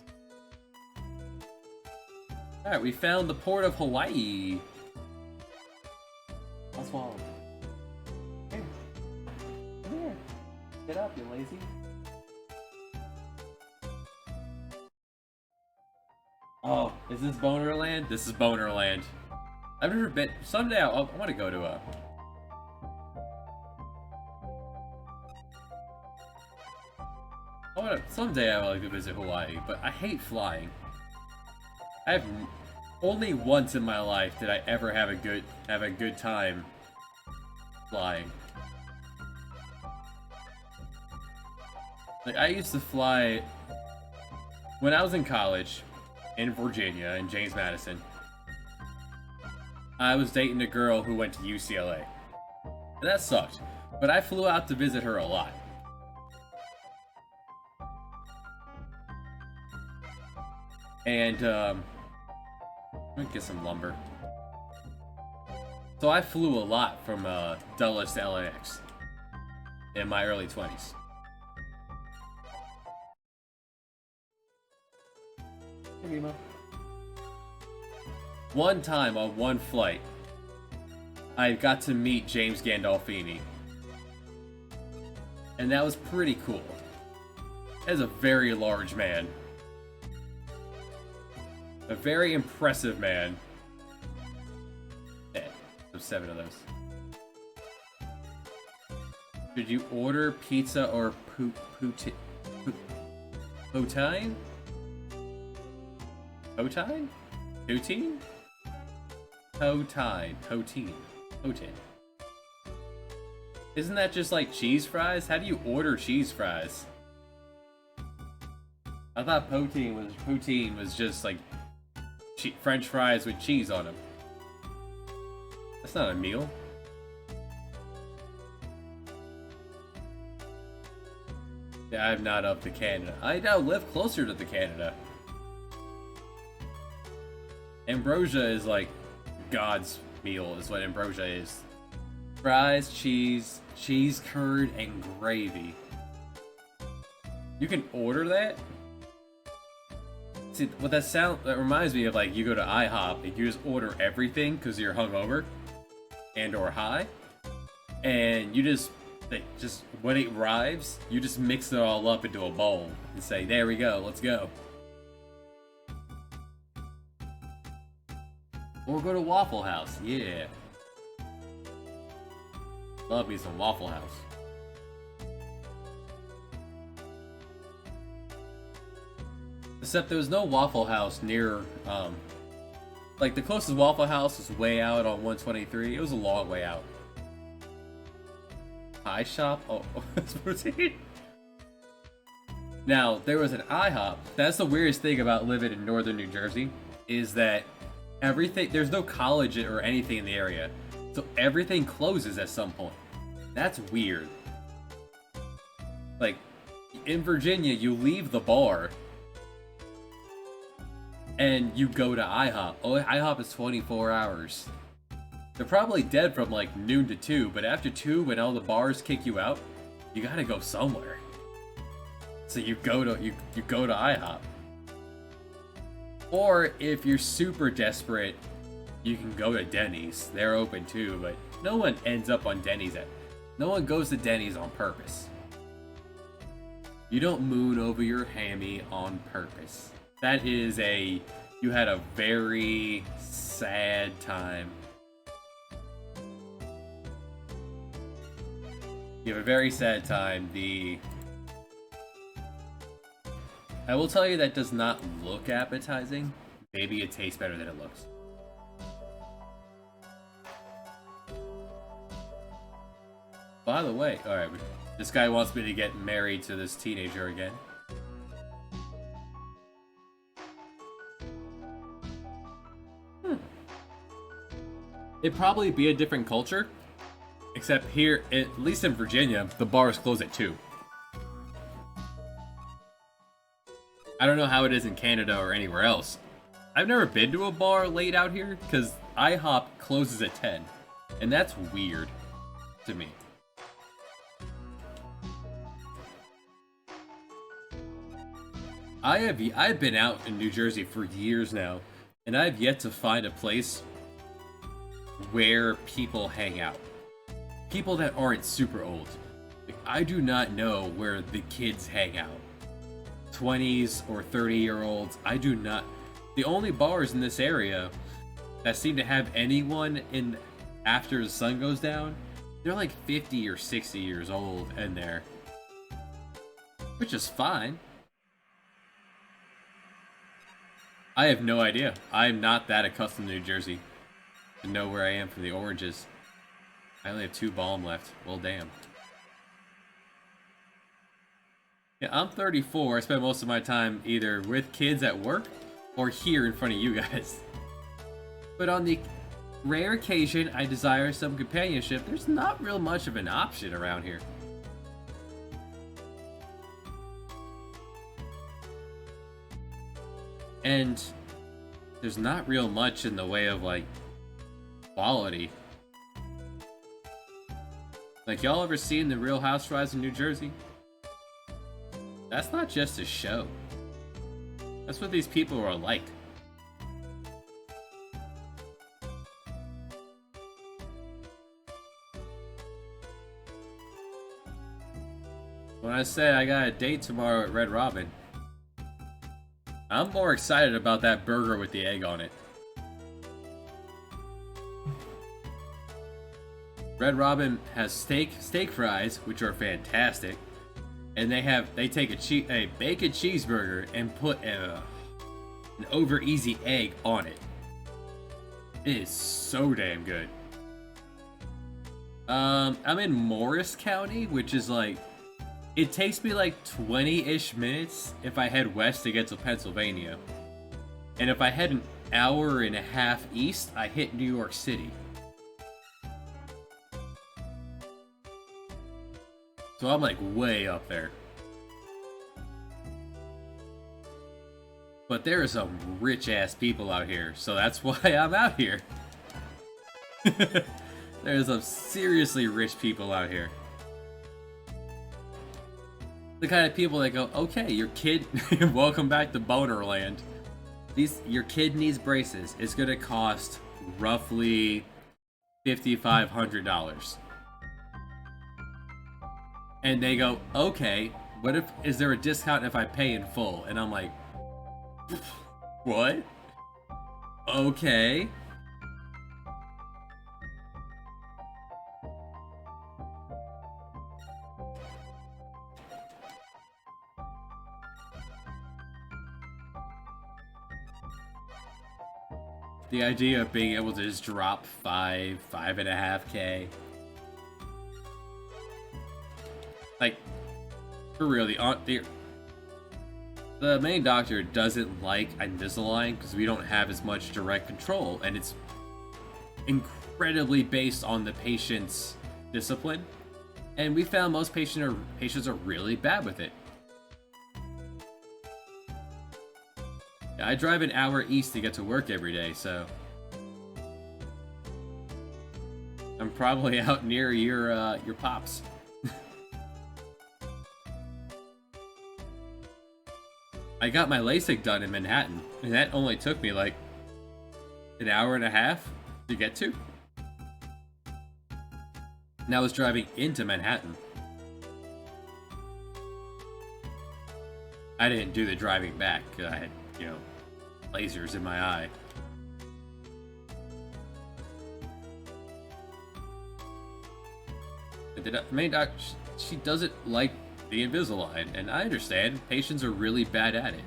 Alright, we found the port of Hawaii. Oswald. Here. Come here. Get up, you lazy. Oh, is this Bonerland? This is Bonerland. I've never been. Someday I want to go to someday I would like to visit Hawaii, but I hate flying. Only once in my life did I ever have a good time flying. Like, I used to fly when I was in college in Virginia, in James Madison. I was dating a girl who went to UCLA. And that sucked, but I flew out to visit her a lot. And, let me get some lumber. So I flew a lot from Dulles to LAX in my early 20s. Hey, Remo. One time on one flight, I got to meet James Gandolfini. And that was pretty cool. As a very large man. A very impressive man. Yeah, there's 7 of those. Should you order pizza or poutine? Poutine? Poutine? Poutine? Poutine. Poutine. Poutine. Isn't that just like cheese fries? How do you order cheese fries? I thought poutine was just like French fries with cheese on them. That's not a meal. Yeah, I'm not up to Canada. I now live closer to the Canada. Ambrosia is like God's meal, is what ambrosia is. Fries, cheese curd, and gravy. You can order that? See, what that reminds me of, like, you go to IHOP and you just order everything because you're hungover and or high, and you just when it arrives, you just mix it all up into a bowl and say, there we go, let's go. Or go to Waffle House, yeah. Love me some Waffle House. Except there was no Waffle House near, like, the closest Waffle House was way out on 123. It was a long way out. Pie shop? Oh, that's protein. Now, there was an IHOP. That's the weirdest thing about living in northern New Jersey, is that there's no college or anything in the area. So everything closes at some point. That's weird. Like, in Virginia, you leave the bar and you go to IHOP. Oh, IHOP is 24 hours. They're probably dead from like noon to 2, but after 2, when all the bars kick you out, you gotta go somewhere. So you go to IHOP. Or if you're super desperate, you can go to Denny's. They're open too, but no one ends up on Denny's. No one goes to Denny's on purpose. You don't moon over your hammy on purpose. That is you had a very sad time. You have a very sad time. I will tell you that does not look appetizing. Maybe it tastes better than it looks. By the way, alright, this guy wants me to get married to this teenager again. It'd probably be a different culture, except here, at least in Virginia, the bars close at 2. I don't know how it is in Canada or anywhere else. I've never been to a bar late out here, because IHOP closes at 10. And that's weird to me. I've been out in New Jersey for years now, and I've yet to find a place where people hang out. People that aren't super old. Like, I do not know where the kids hang out. 20s or 30-year-olds, I do not. The only bars in this area that seem to have anyone in after the sun goes down, they're like 50 or 60 years old in there. Which is fine. I have no idea. I'm not that accustomed to New Jersey to know where I am from the oranges. I only have 2 balm left. Well, damn. Yeah, I'm 34. I spend most of my time either with kids at work or here in front of you guys. But on the rare occasion I desire some companionship, there's not real much of an option around here. And there's not real much in the way of, like, quality. Like, y'all ever seen The Real Housewives of New Jersey? That's not just a show. That's what these people are like. When I say I got a date tomorrow at Red Robin, I'm more excited about that burger with the egg on it. Red Robin has steak fries, which are fantastic, and they take a bacon cheeseburger and put an over easy egg on it. It is so damn good. I'm in Morris County, which is like, it takes me like 20-ish minutes if I head west to get to Pennsylvania. And if I head an hour and a half east, I hit New York City. So I'm like way up there. But there are some rich ass people out here, so that's why I'm out here. There's some seriously rich people out here. The kind of people that go, okay, your kid, welcome back to Bonerland. Your kid needs braces. It's gonna cost roughly $5,500. And they go, okay, is there a discount if I pay in full? And I'm like, what? Okay. The idea of being able to just drop 5.5K. Like, for real, the main doctor doesn't like Invisalign because we don't have as much direct control, and it's incredibly based on the patient's discipline. And we found most patients are really bad with it. I drive an hour east to get to work every day, so I'm probably out near your pops. I got my LASIK done in Manhattan, and that only took me like an hour and a half to get to. And I was driving into Manhattan. I didn't do the driving back because I had, lasers in my eye. but the main doc, she doesn't like the Invisalign, and I understand. Patients are really bad at it.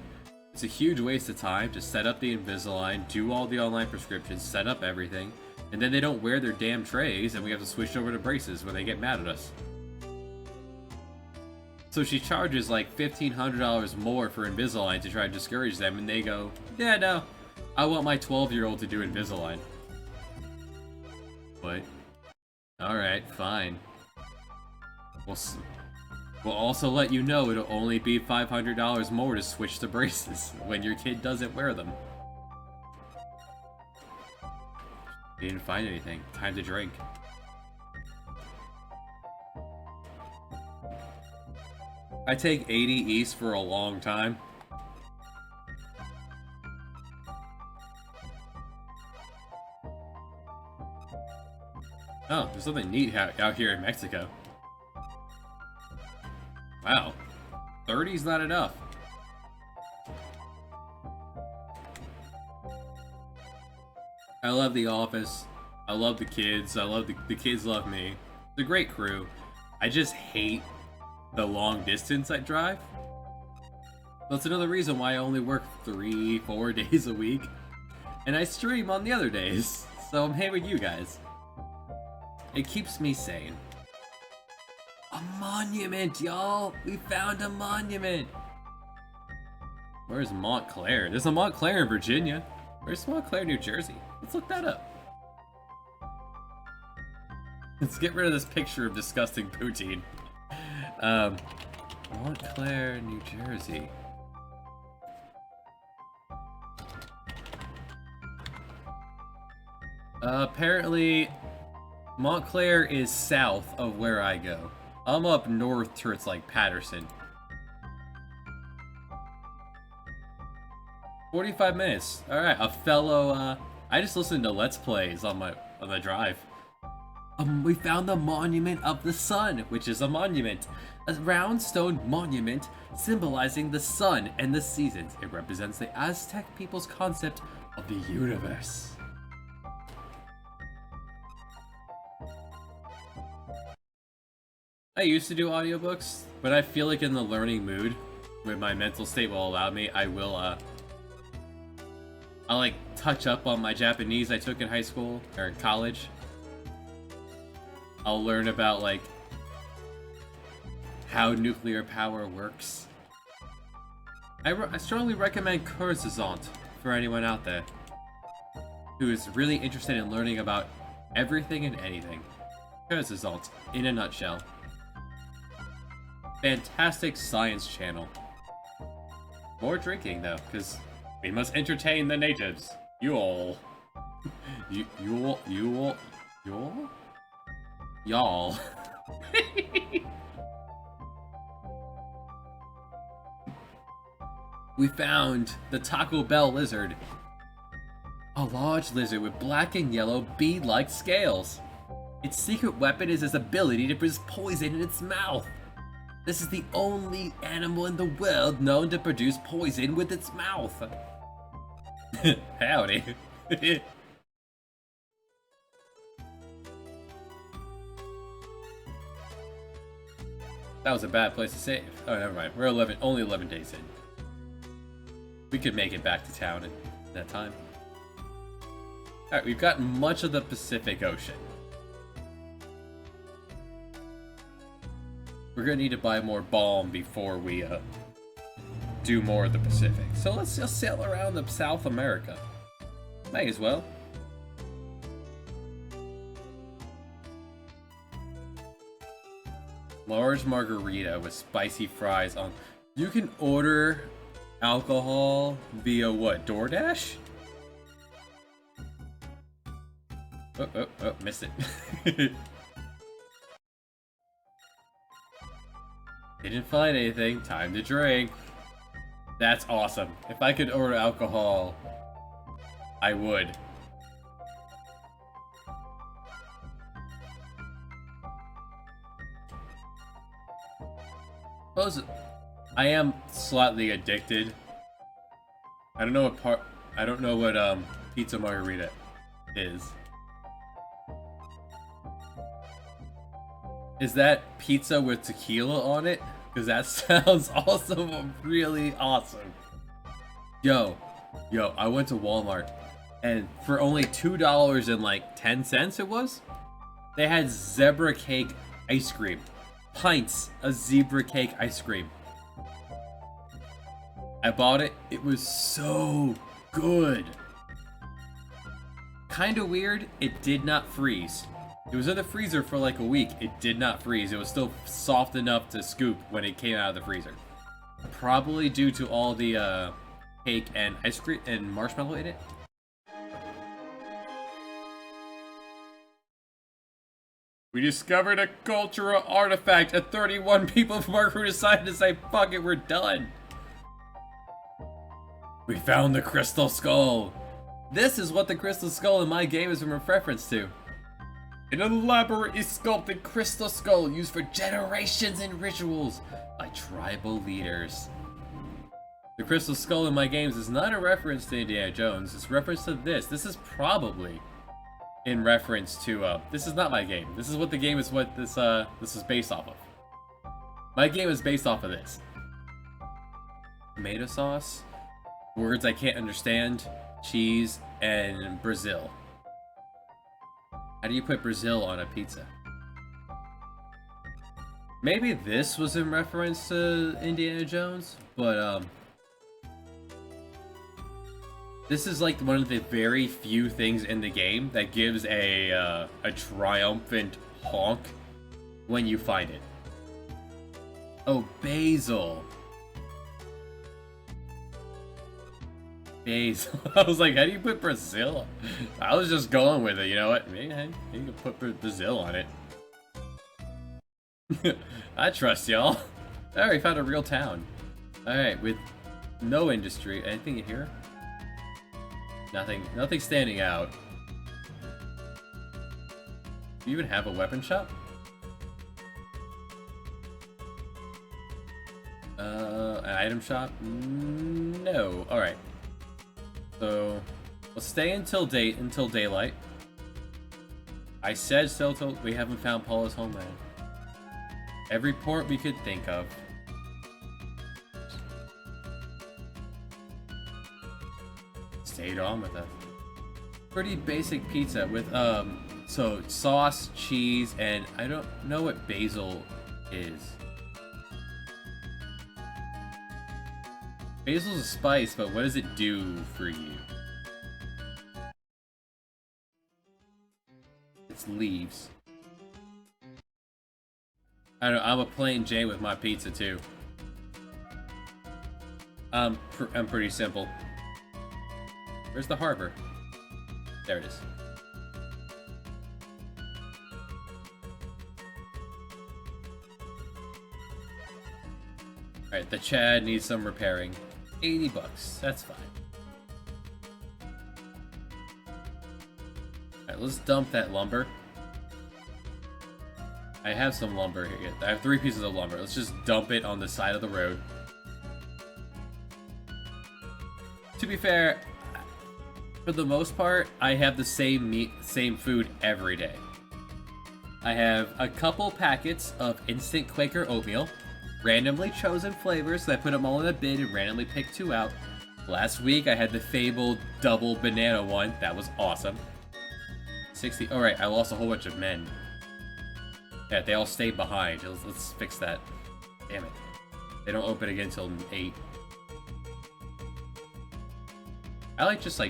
It's a huge waste of time to set up the Invisalign, do all the online prescriptions, set up everything, and then they don't wear their damn trays, and we have to switch over to braces when they get mad at us. So she charges like $1,500 more for Invisalign to try to discourage them, and they go, yeah, no, I want my 12-year-old to do Invisalign. What? Alright, fine. We'll also let you know it'll only be $500 more to switch to braces when your kid doesn't wear them. Didn't find anything. Time to drink. I take 80 East for a long time. Oh, there's something neat out here in Mexico. Wow. 30's not enough. I love The Office. I love the kids. I love the kids love me. It's a great crew. I just hate the long distance I drive. That's another reason why I only work 3-4 days a week. And I stream on the other days. So I'm here with you guys. It keeps me sane. A monument, y'all! We found a monument! Where's Montclair? There's a Montclair in Virginia. Where's Montclair, New Jersey? Let's look that up. Let's get rid of this picture of disgusting poutine. Montclair, New Jersey. Apparently, Montclair is south of where I go. I'm up north towards, like, Patterson. 45 minutes. Alright, a fellow, I just listened to Let's Plays on the drive. We found the Monument of the Sun, which is a monument. A round stone monument symbolizing the sun and the seasons. It represents the Aztec people's concept of the universe. I used to do audiobooks, but I feel like in the learning mood, when my mental state will allow me, I will, I'll, like, touch up on my Japanese I took in high school, or in college. I'll learn about, like, how nuclear power works. I strongly recommend Kurzgesagt for anyone out there who is really interested in learning about everything and anything. Kurzgesagt, in a nutshell. Fantastic science channel. More drinking, though, because we must entertain the natives. You all. Y'all. We found the Taco Bell lizard. A large lizard with black and yellow bead-like scales. Its secret weapon is its ability to produce poison in its mouth. This is the only animal in the world known to produce poison with its mouth. Howdy. That was a bad place to save. Oh, never mind. We're only 11 days in. We could make it back to town in that time. Alright, we've got much of the Pacific Ocean. We're gonna need to buy more balm before we do more of the Pacific. So let's just sail around the South America. May as well. Large margarita with spicy fries on. You can order alcohol via what? DoorDash? Oh, missed it. Didn't find anything. Time to drink. That's awesome. If I could order alcohol, I would. I am slightly addicted. I don't know what pizza margarita is. Is that pizza with tequila on it? Because that sounds also really awesome. Yo, I went to Walmart, and for only $2 and like 10 cents it was, they had zebra cake ice cream. Pints of zebra cake ice cream. I bought it. It was so good. Kinda weird, it did not freeze. It was in the freezer for like a week. It did not freeze. It was still soft enough to scoop when it came out of the freezer. Probably due to all the cake and ice cream and marshmallow in it. We discovered a cultural artifact, and 31 people from our crew decided to say, fuck it, we're done. We found the crystal skull. This is what the crystal skull in my game is in reference to. An elaborately sculpted crystal skull used for generations in rituals by tribal leaders. The crystal skull in my games is not a reference to Indiana Jones, it's a reference to this. This is probably in reference to, this is not my game. This is what the game is, what this is based off of. My game is based off of this. Tomato sauce, words I can't understand, cheese, and Brazil. How do you put Brazil on a pizza? Maybe this was in reference to Indiana Jones, but, this is like one of the very few things in the game that gives a triumphant honk when you find it. Oh, basil. Basil. I was like, how do you put Brazil? I was just going with it, you know what? Maybe you can put Brazil on it. I trust y'all. Alright, we found a real town. Alright, with no industry. Anything in here? Nothing standing out. Do you even have a weapon shop? An item shop? No. Alright. So, we'll stay until daylight. I said so till we haven't found Paula's homeland. Every port we could think of. Stayed on with us. Pretty basic pizza with so sauce, cheese, and I don't know what basil is. Basil's a spice, but what does it do for you? It's leaves. I don't know, I'm a plain Jane with my pizza too. I'm pretty simple. Where's the harbor? There it is. Alright, the Chad needs some repairing. 80 bucks, that's fine. Alright, let's dump that lumber. I have some lumber here. I have 3 pieces of lumber. Let's just dump it on the side of the road. To be fair, for the most part, I have the same food every day. I have a couple packets of instant Quaker oatmeal, randomly chosen flavors, so I put them all in a bin and randomly picked 2 out. Last week, I had the fabled double banana one. That was awesome. 60. Alright, I lost a whole bunch of men. Yeah, they all stayed behind. Let's fix that. Damn it. They don't open again until 8. I like just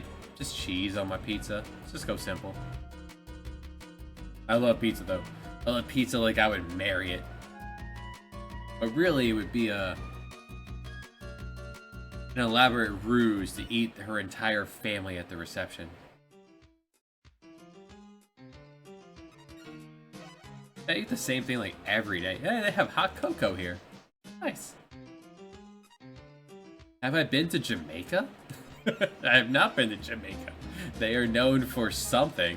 cheese on my pizza. Let's just go simple. I love pizza though. I love pizza like I would marry it. But really it would be an elaborate ruse to eat her entire family at the reception. I eat the same thing like every day. Hey, they have hot cocoa here. Nice. Have I been to Jamaica? I have not been to Jamaica. They are known for something.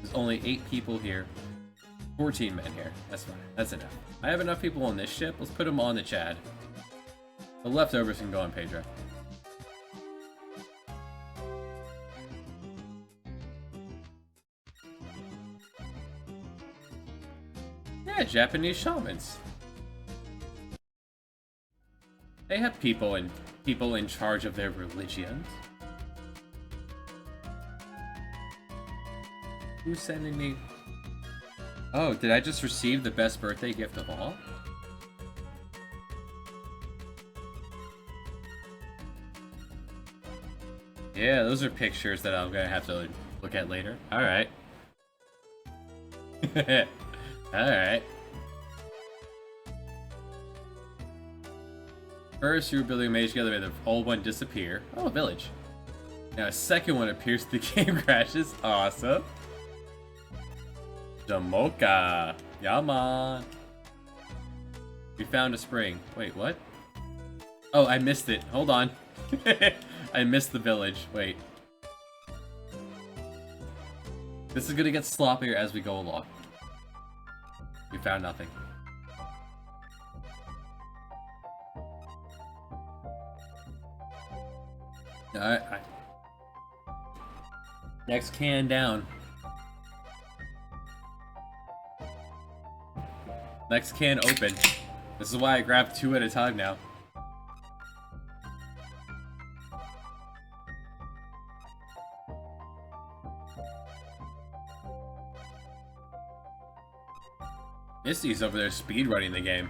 There's only 8 people here. 14 men here. That's fine. That's enough. I have enough people on this ship. Let's put them on the Chad. The leftovers can go on Pedro. Yeah, Japanese shamans. They have people in charge of their religions. Who's sending me? Oh, did I just receive the best birthday gift of all? Yeah, those are pictures that I'm gonna have to look at later. Alright. Alright. First, you were building a mage together, made the old one disappear. Oh, a village. Now a second one appears, the game crashes. Awesome. Jamoka. Yaman. We found a spring. Wait, what? Oh, I missed it. Hold on. I missed the village. Wait. This is gonna get sloppier as we go along. We found nothing. Alright. Next can down. Next can open. This is why I grabbed 2 at a time now. Misty's over there speedrunning the game.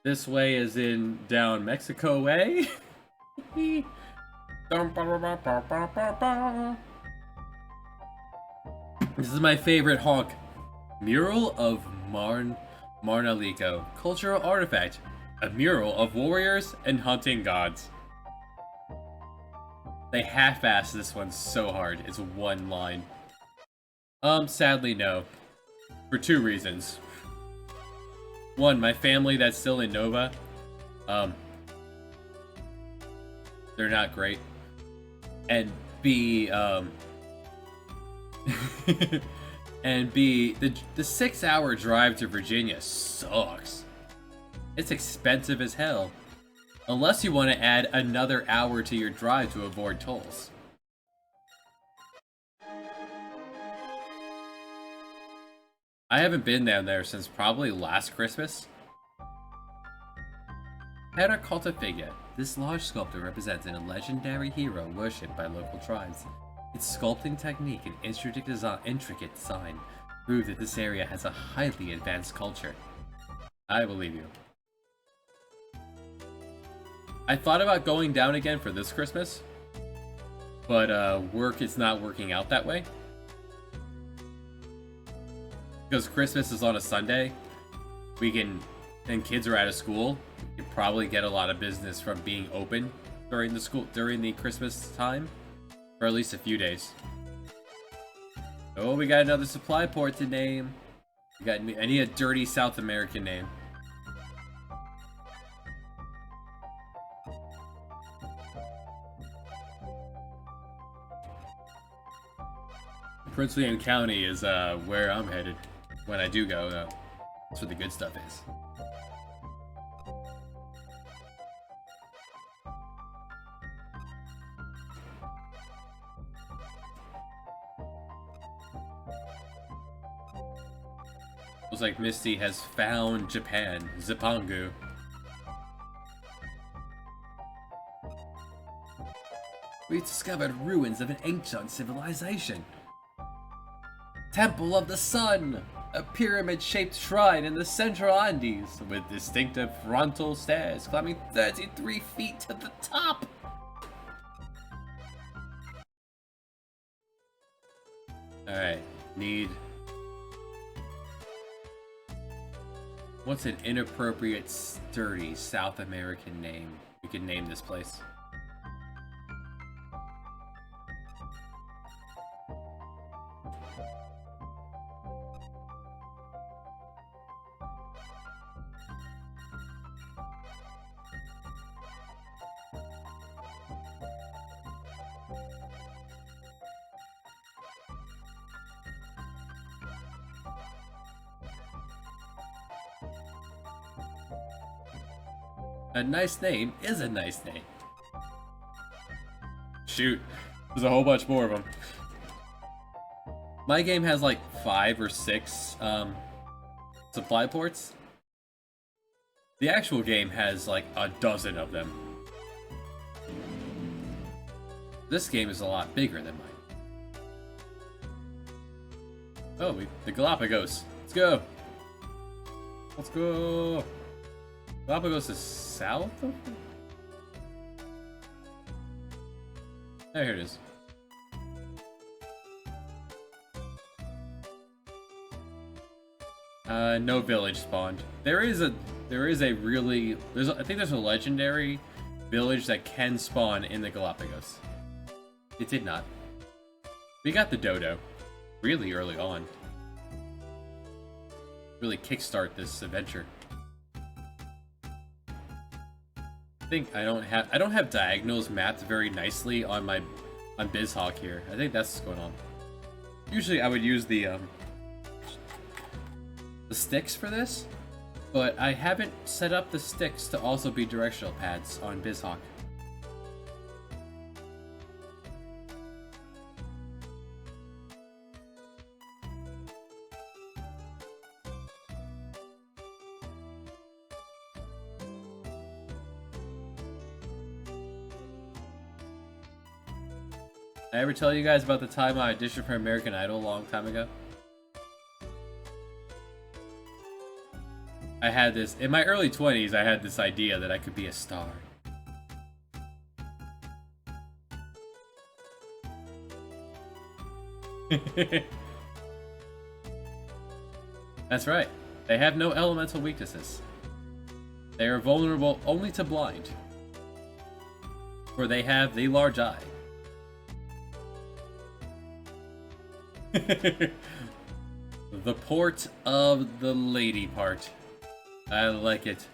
This way is in down Mexico way. This is my favorite honk. Mural of Marnalico. Cultural artifact. A mural of warriors and hunting gods. They half-assed this one so hard. It's one line. Sadly no. For 2 reasons. One, my family that's still in Nova, they're not great. And B, and B, the 6-hour drive to Virginia sucks. It's expensive as hell. Unless you want to add another hour to your drive to avoid tolls. I haven't been down there since probably last Christmas. Terracotta figure. This large sculpture represents a legendary hero worshipped by local tribes. Its sculpting technique and intricate design prove that this area has a highly advanced culture. I believe you. I thought about going down again for this Christmas, but work is not working out that way. Because Christmas is on a Sunday, and kids are out of school, you probably get a lot of business from being open during the Christmas time, for at least a few days. Oh, we got another supply port to name. I need a dirty South American name. Prince William County is where I'm headed when I do go, though. That's where the good stuff is. Looks like Misty has found Japan, Zipangu. We discovered ruins of an ancient civilization. Temple of the Sun! A pyramid-shaped shrine in the central Andes with distinctive frontal stairs climbing 33 feet to the top! Alright, need... What's an inappropriate, sturdy South American name? We could name this place. A nice name is a nice name. Shoot. There's a whole bunch more of them. My game has like 5 or 6 supply ports. The actual game has like a dozen of them. This game is a lot bigger than mine. Oh, the Galapagos. Let's go. Let's go. Galapagos is south of? Oh, here it is. No village spawned. I think there's a legendary village that can spawn in the Galapagos. It did not. We got the dodo really early on. Really kickstart this adventure. I think I don't have diagonals mapped very nicely on BizHawk here. I think that's what's going on. Usually I would use the sticks for this, but I haven't set up the sticks to also be directional pads on BizHawk. Did I ever tell you guys about the time I auditioned for American Idol a long time ago? I had this, in my early 20s, I had this idea that I could be a star. That's right. They have no elemental weaknesses. They are vulnerable only to blind. For they have the large eye. The port of the lady part. I like it.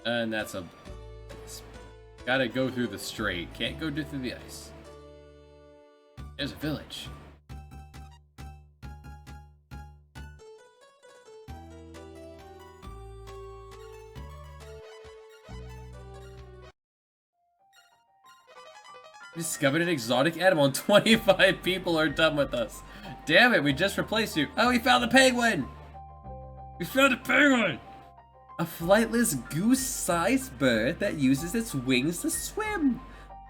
And that's a... Gotta go through the strait. Can't go through the ice. There's a village. We discovered an exotic animal and 25 people are done with us. Damn it, we just replaced you. Oh, we found the penguin! We found a penguin! A flightless goose-sized bird that uses its wings to swim.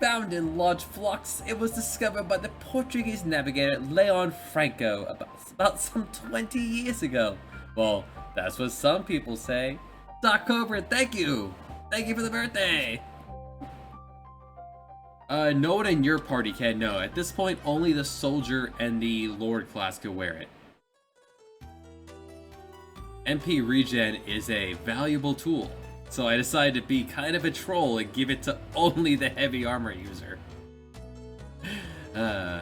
Found in large flocks, it was discovered by the Portuguese navigator Leon Franco about some 20 years ago. Well, that's what some people say. Doc Cobra, thank you! Thank you for the birthday! No one in your party can know. At this point, only the soldier and the lord class can wear it. MP regen is a valuable tool, so I decided to be kind of a troll and give it to only the heavy armor user. MP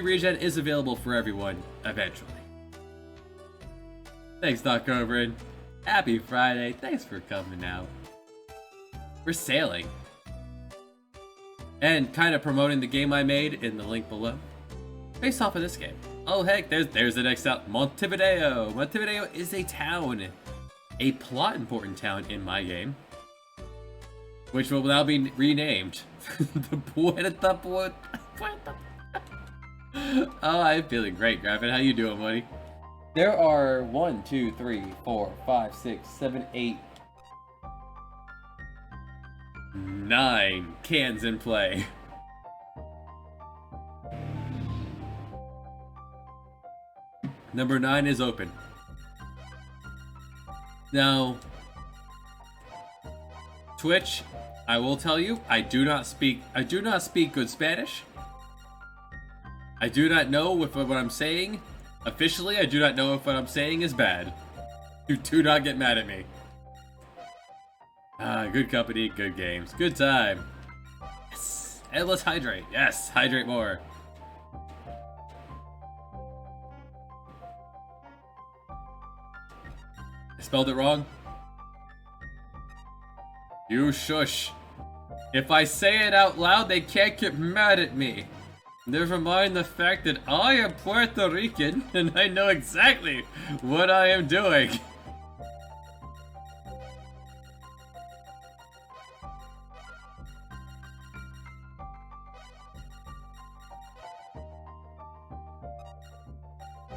regen is available for everyone, eventually. Thanks, Doc Cobra. Happy Friday. Thanks for coming out. We're sailing. And kind of promoting the game I made in the link below. Based off of this game. Oh heck, there's the next out. Montevideo. Montevideo is a town. A plot important town in my game. Which will now be renamed. The Puerta. Oh, I'm feeling great, Graffin. How you doing, buddy? There are 1, 2, 3, 4, 5, 6, 7, 8, 9 cans in play. Number 9 is open. Now, Twitch, I will tell you, I do not speak good Spanish. I do not know if what I'm saying, officially, I do not know if what I'm saying is bad. You do not get mad at me. Good company, good games, good time. Yes! And let's hydrate. Yes, hydrate more. I spelled it wrong? You shush. If I say it out loud, they can't get mad at me. Never mind the fact that I am Puerto Rican and I know exactly what I am doing.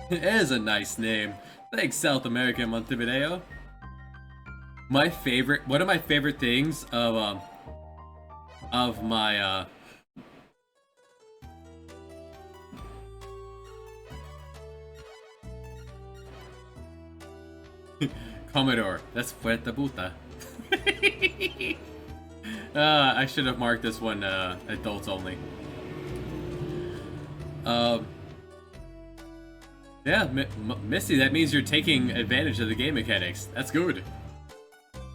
It is a nice name. Thanks, South American Montevideo. One of my favorite things of my Commodore. That's fuerte puta. I should have marked this one adults only. Yeah, Missy, that means you're taking advantage of the game mechanics. That's good.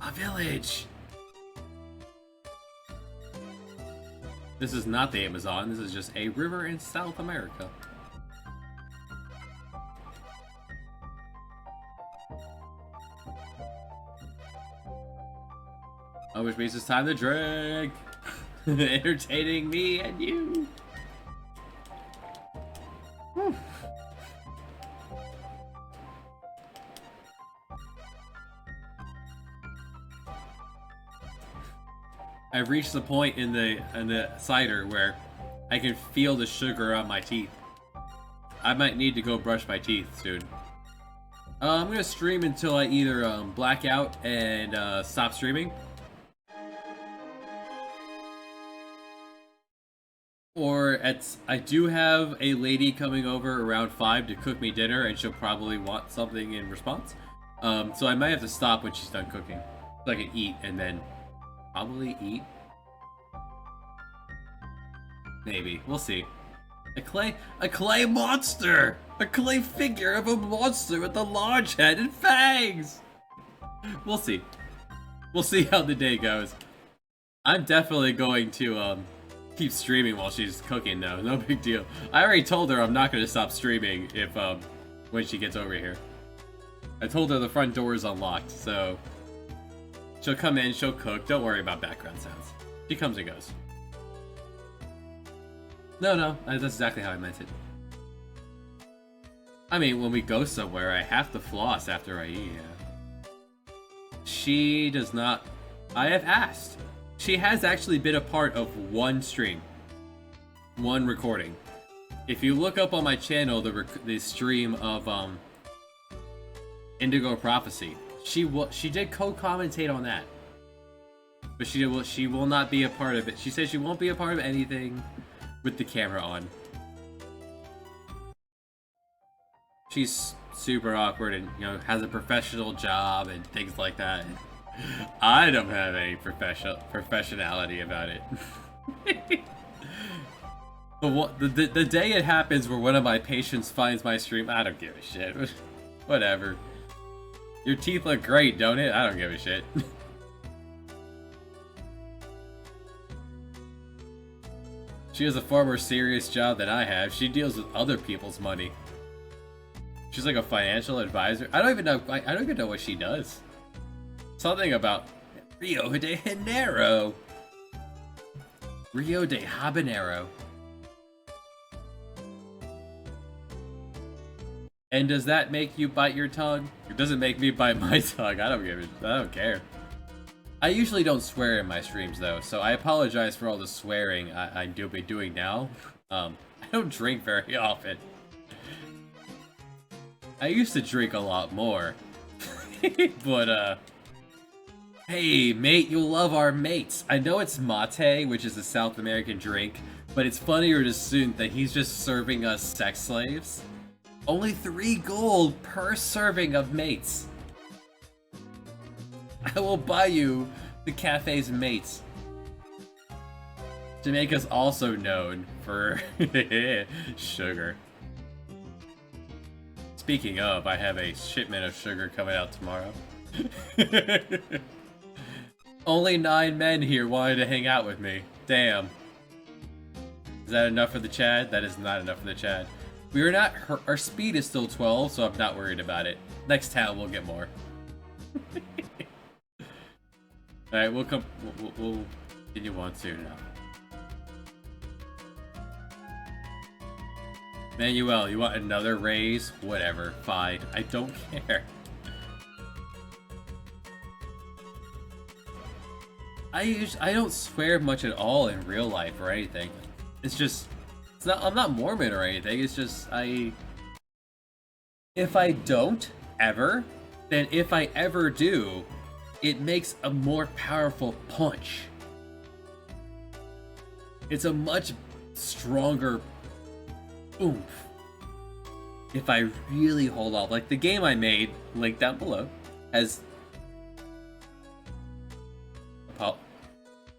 A village! This is not the Amazon, this is just a river in South America. Which means it's time to drink! Entertaining me and you! Whew. I've reached the point in the cider where I can feel the sugar on my teeth. I might need to go brush my teeth soon. I'm gonna stream until I either black out and stop streaming, or I do have a lady coming over around 5 to cook me dinner, and she'll probably want something in response. So I might have to stop when she's done cooking, so I can eat and then probably eat. Maybe. We'll see. A clay monster! A clay figure of a monster with a large head and fangs! We'll see. We'll see how the day goes. I'm definitely going to keep streaming while she's cooking though. No big deal. I already told her I'm not going to stop streaming if when she gets over here. I told her the front door is unlocked, so she'll come in, she'll cook. Don't worry about background sounds. She comes and goes. No, that's exactly how I meant it. I mean, when we go somewhere, I have to floss after I eat. She does not. I have asked. She has actually been a part of one stream. One recording. If you look up on my channel, the stream of Indigo Prophecy, she did co-commentate on that. But she will not be a part of it. She says she won't be a part of anything with the camera on. She's super awkward and, you know, has a professional job and things like that. I don't have any professionality about it. The day it happens where one of my patients finds my stream, I don't give a shit. Whatever. Your teeth look great, don't it? I don't give a shit. She has a far more serious job than I have. She deals with other people's money. She's like a financial advisor. I don't even know what she does. Something about Rio de Janeiro. Rio de Habanero. And does that make you bite your tongue? It doesn't make me bite my tongue. I don't care. I usually don't swear in my streams though, so I apologize for all the swearing I do be doing now. I don't drink very often. I used to drink a lot more. But hey mate, you'll love our mates. I know it's mate, which is a South American drink, but it's funnier to assume that he's just serving us sex slaves. Only 3 gold per serving of mates. I will buy you the cafe's mates. To make us also known for sugar. Speaking of, I have a shipment of sugar coming out tomorrow. Only 9 men here wanted to hang out with me. Damn. Is that enough for the Chad? That is not enough for the Chad. We are not. Our speed is still 12, so I'm not worried about it. Next town, we'll get more. Alright, we'll continue on soon now. Manuel, you want another raise? Whatever, fine. I don't care. I don't swear much at all in real life or anything. It's just, I'm not Mormon or anything. It's just if I don't ever, then if I ever do, it makes a more powerful punch. It's a much stronger oomph if I really hold off. Like the game I made, link down below, has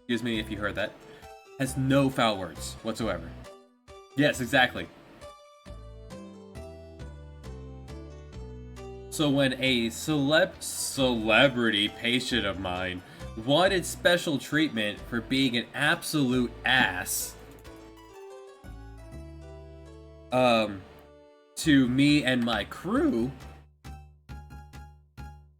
excuse me if you heard that, has no foul words whatsoever. Yes, exactly. So when a celebrity patient of mine wanted special treatment for being an absolute ass to me and my crew,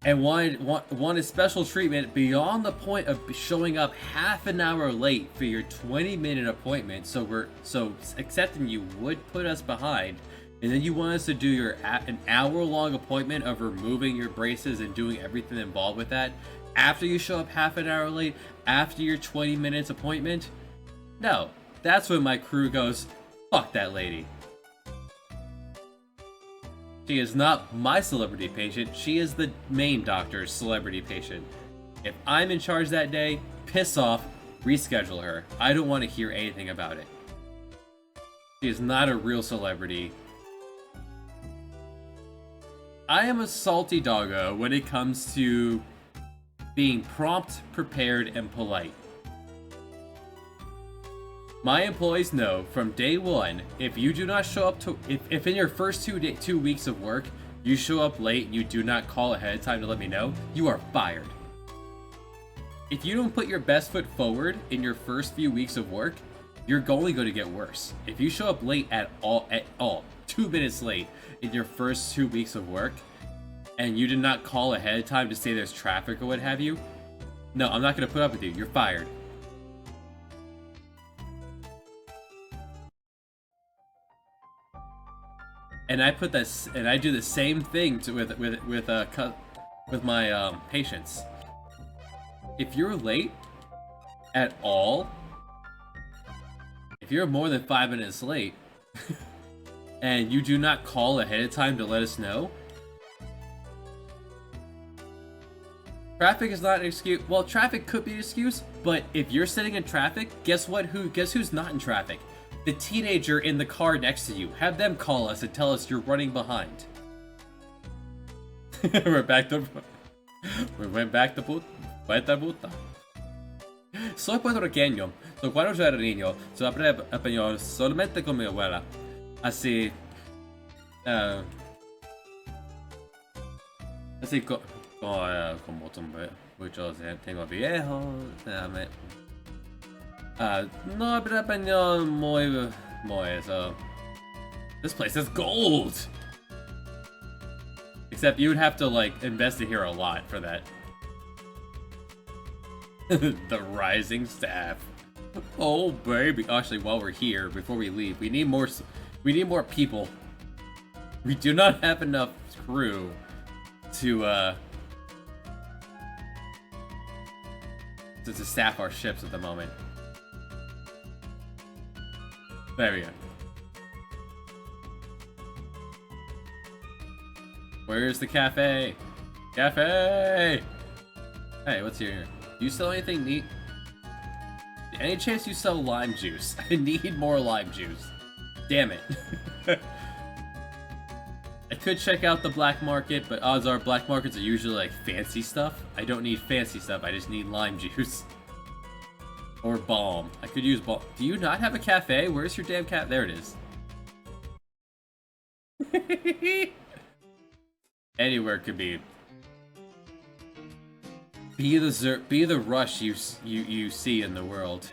and wanted special treatment beyond the point of showing up half an hour late for your 20-minute appointment, so accepting you would put us behind, and then you want us to do an hour-long appointment of removing your braces and doing everything involved with that after you show up half an hour late, after your 20 minutes appointment? No, that's when my crew goes, fuck that lady. She is not my celebrity patient, she is the main doctor's celebrity patient. If I'm in charge that day, piss off, reschedule her. I don't want to hear anything about it. She is not a real celebrity. I am a salty doggo when it comes to being prompt, prepared, and polite. My employees know from day one, if you do not show up to, if in your first 2 weeks of work, you show up late and you do not call ahead of time to let me know, you are fired. If you don't put your best foot forward in your first few weeks of work, you're only going to get worse. If you show up late at all, 2 minutes late in your first 2 weeks of work, and you did not call ahead of time to say there's traffic or what have you, no, I'm not going to put up with you. You're fired. And I put this, and I do the same thing with my patients. If you're late at all, if you're more than 5 minutes late, and you do not call ahead of time to let us know, traffic is not an excuse. Well, traffic could be an excuse, but if you're sitting in traffic, guess what? Guess who's not in traffic? The teenager in the car next to you. Have them call us and tell us you're running behind. We went back to Puerto Buta. Soy puertorriqueño, so cuando yo era niño, se aprendí español solamente con mi abuela. Así como muchos tengo viejos, no hablo español muy so. This place is gold! Except you would have to, like, invest in here a lot for that. The rising staff. Oh, baby. Actually, while we're here, before we leave, we need more people. We do not have enough crew to staff our ships at the moment. There we go. Where's the cafe? Cafe! Hey, what's here? Do you sell anything neat? Any chance you sell lime juice? I need more lime juice. Damn it. I could check out the black market, but odds are black markets are usually like fancy stuff. I don't need fancy stuff, I just need lime juice. Or balm. I could use balm. Do you not have a cafe? Where's your damn cat? There it is. Anywhere could be. Be the rush you see in the world.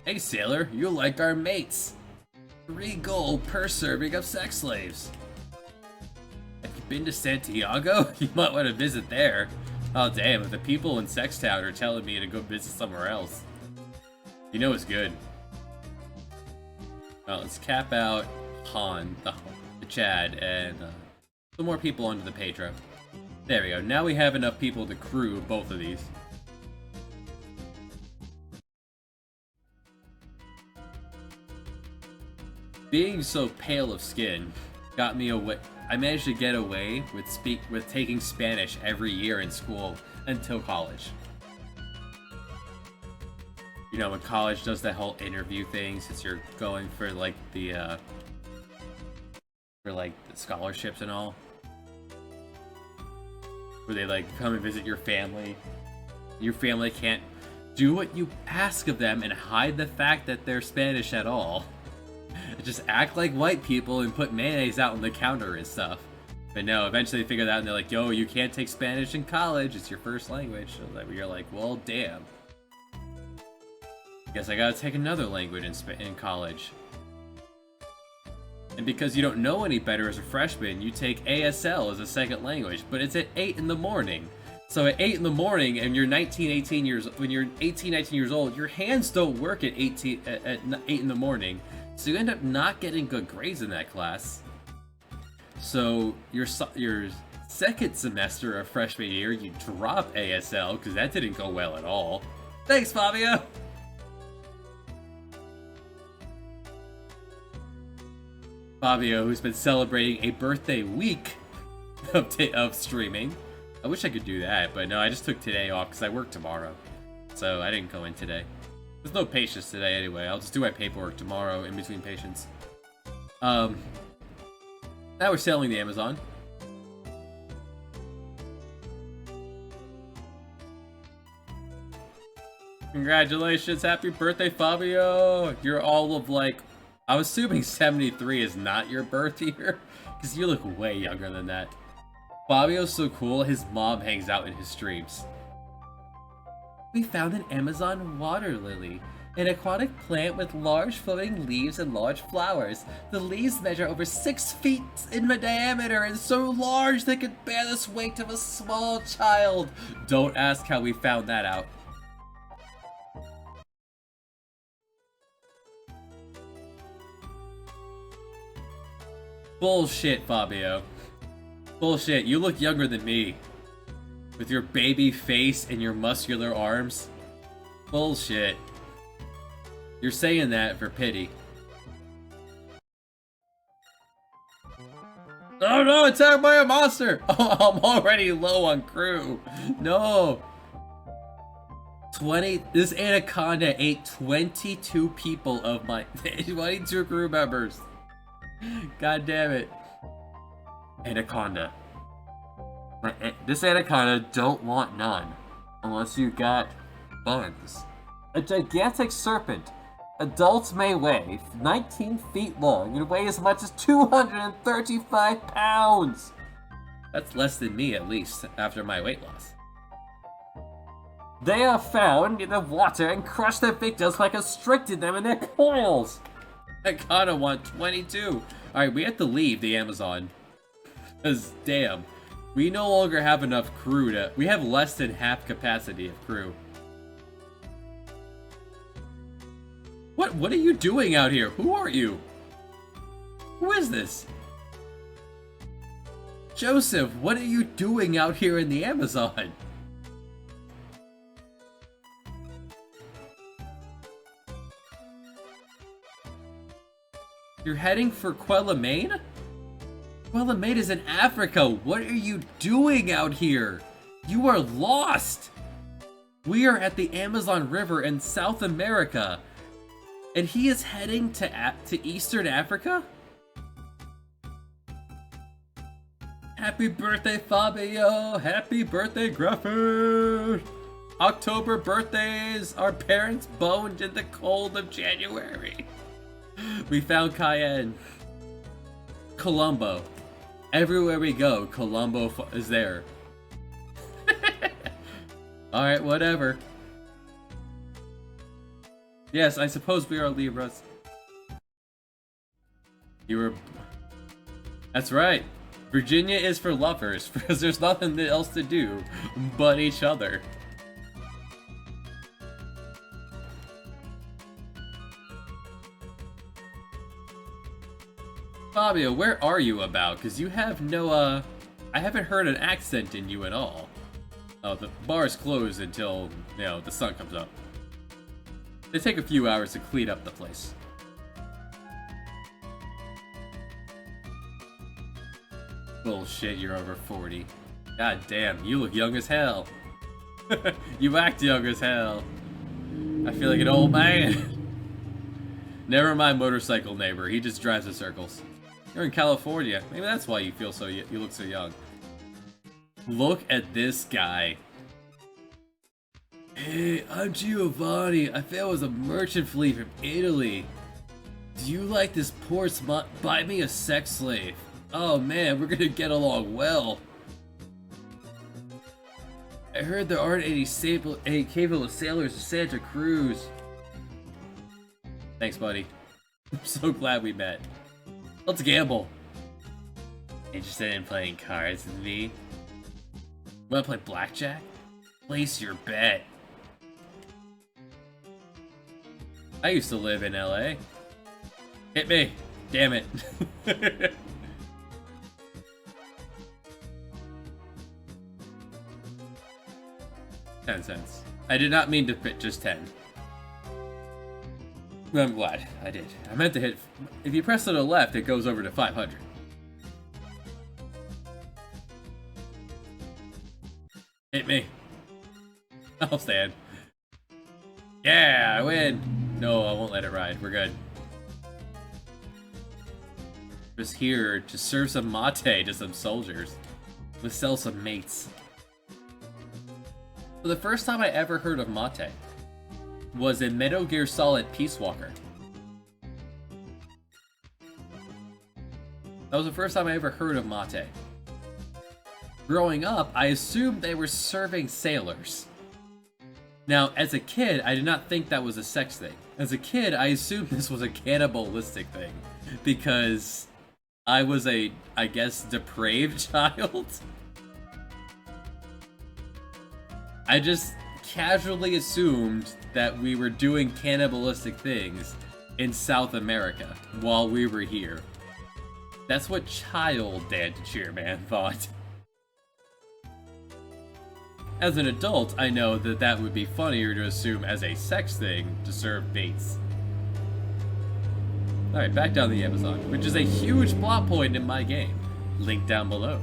Hey sailor, you're like our mates. 3 gold per serving of sex slaves. Have you been to Santiago? You might want to visit there. Oh damn, if the people in Sextown are telling me to go visit somewhere else. You know it's good. Well, let's cap out Han, the Chad, and some more people onto the Pedro. There we go. Now we have enough people to crew both of these. Being so pale of skin got me away. I managed to get away with taking Spanish every year in school until college. You know, when college does that whole interview thing, since you're going for like the scholarships and all, where they like come and visit your family. Your family can't do what you ask of them and hide the fact that they're Spanish at all. Just act like white people and put mayonnaise out on the counter and stuff. But no, eventually they figure that out and they're like, yo, you can't take Spanish in college, it's your first language. So you're like, well, damn. Guess I gotta take another language in college. And because you don't know any better as a freshman, you take ASL as a second language, but it's at 8 in the morning. So at 8 in the morning, and you're 18 years old, your hands don't work at 8 in the morning. So you end up not getting good grades in that class. So your second semester of freshman year, you drop ASL because that didn't go well at all. Thanks, Fabio! Fabio, who's been celebrating a birthday week of streaming. I wish I could do that, but no, I just took today off because I work tomorrow. So I didn't go in today. There's no patients today anyway. I'll just do my paperwork tomorrow in between patients. Now we're selling the Amazon. Congratulations, happy birthday, Fabio! You're all of like, I'm assuming 73 is not your birth year, because you look way younger than that. Fabio's so cool, his mom hangs out in his streams. We found an Amazon water lily, an aquatic plant with large flowing leaves and large flowers. The leaves measure over 6 feet in diameter and so large they could bear the weight of a small child. Don't ask how we found that out. Bullshit, Fabio. Bullshit, you look younger than me. With your baby face and your muscular arms. Bullshit. You're saying that for pity. Oh no, attacked by a monster! Oh, I'm already low on crew. No. This anaconda ate 22 people of my 22 crew members. God damn it. Anaconda. This anaconda don't want none. Unless you got buns. A gigantic serpent. Adults may weigh 19 feet long and weigh as much as 235 pounds. That's less than me, at least, after my weight loss. They are found in the water and crush their victims by constricting them in their coils. I kinda want 22. Alright, we have to leave the Amazon. Cause, damn. We no longer have enough crew to... We have less than half capacity of crew. What are you doing out here? Who are you? Who is this? Joseph, what are you doing out here in the Amazon? You're heading for Quelimane? Quelimane is in Africa. What are you doing out here? You are lost. We are at the Amazon River in South America. And he is heading to Eastern Africa? Happy birthday, Fabio! Happy birthday, Graphic! October birthdays! Our parents boned in the cold of January. We found Cayenne. Colombo. Everywhere we go, Colombo is there. Alright, whatever. Yes, I suppose we are Libras. You were... That's right. Virginia is for lovers, because there's nothing else to do but each other. Fabio, where are you about? Because you have no, I haven't heard an accent in you at all. Oh, the bar is closed until, you know, the sun comes up. They take a few hours to clean up the place. Bullshit, you're over 40. God damn, you look young as hell. You act young as hell. I feel like an old man. Never mind, motorcycle neighbor. He just drives in circles. You're in California. Maybe that's why you feel so. You look so young. Look at this guy. Hey, I'm Giovanni. I found was a merchant fleet from Italy. Do you like this poor smut? Buy me a sex slave. Oh man, we're gonna get along well. I heard there aren't any capable sailors in Santa Cruz. Thanks, buddy. I'm so glad we met. Let's gamble. Interested in playing cards with me? Wanna play blackjack? Place your bet. I used to live in LA. Hit me. Damn it. 10 cents. I did not mean to fit just 10. But I'm glad I did. I meant to hit... If you press to the left, it goes over to 500. Hit me. I'll stand. Yeah, I win. No, I won't let it ride. We're good. Just here to serve some mate to some soldiers. To sell some mates. So the first time I ever heard of mate was in Metal Gear Solid Peace Walker. That was the first time I ever heard of mate. Growing up, I assumed they were serving sailors. Now, as a kid, I did not think that was a sex thing. As a kid, I assumed this was a cannibalistic thing. Because I was a, I guess, depraved child. I just casually assumed that we were doing cannibalistic things in South America while we were here. That's what child Dan Cheerman thought. As an adult, I know that that would be funnier to assume as a sex thing to serve baits. Alright, back down the Amazon, which is a huge plot point in my game. Link down below.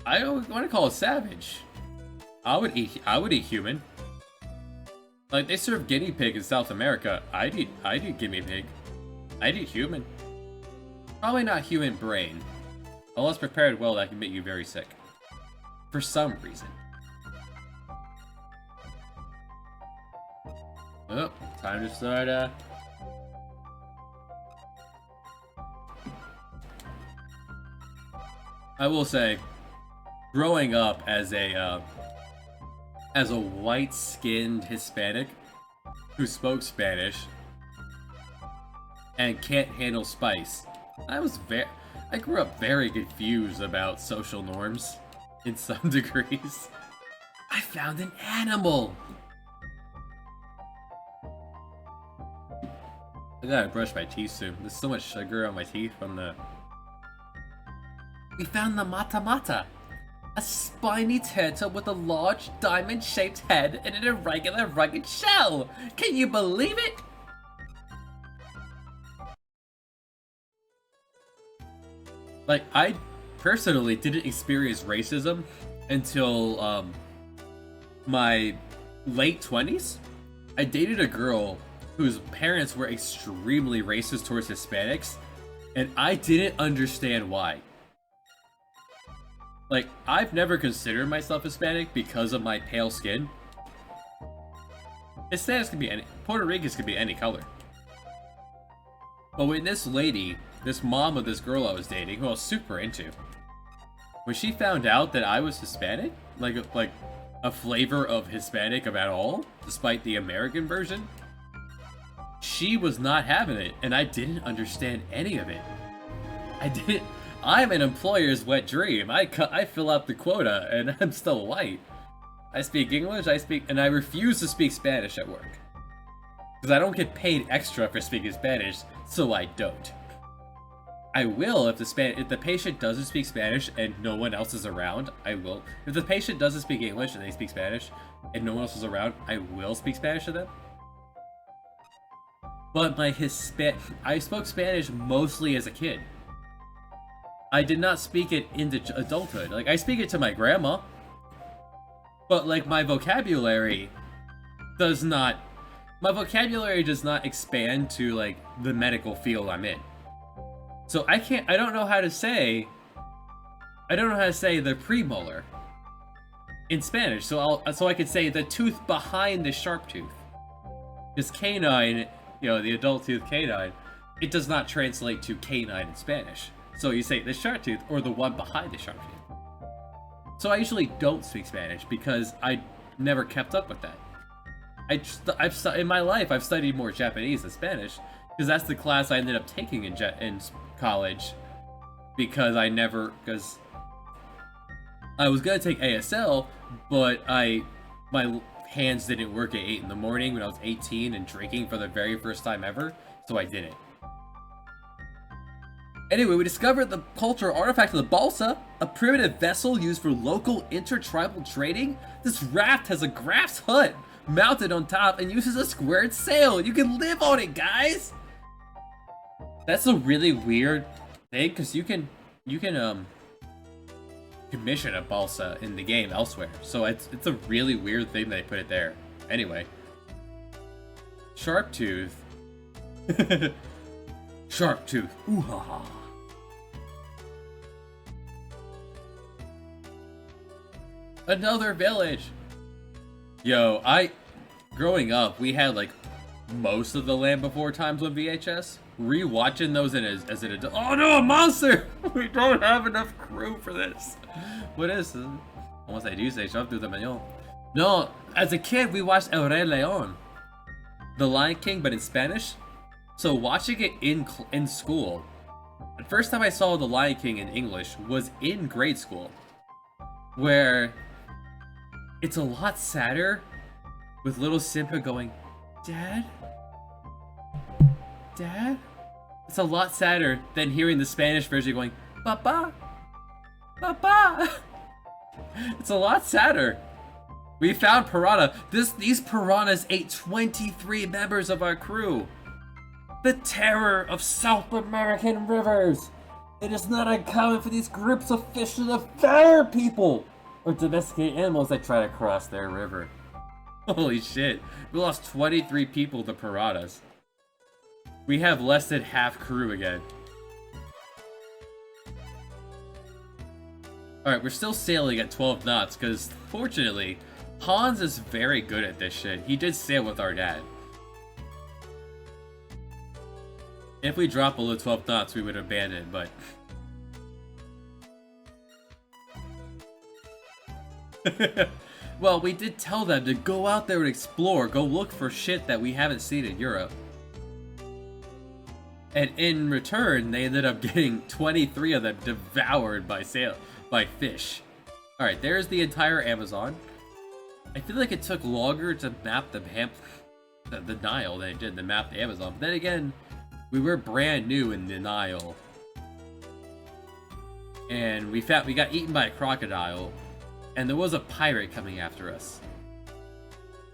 I don't want to call it savage. I would eat human. Like, they serve guinea pig in South America. I'd eat guinea pig. I'd eat human. Probably not human brain. Unless prepared well, that can make you very sick. For some reason. Oh, time to start, I will say, growing up as a white-skinned Hispanic who spoke Spanish and can't handle spice, I grew up very confused about social norms in some degrees. I found an animal! I gotta brush my teeth soon. There's so much sugar on my teeth from the... We found the mata-mata! A spiny turtle with a large diamond-shaped head and an irregular rugged shell! Can you believe it? Like, I personally didn't experience racism until, my late 20s. I dated a girl whose parents were extremely racist towards Hispanics, and I didn't understand why. Like, I've never considered myself Hispanic because of my pale skin. Hispanics can be any, Puerto Ricans can be any color. But when this lady, this mom of this girl I was dating, who I was super into, when she found out that I was Hispanic, like a flavor of Hispanic about all, despite the American version, she was not having it, and I didn't understand any of it. I'm an employer's wet dream. I fill out the quota, and I'm still white. I speak English, and I refuse to speak Spanish at work. Because I don't get paid extra for speaking Spanish, so I don't. I will if the patient doesn't speak Spanish and no one else is around, I will. If the patient doesn't speak English and they speak Spanish and no one else is around, I will speak Spanish to them. But I spoke Spanish mostly as a kid. I did not speak it into adulthood. Like, I speak it to my grandma, but like my vocabulary does not expand to like the medical field I'm in. So I don't know how to say the premolar in Spanish. So I could say the tooth behind the sharp tooth. This canine, the adult tooth canine, it does not translate to canine in Spanish. So you say the sharp tooth or the one behind the sharp tooth. So I usually don't speak Spanish because I never kept up with that. In my life, I've studied more Japanese than Spanish because that's the class I ended up taking in college because I was gonna take ASL, but my hands didn't work at 8 in the morning when I was 18 and drinking for the very first time ever, so I didn't. Anyway, we discovered the cultural artifact of the balsa, a primitive vessel used for local intertribal trading. This raft has a grass hut mounted on top and uses a squared sail. You can live on it, guys! That's a really weird thing, because you can commission a balsa in the game elsewhere. So it's a really weird thing they put it there. Anyway. Sharp tooth. Sharp tooth. Ooh ha ha. Another village. Yo, growing up, we had like most of the Land Before times on VHS. Rewatching those as an adult. Oh no, a monster! We don't have enough crew for this. What is this? Once I do say jump through the maillon. No, as a kid we watched El Rey León, The Lion King, but in Spanish. So watching it in school, the first time I saw The Lion King in English was in grade school, where it's a lot sadder with little Simba going, "Dad? Dad?" It's a lot sadder than hearing the Spanish version going, "Papa, Papa." It's a lot sadder. We found piranha. These piranhas ate 23 members of our crew. The terror of South American rivers. It is not uncommon for these groups of fish to devour people or domesticated animals that try to cross their river. Holy shit. We lost 23 people to piranhas. We have less than half crew again. Alright, we're still sailing at 12 knots because, fortunately, Hans is very good at this shit. He did sail with our dad. If we drop below 12 knots, we would abandon, but... Well, we did tell them to go out there and explore, go look for shit that we haven't seen in Europe. And in return, they ended up getting 23 of them devoured by fish. Alright, there's the entire Amazon. I feel like it took longer to map the Nile than it did to map the Amazon. But then again, we were brand new in the Nile. And we got eaten by a crocodile. And there was a pirate coming after us.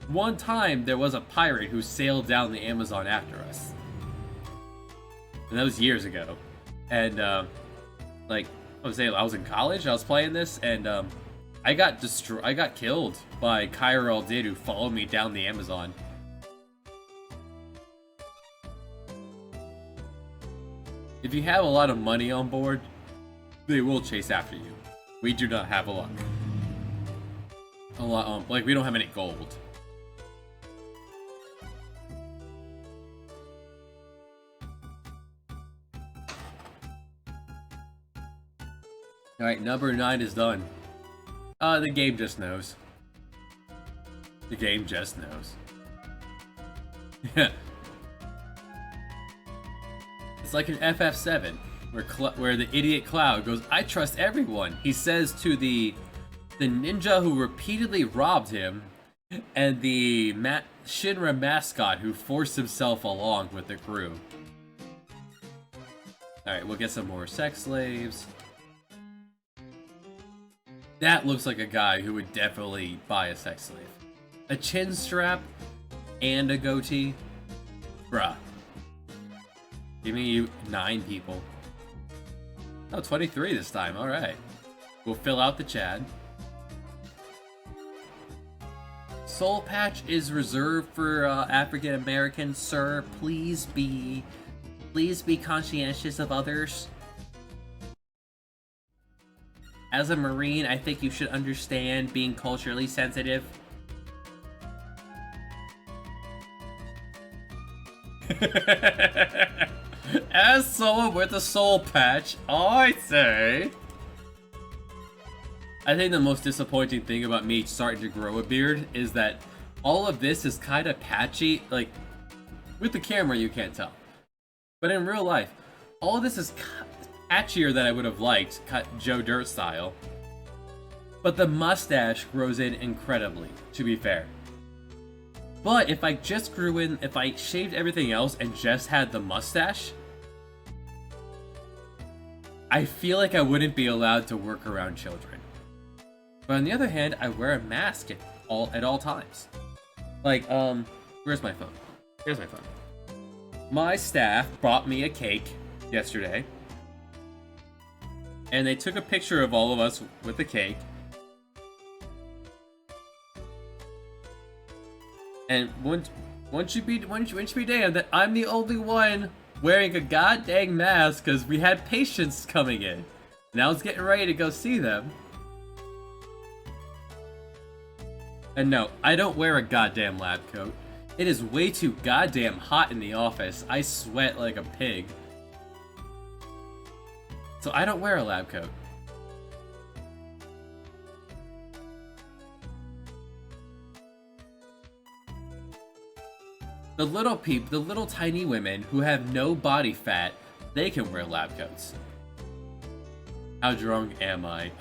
One time, there was a pirate who sailed down the Amazon after us. And that was years ago. And, like, I was in college, I was playing this, and, I got killed by Cairo Al-Din, who followed me down the Amazon. If you have a lot of money on board, they will chase after you. We do not have a lot. Like, we don't have any gold. Alright, number 9 is done. The game just knows. The game just knows. Yeah. It's like an FF7, where the idiot Cloud goes, "I trust everyone." He says to the ninja who repeatedly robbed him, and the Shinra mascot who forced himself along with the crew. Alright, we'll get some more sex slaves. That looks like a guy who would definitely buy a sex slave. A chin strap and a goatee? Bruh. Give me 9 people. Oh, 23 this time, alright. We'll fill out the Chad. Soul Patch is reserved for African Americans, sir. Please be conscientious of others. As a Marine, I think you should understand being culturally sensitive. As someone with a soul patch, I say... I think the most disappointing thing about me starting to grow a beard is that all of this is kind of patchy. Like, with the camera you can't tell. But in real life, all of this is patchier than I would have liked, cut Joe Dirt style. But the mustache grows in incredibly, to be fair. But if I shaved everything else and just had the mustache, I feel like I wouldn't be allowed to work around children. But on the other hand, I wear a mask at all times. Like, where's my phone? Here's my phone. My staff brought me a cake yesterday. And they took a picture of all of us with the cake. And once you be damned that I'm the only one wearing a goddamn mask because we had patients coming in. And I was getting ready to go see them. And no, I don't wear a goddamn lab coat. It is way too goddamn hot in the office. I sweat like a pig. So I don't wear a lab coat. The little tiny women who have no body fat, they can wear lab coats. How drunk am I?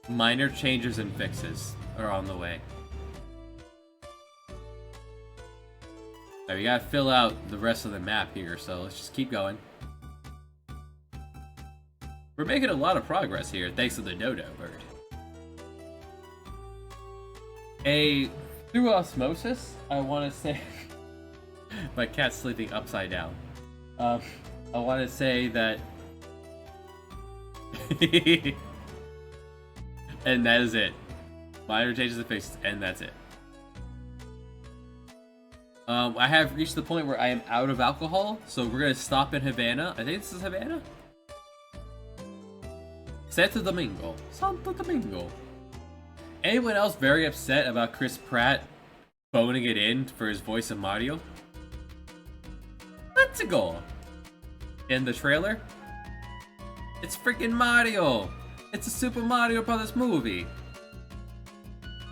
Minor changes and fixes are on the way. Now we gotta fill out the rest of the map here, so let's just keep going. We're making a lot of progress here, thanks to the dodo bird. Through osmosis, I want to say... My cat's sleeping upside down. I want to say that... And that is it. Minor changes and fixes, and that's it. I have reached the point where I am out of alcohol, so we're gonna stop in Havana. I think this is Havana? Santo Domingo. Santo Domingo. Anyone else very upset about Chris Pratt phoning it in for his voice of Mario? Let's go. In the trailer, it's freaking Mario. It's a Super Mario Brothers movie.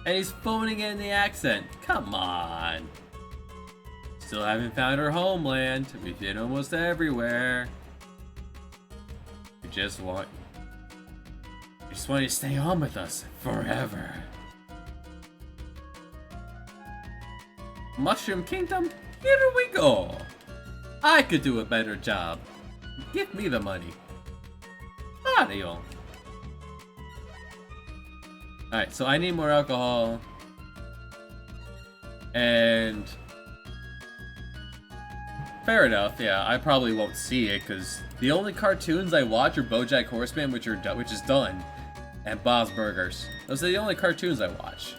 And he's phoning in the accent. Come on. Still haven't found our homeland. We've been almost everywhere. We just want you to stay on with us forever. Mushroom Kingdom, here we go. I could do a better job. Give me the money. Mario. Alright, so I need more alcohol. And... fair enough, yeah, I probably won't see it, because the only cartoons I watch are BoJack Horseman, which is done, and Bob's Burgers. Those are the only cartoons I watch.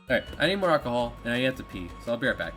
Alright, I need more alcohol, and I have to pee, so I'll be right back.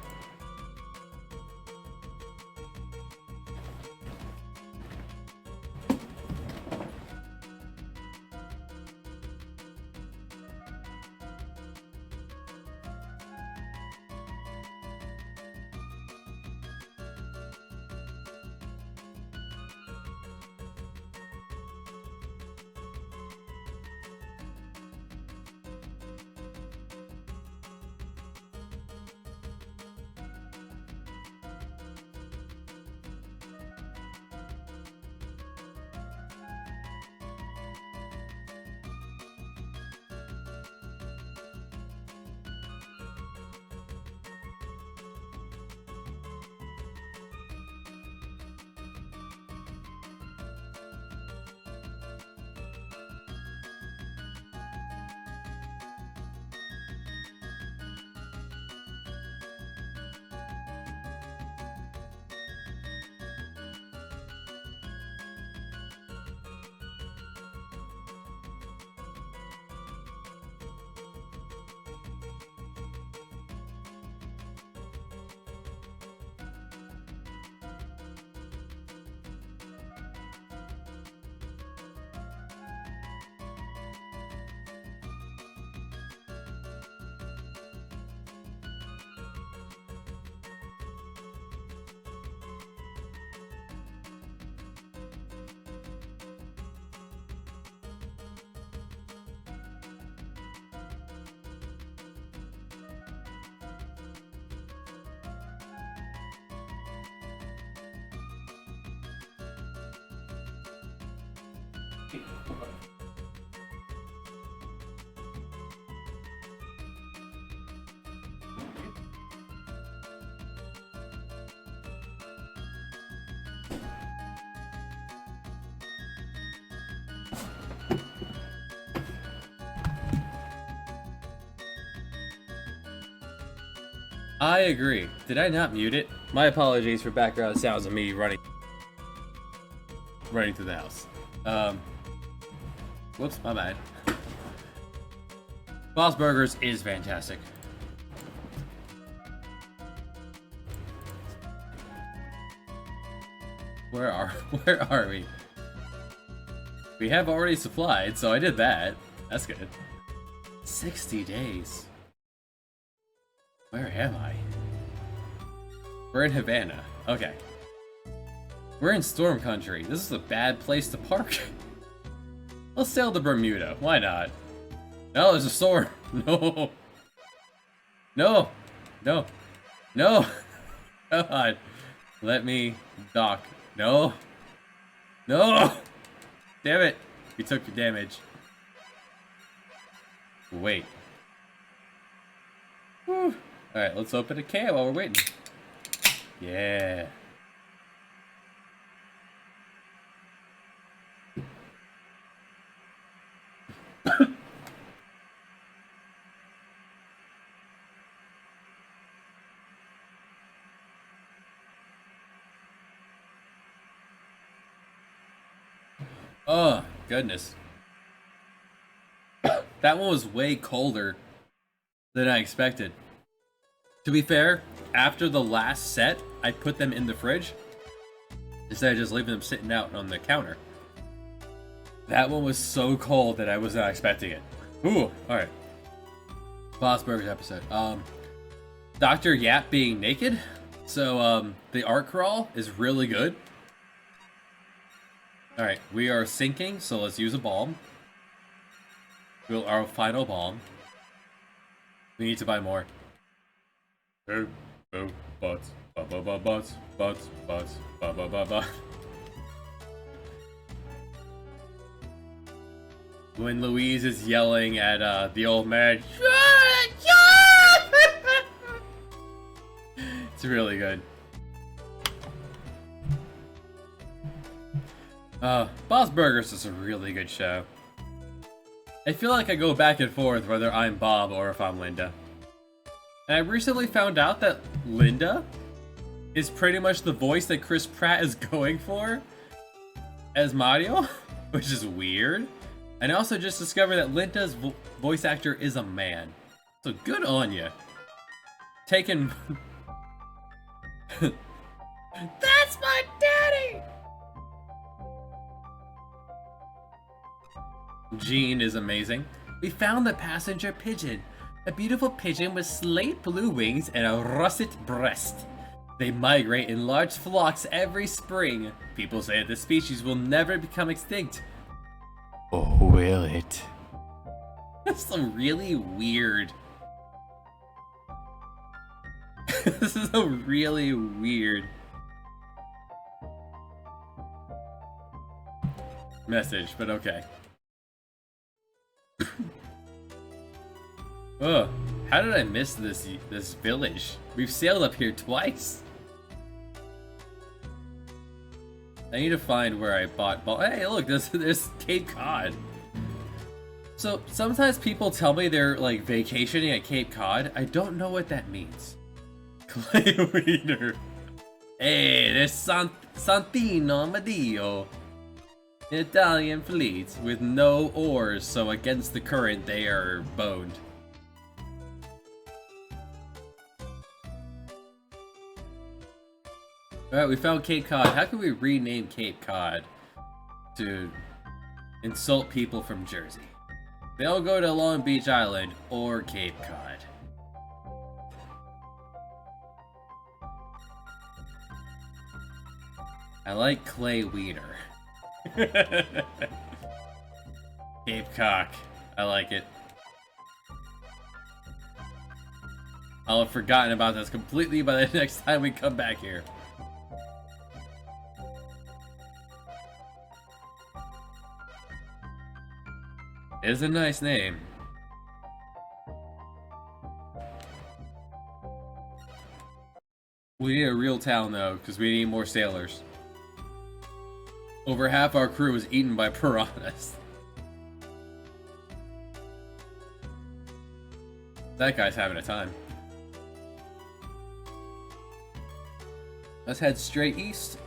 I agree. Did I not mute it? My apologies for background sounds of me running through the house. Whoops, my bad. Boss Burgers is fantastic. Where are we? We have already supplied, so I did that. That's good. 60 days. Where am I? We're in Havana. Okay. We're in Storm Country. This is a bad place to park. Let's sail to Bermuda. Why not? No, there's a storm. No. No. No. No. God. Let me dock. No. No. Damn it. We took your damage. Wait. Whew. Alright, let's open a can while we're waiting. Yeah. Oh, goodness. That one was way colder than I expected. To be fair, after the last set, I put them in the fridge instead of just leaving them sitting out on the counter. That one was so cold that I was not expecting it. Ooh, alright. Boss Burgers episode. Dr. Yap being naked. So, the art crawl is really good. Alright, we are sinking, so let's use a bomb. Our final bomb. We need to buy more. Butts, butts, butts, butts, butts. When Louise is yelling at the old man, it's really good. Boss Burgers is a really good show. I feel like I go back and forth whether I'm Bob or if I'm Linda. And I recently found out that Linda is pretty much the voice that Chris Pratt is going for as Mario, which is weird. And I also just discovered that Linda's voice actor is a man. So good on you. Taking... That's my daddy! Gene is amazing. We found the passenger pigeon. A beautiful pigeon with slate blue wings and a russet breast. They migrate in large flocks every spring. People say that the species will never become extinct. Or will it? That's a really weird... This is a really weird... message, but okay. Oh, how did I miss this village? We've sailed up here twice. I need to find where I bought hey, look, there's Cape Cod. So sometimes people tell me they're like vacationing at Cape Cod. I don't know what that means. Clay Wiener. Hey, there's Santino Madio. An Italian fleet with no oars, so against the current they are boned. Alright, we found Cape Cod. How can we rename Cape Cod to insult people from Jersey? They'll go to Long Beach Island or Cape Cod. I like Clay Wiener. Cape Cock. I like it. I'll have forgotten about this completely by the next time we come back here. It's a nice name. We need a real town though, because we need more sailors. Over half our crew was eaten by piranhas. That guy's having a time. Let's head straight east.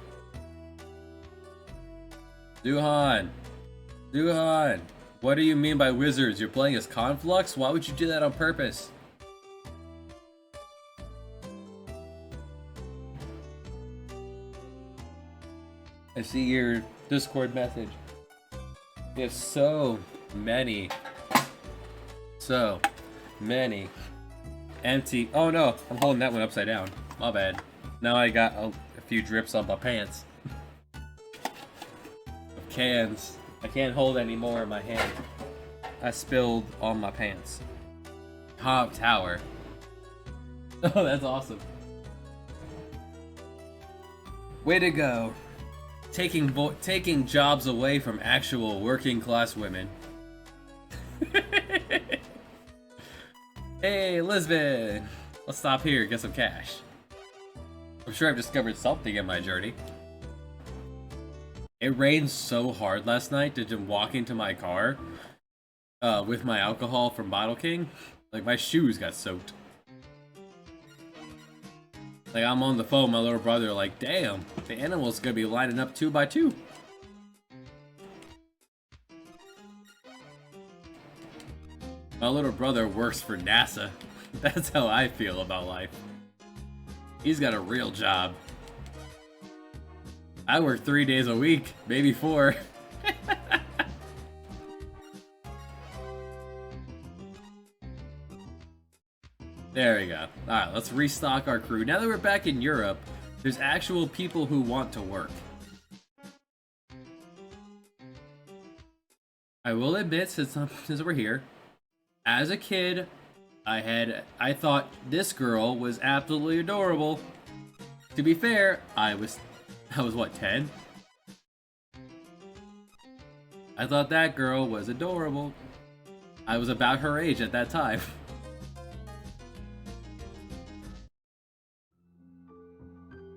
Duhan! Duhan! What do you mean by wizards? You're playing as Conflux? Why would you do that on purpose? I see your Discord message. You have so many empty. Oh no, I'm holding that one upside down. My bad. Now I got a few drips on my pants. Of cans. I can't hold any more in my hand. I spilled on my pants. Top tower. Oh, that's awesome. Way to go. Taking jobs away from actual working class women. Hey, Lisbon! Let's stop here, get some cash. I'm sure I've discovered something in my journey. It rained so hard last night to just walk into my car with my alcohol from Bottle King. Like, my shoes got soaked. Like, I'm on the phone, my little brother, like, damn, the animal's gonna be lining up 2 by 2. My little brother works for NASA. That's how I feel about life. He's got a real job. I work 3 days a week, maybe 4. There we go. Alright, let's restock our crew. Now that we're back in Europe, there's actual people who want to work. I will admit, since we're here, as a kid, I thought this girl was absolutely adorable. To be fair, I was what, 10? I thought that girl was adorable. I was about her age at that time.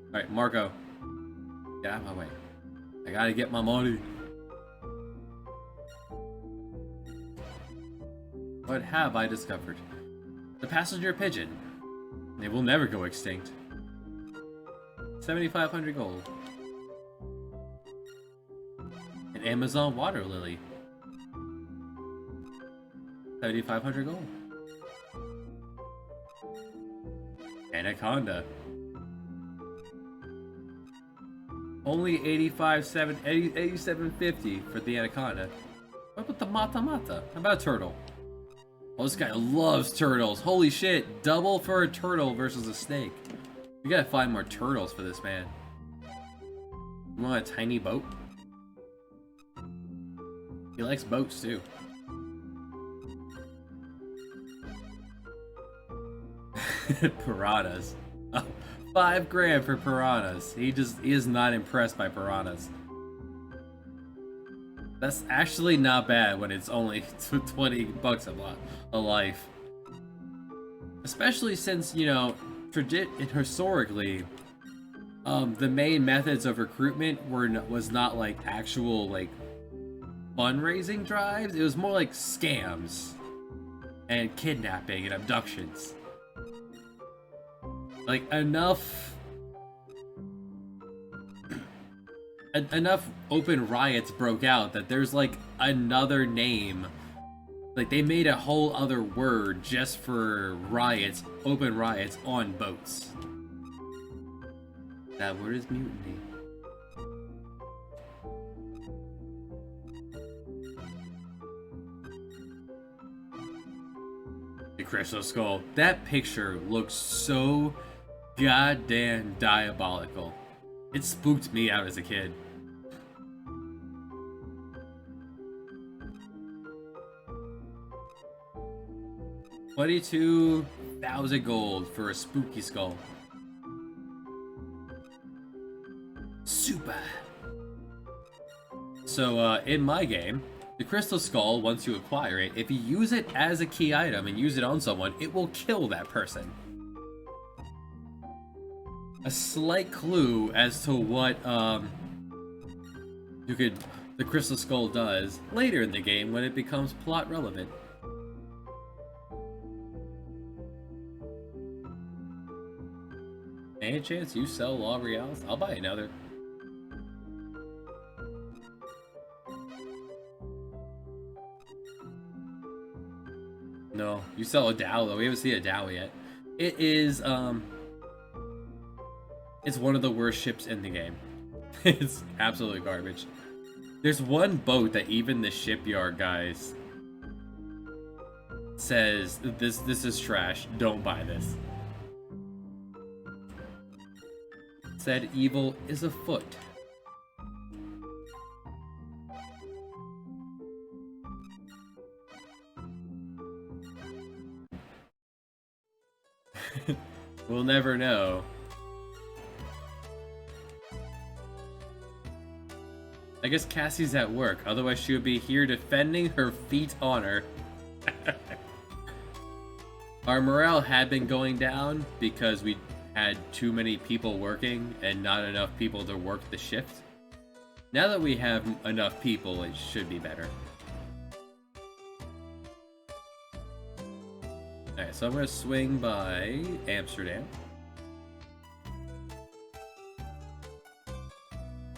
Alright, Marco. Get out of my way. I gotta get my money. What have I discovered? The passenger pigeon. They will never go extinct. 7,500 gold. An Amazon water lily. 7,500 gold. Anaconda. Only 87.50 for the anaconda. What about the mata mata? How about a turtle? Oh, this guy loves turtles. Holy shit, double for a turtle versus a snake. We gotta find more turtles for this man. You want a tiny boat? He likes boats too. Piranhas. Oh, 5 grand for piranhas. He is not impressed by piranhas. That's actually not bad when it's only 20 bucks a life. Especially since, you know, historically, the main methods of recruitment was not like actual like fundraising drives. It was more like scams and kidnapping and abductions. Like enough open riots broke out that there's like another name. Like they made a whole other word just for riots, open riots on boats. That word is mutiny. The Crystal Skull. That picture looks so goddamn diabolical. It spooked me out as a kid. $22,000 gold for a spooky skull. Super. So, in my game, The crystal skull, once you acquire it, if you use it as a key item and use it on someone, it will kill that person. A slight clue as to what the crystal skull does later in the game when it becomes plot relevant. Any chance you sell Law Reals? I'll buy another. No, you sell a Dow though. We haven't seen a Dow yet. It is it's one of the worst ships in the game. It's absolutely garbage. There's one boat that even the shipyard guys says this is trash. Don't buy this. Said evil is afoot. We'll never know. I guess Cassie's at work, otherwise she would be here defending her feet honor. Our morale had been going down because we had too many people working and not enough people to work the shift. Now that we have enough people, it should be better. Alright, so I'm gonna swing by Amsterdam.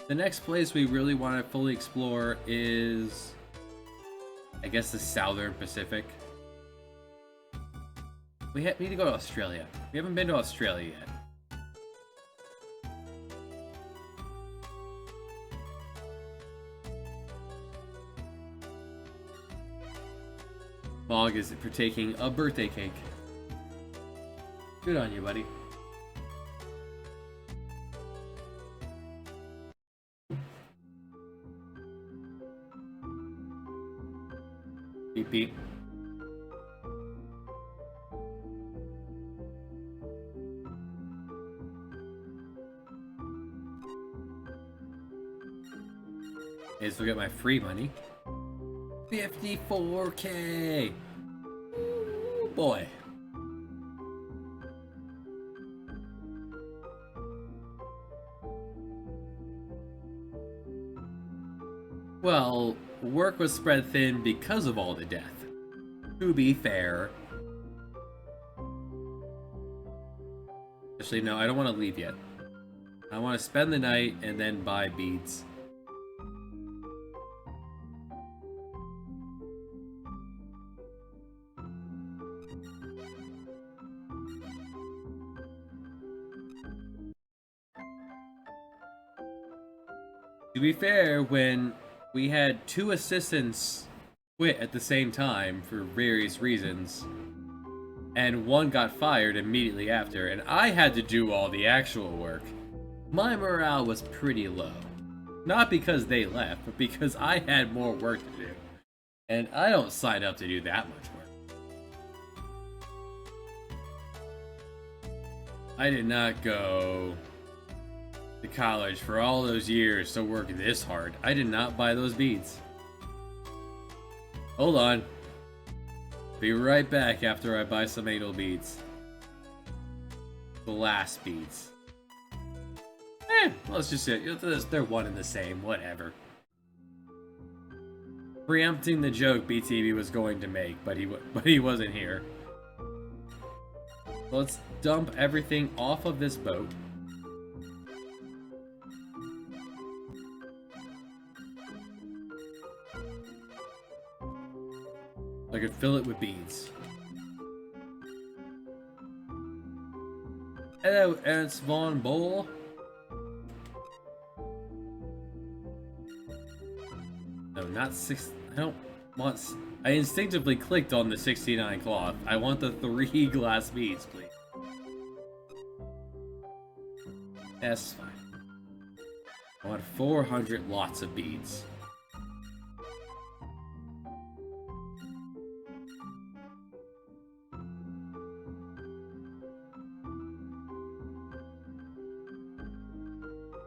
The next place we really want to fully explore is, I guess, the Southern Pacific. We need to go to Australia. We haven't been to Australia yet. Mog is partaking a birthday cake. Good on you, buddy. Beep beep. Okay, so we got my free money. 54K! Ooh, boy. Well, work was spread thin because of all the death. To be fair. Actually, no, I don't want to leave yet. I want to spend the night and then buy beads. To be fair, when we had 2 assistants quit at the same time for various reasons, and one got fired immediately after, and I had to do all the actual work, my morale was pretty low. Not because they left, but because I had more work to do. And I don't sign up to do that much work. I did not go to college for all those years to work this hard. I did not buy those beads. Hold on. Be right back after I buy some anal beads. Glass beads. Let's just say they're one and the same, whatever. Preempting the joke BTB was going to make, but he wasn't here. Let's dump everything off of this boat. I could fill it with beads. Hello, Ernst von Boll. No, not 6. I don't want. I instinctively clicked on the 69 cloth. I want the 3 glass beads, please. That's fine. I want 400 lots of beads.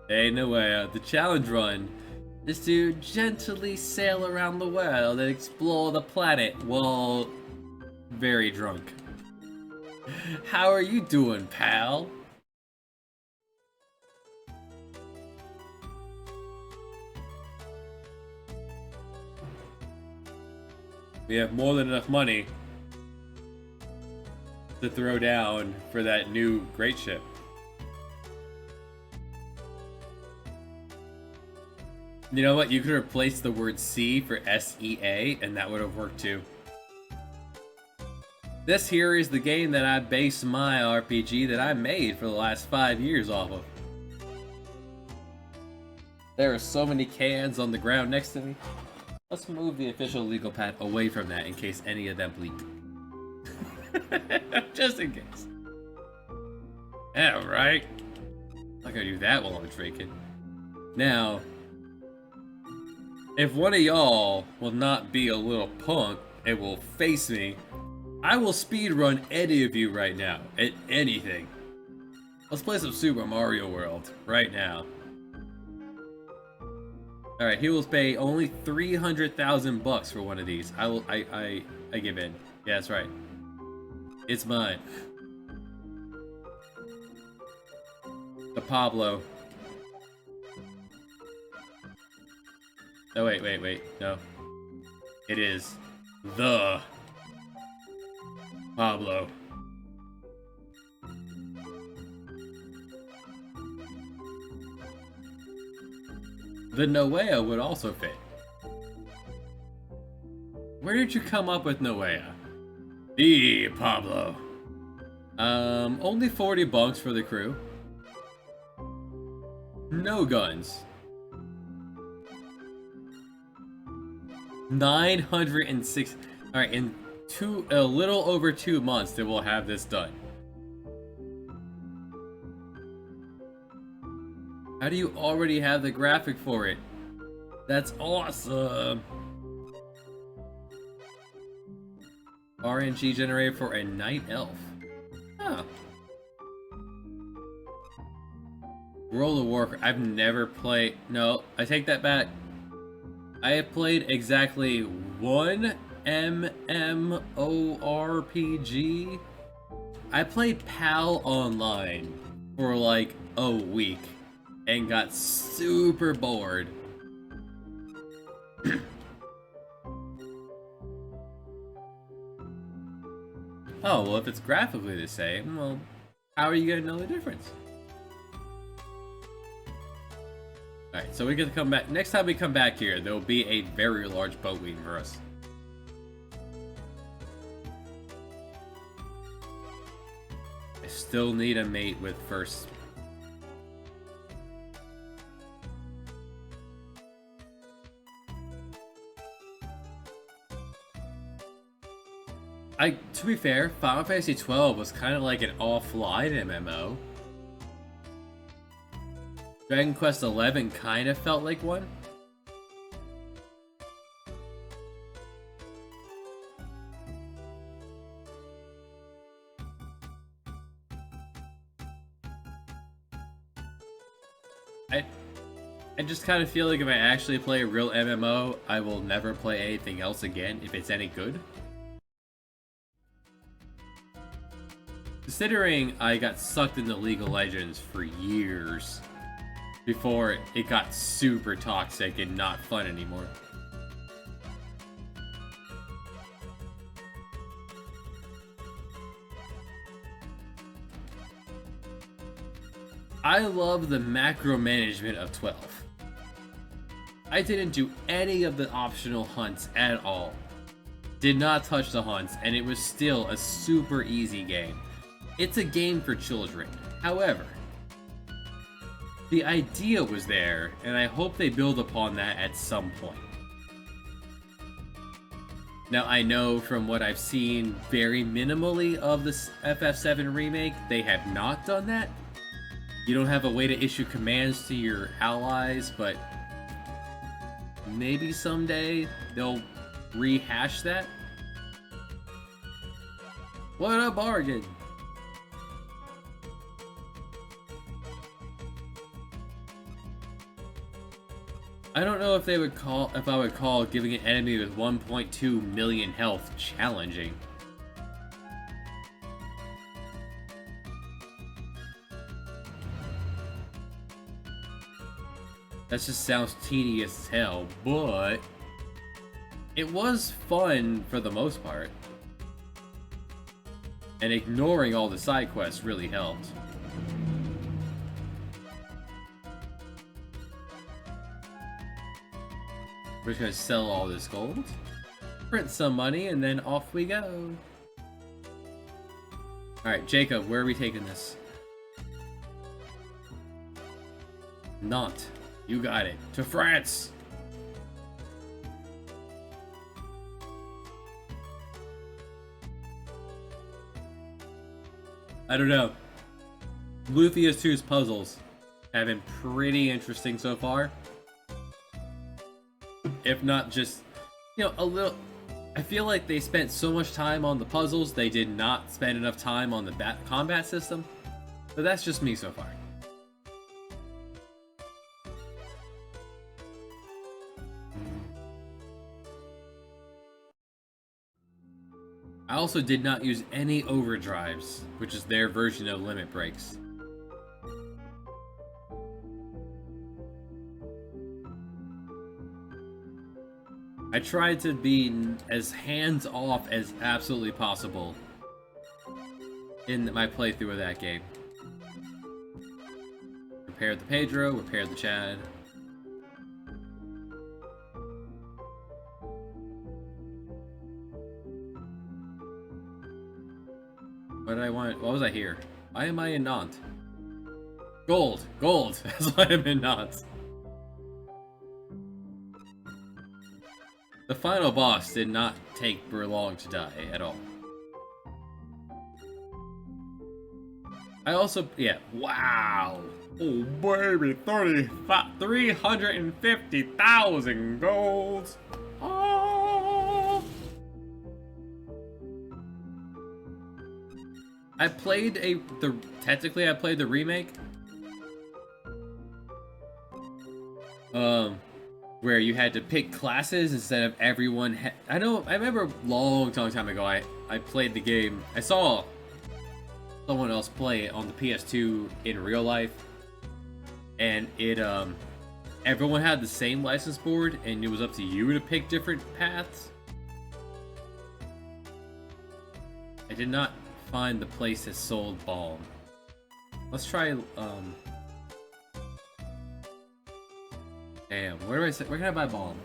Hey, no way. The challenge run is to gently sail around the world and explore the planet while very drunk. How are you doing, pal? We have more than enough money to throw down for that new great ship. You know what? You could replace the word C for SEA, and that would have worked too. This here is the game that I base my RPG that I made for the last 5 years off of. There are so many cans on the ground next to me. Let's move the official legal pad away from that in case any of them leak. Just in case. Yeah, right. I'm not gonna do that while I'm drinking. Now, if one of y'all will not be a little punk and will face me, I will speedrun any of you right now at anything. Let's play some Super Mario World right now. Alright, he will pay only 300,000 bucks for one of these. I give in. Yeah, that's right. It's mine. The Pablo. Oh, wait. No. It is the Pablo. The Noea would also fit. Where did you come up with Noea? The Pablo. Only 40 bucks for the crew. No guns. 906. Alright, in a little over 2 months they will have this done. How do you already have the graphic for it? That's awesome. RNG generated for a night elf. Huh. World of Warcraft. I've never played. No, I take that back. I have played exactly one MMORPG. I played PAL Online for like a week and got super bored. Oh, well, if it's graphically the same, well, how are you gonna know the difference? Alright, so we get to come back. Next time we come back here, there will be a very large boat waiting for us. I still need a mate with first. To be fair, Final Fantasy XII was kind of like an offline MMO. Dragon Quest XI kind of felt like one. I just kind of feel like if I actually play a real MMO, I will never play anything else again if it's any good. Considering I got sucked into League of Legends for years before it got super toxic and not fun anymore. I love the macro management of 12. I didn't do any of the optional hunts at all. Did not touch the hunts, and it was still a super easy game. It's a game for children. However, the idea was there, and I hope they build upon that at some point. Now, I know from what I've seen very minimally of this FF7 remake, they have not done that. You don't have a way to issue commands to your allies, but maybe someday they'll rehash that. What a bargain! I don't know if I would call giving an enemy with 1.2 million health challenging. That just sounds tedious as hell, but it was fun for the most part. And ignoring all the side quests really helped. We're just gonna sell all this gold, print some money, and then off we go. Alright, Jacob, where are we taking this? Nantes. You got it. To France! I don't know. Luthien 2's puzzles have been pretty interesting so far. If not just, you know, a little... I feel like they spent so much time on the puzzles, they did not spend enough time on the combat system. But that's just me so far. I also did not use any overdrives, which is their version of limit breaks. I tried to be as hands-off as absolutely possible in my playthrough of that game. Repaired the Pedro, repaired the Chad. What did I want? What was I here? Why am I in Nantes? Gold! Gold! That's why I'm in Nantes. The final boss did not take very long to die at all. I also, yeah, wow! Oh baby, 350,000 golds! Oh! I played technically I played the remake. Where you had to pick classes instead of everyone I remember a long time ago I played the game. I saw someone else play it on the PS2 in real life. And it everyone had the same license board and it was up to you to pick different paths. I did not find the place that sold balm. Let's try damn, where can I buy balm?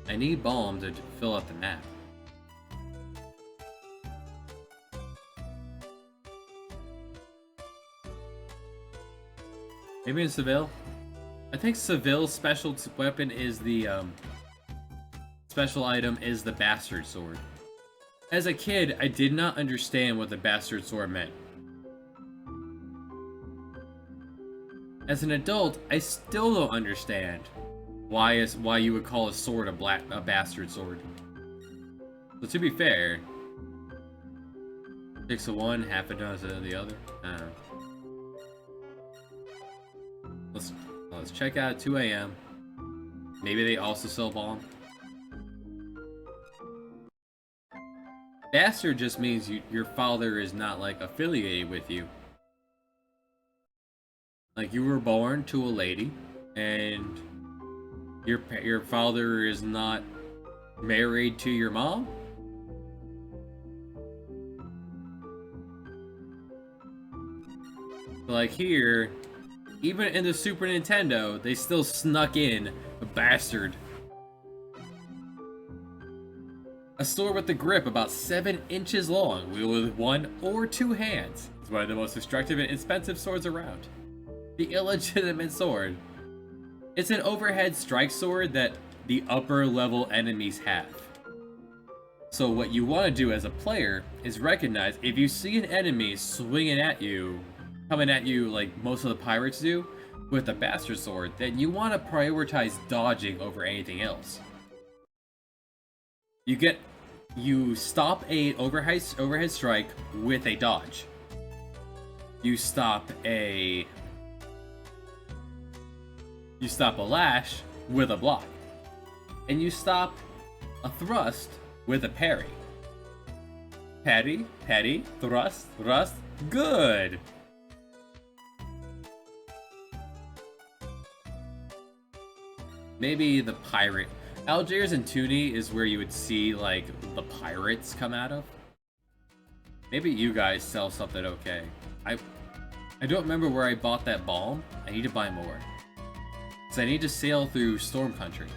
I need balm to fill out the map. Maybe in Seville? I think Seville's special weapon is the special item is the bastard sword. As a kid, I did not understand what the bastard sword meant. As an adult, I still don't understand why you would call a sword a bastard sword. So to be fair, 6 of one, half a dozen of the other. I don't know. Let's check out 2 AM. Maybe they also sell balm. Bastard just means your father is not like affiliated with you. Like you were born to a lady, and your father is not married to your mom. Like here, even in the Super Nintendo, they still snuck in a bastard. A sword with a grip about 7 inches long, wielded with 1 or 2 hands. It's one of the most destructive and expensive swords around. The illegitimate sword. It's an overhead strike sword that the upper level enemies have. So what you want to do as a player is recognize if you see an enemy swinging at you, coming at you like most of the pirates do, with a bastard sword, then you want to prioritize dodging over anything else. You stop a overhead strike with a dodge. You You stop a lash with a block. And you stop a thrust with a parry. Parry, thrust, good! Maybe the pirate. Algiers and Tuni is where you would see, like, the pirates come out of. Maybe you guys sell something okay. I don't remember where I bought that balm. I need to buy more. So I need to sail through Storm Country.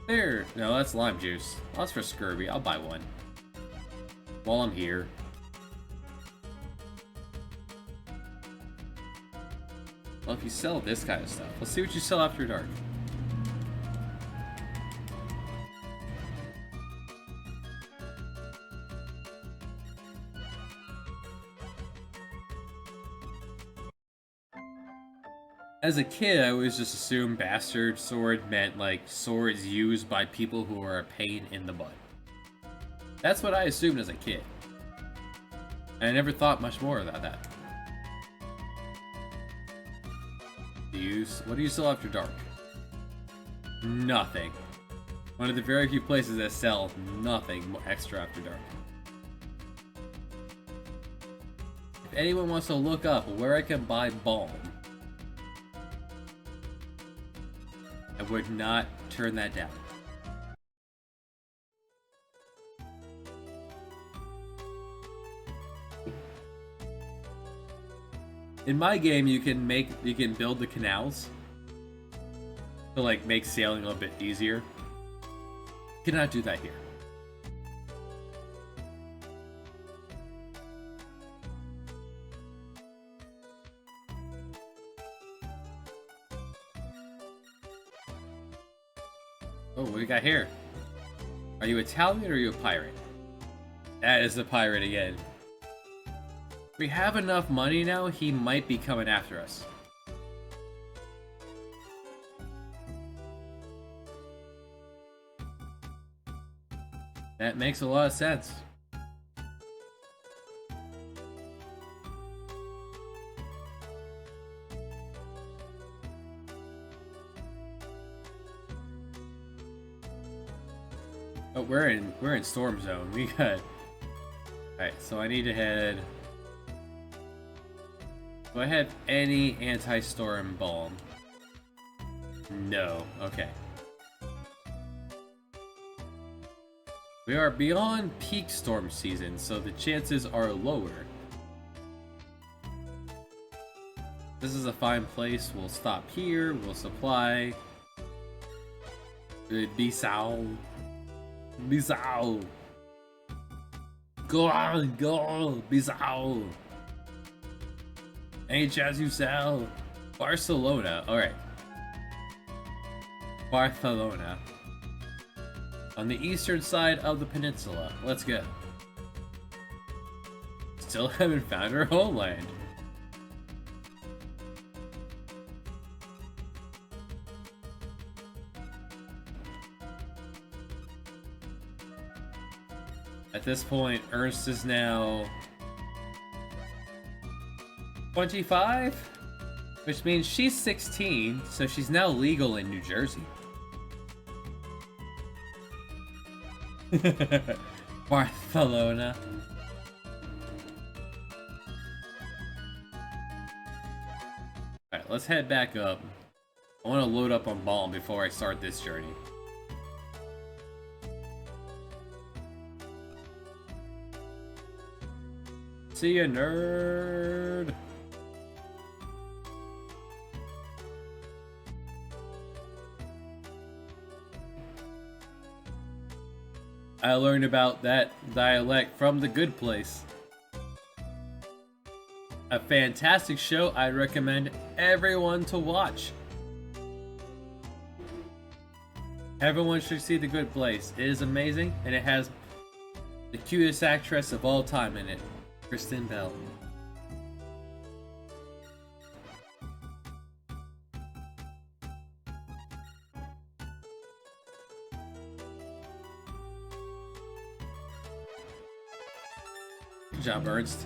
There. No, that's lime juice. Well, that's for scurvy. I'll buy one. While I'm here. Well, if you sell this kind of stuff, let's see what you sell after dark. As a kid, I always just assumed bastard sword meant, like, swords used by people who are a pain in the butt. That's what I assumed as a kid. And I never thought much more about that. What do you sell after dark? Nothing. One of the very few places that sell nothing extra after dark. If anyone wants to look up where I can buy balm, I would not turn that down. In my game, you can build the canals to, like, make sailing a little bit easier. You cannot do that here. Oh, what do we got here? Are you Italian or are you a pirate? That is the pirate again. We have enough money now, he might be coming after us. That makes a lot of sense. Oh, we're in storm zone. We got. Alright, so I need to head. Do I have any anti-storm balm? No. Okay. We are beyond peak storm season, so the chances are lower. This is a fine place. We'll stop here. We'll supply. Bissau. Go on, go, Bissau. Any chance you sell? Barcelona. Alright. Barcelona. On the eastern side of the peninsula. Let's go. Still haven't found our homeland. At this point, Ernst is now 25, which means she's 16, so she's now legal in New Jersey. Barcelona. Alright, let's head back up. I want to load up on balm before I start this journey. See ya, nerd! I learned about that dialect from The Good Place. A fantastic show I recommend everyone to watch. Everyone should see The Good Place. It is amazing, and it has the cutest actress of all time in it, Kristen Bell. Good job, Ernst.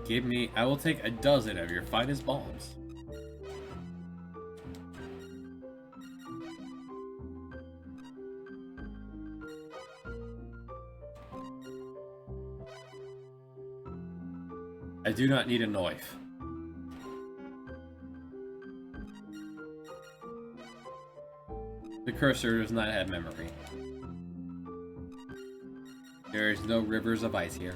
Give me... I will take a dozen of your finest bombs. I do not need a knife. The cursor does not have memory. There is no rivers of ice here.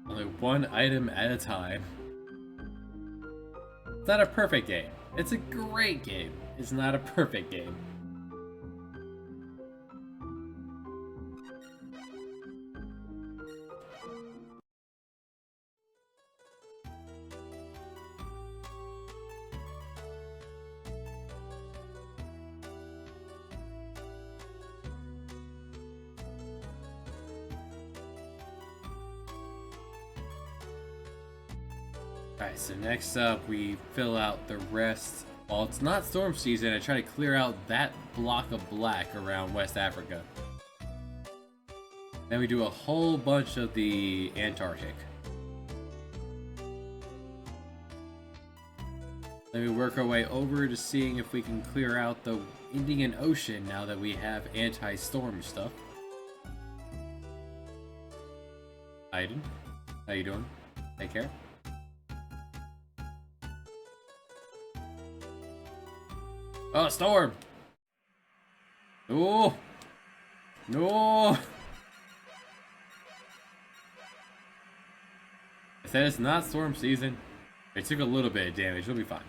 Only one item at a time. It's not a perfect game. It's a great game. It's not a perfect game. Alright, so next up we fill out the rest. While it's not storm season, I try to clear out that block of black around West Africa. Then we do a whole bunch of the Antarctic. Then we work our way over to seeing if we can clear out the Indian Ocean now that we have anti-storm stuff. Aiden, how you doing? Take care. Oh, storm! No! No! I said it's not storm season. It took a little bit of damage. It'll be fine.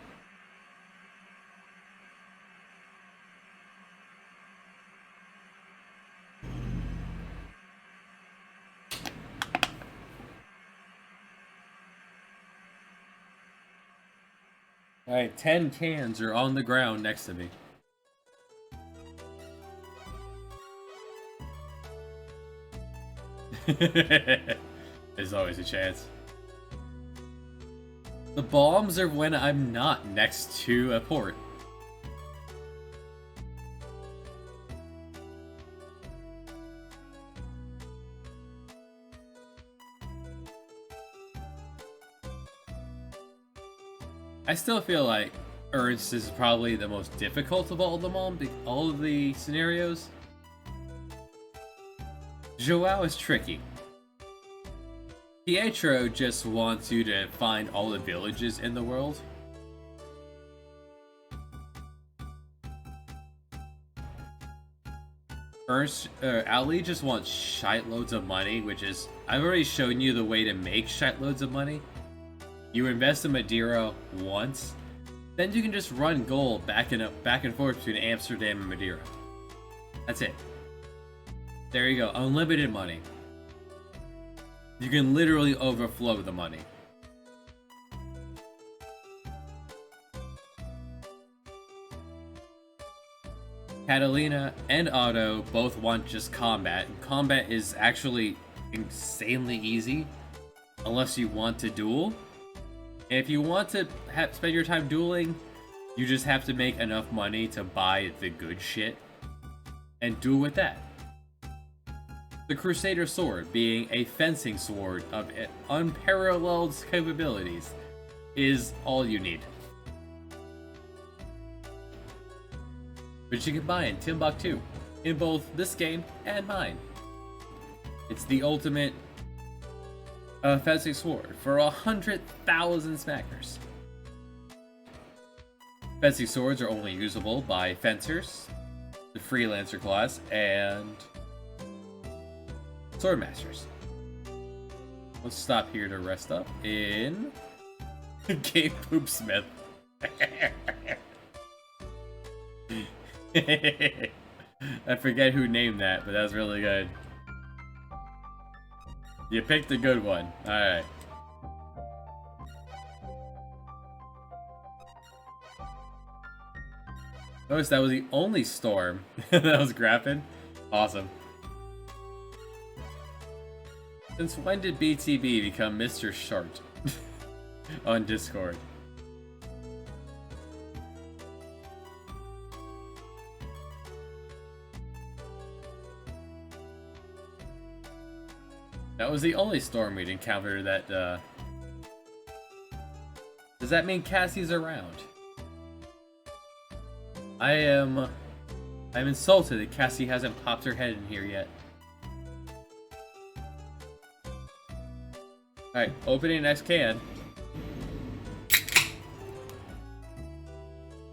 Alright, 10 cans are on the ground next to me. There's always a chance. The bombs are when I'm not next to a port. I still feel like Ernst is probably the most difficult of all of the scenarios. Joao is tricky. Pietro just wants you to find all the villages in the world. Ali just wants shitloads of money, which is... I've already shown you the way to make shitloads of money. You invest in Madeira once, then you can just run gold back and forth between Amsterdam and Madeira. That's it. There you go, unlimited money. You can literally overflow the money. Catalina and Otto both want just combat. Combat is actually insanely easy, unless you want to duel. And if you want to spend your time dueling, you just have to make enough money to buy the good shit and duel with that. The Crusader Sword, being a fencing sword of unparalleled capabilities, is all you need. Which you can buy in Timbuktu, in both this game and mine. It's the ultimate fencing sword for 100,000 smackers. Fencing swords are only usable by fencers, the freelancer class, and swordmasters. Let's stop here to rest up in Game Poopsmith. I forget who named that, but that's really good. You picked a good one. Alright. Notice that was the only storm that was graphing. Awesome. Since when did BTB become Mr. Shart on Discord? That was the only storm we'd encountered that, Does that mean Cassie's around? I'm insulted that Cassie hasn't popped her head in here yet. Alright, opening next can.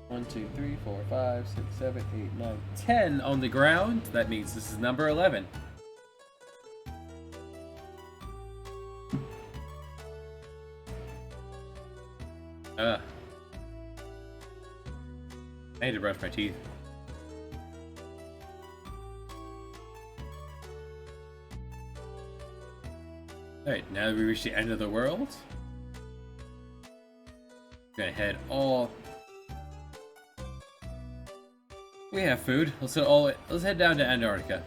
1, 2, 3, 4, 5, 6, 7, 8, 9, 10 on the ground. That means this is number 11. I need to brush my teeth. Alright, now that we reach the end of the world, we're gonna head all... We have food. Let's head down to Antarctica.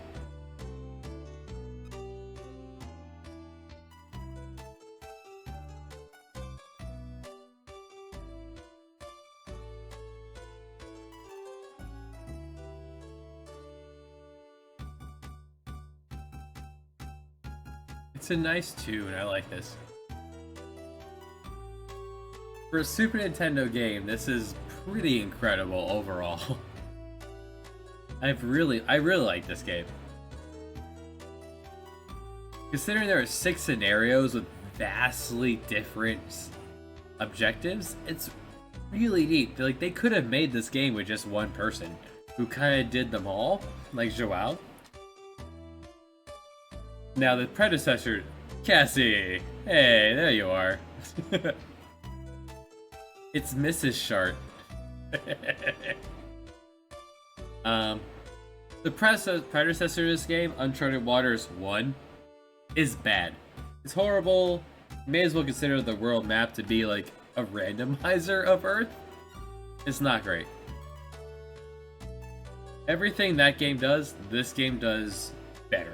It's a nice tune, I like this. For a Super Nintendo game, this is pretty incredible overall. I really like this game. Considering there are 6 scenarios with vastly different objectives, it's really neat. Like, they could have made this game with just one person who kind of did them all, like Joao. Now the predecessor, Cassie. Hey, there you are. It's Mrs. Shart. The predecessor to this game, Uncharted Waters 1, is bad. It's horrible. You may as well consider the world map to be like a randomizer of Earth. It's not great. Everything that game does, this game does better.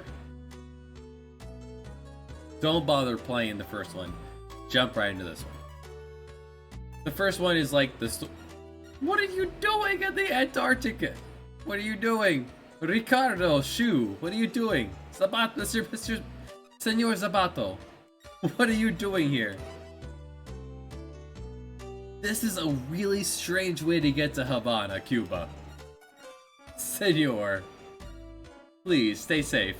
Don't bother playing the first one. Jump right into this one. The first one is like the... What are you doing in the Antarctica? What are you doing? Ricardo, Shu, what are you doing? Sabato, Mr. Senor Sabato. What are you doing here? This is a really strange way to get to Havana, Cuba. Senor, please stay safe.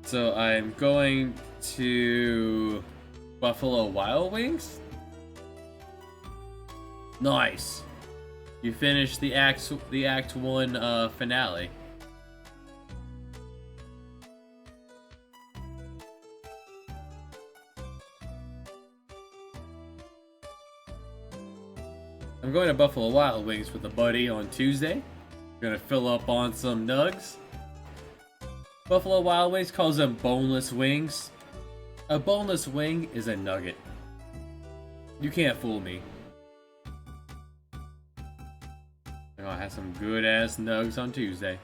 So I'm going to Buffalo Wild Wings. Nice. You finished the Act 1 finale. I'm going to Buffalo Wild Wings with a buddy on Tuesday. Gonna fill up on some nugs. Buffalo Wild Wings calls them boneless wings. A boneless wing is a nugget. You can't fool me. I'm gonna have some good ass nugs on Tuesday.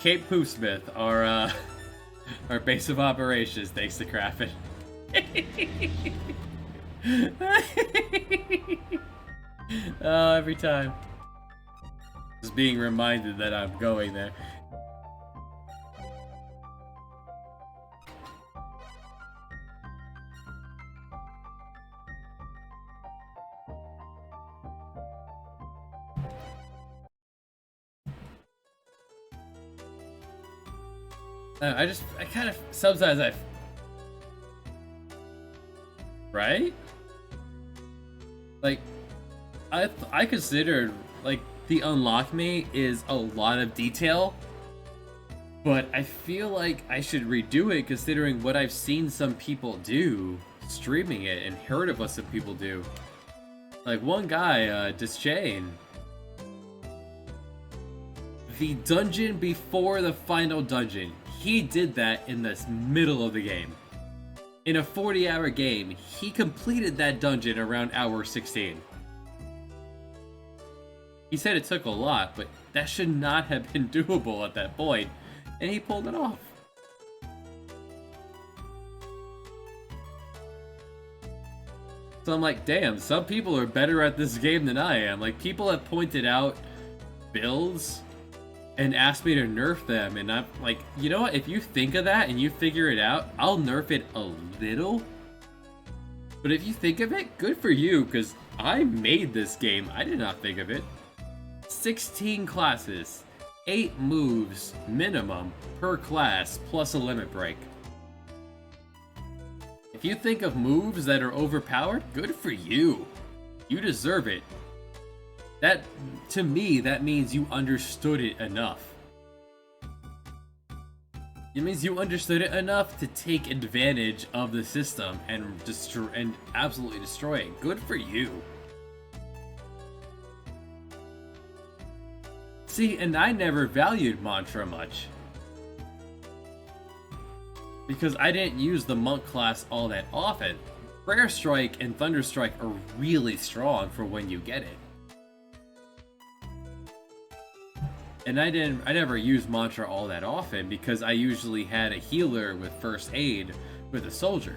Cape Poosmith, our base of operations, thanks to Crappin. Oh, every time. Just being reminded that I'm going there. I kind of, sometimes right? Like, I considered, like, the Unlock Me is a lot of detail, but I feel like I should redo it considering what I've seen some people do streaming it and heard of what some people do. Like one guy, Dischain, the dungeon before the final dungeon, he did that in the middle of the game. In a 40-hour game, he completed that dungeon around hour 16. He said it took a lot, but that should not have been doable at that point, and he pulled it off. So I'm like, damn, some people are better at this game than I am. Like, people have pointed out builds and asked me to nerf them, and I'm like, you know what, if you think of that and you figure it out, I'll nerf it a little. But if you think of it, good for you, because I made this game. I did not think of it. 16 classes, 8 moves minimum per class, plus a limit break. If you think of moves that are overpowered, good for you. You deserve it. That, to me, that means you understood it enough. It means you understood it enough to take advantage of the system and absolutely destroy it. Good for you. See, and I never valued Mantra much, because I didn't use the monk class all that often. Prayer Strike and Thunder Strike are really strong for when you get it. And I never used Mantra all that often because I usually had a healer with first aid with a soldier.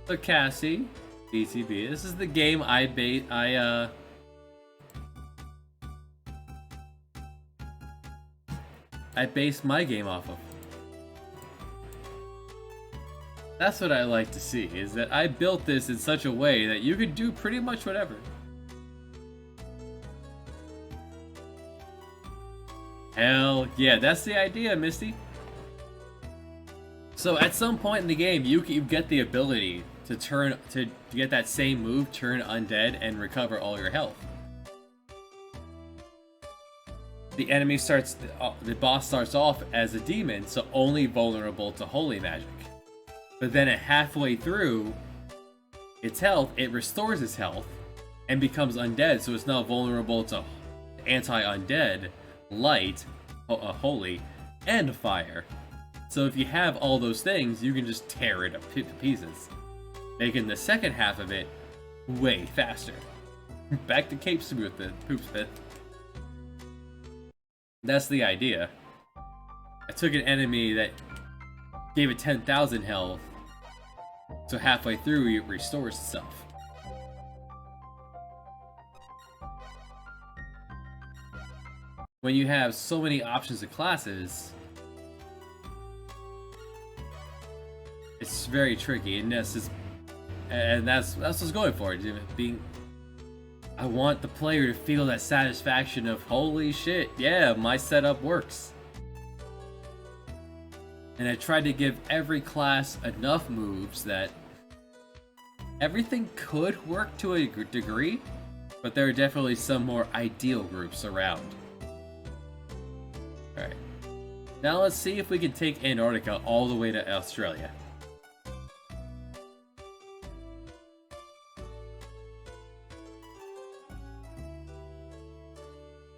So Cassie, BTB, this is the game I based my game off of. That's what I like to see, is that I built this in such a way that you could do pretty much whatever. Hell yeah, that's the idea, Misty. So at some point in the game, you get the ability to get that same move, turn undead, and recover all your health. The boss starts off as a demon, so only vulnerable to holy magic. But then at halfway through its health, it restores its health and becomes undead, so it's now vulnerable to anti-undead, light, holy, and fire. So if you have all those things, you can just tear it to pieces, making the second half of it way faster. Back to Cape Poopspit. That's the idea. I took an enemy that gave it 10,000 health, so halfway through it restores itself. When you have so many options of classes, it's very tricky, and that's what I was going for. I want the player to feel that satisfaction of, holy shit, yeah, my setup works. And I tried to give every class enough moves that everything could work to a degree, but there are definitely some more ideal groups around. Alright. Now let's see if we can take Antarctica all the way to Australia.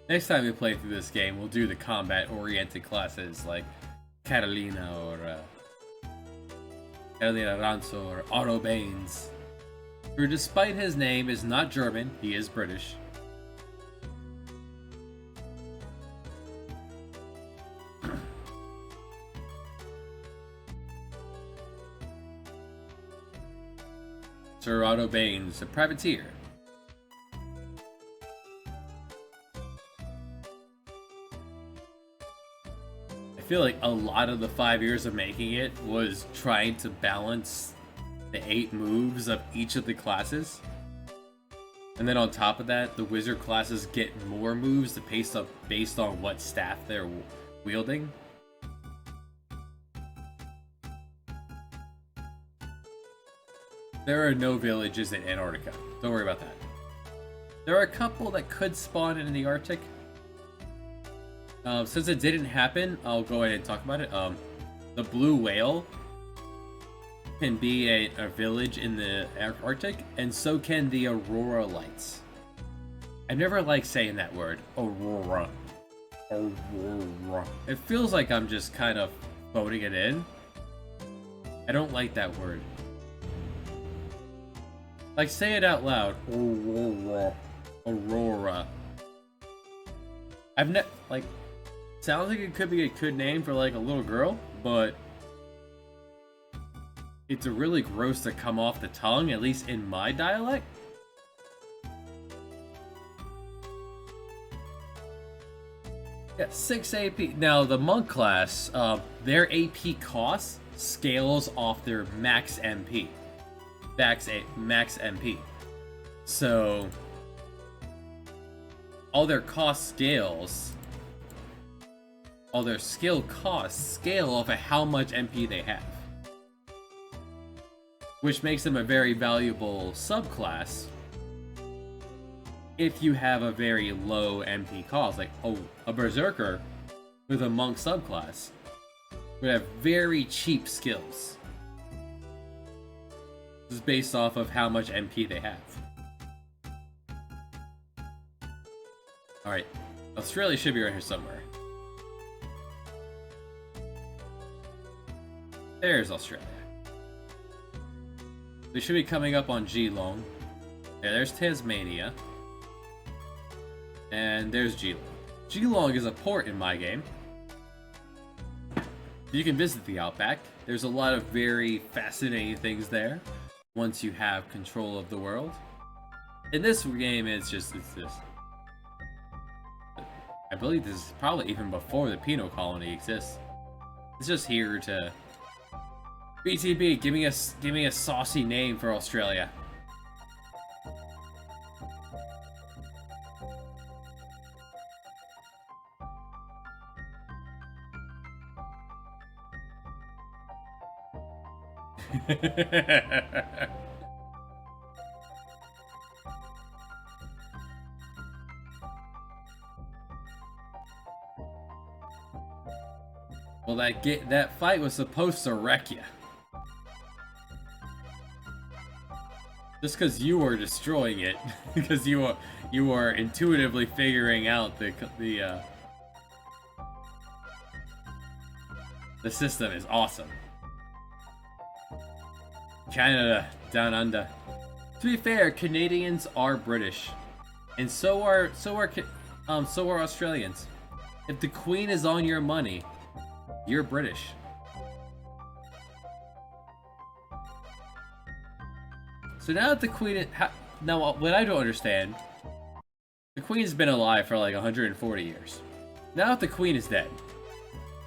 Next time we play through this game, we'll do the combat-oriented classes like Catalina or Catalina Ranzo or Otto Baines, who, despite his name, is not German, he is British. Sir Otto Baines, a privateer. I feel like a lot of the 5 years of making it was trying to balance the 8 moves of each of the classes. And then on top of that, the wizard classes get more moves based on what staff they're wielding. There are no villages in Antarctica. Don't worry about that. There are a couple that could spawn in the Arctic. Since it didn't happen, I'll go ahead and talk about it. The blue whale can be a village in the Arctic, and so can the Aurora Lights. I never like saying that word, Aurora. Aurora. It feels like I'm just kind of phoning it in. I don't like that word. Like, say it out loud. Aurora. Aurora. Like, sounds like it could be a good name for, like, a little girl, but it's really gross to come off the tongue, at least in my dialect. Yeah, 6 AP. Now, the monk class, their AP cost scales off their max MP. Max MP. So, all their cost scales, all their skill costs scale off of how much MP they have. Which makes them a very valuable subclass if you have a very low MP cost. Like, a Berserker with a Monk subclass would have very cheap skills. This is based off of how much MP they have. Alright, Australia should be right here somewhere. There's Australia. They should be coming up on Geelong. Yeah, there's Tasmania. And there's Geelong. Geelong is a port in my game. You can visit the Outback. There's a lot of very fascinating things there once you have control of the world. In this game, it's this. I believe this is probably even before the penal colony exists. It's just here to... BTB, give me a saucy name for Australia. Well, that fight was supposed to wreck you. Just because you were destroying it, because you are intuitively figuring out the system is awesome. Canada, down under. To be fair, Canadians are British, and so are Australians. If the Queen is on your money, you're British. So now that the Queen... Now, what I don't understand... The Queen's been alive for like 140 years. Now that the Queen is dead,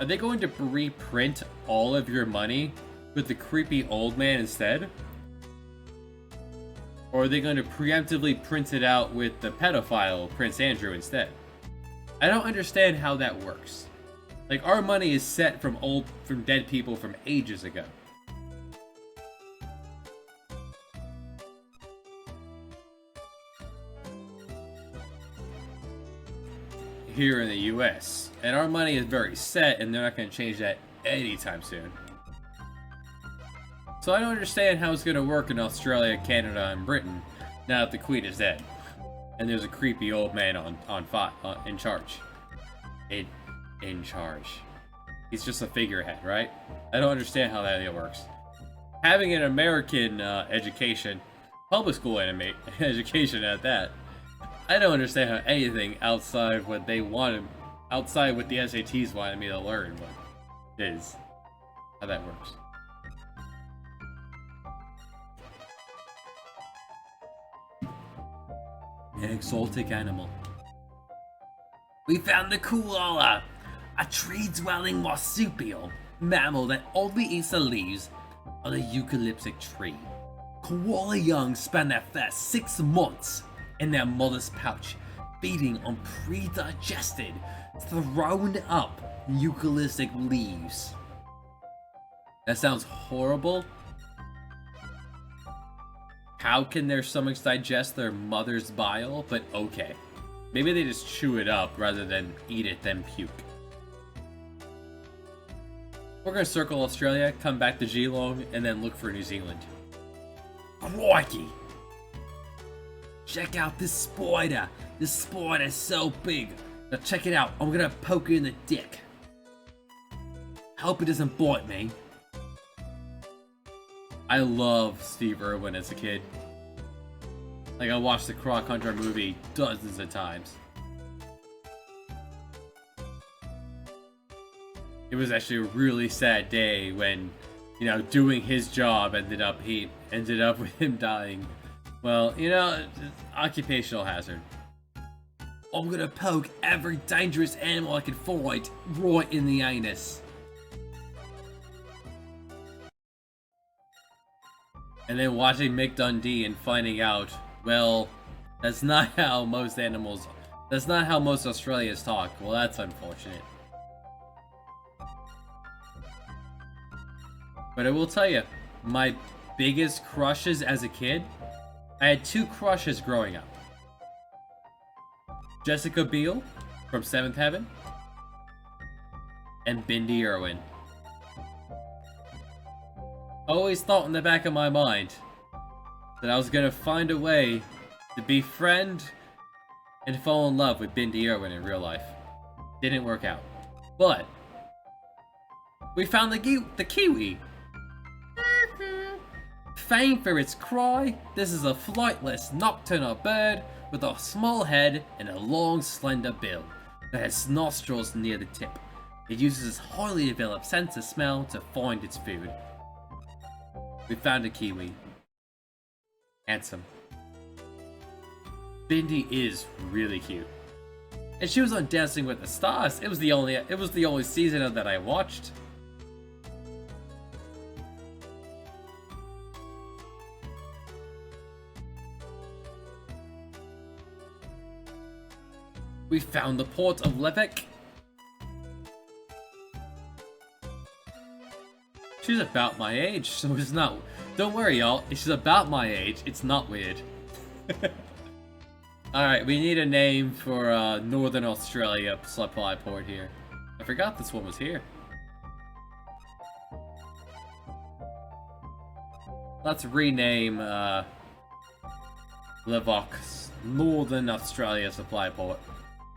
are they going to reprint all of your money with the creepy old man instead? Or are they going to preemptively print it out with the pedophile Prince Andrew instead? I don't understand how that works. Like, our money is set from dead people from ages ago. Here in the US, and our money is very set, and they're not going to change that anytime soon. So I don't understand how it's going to work in Australia, Canada, and Britain now that the Queen is dead, and there's a creepy old man in charge. In charge. He's just a figurehead, right? I don't understand how that works. Having an American education, public school education at that. I don't understand how anything outside what they wanted, outside what the SATs wanted me to learn, but it is how that works. An exotic animal. We found the koala, a tree-dwelling marsupial mammal that only eats the leaves of the eucalyptic tree. Koala young spend their first 6 months in their mother's pouch, feeding on pre-digested, thrown up eucalyptic leaves. That sounds horrible. How can their stomachs digest their mother's bile? But okay. Maybe they just chew it up rather than eat it, then puke. We're gonna circle Australia, come back to Geelong, and then look for New Zealand. Crikey! Check out this spider! This spider's so big! Now check it out, I'm gonna poke it in the dick. Hope it doesn't bite me. I love Steve Irwin as a kid. Like, I watched the Croc Hunter movie dozens of times. It was actually a really sad day when, you know, doing his job ended up with him dying. Well, you know, occupational hazard. I'm gonna poke every dangerous animal I can find right in the anus. And then watching Mick Dundee and finding out, well, that's not how most Australians talk. Well, that's unfortunate. But I will tell you, my biggest crushes as a kid, I had 2 crushes growing up. Jessica Biel from Seventh Heaven and Bindi Irwin. Always thought in the back of my mind that I was gonna find a way to befriend and fall in love with Bindi Irwin in real life. Didn't work out. But we found the Kiwi. Famed for its cry, this is a flightless nocturnal bird with a small head and a long slender bill that has nostrils near the tip. It uses its highly developed sense of smell to find its food. We found a Kiwi. Handsome. Bindi is really cute. And she was on Dancing with the Stars. It was the only season of that I watched. We found the port of Levek. She's about my age, so it's not. Don't worry, y'all. She's about my age. It's not weird. Alright, we need a name for Northern Australia supply port here. I forgot this one was here. Let's rename Levok's Northern Australia supply port.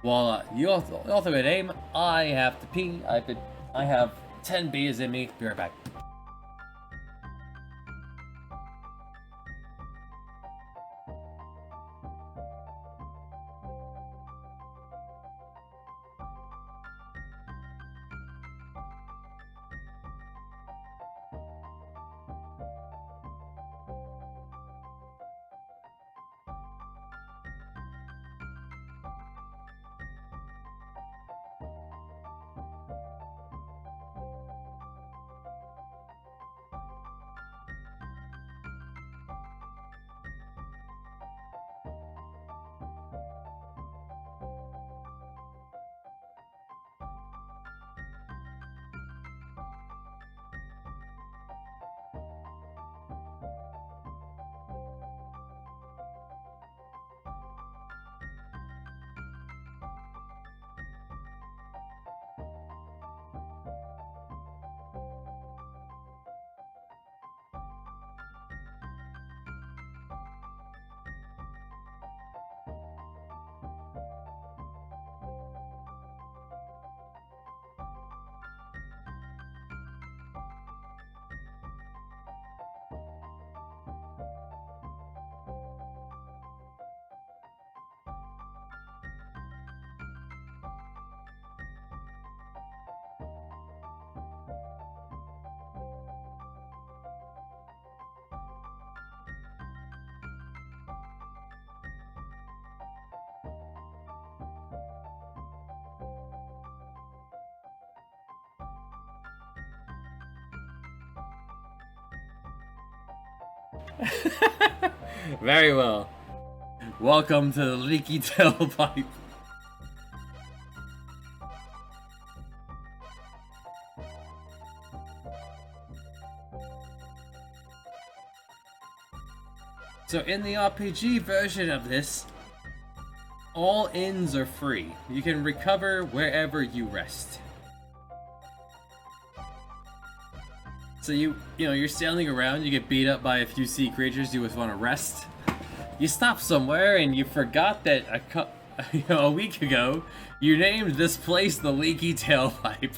While you also a name, I have to pee. I have 10 beers in me. Be right back. Very well. Welcome to the leaky tailpipe. So in the RPG version of this, All inns are free. You can recover wherever you rest. So you're sailing around, you get beat up by a few sea creatures, you just want to rest. You stop somewhere and you forgot that a week ago, you named this place the Leaky Tailpipe.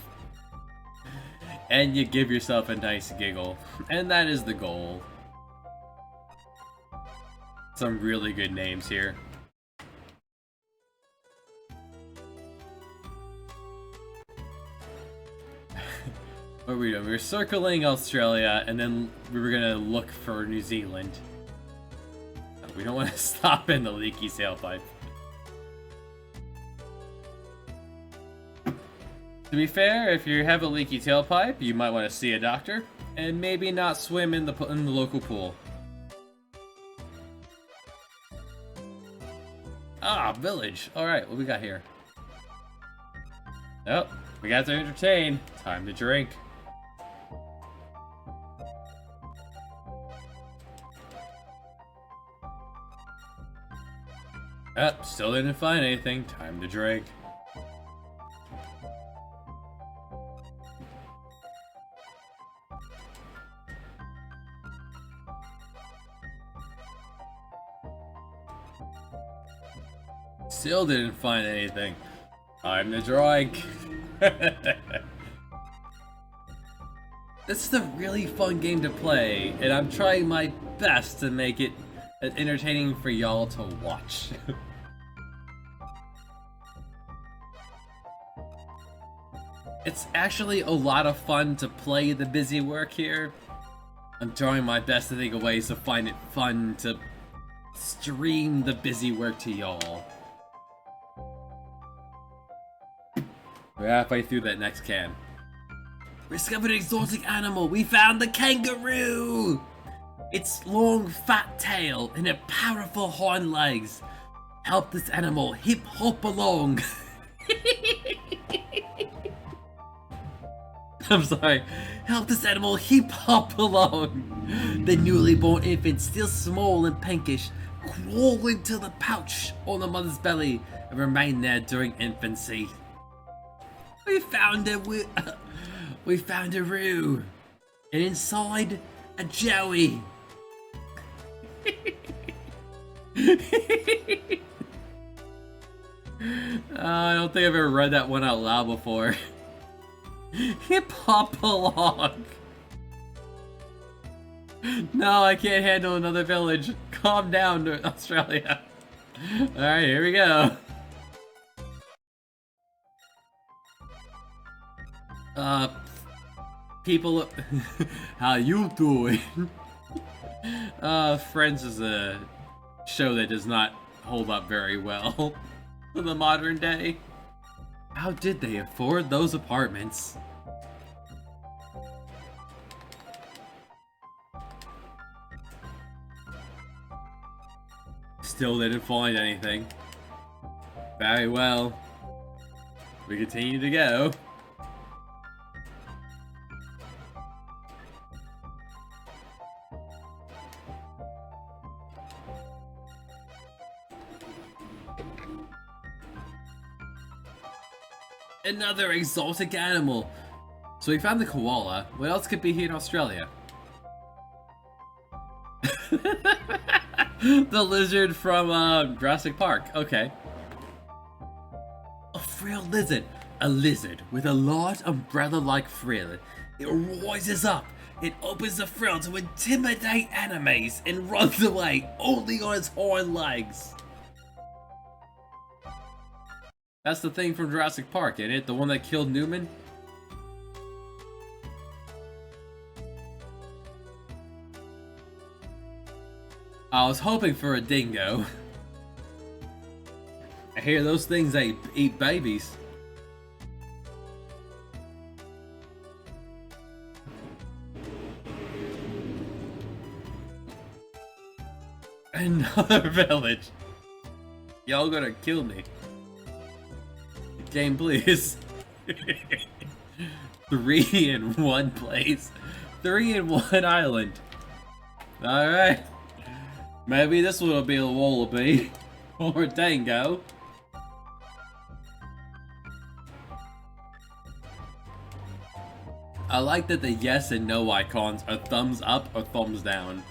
And you give yourself a nice giggle. And that is the goal. Some really good names here. What are we doing? We're circling Australia, and then we were gonna look for New Zealand. We don't want to stop in the Leaky Tailpipe. To be fair, if you have a leaky tailpipe, you might want to see a doctor, and maybe not swim in the local pool. Ah, village. Alright, what we got here? Oh, we got to entertain. Time to drink. Still didn't find anything. Time to drink. Still didn't find anything. Time to drink. This is a really fun game to play, and I'm trying my best to make it entertaining for y'all to watch. It's actually a lot of fun to play the busy work here. I'm trying my best to think of ways to find it fun to stream the busy work to y'all. We're halfway through that next can. We discovered an exotic animal! We found the kangaroo! Its long, fat tail and its powerful hind legs help this animal hip-hop along. I'm sorry. Help this animal hip-hop along. The newly born infant, still small and pinkish, crawl into the pouch on the mother's belly and remain there during infancy. We found a roo, and inside a joey. I don't think I've ever read that one out loud before. Hip hop along. No, I can't handle another village. Calm down, Australia. Alright, here we go. People, how you doing? Friends is a show that does not hold up very well in the modern day. How did they afford those apartments? Still didn't find anything. Very well. We continue to go. Another exotic animal. So we found the koala. What else could be here in Australia? The lizard from Jurassic Park. Okay. A frill lizard. A lizard with a large umbrella-like frill. It rises up. It opens the frill to intimidate enemies and runs away only on its hind legs. That's the thing from Jurassic Park, ain't it? The one that killed Newman? I was hoping for a dingo. I hear those things eat babies. Another village. Y'all gonna kill me. Game, please. 3 in 1 place. 3 in 1 island. Alright. Maybe this one will be a wallaby. Or a dango. I like that the yes and no icons are thumbs up or thumbs down.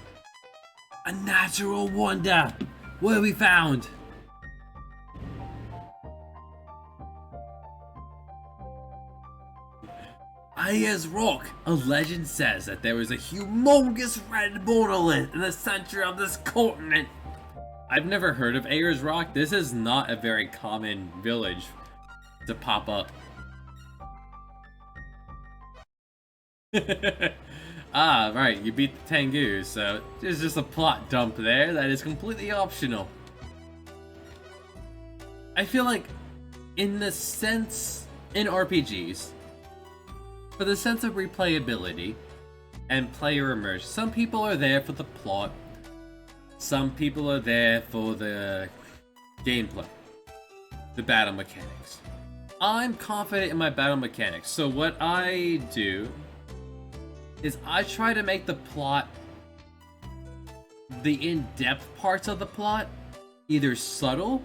A natural wonder! What have we found? Ayers Rock! A legend says that there is a humongous red monolith in the center of this continent. I've never heard of Ayers Rock. This is not a very common village to pop up. Ah, right, you beat the Tengu, so there's just a plot dump there that is completely optional. I feel like, in RPGs, for the sense of replayability and player immersion, some people are there for the plot, some people are there for the gameplay, the battle mechanics. I'm confident in my battle mechanics, so what I do is I try to make the plot, the in-depth parts of the plot, either subtle,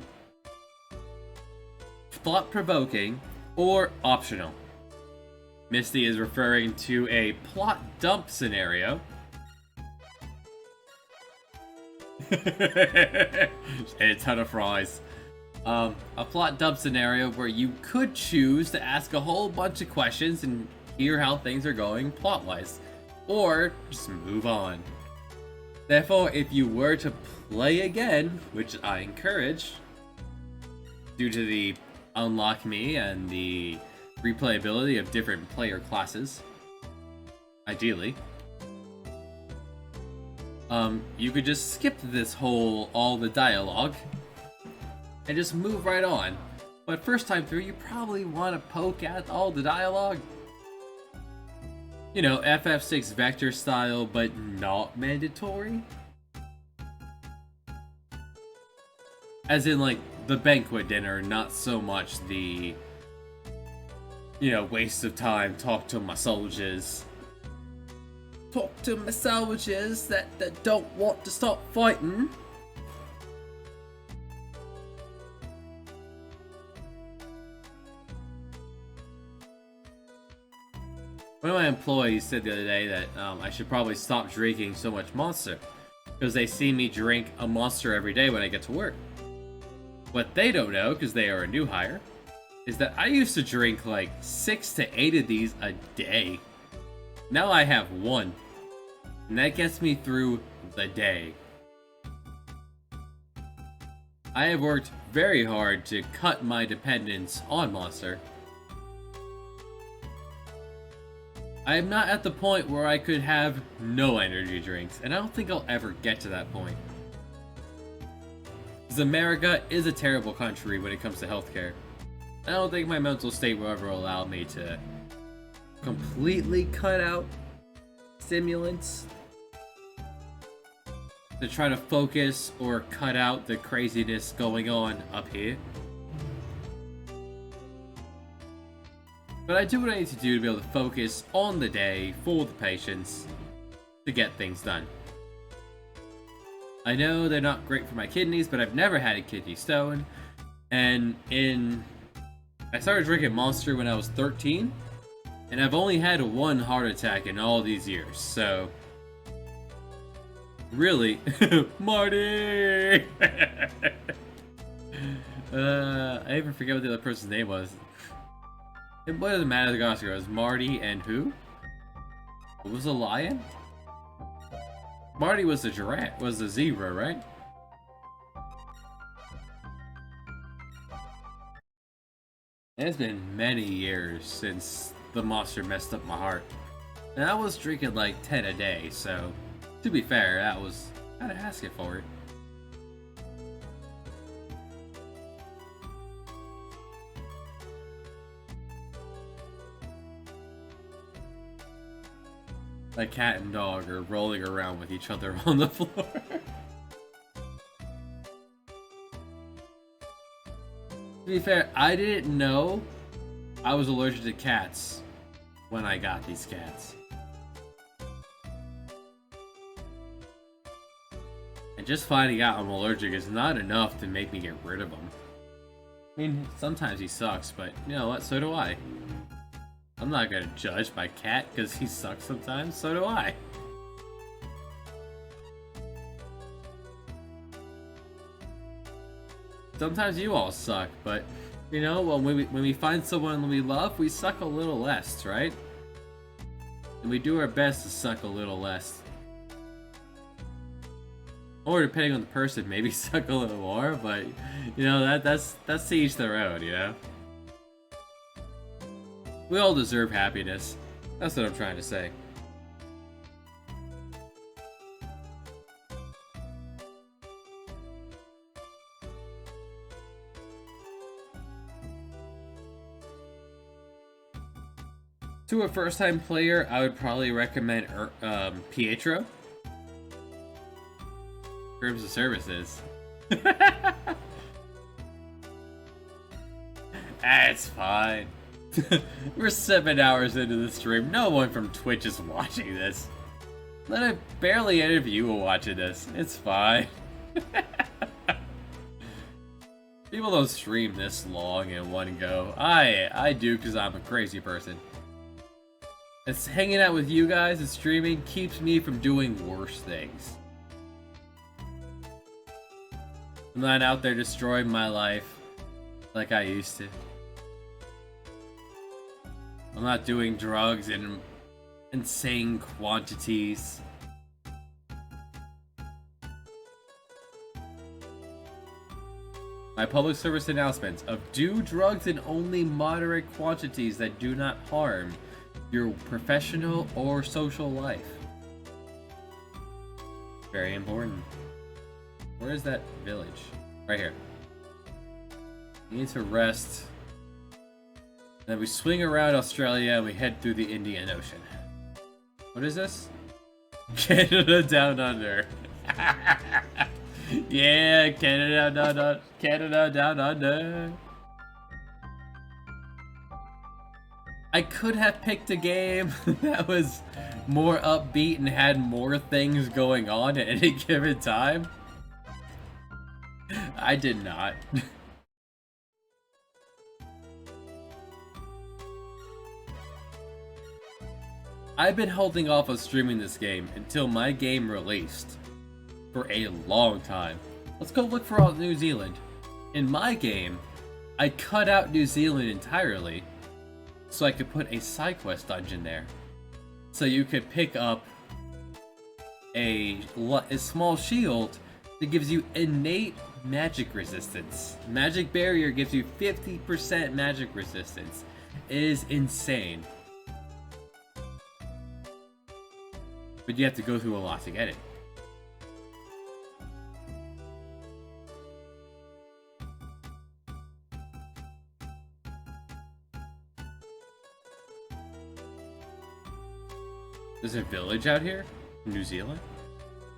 thought-provoking, or optional. Misty is referring to a plot dump scenario. And a ton of fries. A plot dump scenario where you could choose to ask a whole bunch of questions and hear how things are going plot-wise, or just move on. Therefore, if you were to play again, which I encourage, due to the unlock me and the replayability of different player classes, ideally, you could just skip this all the dialogue and just move right on. But first time through, you probably want to poke at all the dialogue. You know, FF6 vector style, but not mandatory. As in, like, the banquet dinner, not so much the, you know, waste of time, talk to my soldiers. Talk to my soldiers that don't want to stop fighting. One of my employees said the other day that I should probably stop drinking so much Monster, because they see me drink a Monster every day when I get to work. What they don't know, because they are a new hire, is that I used to drink like 6 to 8 of these a day. Now I have one, and that gets me through the day. I have worked very hard to cut my dependence on Monster. I am not at the point where I could have no energy drinks, and I don't think I'll ever get to that point. Because America is a terrible country when it comes to healthcare. I don't think my mental state will ever allow me to completely cut out stimulants, to try to focus or cut out the craziness going on up here. But I do what I need to do to be able to focus on the day for the patients to get things done. I know they're not great for my kidneys, but I've never had a kidney stone. And I started drinking Monster when I was 13, and I've only had one heart attack in all these years, so really, Marty! I even forget what the other person's name was. It wasn't Madagascar, it was Marty and who? What was the lion? Marty was the giraffe, was the zebra, right? It's been many years since the Monster messed up my heart. And I was drinking like 10 a day, so to be fair, that was kind of asking for it. A cat and dog are rolling around with each other on the floor. To be fair, I didn't know I was allergic to cats when I got these cats. And just finding out I'm allergic is not enough to make me get rid of him. I mean, sometimes he sucks, but you know what, so do I. I'm not gonna judge my cat because he sucks sometimes, so do I. Sometimes you all suck, but you know, when we find someone we love, we suck a little less, right? And we do our best to suck a little less. Or depending on the person, maybe suck a little more, but you know, that's to each their own, you know? We all deserve happiness. That's what I'm trying to say. To a first-time player, I would probably recommend Pietro. Terms of services. It's fine. We're 7 hours into the stream. No one from Twitch is watching this. Barely any of you are watching this. It's fine. People don't stream this long in one go. I do because I'm a crazy person. It's hanging out with you guys and streaming keeps me from doing worse things. I'm not out there destroying my life like I used to. I'm not doing drugs in insane quantities. My public service announcement of do drugs in only moderate quantities that do not harm your professional or social life. Very important. Where is that village? Right here. We need to rest. Then we swing around Australia and we head through the Indian Ocean. What is this? Canada Down Under. Yeah, Canada Down Under. Canada Down Under. I could have picked a game that was more upbeat and had more things going on at any given time. I did not. I've been holding off on streaming this game until my game released for a long time. Let's go look for all New Zealand. In my game, I cut out New Zealand entirely so I could put a side quest dungeon there. So you could pick up a small shield that gives you innate magic resistance. Magic barrier gives you 50% magic resistance. It is insane. But you have to go through a lot to get it. There's a village out here? New Zealand?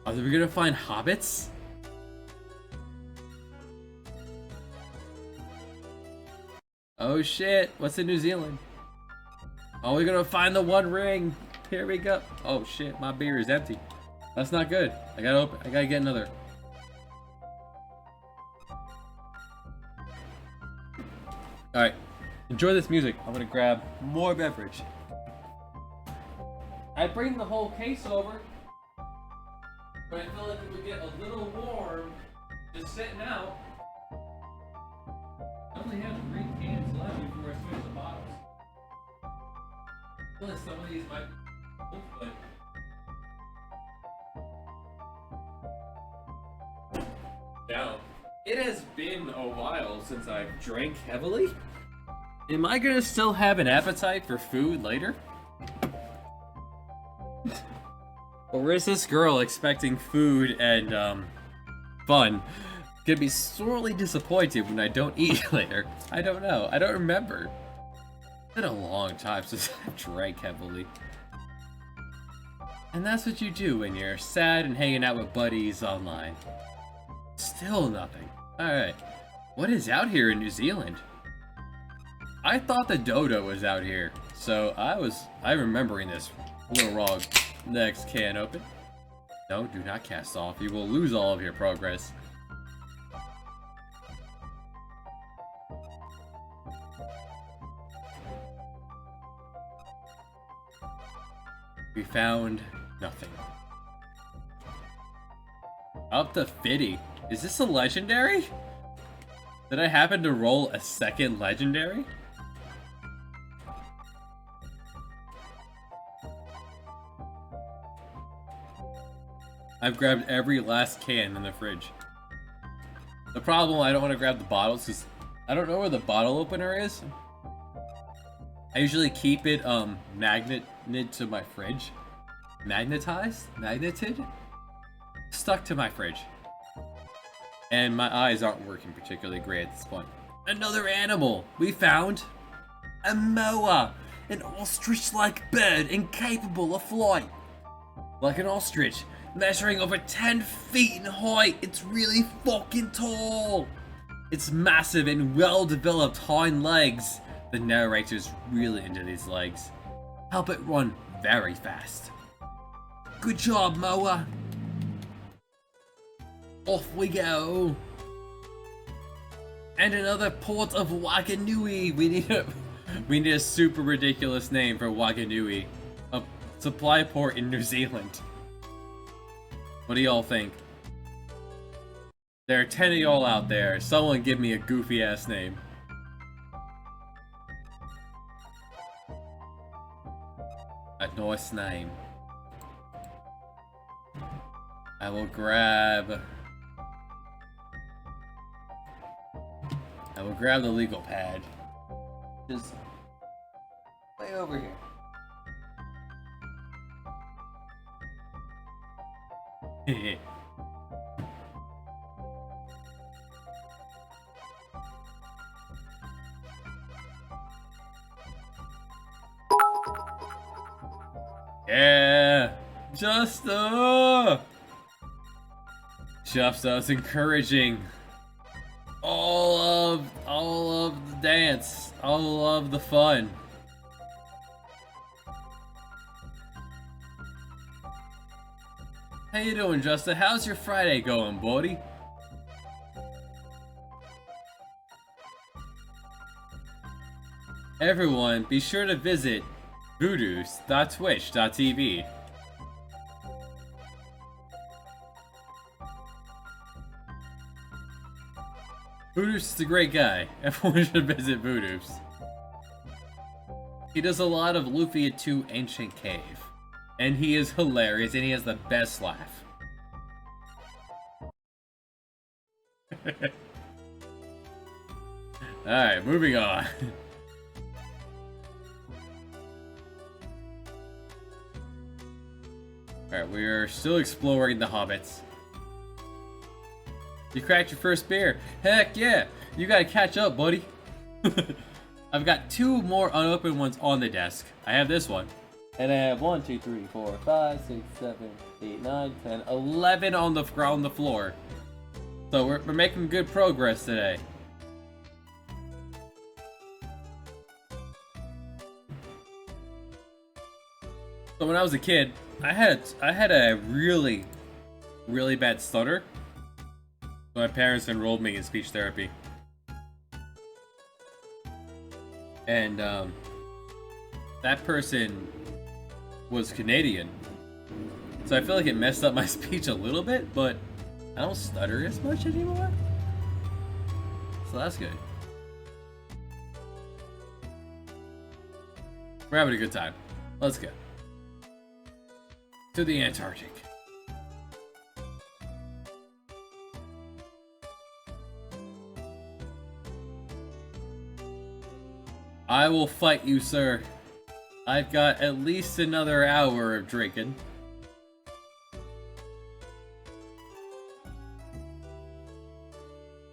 Are we gonna find hobbits? Oh shit, what's in New Zealand? Oh, we're gonna find the One Ring! Here we go. Oh shit, my beer is empty. That's not good. I gotta get another. Alright, enjoy this music. I'm gonna grab more beverage. I bring the whole case over, but I feel like it would get a little warm just sitting out. I only have 3 cans left before I switch the bottles. I feel like some of these might be cold, but... Now, it has been a while since I've drank heavily. Am I gonna still have an appetite for food later? Or is this girl expecting food and, fun gonna be sorely disappointed when I don't eat later? I don't know. I don't remember. It's been a long time since I've drank heavily. And that's what you do when you're sad and hanging out with buddies online. Still nothing. Alright. What is out here in New Zealand? I thought the dodo was out here. So I'm remembering this a little wrong. Next can open. No, do not cast off. You will lose all of your progress. We found nothing. Up to 50. Is this a legendary? Did I happen to roll a second legendary? I've grabbed every last can in the fridge. The problem, I don't want to grab the bottles because I don't know where the bottle opener is. I usually keep it magneted to my fridge. Magneted? Stuck to my fridge. And my eyes aren't working particularly great at this point. Another animal! We found a moa! An ostrich-like bird incapable of flight. Like an ostrich, measuring over 10 feet in height. It's really fucking tall. Its massive and well-developed hind legs. The narrator's really into these legs. Help it run very fast. Good job, Moa. Off we go. And another port of Waganui. We need a super ridiculous name for Waganui. A supply port in New Zealand. What do y'all think? There are 10 of y'all out there. Someone give me a goofy ass name. A nice name. I will grab the legal pad. Just way over here. Yeah, Justa is encouraging all of the dance, all of the fun. How you doing, Justa? How's your Friday going, buddy? Everyone, be sure to visit voodoo.twitch.tv. Voodoo's is a great guy. Everyone should visit Voodoo's. He does a lot of Luffy 2 Ancient Cave. And he is hilarious, and he has the best laugh. Alright, moving on. Alright, we are still exploring the hobbits. You cracked your first beer. Heck yeah! You gotta catch up, buddy. I've got 2 more unopened ones on the desk. I have this one. And I have 1, 2, 3, 4, 5, 6, 7, 8, 9, 10, 11 on the floor. So we're making good progress today. So when I was a kid, I had a really bad stutter. So my parents enrolled me in speech therapy. And that person was Canadian. So I feel like it messed up my speech a little bit, but I don't stutter as much anymore. So that's good. We're having a good time. Let's go. To the Antarctic. I will fight you, sir. I've got at least another hour of drinking.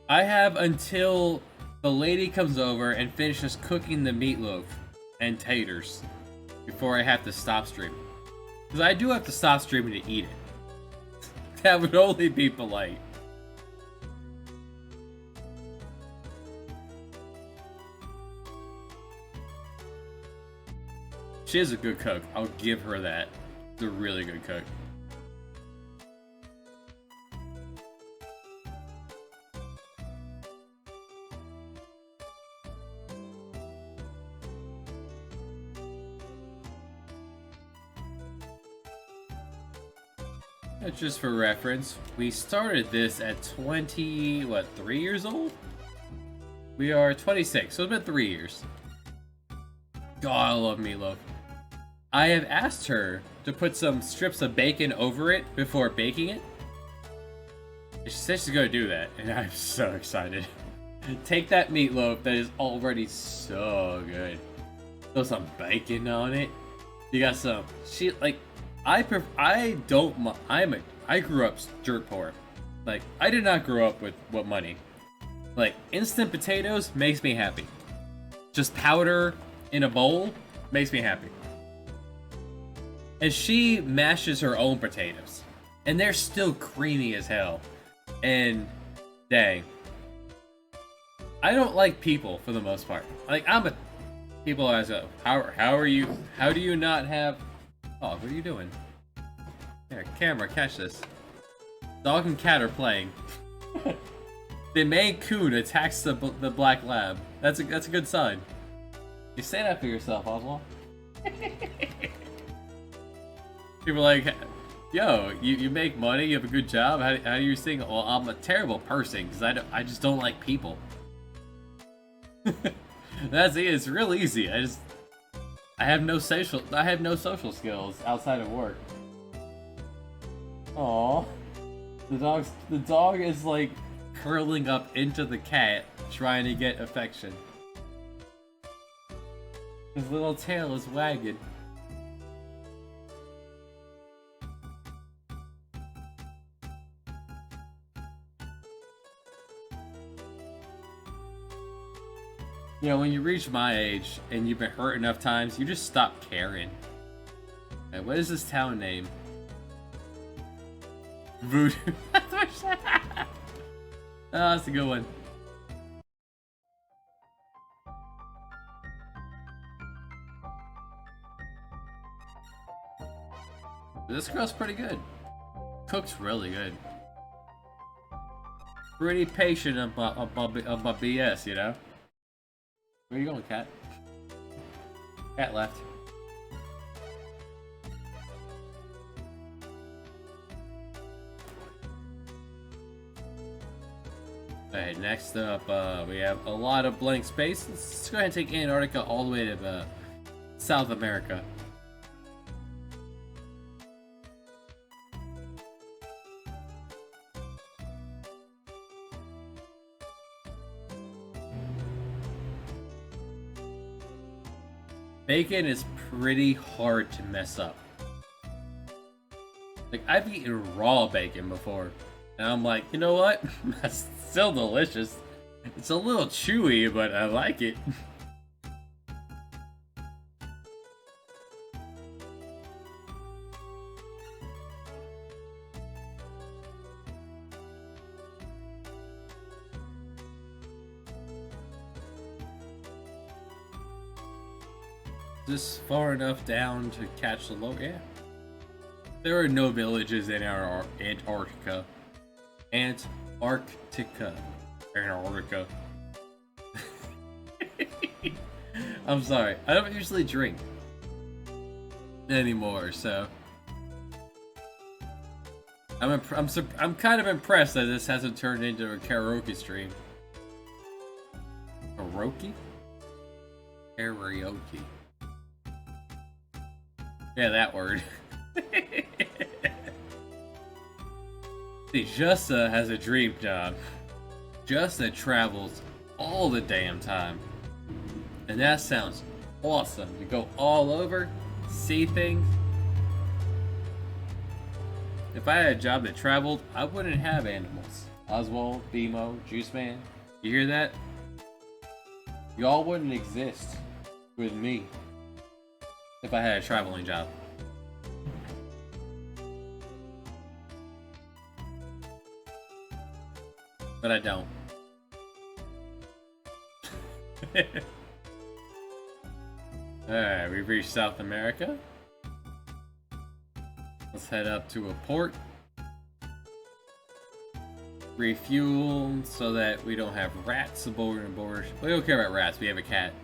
I have until the lady comes over and finishes cooking the meatloaf and taters before I have to stop streaming. Because I do have to stop streaming to eat it. That would only be polite. She is a good cook. I'll give her that. She's a really good cook. Just for reference, we started this at 3 years old? We are 26, so it's been 3 years. God, I love meatloaf. I have asked her to put some strips of bacon over it before baking it. She said she's gonna do that, and I'm so excited. Take that meatloaf that is already so good. Throw some bacon on it. You got some I grew up dirt poor. Like, I did not grow up with what money. Like, instant potatoes makes me happy. Just powder in a bowl makes me happy. And she mashes her own potatoes. And they're still creamy as hell. And dang. I don't like people for the most part. Like, people ask, how are you? How do you not have... Oh, what are you doing? Here, camera, catch this. Dog and cat are playing. The Maine Coon attacks the black lab. That's a good sign. You say that for yourself, Oswald. People are like, yo, you make money, you have a good job. How do you think? Well, I'm a terrible person because I just don't like people. That's it. It's real easy. I have no social skills outside of work. Aww. The dog is like curling up into the cat, trying to get affection. His little tail is wagging. You know, when you reach my age and you've been hurt enough times, you just stop caring. Right, what is this town name? Voodoo. Oh, that's a good one. This girl's pretty good. Cooks really good. Pretty patient of my BS, you know? Where you going, cat? Cat left. Alright, next up, we have a lot of blank space. Let's go ahead and take Antarctica all the way to South America. Bacon is pretty hard to mess up. Like, I've eaten raw bacon before, and I'm like, you know what? That's still delicious. It's a little chewy, but I like it. This far enough down to catch the low? Yeah. There are no villages in our Antarctica. Antarctica. I'm sorry. I don't usually drink anymore, so I'm kind of impressed that this hasn't turned into a karaoke stream. Karaoke? Karaoke. Yeah, that word. See, Justa has a dream job. Justa travels all the damn time. And that sounds awesome. To go all over, see things. If I had a job that traveled, I wouldn't have animals. Oswald, BMO, Juice Man. You hear that? Y'all wouldn't exist with me if I had a traveling job. But I don't. Alright, we've reached South America. Let's head up to a port. Refuel so that we don't have rats aboard and board. We don't care about rats, we have a cat.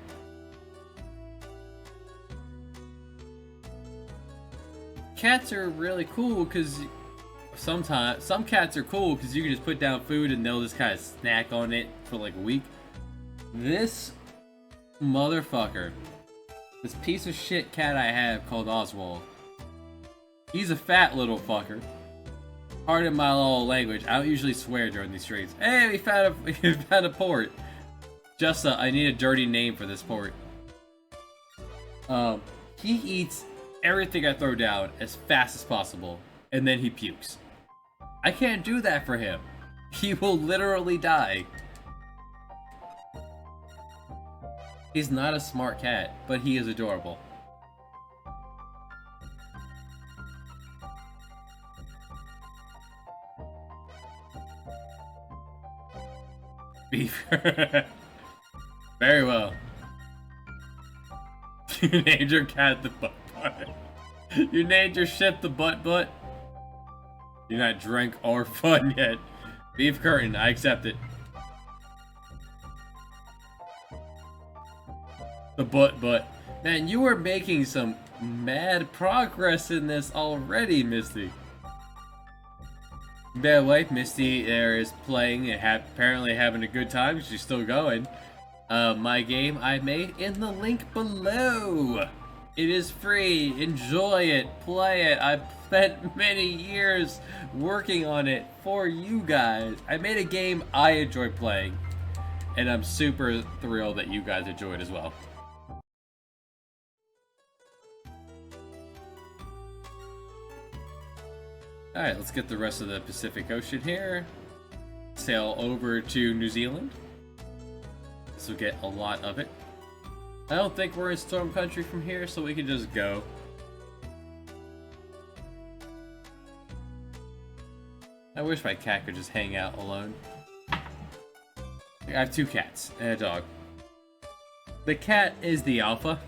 Cats are really cool because sometimes some cats are cool because you can just put down food and they'll just kind of snack on it for like a week. This motherfucker, this piece of shit cat I have called Oswald, he's a fat little fucker. Pardon my little language. I don't usually swear during these streams. Hey, we found a port. I need a dirty name for this port. He eats everything I throw down as fast as possible, and then he pukes. I can't do that for him. He will literally die. He's not a smart cat, but he is adorable. Beef. Very well. You named your cat the Butt Butt. You named your ship the Butt Butt. You're not drunk or fun yet. Beef curtain, I accept it. The Butt Butt. Man, you are making some mad progress in this already, Misty. By the way, Misty there is playing and apparently having a good time. She's still going. My game I made in the link below. It is free. Enjoy it. Play it. I've spent many years working on it for you guys. I made a game I enjoy playing, and I'm super thrilled that you guys enjoy it as well. Alright, let's get the rest of the Pacific Ocean here. Sail over to New Zealand. This will get a lot of it. I don't think we're in Storm Country from here, so we can just go. I wish my cat could just hang out alone. I have two cats and a dog. The cat is the alpha,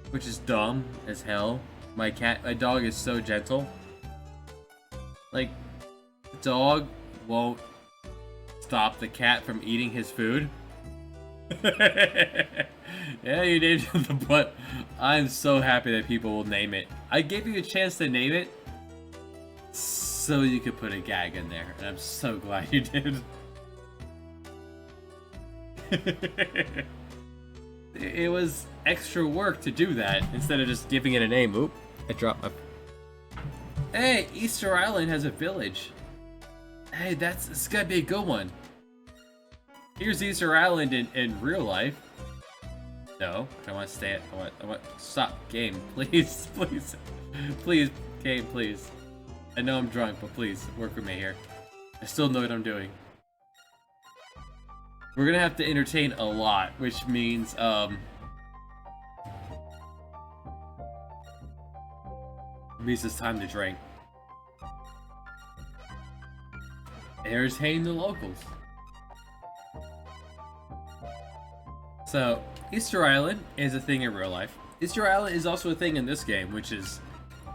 which is dumb as hell. My dog is so gentle. Like, the dog won't stop the cat from eating his food. Yeah, you named him the Butt. I'm so happy that people will name it. I gave you a chance to name it so you could put a gag in there, and I'm so glad you did. It was extra work to do that instead of just giving it a name. Oop, I dropped my... Hey, Easter Island has a village. Hey, it's gotta be a good one. Here's Easter Island in real life. No, I want to stay at. I want. Stop, game, please, please, game, please. I know I'm drunk, but please work with me here. I still know what I'm doing. We're gonna have to entertain a lot, which means it's time to drink. Entertain the locals. So, Easter Island is a thing in real life. Easter Island is also a thing in this game, which is,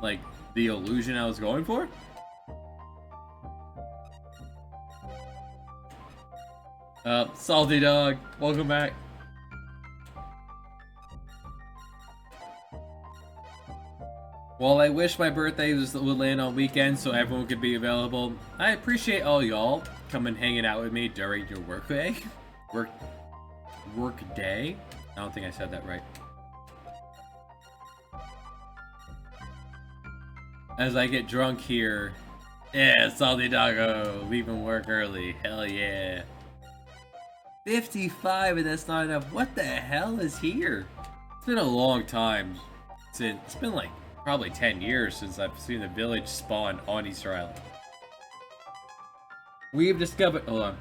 like, the illusion I was going for. Salty Dog, welcome back. While I wish my birthday would land on weekends so everyone could be available, I appreciate all y'all coming hanging out with me during your work day. Work day? I don't think I said that right. As I get drunk here. Yeah, Salty Doggo, leaving work early. Hell yeah. 55 and that's not enough. What the hell is here? It's been a long time since, it's been like probably 10 years since I've seen the village spawn on Easter Island. We've discovered, hold on.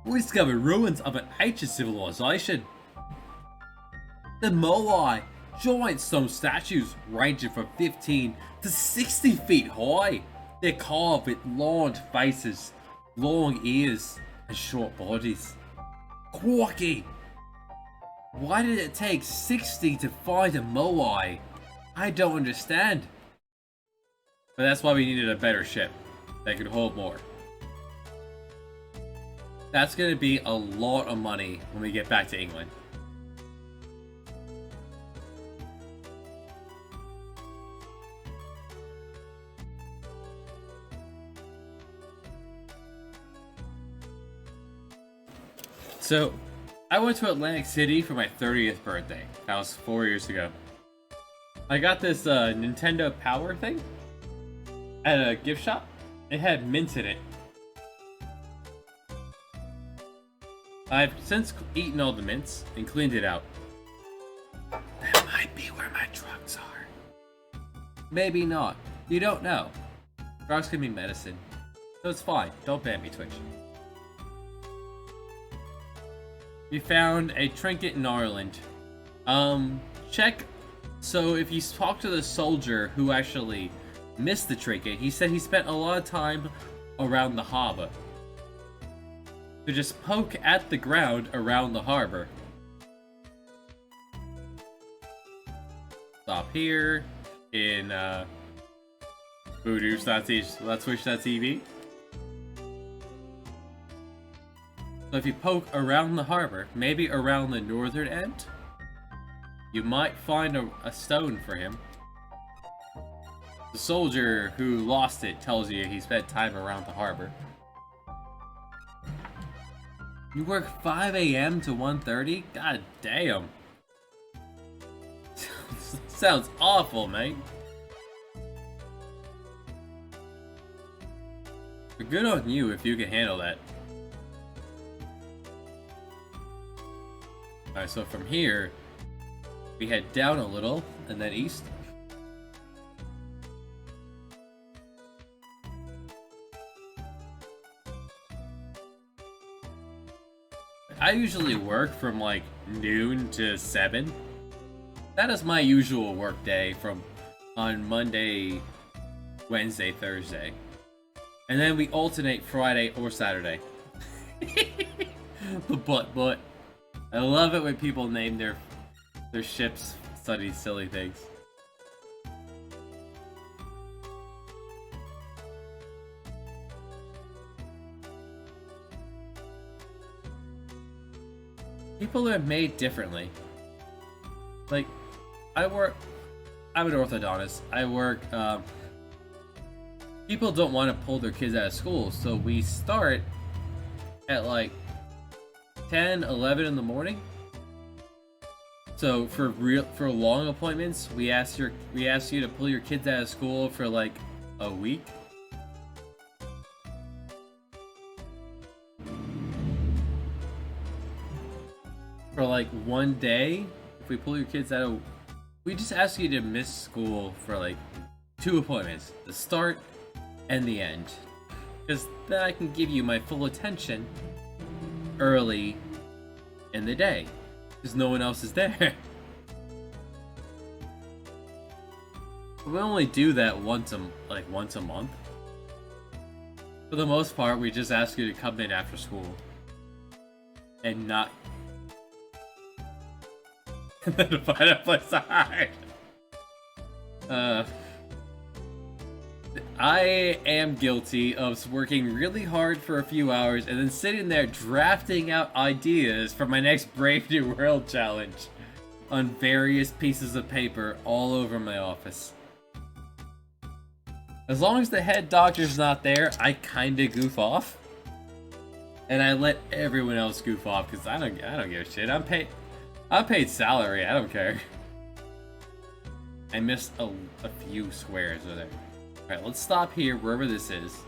We discovered ruins of an ancient civilization. The Moai, giant stone statues ranging from 15 to 60 feet high. They're carved with long faces, long ears, and short bodies. Quirky! Why did it take 60 to find a Moai? I don't understand. But that's why we needed a better ship that could hold more. That's gonna be a lot of money when we get back to England. So, I went to Atlantic City for my 30th birthday. That was 4 years ago. I got this Nintendo Power thing at a gift shop. It had mints in it. I've since eaten all the mints and cleaned it out. That might be where my drugs are. Maybe not. You don't know. Drugs can be medicine. So it's fine. Don't ban me, Twitch. You found a trinket in Ireland. Check. So if you talk to the soldier who actually missed the trinket, he said he spent a lot of time around the harbor. To just poke at the ground around the harbor. Stop here in Twitch.tv. So if you poke around the harbor, maybe around the northern end, you might find a stone for him. The soldier who lost it tells you he spent time around the harbor. You work 5 a.m. to 1:30? God damn. Sounds awful, mate. But good on you if you can handle that. Alright, so from here, we head down a little, and then east. I usually work from like noon to 7. That is my usual work day on Monday, Wednesday, Thursday. And then we alternate Friday or Saturday. But I love it when people name their ships study silly things. People are made differently. Like, I'm an orthodontist. I work, people don't want to pull their kids out of school, so we start at like 10, 11 in the morning. So for long appointments, we ask you to pull your kids out of school for like a week. For like one day, if we pull your kids out of... We just ask you to miss school for like 2 appointments. The start and the end. Because then I can give you my full attention early in the day. Because no one else is there. We only do that once a month. For the most part, we just ask you to come in after school. And not... to find a place to hide. I am guilty of working really hard for a few hours and then sitting there drafting out ideas for my next Brave New World challenge on various pieces of paper all over my office. As long as the head doctor's not there, I kinda goof off. And I let everyone else goof off because I don't give a shit. I'm paid salary, I don't care. I missed a few squares over there. Alright, let's stop here, wherever this is.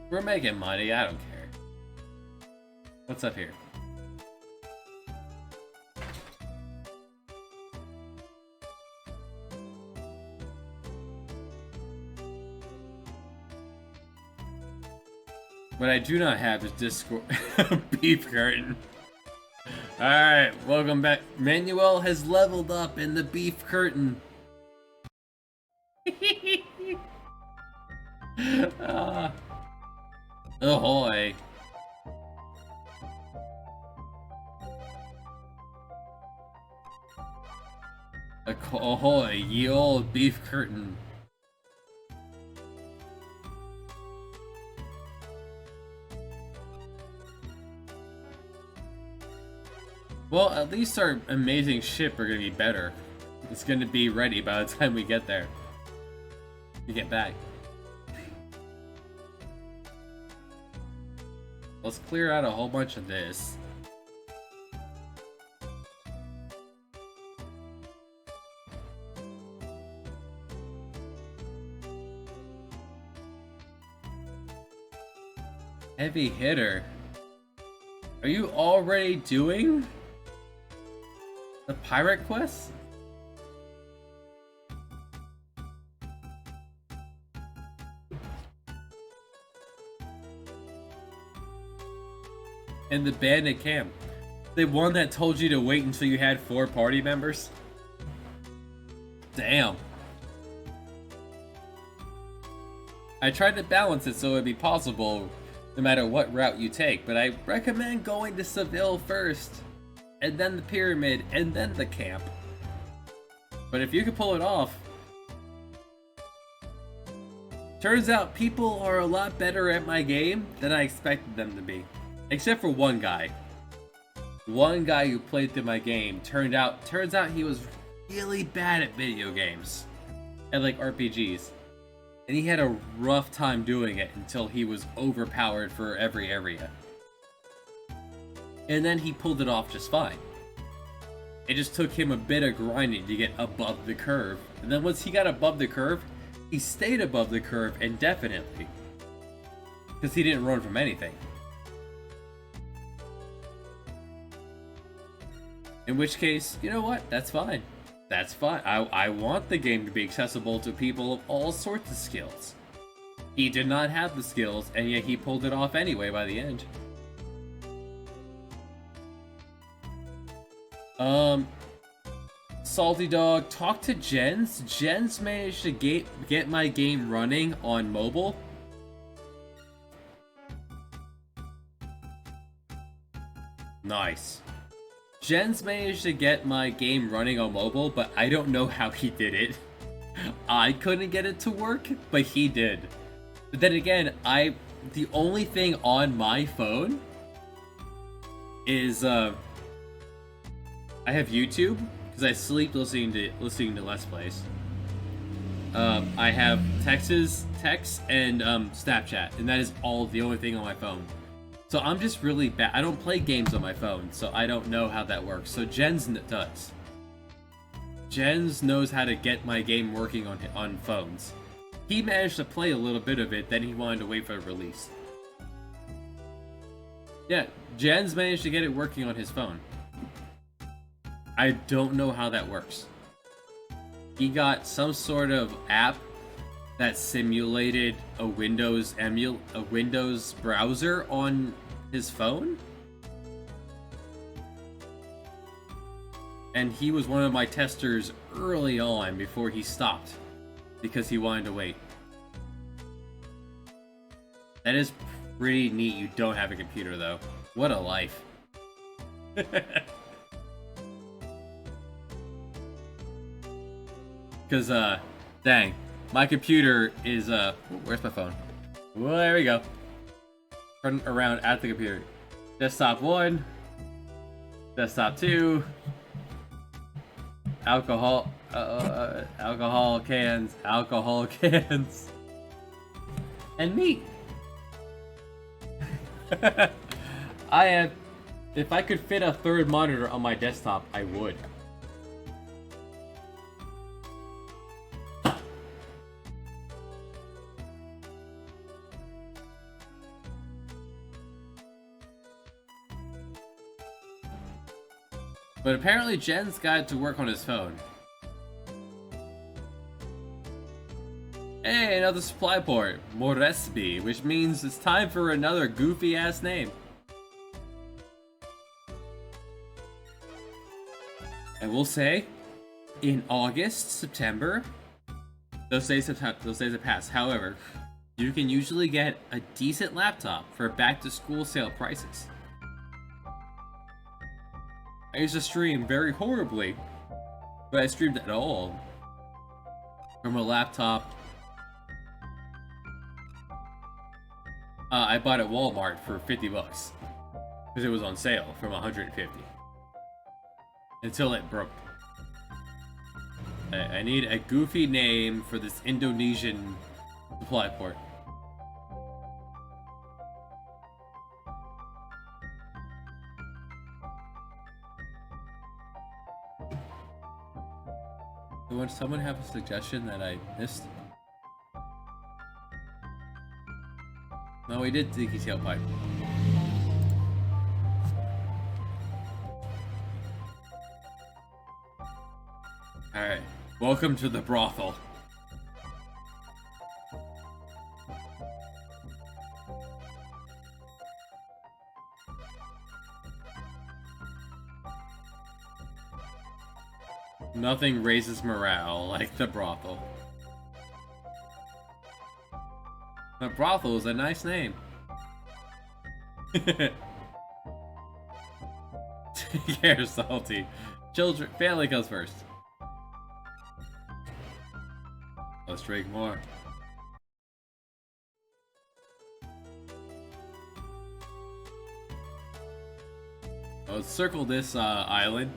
We're making money, I don't care. What's up here? What I do not have is Discord beef curtain. Alright, welcome back. Manuel has leveled up in the beef curtain. Ahoy. Ahoy, ye old beef curtain. Well, at least our amazing ship are gonna be better. It's gonna be ready by the time we get there. We get back. Let's clear out a whole bunch of this. Heavy hitter. Are you already doing the pirate quest? In the bandit camp. The one that told you to wait until you had 4 party members? Damn. I tried to balance it so it would be possible no matter what route you take, but I recommend going to Seville first, and then the pyramid, and then the camp. But if you can pull it off, turns out people are a lot better at my game than I expected them to be. Except for one guy. One guy who played through my game turns out he was really bad at video games. And like RPGs. And he had a rough time doing it until he was overpowered for every area. And then he pulled it off just fine. It just took him a bit of grinding to get above the curve. And then once he got above the curve, he stayed above the curve indefinitely. Because he didn't run from anything. In which case, you know what? That's fine. That's fine. I want the game to be accessible to people of all sorts of skills. He did not have the skills, and yet he pulled it off anyway by the end. Salty Dog, talk to Jens. Jens managed to get my game running on mobile. Nice. Jens managed to get my game running on mobile, but I don't know how he did it. I couldn't get it to work, but he did. But then again, the only thing on my phone is I have YouTube because I sleep listening to Let's Plays. I have text and Snapchat, and that is the only thing on my phone. So I'm just really bad. I don't play games on my phone, so I don't know how that works. So Jens does. Jens knows how to get my game working on phones. He managed to play a little bit of it, then he wanted to wait for the release. Yeah, Jens managed to get it working on his phone. I don't know how that works. He got some sort of app that simulated a Windows browser on his phone, and he was one of my testers early on before he stopped because he wanted to wait. That is pretty neat. You don't have a computer though. What a life. Because dang, my computer is where's my phone? Well, there we go. Turn around at the computer. Desktop 1. Desktop 2. Alcohol cans. And me. If I could fit a third monitor on my desktop, I would. But apparently Jen's got it to work on his phone. Hey, another supply port. Moresby, which means it's time for another goofy ass name. I will say, in August, September, those days have passed. However, you can usually get a decent laptop for back to school sale prices. I used to stream very horribly, but I streamed at all from a laptop. I bought at Walmart for $50 because it was on sale from $150 until it broke. I need a goofy name for this Indonesian supply port. Would someone have a suggestion that I missed? No, we did Tiki Tailpipe. Alright, welcome to the brothel. Nothing raises morale like the brothel. The brothel is a nice name. Take care, Salty. Children, family comes first. Let's drink more. Let's circle this island.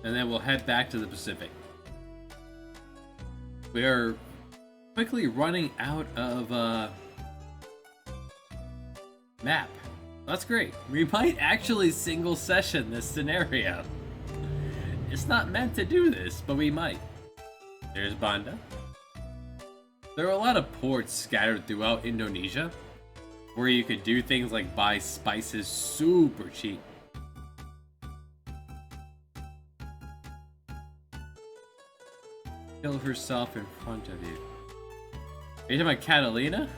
And then we'll head back to the Pacific. We are quickly running out of map. That's great. We might actually single session this scenario. It's not meant to do this, but we might. There's Banda. There are a lot of ports scattered throughout Indonesia where you could do things like buy spices super cheap. Kill herself in front of you. Are you talking about Catalina?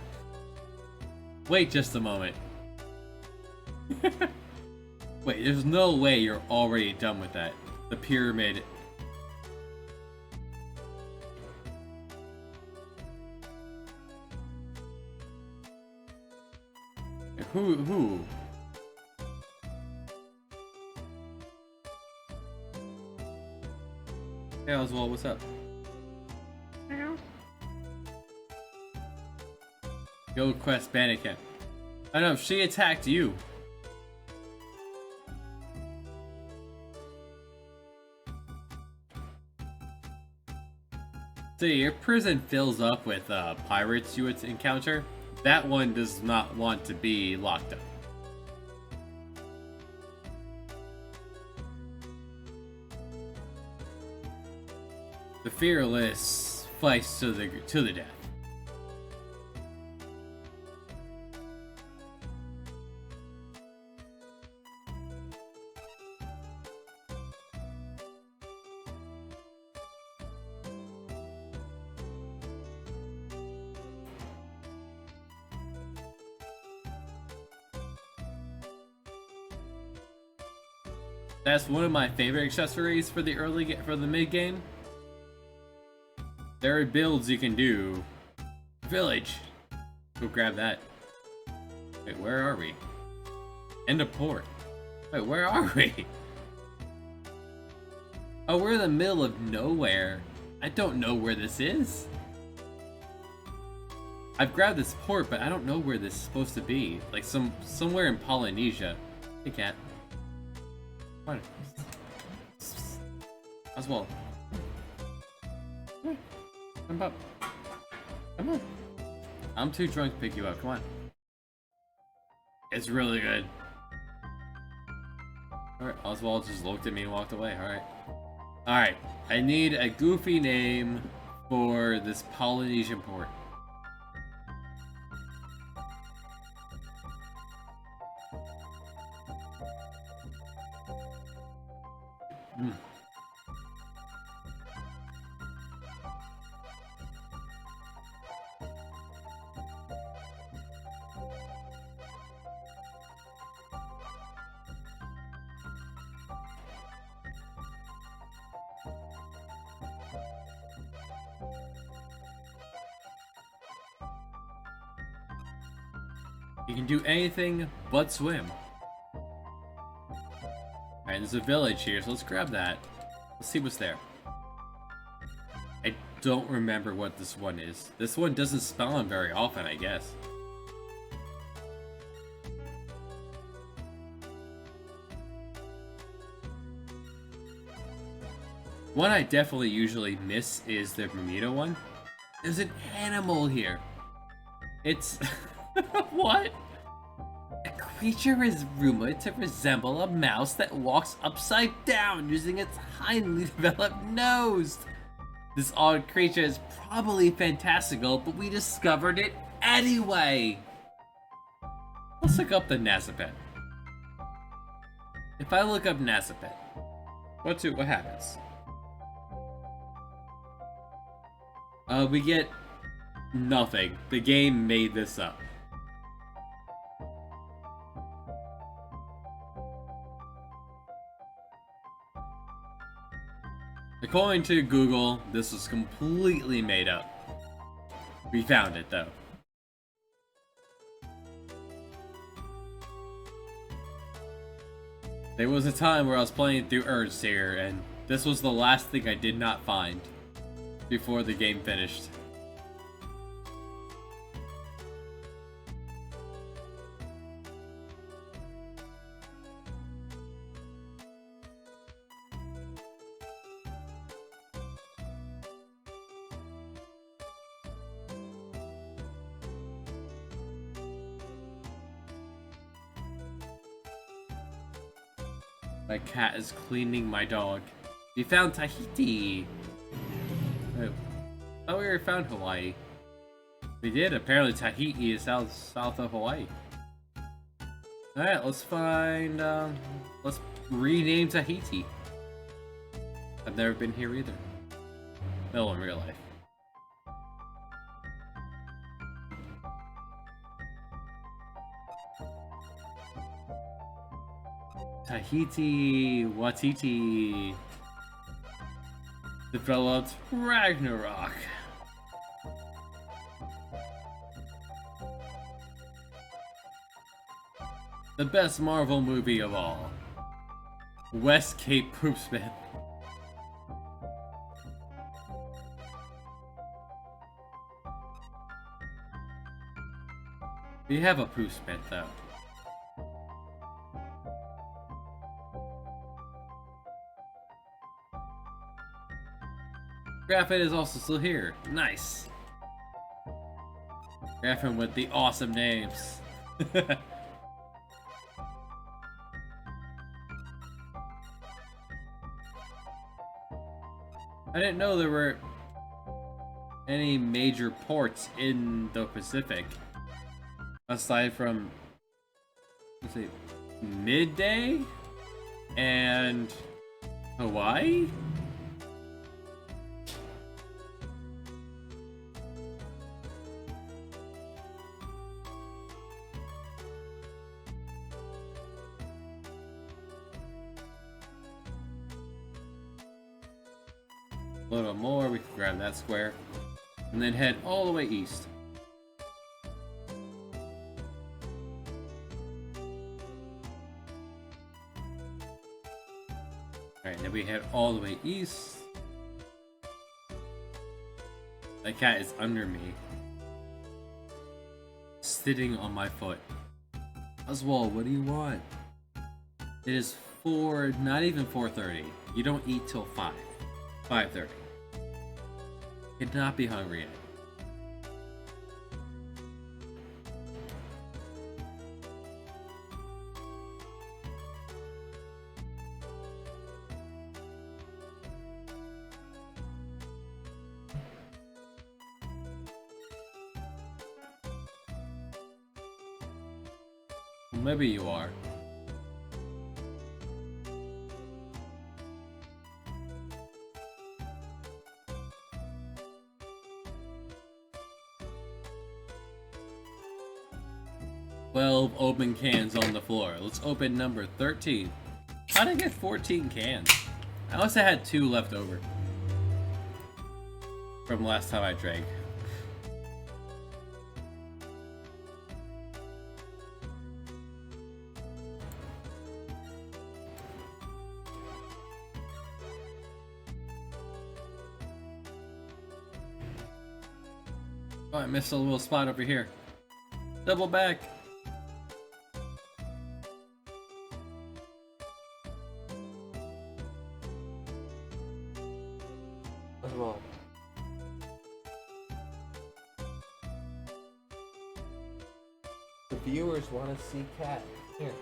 Wait just a moment. Wait, there's no way you're already done with that. The pyramid. Who? Hey Oswald, what's up? Go quest bandit camp. I know, she attacked you. See, your prison fills up with pirates you would encounter. That one does not want to be locked up. The fearless fights to the death. That's one of my favorite accessories for the mid game. There are builds you can do. Village. Go grab that. Wait, where are we? End of port. Wait, where are we? Oh, we're in the middle of nowhere. I don't know where this is. I've grabbed this port, but I don't know where this is supposed to be. Like somewhere in Polynesia. Hey, cat. Come on. Oswald. Come up. Come on. I'm too drunk to pick you up. Come on. It's really good. Alright, Oswald just looked at me and walked away. Alright. Alright. I need a goofy name for this Polynesian port. You can do anything but swim. Alright, there's a village here, so let's grab that. Let's see what's there. I don't remember what this one is. This one doesn't spawn very often, I guess. One I definitely usually miss is the Bermuda one. There's an animal here. It's... What? creature is rumored to resemble a mouse that walks upside down using its highly developed nose. This odd creature is probably fantastical, but we discovered it anyway. Let's look up the Nazapet. If I look up Nazapet, what happens? We get nothing. The game made this up. According to Google, this was completely made up. We found it though. There was a time where I was playing through Ernst here, and this was the last thing I did not find before the game finished. My cat is cleaning my dog. We found Tahiti! Oh, I thought we already found Hawaii. We did. Apparently Tahiti is south of Hawaii. Alright, let's find, let's rename Tahiti. I've never been here either. No, in real life. Tahiti, Watiti, developed Ragnarok. The best Marvel movie of all. West Cape Poopsman. We have a Poopsman though. Graffin is also still here. Nice. Graffin with the awesome names. I didn't know there were any major ports in the Pacific aside from, let's see, Midday and Hawaii? A little more, we can grab that square, and then head all the way east. Alright, then we head all the way east. That cat is under me, sitting on my foot. Oswald, what do you want? It is not even 4:30. You don't eat till 5:30. Cannot be hungry yet. Maybe you are. Open cans on the floor. Let's open number 13. How did I get 14 cans? I also had 2 left over from last time I drank. Oh, I missed a little spot over here. Double back. The viewers want to see Cat. Here.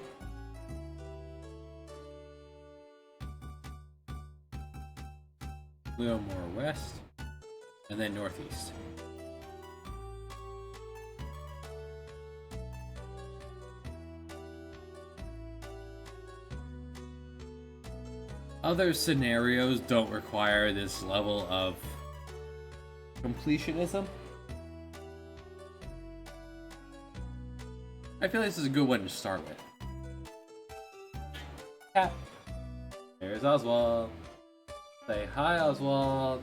A little more west, and then northeast. Other scenarios don't require this level of completionism. I feel like this is a good one to start with. Tap. There's Oswald. Say hi, Oswald.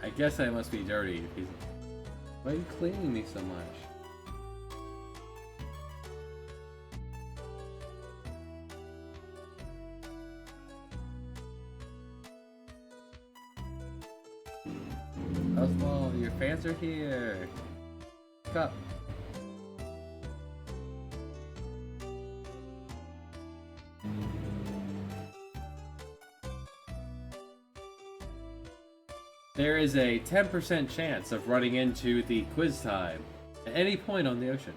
I guess I must be dirty. Why are you cleaning me so much? Oswald, your fans are here. Wake up. There is a 10% chance of running into the quiz time at any point on the ocean.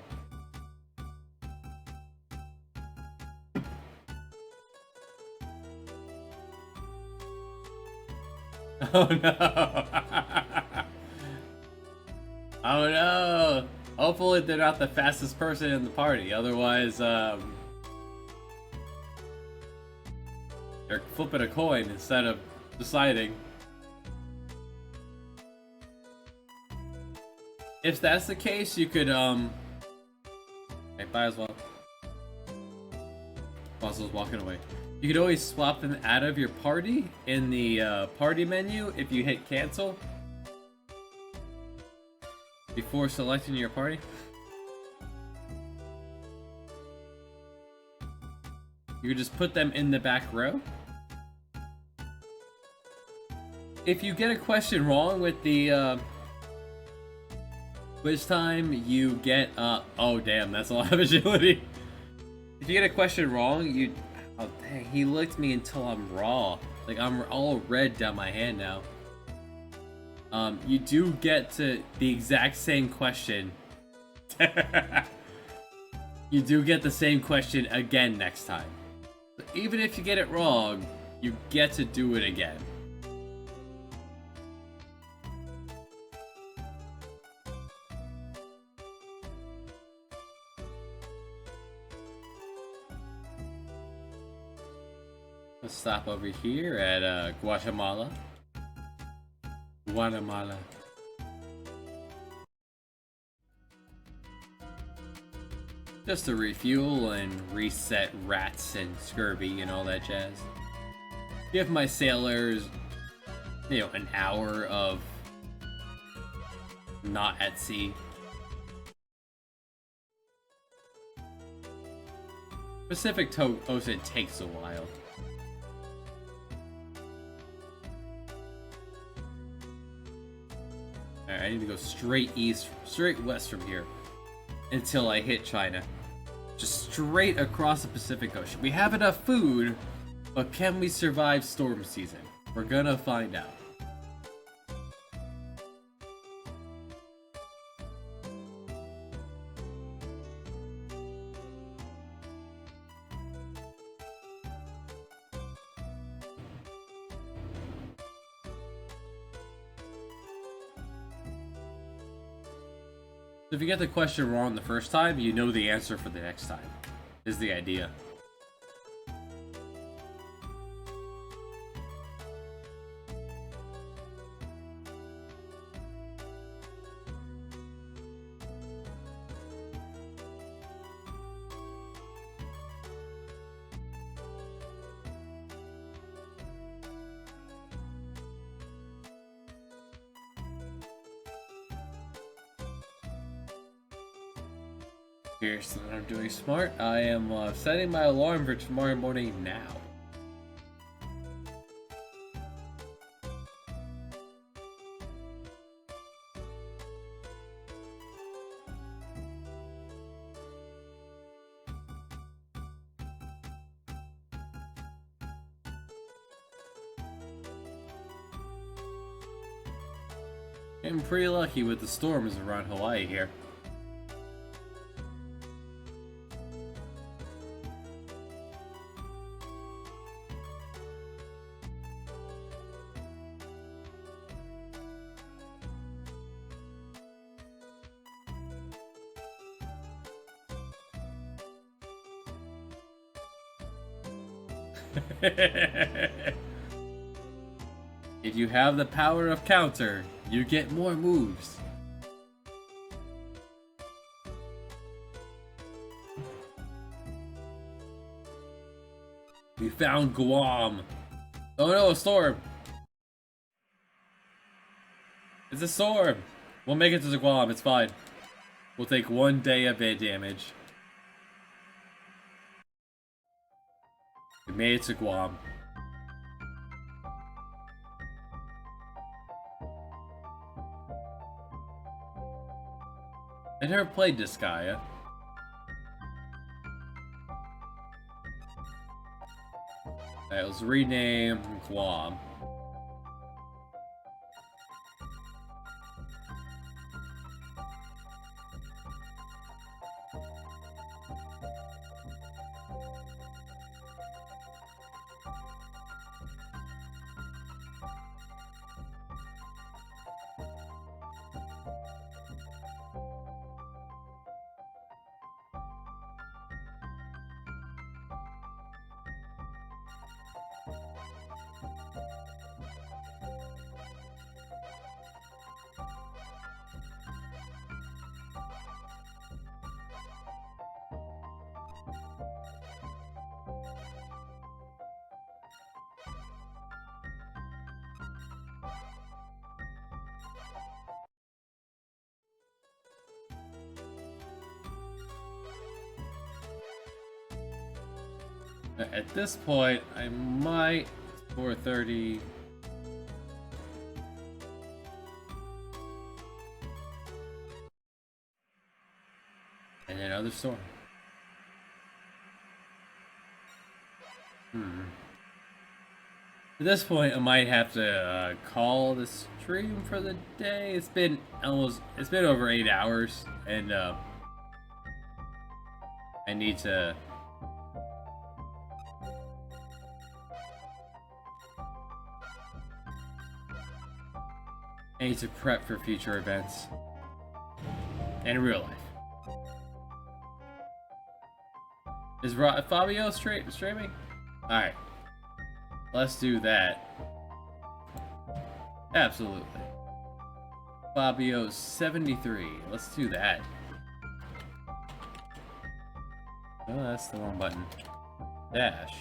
Oh no! Oh no! Hopefully they're not the fastest person in the party, otherwise they're flipping a coin instead of deciding. If that's the case, you could, hey, bye as well. Bossel's walking away. You could always swap them out of your party in the party menu if you hit cancel before selecting your party. You could just put them in the back row. If you get a question wrong with the quiz time, you get oh damn, that's a lot of agility. If you get a question wrong, you oh dang, he licked me until I'm raw. Like I'm all red down my hand now. You do get to the exact same question. You do get the same question again next time. But even if you get it wrong, you get to do it again. Let's stop over here at Guatemala. Guatemala. Just to refuel and reset rats and scurvy and all that jazz. Give my sailors, you know, an hour of not at sea. Pacific Ocean takes a while. Alright, I need to go straight east, straight west from here until I hit China. Just straight across the Pacific Ocean. We have enough food, but can we survive storm season? We're gonna find out. If you get the question wrong the first time, you know the answer for the next time, is the idea. Here's what I'm doing smart. I am setting my alarm for tomorrow morning now. Getting pretty lucky with the storms around Hawaii here. If you have the power of counter, you get more moves. We found Guam. Oh no, a storm. It's a storm. We'll make it to the Guam, it's fine. We'll take 1 day of bit damage. We made it to Guam. I never played this guy yet. Alright, let's rename Guam. At this point, I might 430. And another storm. At this point, I might have to call the stream for the day. It's been over 8 hours, and I need to. I need to prep for future events. And in real life. Is Fabio streaming? Alright. Let's do that. Absolutely. Fabio 73. Let's do that. Oh, that's the wrong button. Dash.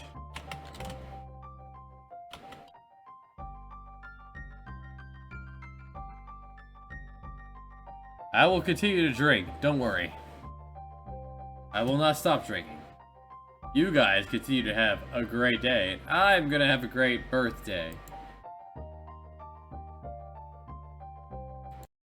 I will continue to drink, don't worry. I will not stop drinking. You guys continue to have a great day. I'm gonna have a great birthday.